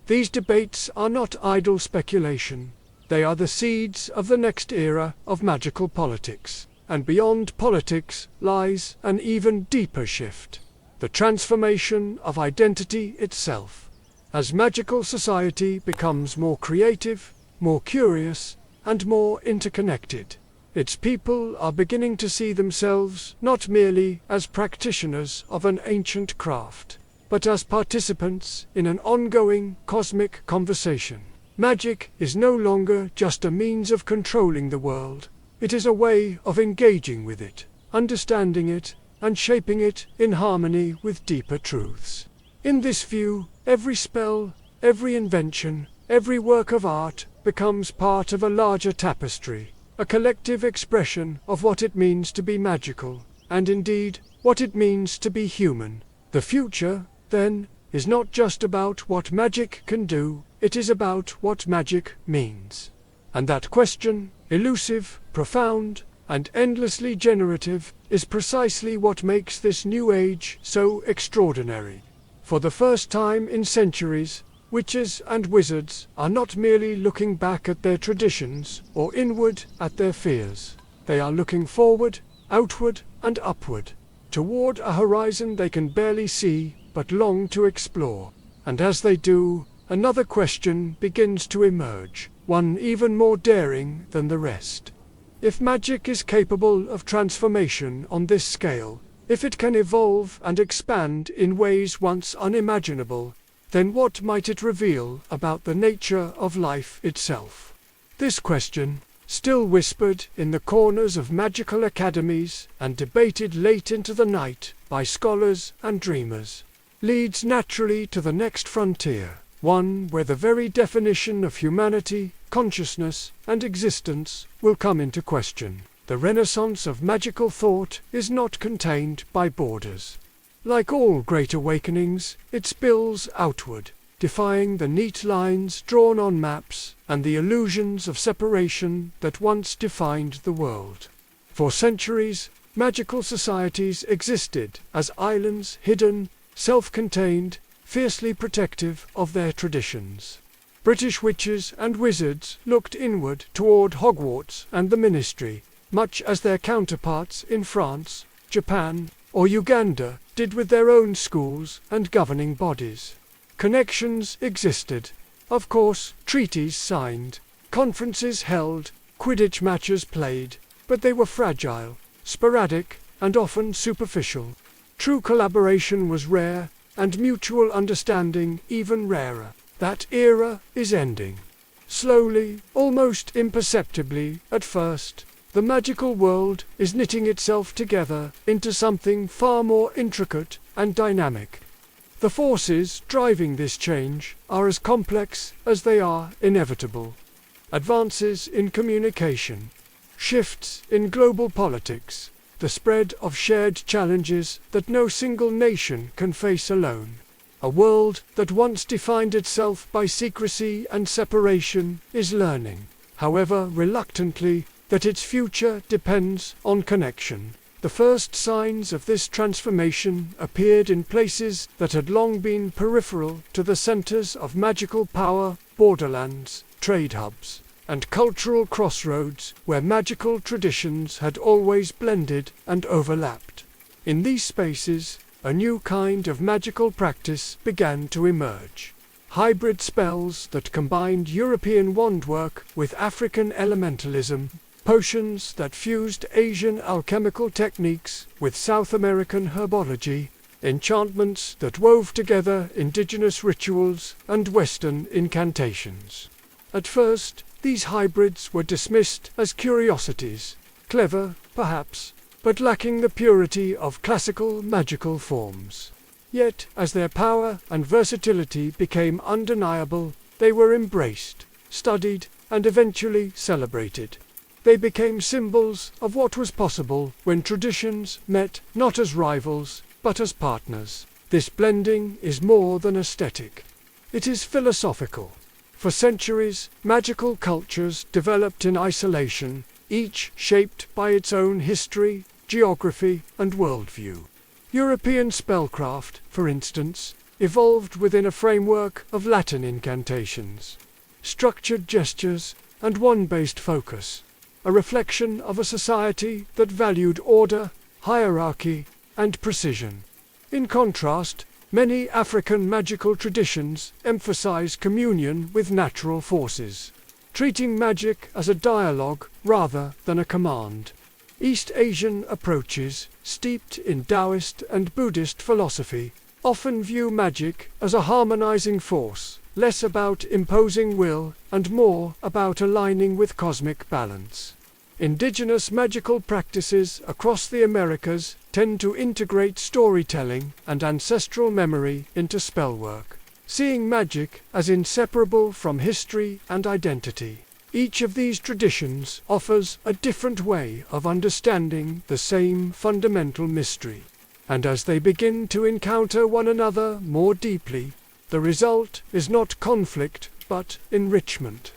These debates are not idle speculation. They are the seeds of the next era of magical politics. And beyond politics lies an even deeper shift: the transformation of identity itself. As magical society becomes more creative, more curious, and more interconnected, its people are beginning to see themselves not merely as practitioners of an ancient craft, but as participants in an ongoing cosmic conversation. Magic is no longer just a means of controlling the world. It is a way of engaging with it, understanding it, and shaping it in harmony with deeper truths. In this view, every spell, every invention, every work of art becomes part of a larger tapestry, a collective expression of what it means to be magical, and indeed, what it means to be human. The future, then, is not just about what magic can do, it is about what magic means. And that question, elusive, profound, and endlessly generative, is precisely what makes this new age so extraordinary. For the first time in centuries, witches and wizards are not merely looking back at their traditions or inward at their fears. They are looking forward, outward, and upward, toward a horizon they can barely see but long to explore. And as they do, another question begins to emerge, one even more daring than the rest. If magic is capable of transformation on this scale, if it can evolve and expand in ways once unimaginable, then what might it reveal about the nature of life itself? This question, still whispered in the corners of magical academies and debated late into the night by scholars and dreamers, leads naturally to the next frontier, one where the very definition of humanity, consciousness, and existence will come into question. The renaissance of magical thought is not contained by borders. Like all great awakenings, it spills outward, defying the neat lines drawn on maps and the illusions of separation that once defined the world. For centuries, magical societies existed as islands, hidden, self-contained, fiercely protective of their traditions. British witches and wizards looked inward toward Hogwarts and the ministry, much as their counterparts in France, Japan, or Uganda did with their own schools and governing bodies. Connections existed, of course, treaties signed, conferences held, Quidditch matches played, but they were fragile, sporadic, and often superficial. True collaboration was rare, and mutual understanding even rarer. That era is ending. Slowly, almost imperceptibly at first, the magical world is knitting itself together into something far more intricate and dynamic. The forces driving this change are as complex as they are inevitable. Advances in communication, shifts in global politics, the spread of shared challenges that no single nation can face alone. A world that once defined itself by secrecy and separation is learning, however reluctantly, that its future depends on connection. The first signs of this transformation appeared in places that had long been peripheral to the centers of magical power, borderlands, trade hubs, and cultural crossroads where magical traditions had always blended and overlapped. In these spaces, a new kind of magical practice began to emerge. Hybrid spells that combined European wandwork with African elementalism, potions that fused Asian alchemical techniques with South American herbology, enchantments that wove together indigenous rituals and Western incantations. At first, these hybrids were dismissed as curiosities, clever, perhaps, but lacking the purity of classical magical forms. Yet, as their power and versatility became undeniable, they were embraced, studied, and eventually celebrated. They became symbols of what was possible when traditions met not as rivals, but as partners. This blending is more than aesthetic. It is philosophical. For centuries, magical cultures developed in isolation, each shaped by its own history, geography, and worldview. European spellcraft, for instance, evolved within a framework of Latin incantations, structured gestures, and wand-based focus, a reflection of a society that valued order, hierarchy, and precision. In contrast, many African magical traditions emphasize communion with natural forces, treating magic as a dialogue rather than a command. East Asian approaches, steeped in Taoist and Buddhist philosophy, often view magic as a harmonizing force, less about imposing will and more about aligning with cosmic balance. Indigenous magical practices across the Americas tend to integrate storytelling and ancestral memory into spellwork, seeing magic as inseparable from history and identity. Each of these traditions offers a different way of understanding the same fundamental mystery, and as they begin to encounter one another more deeply, the result is not conflict but enrichment.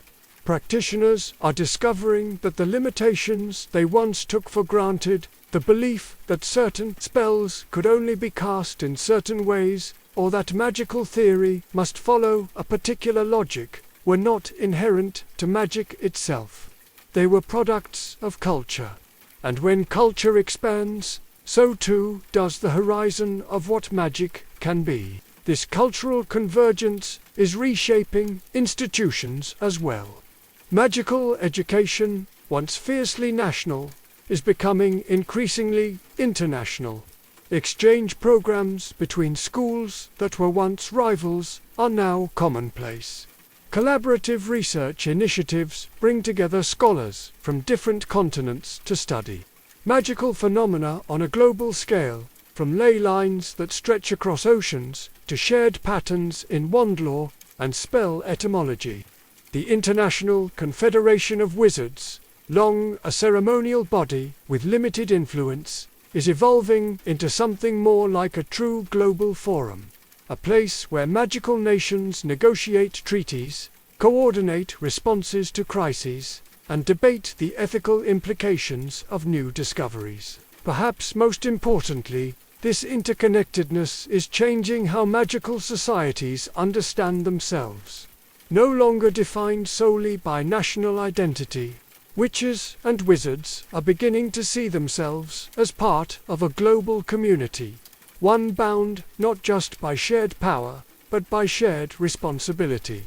Practitioners are discovering that the limitations they once took for granted, the belief that certain spells could only be cast in certain ways, or that magical theory must follow a particular logic, were not inherent to magic itself. They were products of culture. And when culture expands, so too does the horizon of what magic can be. This cultural convergence is reshaping institutions as well. Magical education, once fiercely national, is becoming increasingly international. Exchange programs between schools that were once rivals are now commonplace. Collaborative research initiatives bring together scholars from different continents to study magical phenomena on a global scale, from ley lines that stretch across oceans to shared patterns in wand lore and spell etymology. The International Confederation of Wizards, long a ceremonial body with limited influence, is evolving into something more like a true global forum, a place where magical nations negotiate treaties, coordinate responses to crises, and debate the ethical implications of new discoveries. Perhaps most importantly, this interconnectedness is changing how magical societies understand themselves. No longer defined solely by national identity, witches and wizards are beginning to see themselves as part of a global community, one bound not just by shared power, but by shared responsibility.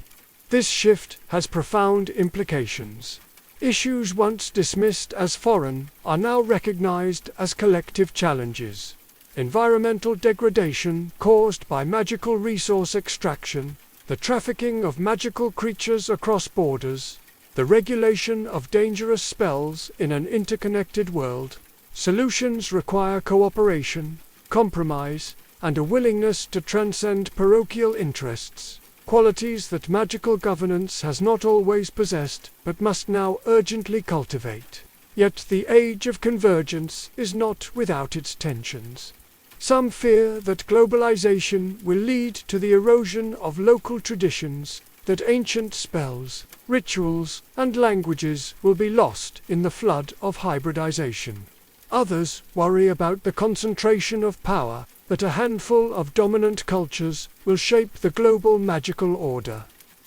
This shift has profound implications. Issues once dismissed as foreign are now recognized as collective challenges. Environmental degradation caused by magical resource extraction, the trafficking of magical creatures across borders, the regulation of dangerous spells in an interconnected world. Solutions require cooperation, compromise, and a willingness to transcend parochial interests, qualities that magical governance has not always possessed but must now urgently cultivate. Yet the age of convergence is not without its tensions. Some fear that globalization will lead to the erosion of local traditions, that ancient spells, rituals, and languages will be lost in the flood of hybridization. Others worry about the concentration of power, that a handful of dominant cultures will shape the global magical order,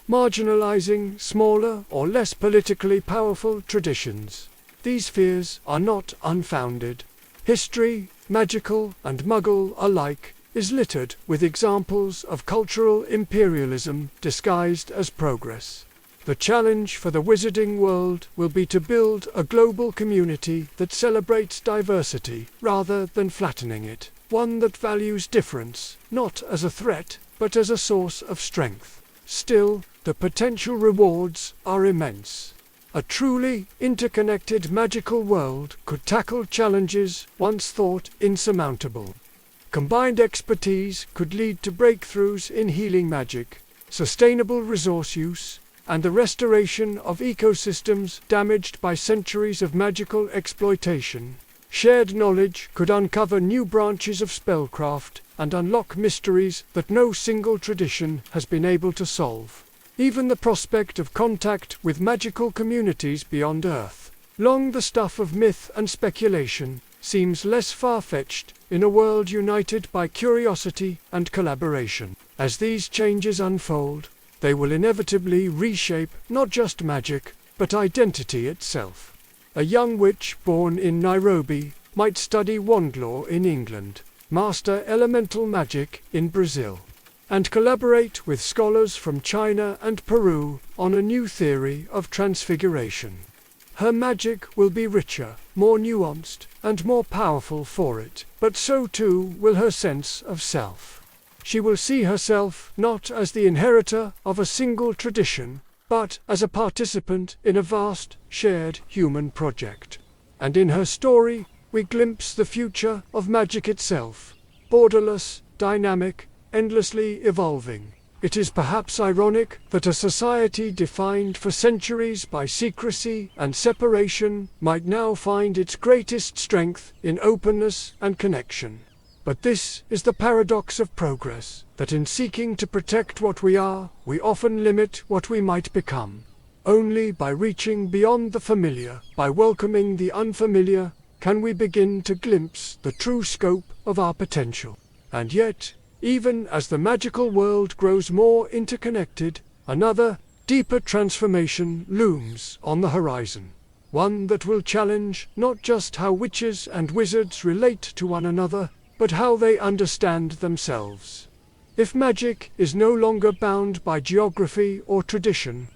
marginalizing smaller or less politically powerful traditions. These fears are not unfounded. History, magical and muggle alike, is littered with examples of cultural imperialism disguised as progress. The challenge for the wizarding world will be to build a global community that celebrates diversity rather than flattening it, one that values difference, not as a threat, but as a source of strength. Still, the potential rewards are immense. A truly interconnected magical world could tackle challenges once thought insurmountable. Combined expertise could lead to breakthroughs in healing magic, sustainable resource use, and the restoration of ecosystems damaged by centuries of magical exploitation. Shared knowledge could uncover new branches of spellcraft and unlock mysteries that no single tradition has been able to solve. Even the prospect of contact with magical communities beyond Earth, long the stuff of myth and speculation, seems less far-fetched in a world united by curiosity and collaboration. As these changes unfold, they will inevitably reshape not just magic, but identity itself. A young witch born in Nairobi might study wand law in England, master elemental magic in Brazil, and collaborate with scholars from China and Peru on a new theory of transfiguration. Her magic will be richer, more nuanced, and more powerful for it, but so too will her sense of self. She will see herself not as the inheritor of a single tradition, but as a participant in a vast, shared human project. And in her story, we glimpse the future of magic itself, borderless, dynamic, endlessly evolving. It is perhaps ironic that a society defined for centuries by secrecy and separation might now find its greatest strength in openness and connection. But this is the paradox of progress, that in seeking to protect what we are, we often limit what we might become. Only by reaching beyond the familiar, by welcoming the unfamiliar, can we begin to glimpse the true scope of our potential. And yet, even as the magical world grows more interconnected, another, deeper transformation looms on the horizon. One that will challenge not just how witches and wizards relate to one another, but how they understand themselves. If magic is no longer bound by geography or tradition,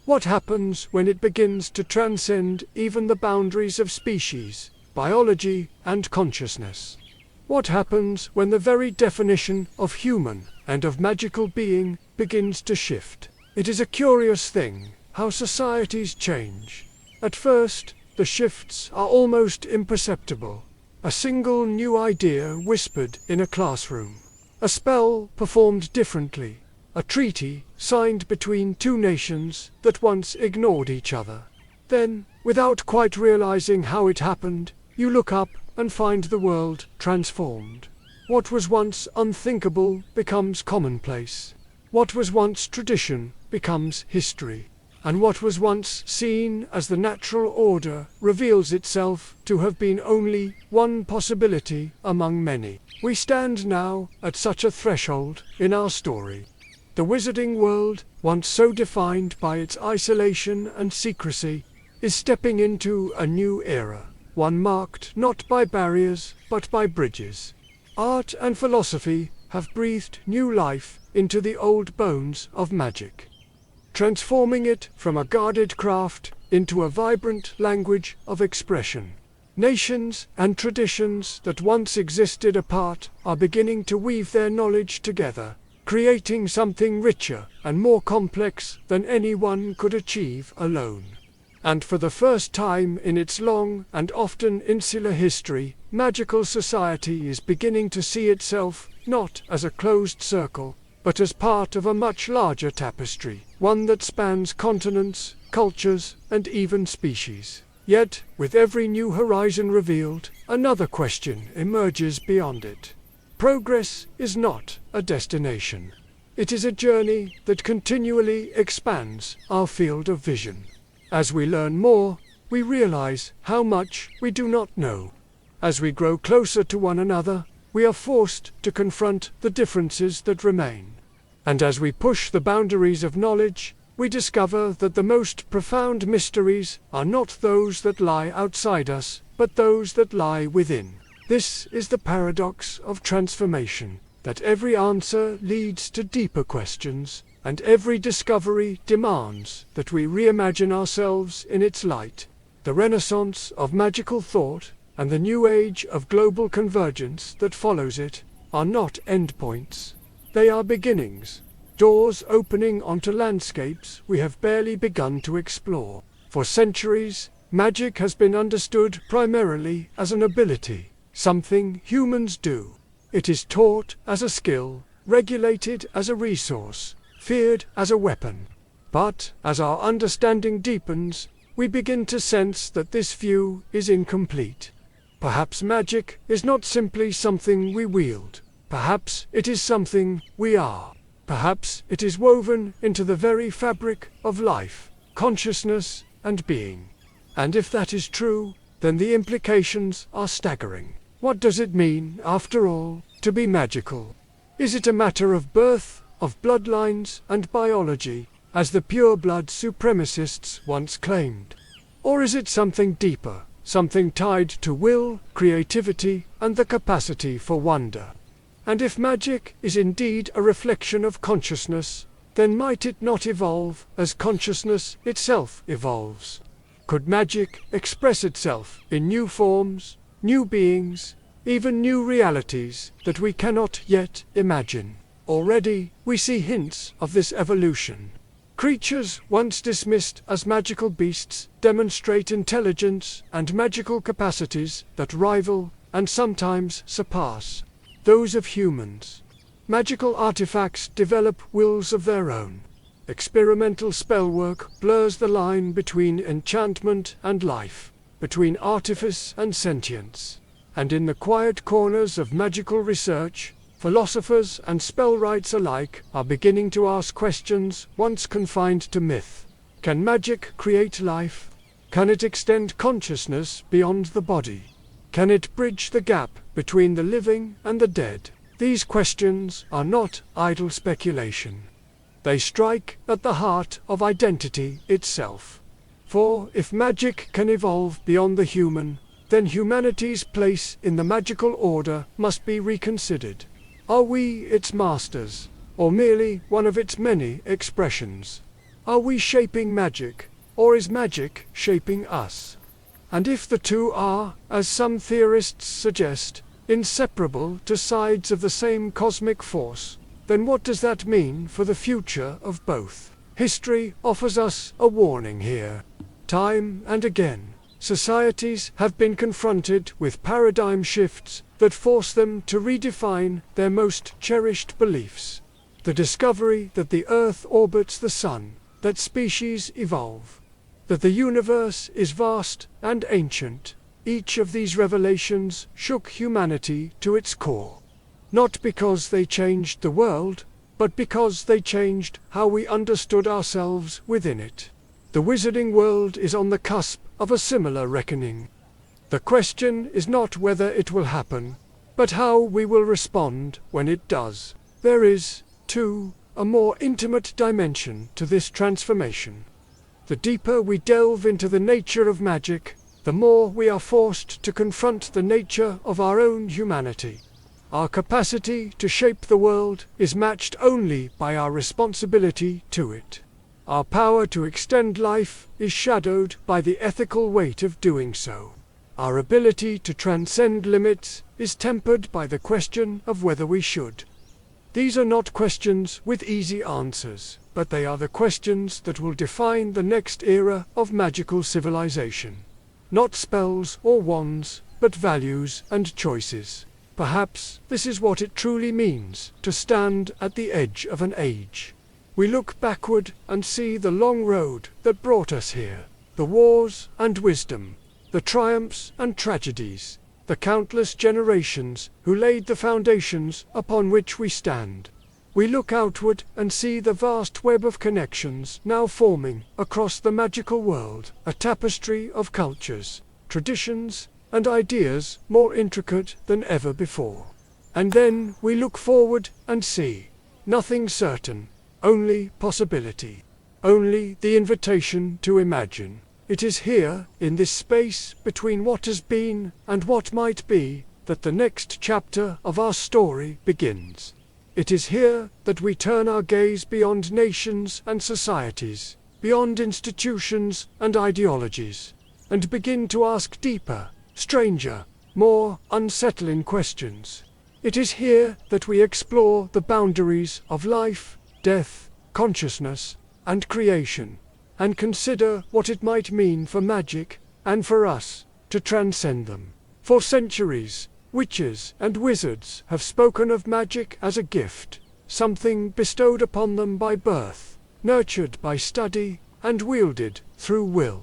what happens when it begins to transcend even the boundaries of species, biology, and consciousness? What happens when the very definition of human and of magical being begins to shift? It is a curious thing how societies change. At first, the shifts are almost imperceptible. A single new idea whispered in a classroom, a spell performed differently, a treaty signed between two nations that once ignored each other. Then, without quite realizing how it happened, you look up and find the world transformed. What was once unthinkable becomes commonplace. What was once tradition becomes history. And what was once seen as the natural order reveals itself to have been only one possibility among many. We stand now at such a threshold in our story. The wizarding world, once so defined by its isolation and secrecy, is stepping into a new era, one marked not by barriers but by bridges. Art and philosophy have breathed new life into the old bones of magic, transforming it from a guarded craft into a vibrant language of expression. Nations and traditions that once existed apart are beginning to weave their knowledge together, creating something richer and more complex than anyone could achieve alone. And for the first time in its long and often insular history, magical society is beginning to see itself not as a closed circle, but as part of a much larger tapestry, one that spans continents, cultures, and even species. Yet, with every new horizon revealed, another question emerges beyond it. Progress is not a destination. It is a journey that continually expands our field of vision. As we learn more, we realize how much we do not know. As we grow closer to one another, we are forced to confront the differences that remain. And as we push the boundaries of knowledge, we discover that the most profound mysteries are not those that lie outside us, but those that lie within. This is the paradox of transformation, that every answer leads to deeper questions, and every discovery demands that we reimagine ourselves in its light. The renaissance of magical thought and the new age of global convergence that follows it are not endpoints. They are beginnings, doors opening onto landscapes we have barely begun to explore. For centuries, magic has been understood primarily as an ability, something humans do. It is taught as a skill, regulated as a resource, feared as a weapon. But as our understanding deepens, we begin to sense that this view is incomplete. Perhaps magic is not simply something we wield. Perhaps it is something we are. Perhaps it is woven into the very fabric of life, consciousness, and being. And if that is true, then the implications are staggering. What does it mean, after all, to be magical? Is it a matter of birth, of bloodlines and biology, as the pure-blood supremacists once claimed? Or is it something deeper, something tied to will, creativity, and the capacity for wonder? And if magic is indeed a reflection of consciousness, then might it not evolve as consciousness itself evolves? Could magic express itself in new forms, new beings, even new realities that we cannot yet imagine? Already, we see hints of this evolution. Creatures once dismissed as magical beasts demonstrate intelligence and magical capacities that rival, and sometimes surpass, those of humans. Magical artifacts develop wills of their own. Experimental spellwork blurs the line between enchantment and life, between artifice and sentience. And in the quiet corners of magical research, philosophers and spellwrights alike are beginning to ask questions once confined to myth. Can magic create life? Can it extend consciousness beyond the body? Can it bridge the gap between the living and the dead? These questions are not idle speculation. They strike at the heart of identity itself. For if magic can evolve beyond the human, then humanity's place in the magical order must be reconsidered. Are we its masters, or merely one of its many expressions? Are we shaping magic, or is magic shaping us? And if the two are, as some theorists suggest, inseparable to sides of the same cosmic force, then what does that mean for the future of both? History offers us a warning here. Time and again, societies have been confronted with paradigm shifts that force them to redefine their most cherished beliefs. The discovery that the Earth orbits the Sun, that species evolve, that the universe is vast and ancient. Each of these revelations shook humanity to its core. Not because they changed the world, but because they changed how we understood ourselves within it. The wizarding world is on the cusp of a similar reckoning. The question is not whether it will happen, but how we will respond when it does. There is, too, a more intimate dimension to this transformation. The deeper we delve into the nature of magic, the more we are forced to confront the nature of our own humanity. Our capacity to shape the world is matched only by our responsibility to it. Our power to extend life is shadowed by the ethical weight of doing so. Our ability to transcend limits is tempered by the question of whether we should. These are not questions with easy answers, but they are the questions that will define the next era of magical civilization. Not spells or wands, but values and choices. Perhaps this is what it truly means to stand at the edge of an age. We look backward and see the long road that brought us here, the wars and wisdom, the triumphs and tragedies, the countless generations who laid the foundations upon which we stand. We look outward and see the vast web of connections now forming across the magical world, a tapestry of cultures, traditions, and ideas more intricate than ever before. And then we look forward and see nothing certain, only possibility, only the invitation to imagine. It is here, in this space between what has been and what might be, that the next chapter of our story begins. It is here that we turn our gaze beyond nations and societies, beyond institutions and ideologies, and begin to ask deeper, stranger, more unsettling questions. It is here that we explore the boundaries of life, death, consciousness, and creation, and consider what it might mean for magic, and for us, to transcend them. For centuries, witches and wizards have spoken of magic as a gift, something bestowed upon them by birth, nurtured by study, and wielded through will.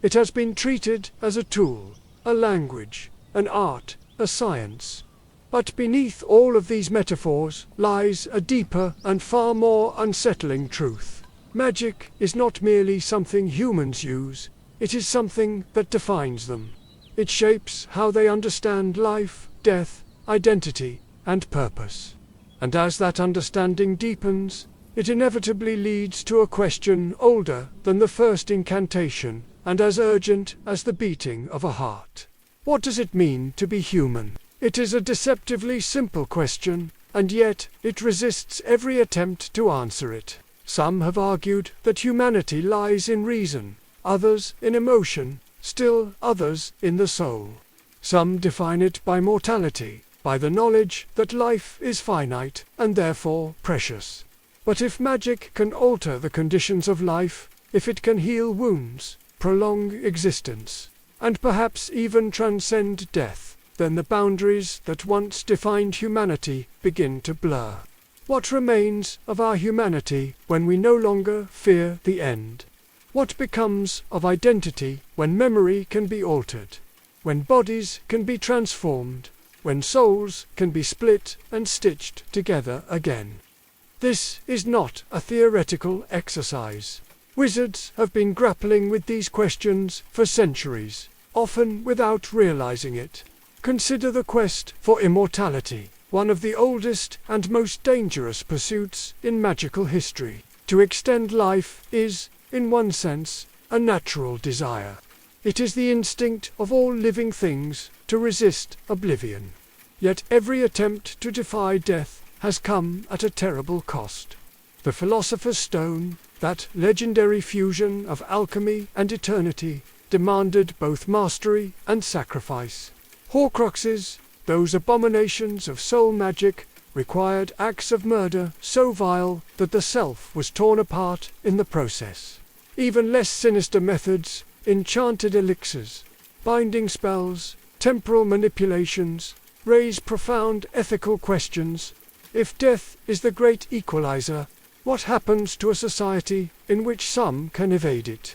It has been treated as a tool, a language, an art, a science. But beneath all of these metaphors lies a deeper and far more unsettling truth. Magic is not merely something humans use, it is something that defines them. It shapes how they understand life, death, identity, and purpose. And as that understanding deepens, it inevitably leads to a question older than the first incantation, and as urgent as the beating of a heart. What does it mean to be human? It is a deceptively simple question, and yet it resists every attempt to answer it. Some have argued that humanity lies in reason, others in emotion, still others in the soul. Some define it by mortality, by the knowledge that life is finite and therefore precious. But if magic can alter the conditions of life, if it can heal wounds, prolong existence, and perhaps even transcend death, then the boundaries that once defined humanity begin to blur. What remains of our humanity when we no longer fear the end? What becomes of identity when memory can be altered, when bodies can be transformed, when souls can be split and stitched together again? This is not a theoretical exercise. Wizards have been grappling with these questions for centuries, often without realizing it. Consider the quest for immortality, one of the oldest and most dangerous pursuits in magical history. To extend life is, in one sense, a natural desire. It is the instinct of all living things to resist oblivion. Yet every attempt to defy death has come at a terrible cost. The Philosopher's Stone, that legendary fusion of alchemy and eternity, demanded both mastery and sacrifice. Horcruxes, those abominations of soul magic, required acts of murder so vile that the self was torn apart in the process. Even less sinister methods, enchanted elixirs, binding spells, temporal manipulations, raise profound ethical questions. If death is the great equalizer, what happens to a society in which some can evade it?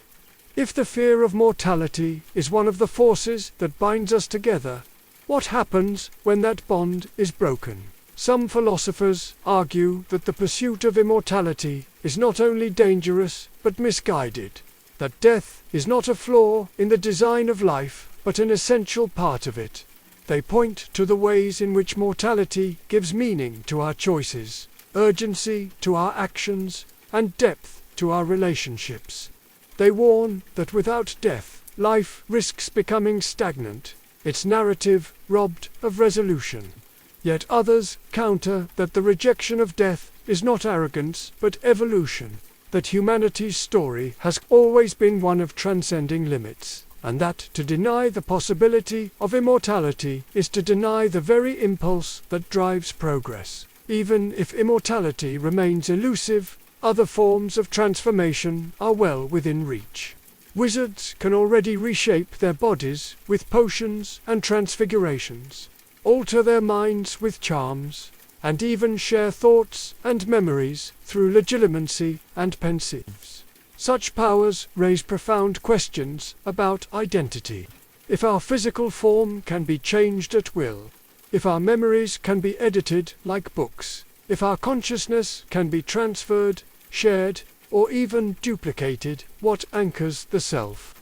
If the fear of mortality is one of the forces that binds us together, what happens when that bond is broken? Some philosophers argue that the pursuit of immortality is not only dangerous but misguided, that death is not a flaw in the design of life but an essential part of it. They point to the ways in which mortality gives meaning to our choices, urgency to our actions, and depth to our relationships. They warn that without death, life risks becoming stagnant, its narrative robbed of resolution. Yet others counter that the rejection of death is not arrogance but evolution, that humanity's story has always been one of transcending limits, and that to deny the possibility of immortality is to deny the very impulse that drives progress. Even if immortality remains elusive, other forms of transformation are well within reach. Wizards can already reshape their bodies with potions and transfigurations, alter their minds with charms, and even share thoughts and memories through legilimency and pensives. Such powers raise profound questions about identity. If our physical form can be changed at will, if our memories can be edited like books, if our consciousness can be transferred, shared, or even duplicated, what anchors the self?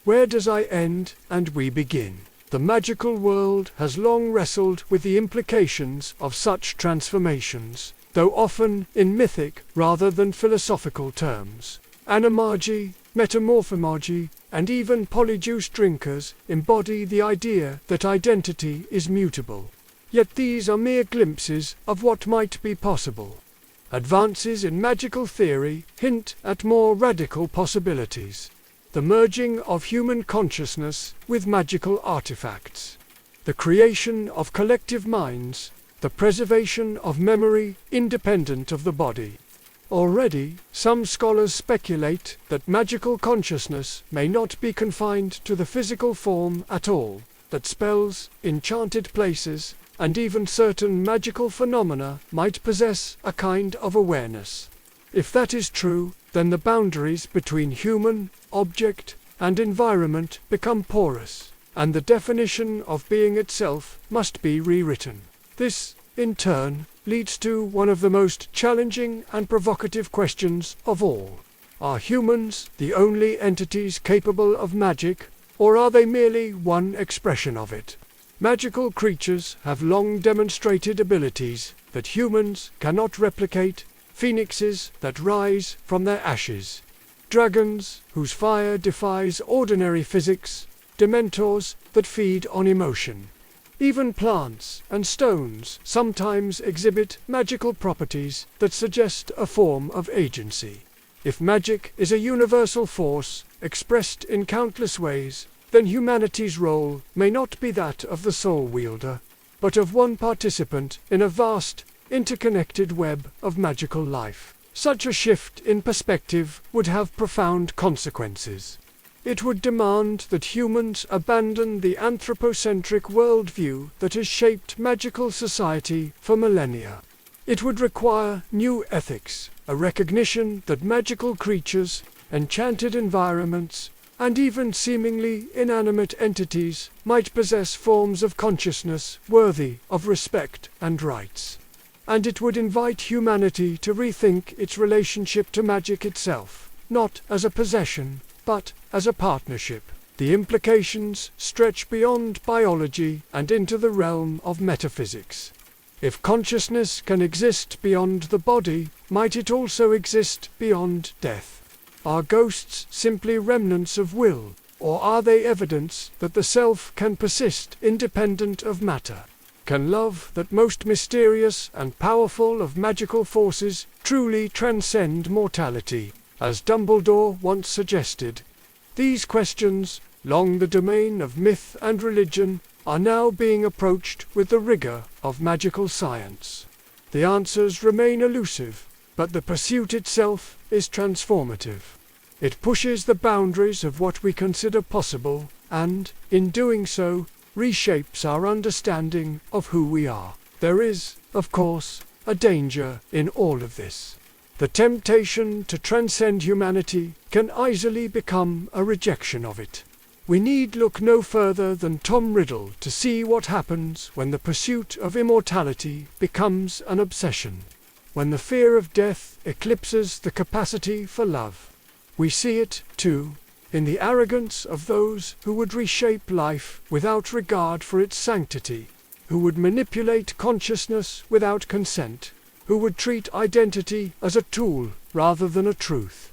Where does I end and we begin? The magical world has long wrestled with the implications of such transformations, though often in mythic rather than philosophical terms. Animagi, metamorphomagi, and even polyjuice drinkers embody the idea that identity is mutable. Yet these are mere glimpses of what might be possible. Advances in magical theory hint at more radical possibilities. The merging of human consciousness with magical artifacts. The creation of collective minds. The preservation of memory independent of the body. Already, some scholars speculate that magical consciousness may not be confined to the physical form at all, that spells, enchanted places, and even certain magical phenomena might possess a kind of awareness. If that is true, then the boundaries between human, object, and environment become porous, and the definition of being itself must be rewritten. This, in turn, leads to one of the most challenging and provocative questions of all. Are humans the only entities capable of magic, or are they merely one expression of it? Magical creatures have long demonstrated abilities that humans cannot replicate, phoenixes that rise from their ashes, dragons whose fire defies ordinary physics, dementors that feed on emotion. Even plants and stones sometimes exhibit magical properties that suggest a form of agency. If magic is a universal force, expressed in countless ways, then humanity's role may not be that of the sole wielder, but of one participant in a vast, interconnected web of magical life. Such a shift in perspective would have profound consequences. It would demand that humans abandon the anthropocentric worldview that has shaped magical society for millennia. It would require new ethics, a recognition that magical creatures, enchanted environments, and even seemingly inanimate entities might possess forms of consciousness worthy of respect and rights. And it would invite humanity to rethink its relationship to magic itself, not as a possession, but as a partnership. The implications stretch beyond biology and into the realm of metaphysics. If consciousness can exist beyond the body, might it also exist beyond death? Are ghosts simply remnants of will, or are they evidence that the self can persist independent of matter? Can love, that most mysterious and powerful of magical forces, truly transcend mortality, as Dumbledore once suggested? These questions, long the domain of myth and religion, are now being approached with the rigor of magical science. The answers remain elusive, but the pursuit itself is transformative. It pushes the boundaries of what we consider possible, and, in doing so, reshapes our understanding of who we are. There is, of course, a danger in all of this. The temptation to transcend humanity can easily become a rejection of it. We need look no further than Tom Riddle to see what happens when the pursuit of immortality becomes an obsession, when the fear of death eclipses the capacity for love. We see it, too, in the arrogance of those who would reshape life without regard for its sanctity, who would manipulate consciousness without consent, who would treat identity as a tool rather than a truth.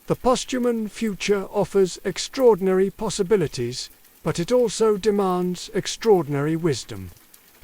The posthuman future offers extraordinary possibilities, but it also demands extraordinary wisdom.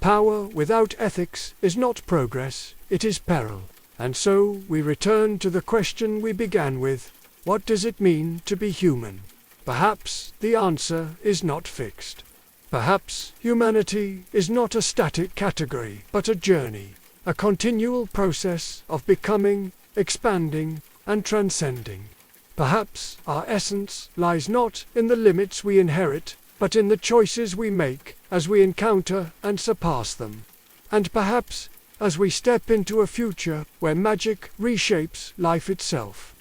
Power without ethics is not progress, it is peril. And so we return to the question we began with: what does it mean to be human? Perhaps the answer is not fixed. Perhaps humanity is not a static category, but a journey, a continual process of becoming, expanding, and transcending. Perhaps our essence lies not in the limits we inherit, but in the choices we make as we encounter and surpass them. And perhaps as we step into a future where magic reshapes life itself.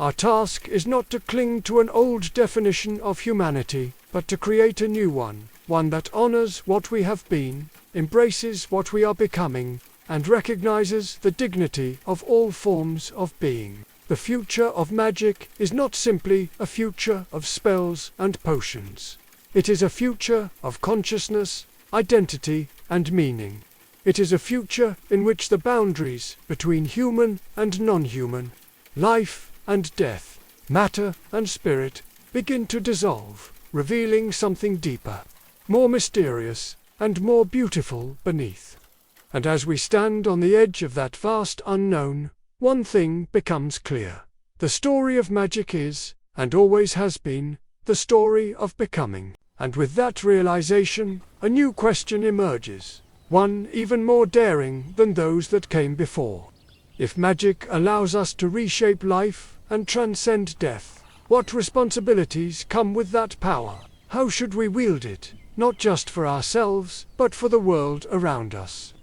Our task is not to cling to an old definition of humanity, but to create a new one that honors what we have been, embraces what we are becoming, and recognizes the dignity of all forms of being. The future of magic is not simply a future of spells and potions. It is a future of consciousness, identity, and meaning. It is a future in which the boundaries between human and non-human, life and death, matter and spirit, begin to dissolve, revealing something deeper, more mysterious, and more beautiful beneath. And as we stand on the edge of that vast unknown, one thing becomes clear. The story of magic is, and always has been, the story of becoming. And with that realization, a new question emerges, one even more daring than those that came before. If magic allows us to reshape life and transcend death, what responsibilities come with that power? How should we wield it, not just for ourselves, but for the world around us?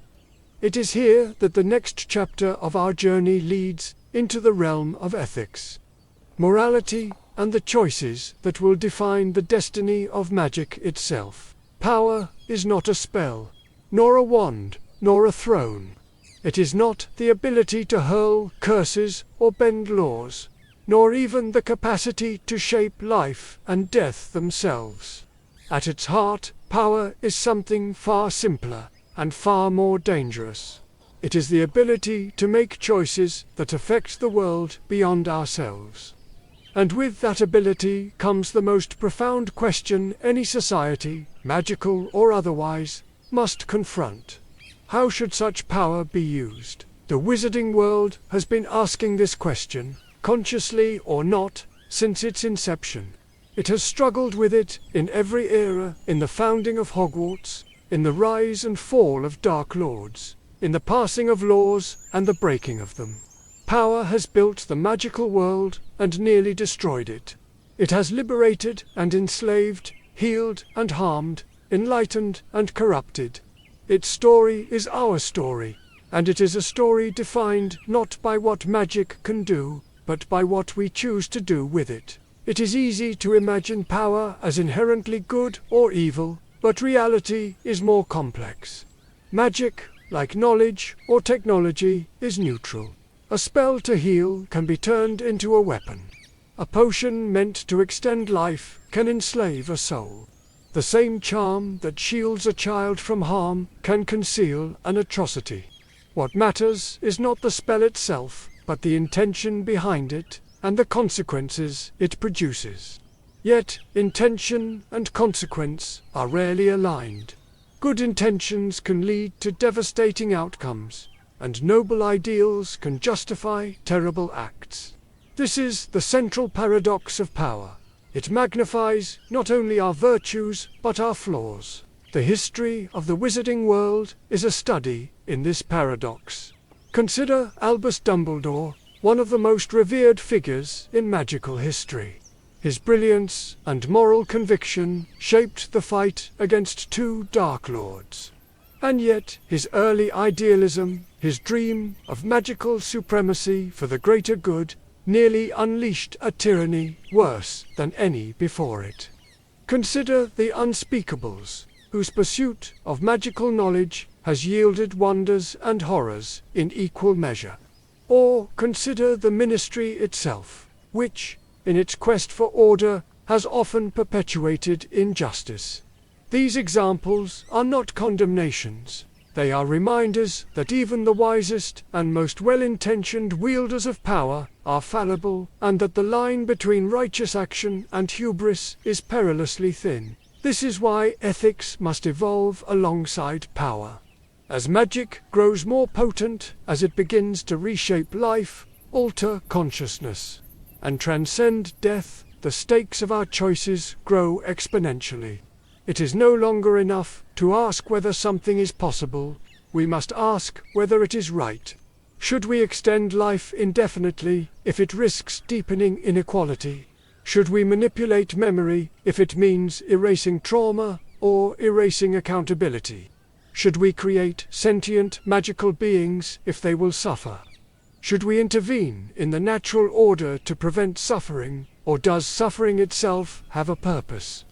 It is here that the next chapter of our journey leads into the realm of ethics, morality, and the choices that will define the destiny of magic itself. Power is not a spell, nor a wand, nor a throne. It is not the ability to hurl curses or bend laws, nor even the capacity to shape life and death themselves. At its heart, power is something far simpler and far more dangerous. It is the ability to make choices that affect the world beyond ourselves. And with that ability comes the most profound question any society, magical or otherwise, must confront. How should such power be used? The wizarding world has been asking this question, consciously or not, since its inception. It has struggled with it in every era, in the founding of Hogwarts, in the rise and fall of Dark Lords, in the passing of laws and the breaking of them. Power has built the magical world and nearly destroyed it. It has liberated and enslaved, healed and harmed, enlightened and corrupted. Its story is our story, and it is a story defined not by what magic can do, but by what we choose to do with it. It is easy to imagine power as inherently good or evil, but reality is more complex. Magic, like knowledge or technology, is neutral. A spell to heal can be turned into a weapon. A potion meant to extend life can enslave a soul. The same charm that shields a child from harm can conceal an atrocity. What matters is not the spell itself, but the intention behind it and the consequences it produces. Yet, intention and consequence are rarely aligned. Good intentions can lead to devastating outcomes, and noble ideals can justify terrible acts. This is the central paradox of power. It magnifies not only our virtues, but our flaws. The history of the wizarding world is a study in this paradox. Consider Albus Dumbledore, one of the most revered figures in magical history. His brilliance and moral conviction shaped the fight against two Dark Lords. And yet, his early idealism, his dream of magical supremacy for the greater good, nearly unleashed a tyranny worse than any before it. Consider the Unspeakables, whose pursuit of magical knowledge has yielded wonders and horrors in equal measure. Or consider the Ministry itself, which, in its quest for order, has often perpetuated injustice. These examples are not condemnations. They are reminders that even the wisest and most well-intentioned wielders of power are fallible, and that the line between righteous action and hubris is perilously thin. This is why ethics must evolve alongside power. As magic grows more potent, as it begins to reshape life, alter consciousness, and transcend death, the stakes of our choices grow exponentially. It is no longer enough to ask whether something is possible. We must ask whether it is right. Should we extend life indefinitely if it risks deepening inequality? Should we manipulate memory if it means erasing trauma or erasing accountability? Should we create sentient magical beings if they will suffer? Should we intervene in the natural order to prevent suffering, or does suffering itself have a purpose?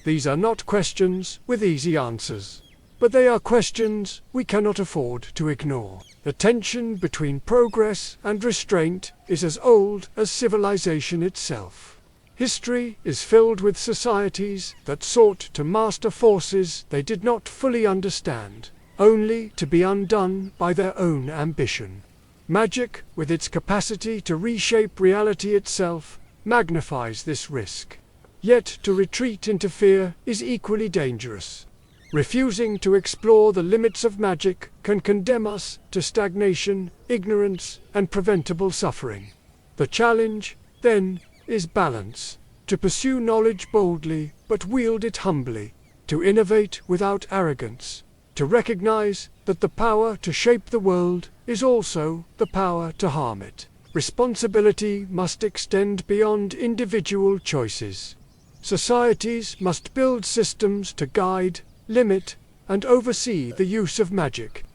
These are not questions with easy answers, but they are questions we cannot afford to ignore. The tension between progress and restraint is as old as civilization itself. History is filled with societies that sought to master forces they did not fully understand, only to be undone by their own ambition. Magic, with its capacity to reshape reality itself, magnifies this risk. Yet to retreat into fear is equally dangerous. Refusing to explore the limits of magic can condemn us to stagnation, ignorance, and preventable suffering. The challenge, then, is balance. To pursue knowledge boldly, but wield it humbly. To innovate without arrogance. To recognize that the power to shape the world is also the power to harm it. Responsibility must extend beyond individual choices. Societies must build systems to guide, limit, and oversee the use of magic.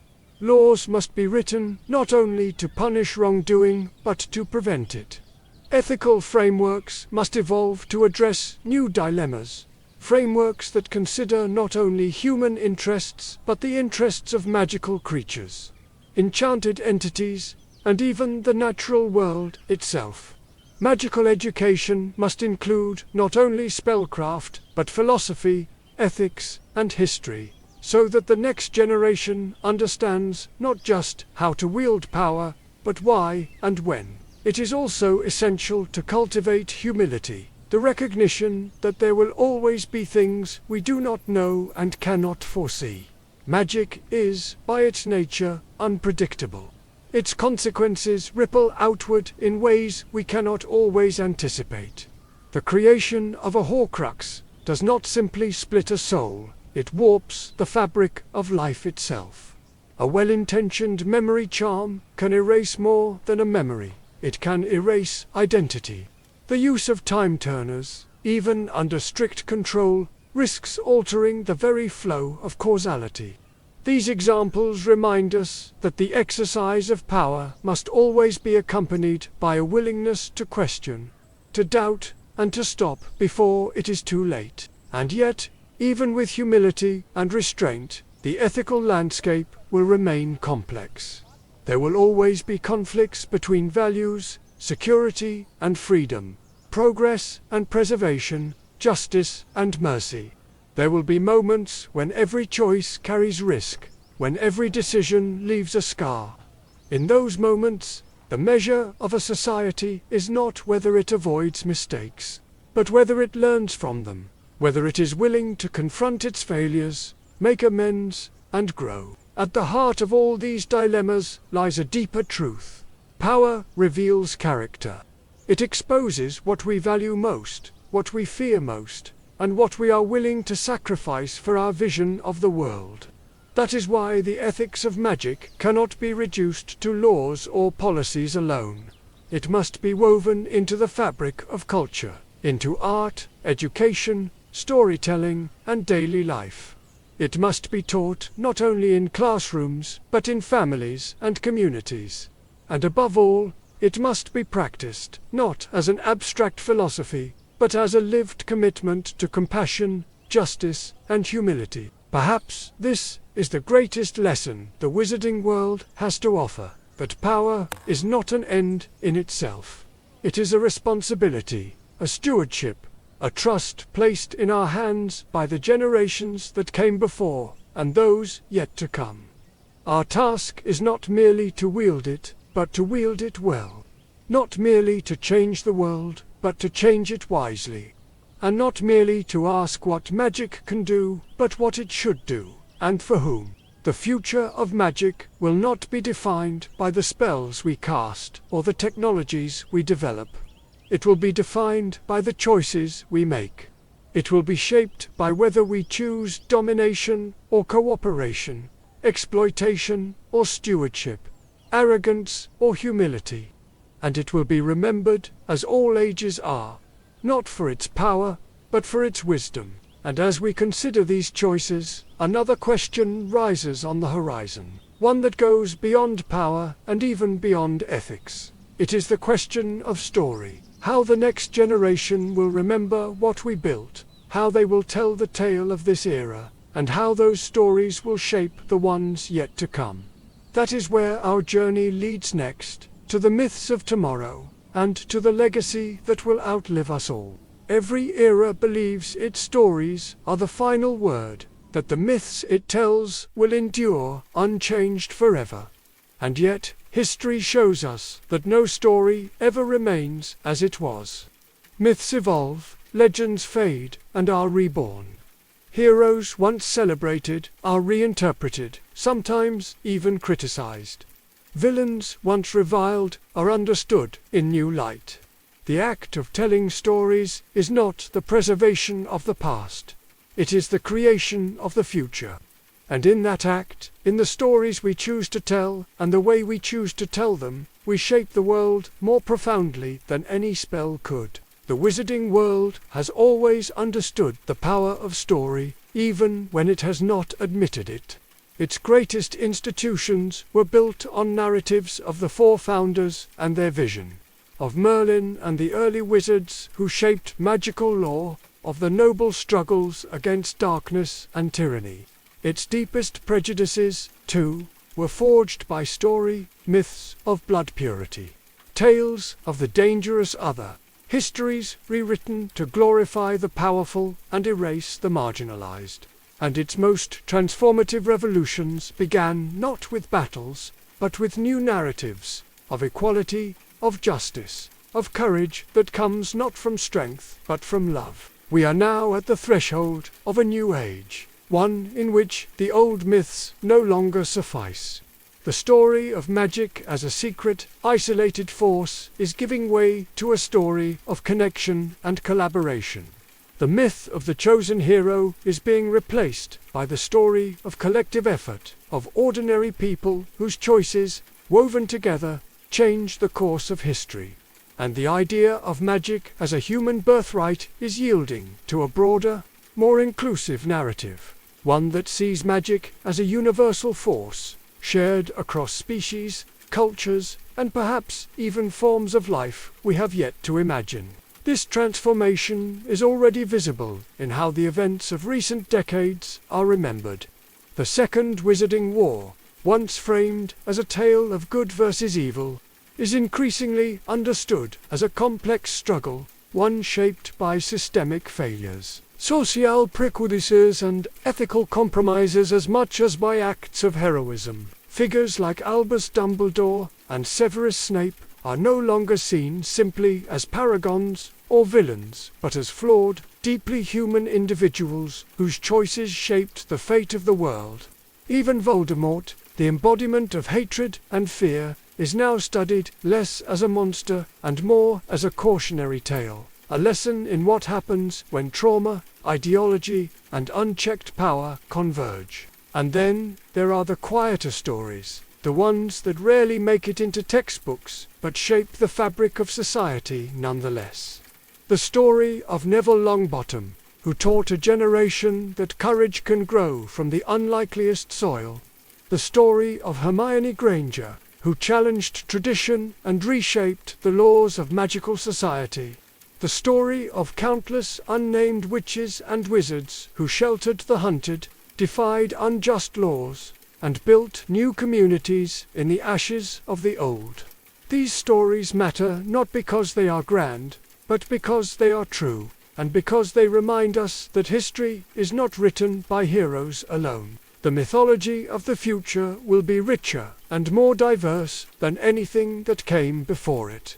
Laws must be written not only to punish wrongdoing, but to prevent it. Ethical frameworks must evolve to address new dilemmas, frameworks that consider not only human interests, but the interests of magical creatures, enchanted entities, and even the natural world itself. Magical education must include not only spellcraft, but philosophy, ethics, and history, so that the next generation understands not just how to wield power, but why and when. It is also essential to cultivate humility, the recognition that there will always be things we do not know and cannot foresee. Magic is, by its nature, unpredictable. Its consequences ripple outward in ways we cannot always anticipate. The creation of a Horcrux does not simply split a soul, it warps the fabric of life itself. A well-intentioned memory charm can erase more than a memory. It can erase identity. The use of time turners, even under strict control, risks altering the very flow of causality. These examples remind us that the exercise of power must always be accompanied by a willingness to question, to doubt, and to stop before it is too late. And yet, even with humility and restraint, the ethical landscape will remain complex. There will always be conflicts between values, security and freedom, progress and preservation, justice and mercy. There will be moments when every choice carries risk, when every decision leaves a scar. In those moments, the measure of a society is not whether it avoids mistakes, but whether it learns from them, whether it is willing to confront its failures, make amends, and grow. At the heart of all these dilemmas lies a deeper truth. Power reveals character. It exposes what we value most, what we fear most, and what we are willing to sacrifice for our vision of the world. That is why the ethics of magic cannot be reduced to laws or policies alone. It must be woven into the fabric of culture, into art, education, storytelling, and daily life. It must be taught not only in classrooms, but in families and communities. And above all, it must be practiced, not as an abstract philosophy, but as a lived commitment to compassion, justice, and humility. Perhaps this is the greatest lesson the wizarding world has to offer, that power is not an end in itself. It is a responsibility, a stewardship, a trust placed in our hands by the generations that came before and those yet to come. Our task is not merely to wield it, but to wield it well. Not merely to change the world, but to change it wisely. And not merely to ask what magic can do, but what it should do, and for whom. The future of magic will not be defined by the spells we cast or the technologies we develop. It will be defined by the choices we make. It will be shaped by whether we choose domination or cooperation, exploitation or stewardship, arrogance or humility. And it will be remembered, as all ages are, not for its power, but for its wisdom. And as we consider these choices, another question rises on the horizon, one that goes beyond power and even beyond ethics. It is the question of story. How the next generation will remember what we built, how they will tell the tale of this era, and how those stories will shape the ones yet to come. That is where our journey leads next, to the myths of tomorrow, and to the legacy that will outlive us all. Every era believes its stories are the final word, that the myths it tells will endure unchanged forever. And yet, history shows us that no story ever remains as it was. Myths evolve, legends fade, and are reborn. Heroes once celebrated are reinterpreted, sometimes even criticized. Villains once reviled are understood in new light. The act of telling stories is not the preservation of the past. It is the creation of the future. And in that act, in the stories we choose to tell and the way we choose to tell them, we shape the world more profoundly than any spell could. The wizarding world has always understood the power of story, even when it has not admitted it. Its greatest institutions were built on narratives of the four founders and their vision, of Merlin and the early wizards who shaped magical lore, of the noble struggles against darkness and tyranny. Its deepest prejudices, too, were forged by story, myths of blood purity, tales of the dangerous other, histories rewritten to glorify the powerful and erase the marginalized. And its most transformative revolutions began not with battles, but with new narratives of equality, of justice, of courage that comes not from strength, but from love. We are now at the threshold of a new age, one in which the old myths no longer suffice. The story of magic as a secret, isolated force is giving way to a story of connection and collaboration. The myth of the chosen hero is being replaced by the story of collective effort, of ordinary people whose choices, woven together, change the course of history. And the idea of magic as a human birthright is yielding to a broader, more inclusive narrative, one that sees magic as a universal force, shared across species, cultures, and perhaps even forms of life we have yet to imagine. This transformation is already visible in how the events of recent decades are remembered. The Second Wizarding War, once framed as a tale of good versus evil, is increasingly understood as a complex struggle, one shaped by systemic failures, social prejudices and ethical compromises as much as by acts of heroism. Figures like Albus Dumbledore and Severus Snape are no longer seen simply as paragons or villains, but as flawed, deeply human individuals whose choices shaped the fate of the world. Even Voldemort, the embodiment of hatred and fear, is now studied less as a monster and more as a cautionary tale, a lesson in what happens when trauma, ideology, and unchecked power converge. And then there are the quieter stories, the ones that rarely make it into textbooks, but shape the fabric of society nonetheless. The story of Neville Longbottom, who taught a generation that courage can grow from the unlikeliest soil. The story of Hermione Granger, who challenged tradition and reshaped the laws of magical society. The story of countless unnamed witches and wizards who sheltered the hunted, defied unjust laws, and built new communities in the ashes of the old. These stories matter not because they are grand, but because they are true, and because they remind us that history is not written by heroes alone. The mythology of the future will be richer and more diverse than anything that came before it.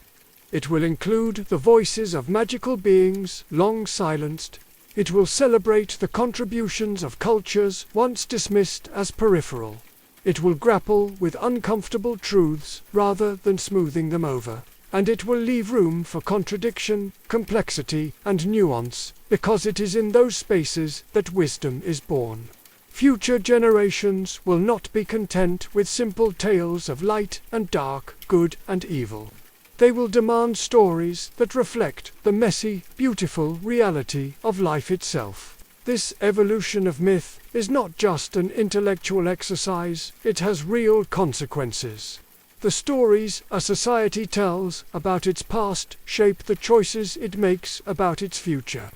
It will include the voices of magical beings long silenced. It will celebrate the contributions of cultures once dismissed as peripheral. It will grapple with uncomfortable truths rather than smoothing them over. And it will leave room for contradiction, complexity, and nuance, because it is in those spaces that wisdom is born. Future generations will not be content with simple tales of light and dark, good and evil. They will demand stories that reflect the messy, beautiful reality of life itself. This evolution of myth is not just an intellectual exercise, it has real consequences. The stories a society tells about its past shape the choices it makes about its future.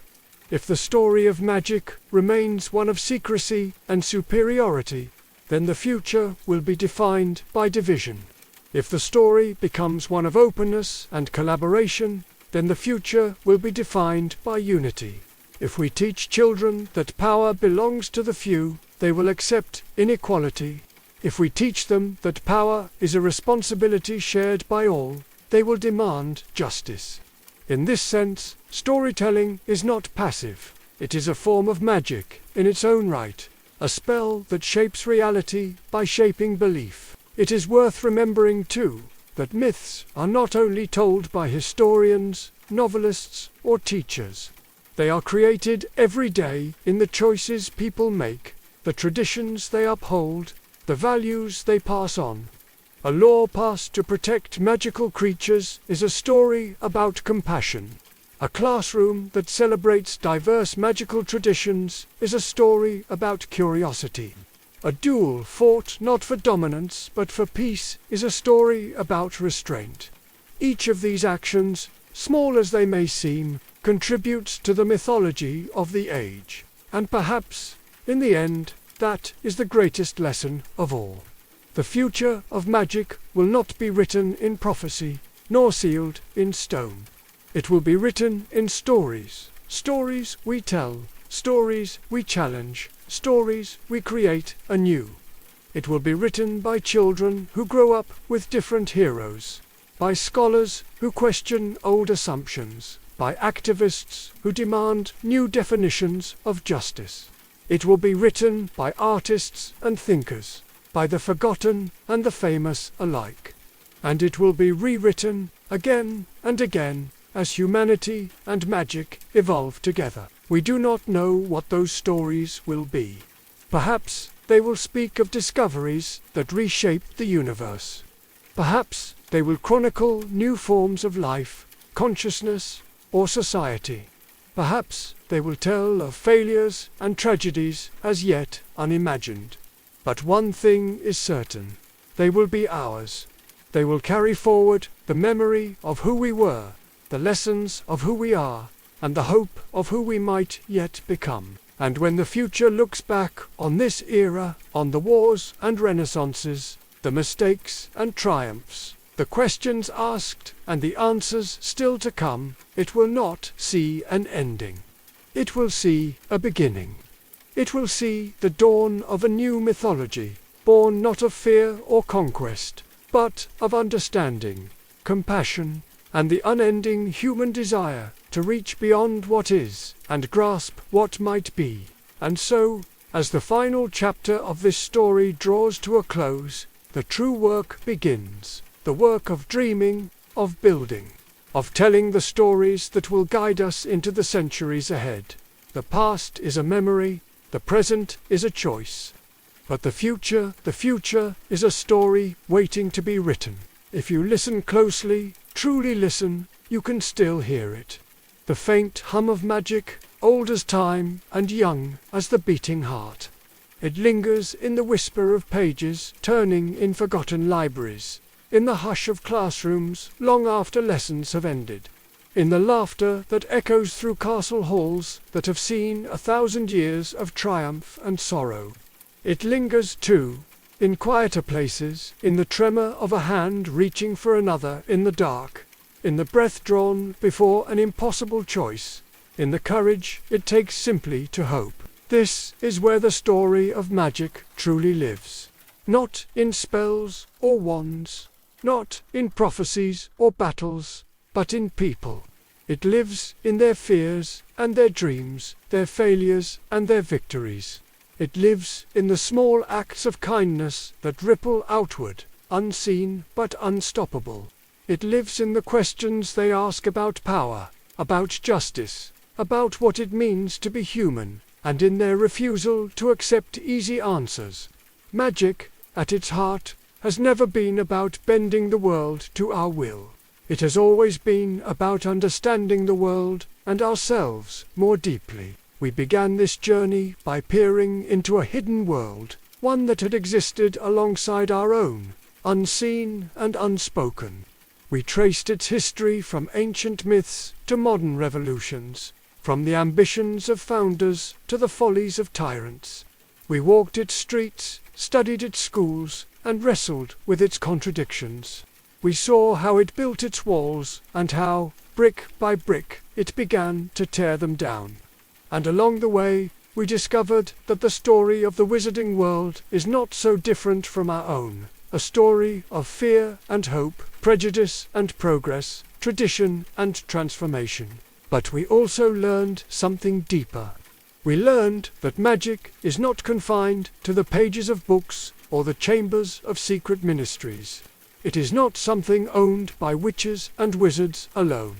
If the story of magic remains one of secrecy and superiority, then the future will be defined by division. If the story becomes one of openness and collaboration, then the future will be defined by unity. If we teach children that power belongs to the few, they will accept inequality. If we teach them that power is a responsibility shared by all, they will demand justice. In this sense, storytelling is not passive. It is a form of magic in its own right, a spell that shapes reality by shaping belief. It is worth remembering, too, that myths are not only told by historians, novelists, or teachers. They are created every day in the choices people make, the traditions they uphold, the values they pass on. A law passed to protect magical creatures is a story about compassion. A classroom that celebrates diverse magical traditions is a story about curiosity. A duel fought not for dominance but for peace is a story about restraint. Each of these actions, small as they may seem, contributes to the mythology of the age. And perhaps, in the end, that is the greatest lesson of all. The future of magic will not be written in prophecy, nor sealed in stone. It will be written in stories. Stories we tell, stories we challenge, stories we create anew. It will be written by children who grow up with different heroes, by scholars who question old assumptions, by activists who demand new definitions of justice. It will be written by artists and thinkers, by the forgotten and the famous alike. And it will be rewritten again and again as humanity and magic evolve together. We do not know what those stories will be. Perhaps they will speak of discoveries that reshaped the universe. Perhaps they will chronicle new forms of life, consciousness, or society. Perhaps they will tell of failures and tragedies as yet unimagined. But one thing is certain: they will be ours. They will carry forward the memory of who we were, the lessons of who we are, and the hope of who we might yet become. And when the future looks back on this era, on the wars and renaissances, the mistakes and triumphs, the questions asked and the answers still to come, it will not see an ending. It will see a beginning. It will see the dawn of a new mythology, born not of fear or conquest, but of understanding, compassion, and the unending human desire to reach beyond what is and grasp what might be. And so, as the final chapter of this story draws to a close, the true work begins, the work of dreaming, of building, of telling the stories that will guide us into the centuries ahead. The past is a memory, the present is a choice. But the future is a story waiting to be written. If you listen closely, truly listen, you can still hear it. The faint hum of magic, old as time and young as the beating heart. It lingers in the whisper of pages turning in forgotten libraries, in the hush of classrooms long after lessons have ended, in the laughter that echoes through castle halls that have seen 1,000 years of triumph and sorrow. It lingers, too, in quieter places, in the tremor of a hand reaching for another in the dark, in the breath drawn before an impossible choice, in the courage it takes simply to hope. This is where the story of magic truly lives. Not in spells or wands, not in prophecies or battles, but in people. It lives in their fears and their dreams, their failures and their victories. It lives in the small acts of kindness that ripple outward, unseen but unstoppable. It lives in the questions they ask about power, about justice, about what it means to be human, and in their refusal to accept easy answers. Magic, at its heart, has never been about bending the world to our will. It has always been about understanding the world and ourselves more deeply. We began this journey by peering into a hidden world, one that had existed alongside our own, unseen and unspoken. We traced its history from ancient myths to modern revolutions, from the ambitions of founders to the follies of tyrants. We walked its streets, studied its schools, and wrestled with its contradictions. We saw how it built its walls, and how, brick by brick, it began to tear them down. And along the way, we discovered that the story of the wizarding world is not so different from our own. A story of fear and hope, prejudice and progress, tradition and transformation. But we also learned something deeper. We learned that magic is not confined to the pages of books or the chambers of secret ministries. It is not something owned by witches and wizards alone.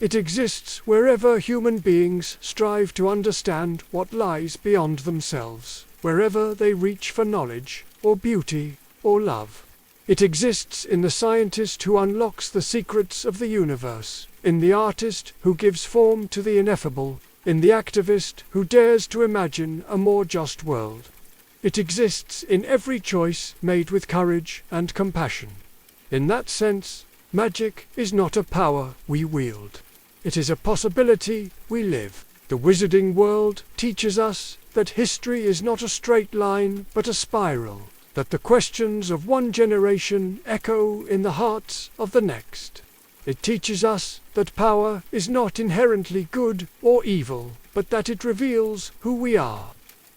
It exists wherever human beings strive to understand what lies beyond themselves, wherever they reach for knowledge, or beauty, or love. It exists in the scientist who unlocks the secrets of the universe, in the artist who gives form to the ineffable, in the activist who dares to imagine a more just world. It exists in every choice made with courage and compassion. In that sense, magic is not a power we wield. It is a possibility we live. The wizarding world teaches us that history is not a straight line but a spiral, that the questions of one generation echo in the hearts of the next. It teaches us that power is not inherently good or evil, but that it reveals who we are.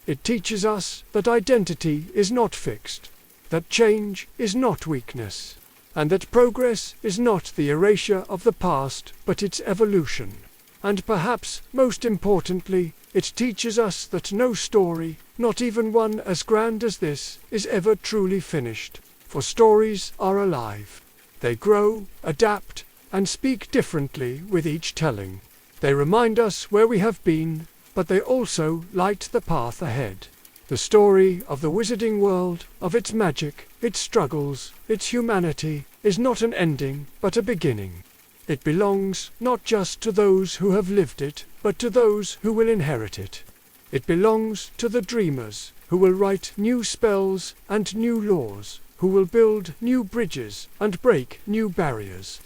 It teaches us that identity is not fixed, that change is not weakness, and that progress is not the erasure of the past, but its evolution. And perhaps most importantly, it teaches us that no story, not even one as grand as this, is ever truly finished. For stories are alive. They grow, adapt, and speak differently with each telling. They remind us where we have been, but they also light the path ahead. The story of the wizarding world, of its magic, its struggles, its humanity, is not an ending, but a beginning. It belongs not just to those who have lived it, but to those who will inherit it. It belongs to the dreamers, who will write new spells and new laws, who will build new bridges and break new barriers.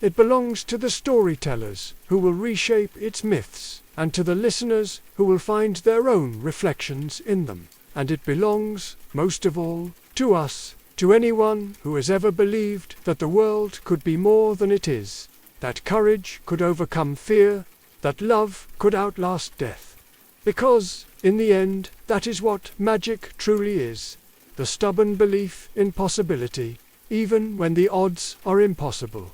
It belongs to the storytellers, who will reshape its myths, and to the listeners, who will find their own reflections in them. And it belongs, most of all, to us, to anyone who has ever believed that the world could be more than it is, that courage could overcome fear, that love could outlast death. Because, in the end, that is what magic truly is, the stubborn belief in possibility, even when the odds are impossible.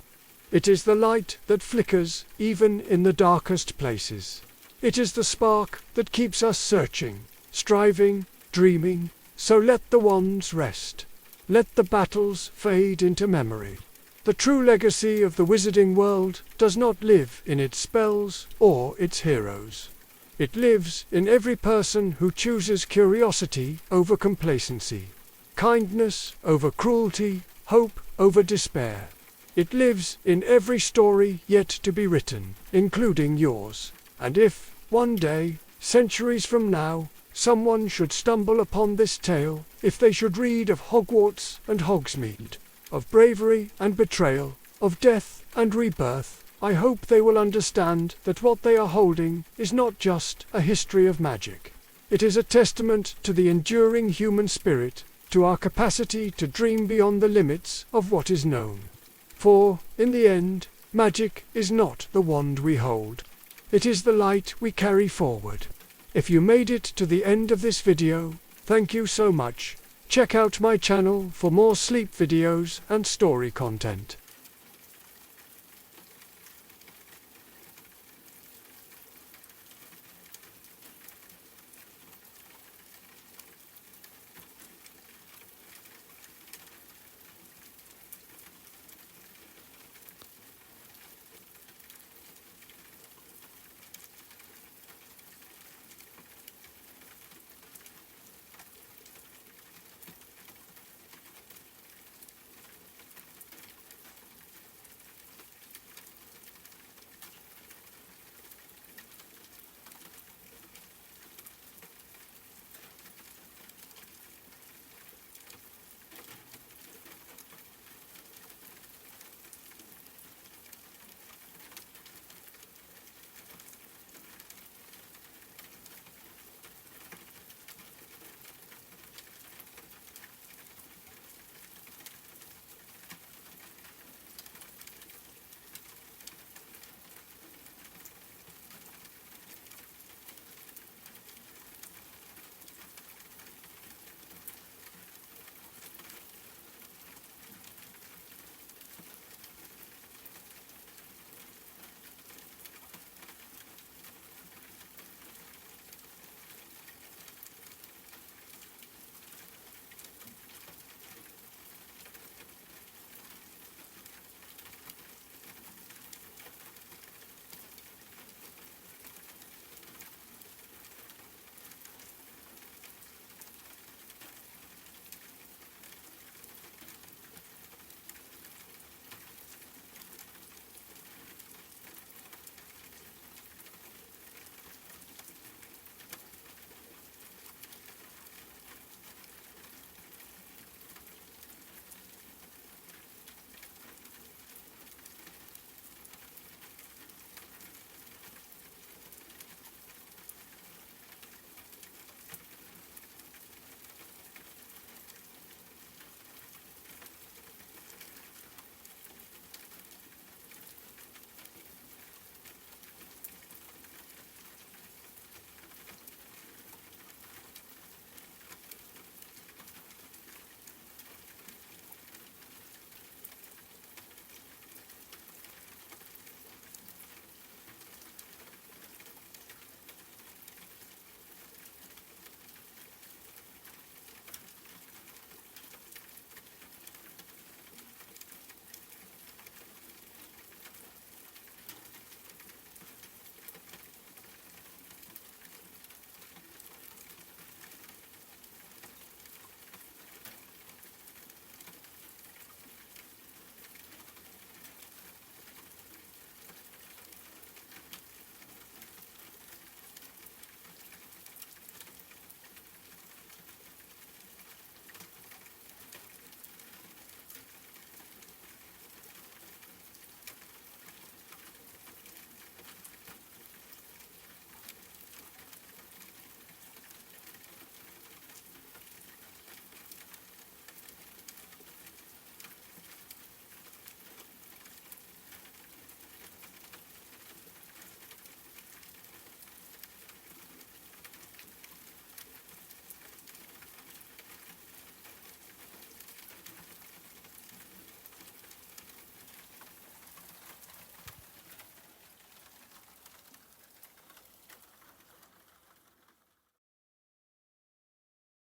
It is the light that flickers even in the darkest places. It is the spark that keeps us searching, striving, dreaming. So let the wands rest. Let the battles fade into memory. The true legacy of the wizarding world does not live in its spells or its heroes. It lives in every person who chooses curiosity over complacency, kindness over cruelty, hope over despair. It lives in every story yet to be written, including yours. And if, one day, centuries from now, someone should stumble upon this tale, if they should read of Hogwarts and Hogsmeade, of bravery and betrayal, of death and rebirth, I hope they will understand that what they are holding is not just a history of magic. It is a testament to the enduring human spirit, to our capacity to dream beyond the limits of what is known. For, in the end, magic is not the wand we hold. It is the light we carry forward. If you made it to the end of this video, thank you so much. Check out my channel for more sleep videos and story content.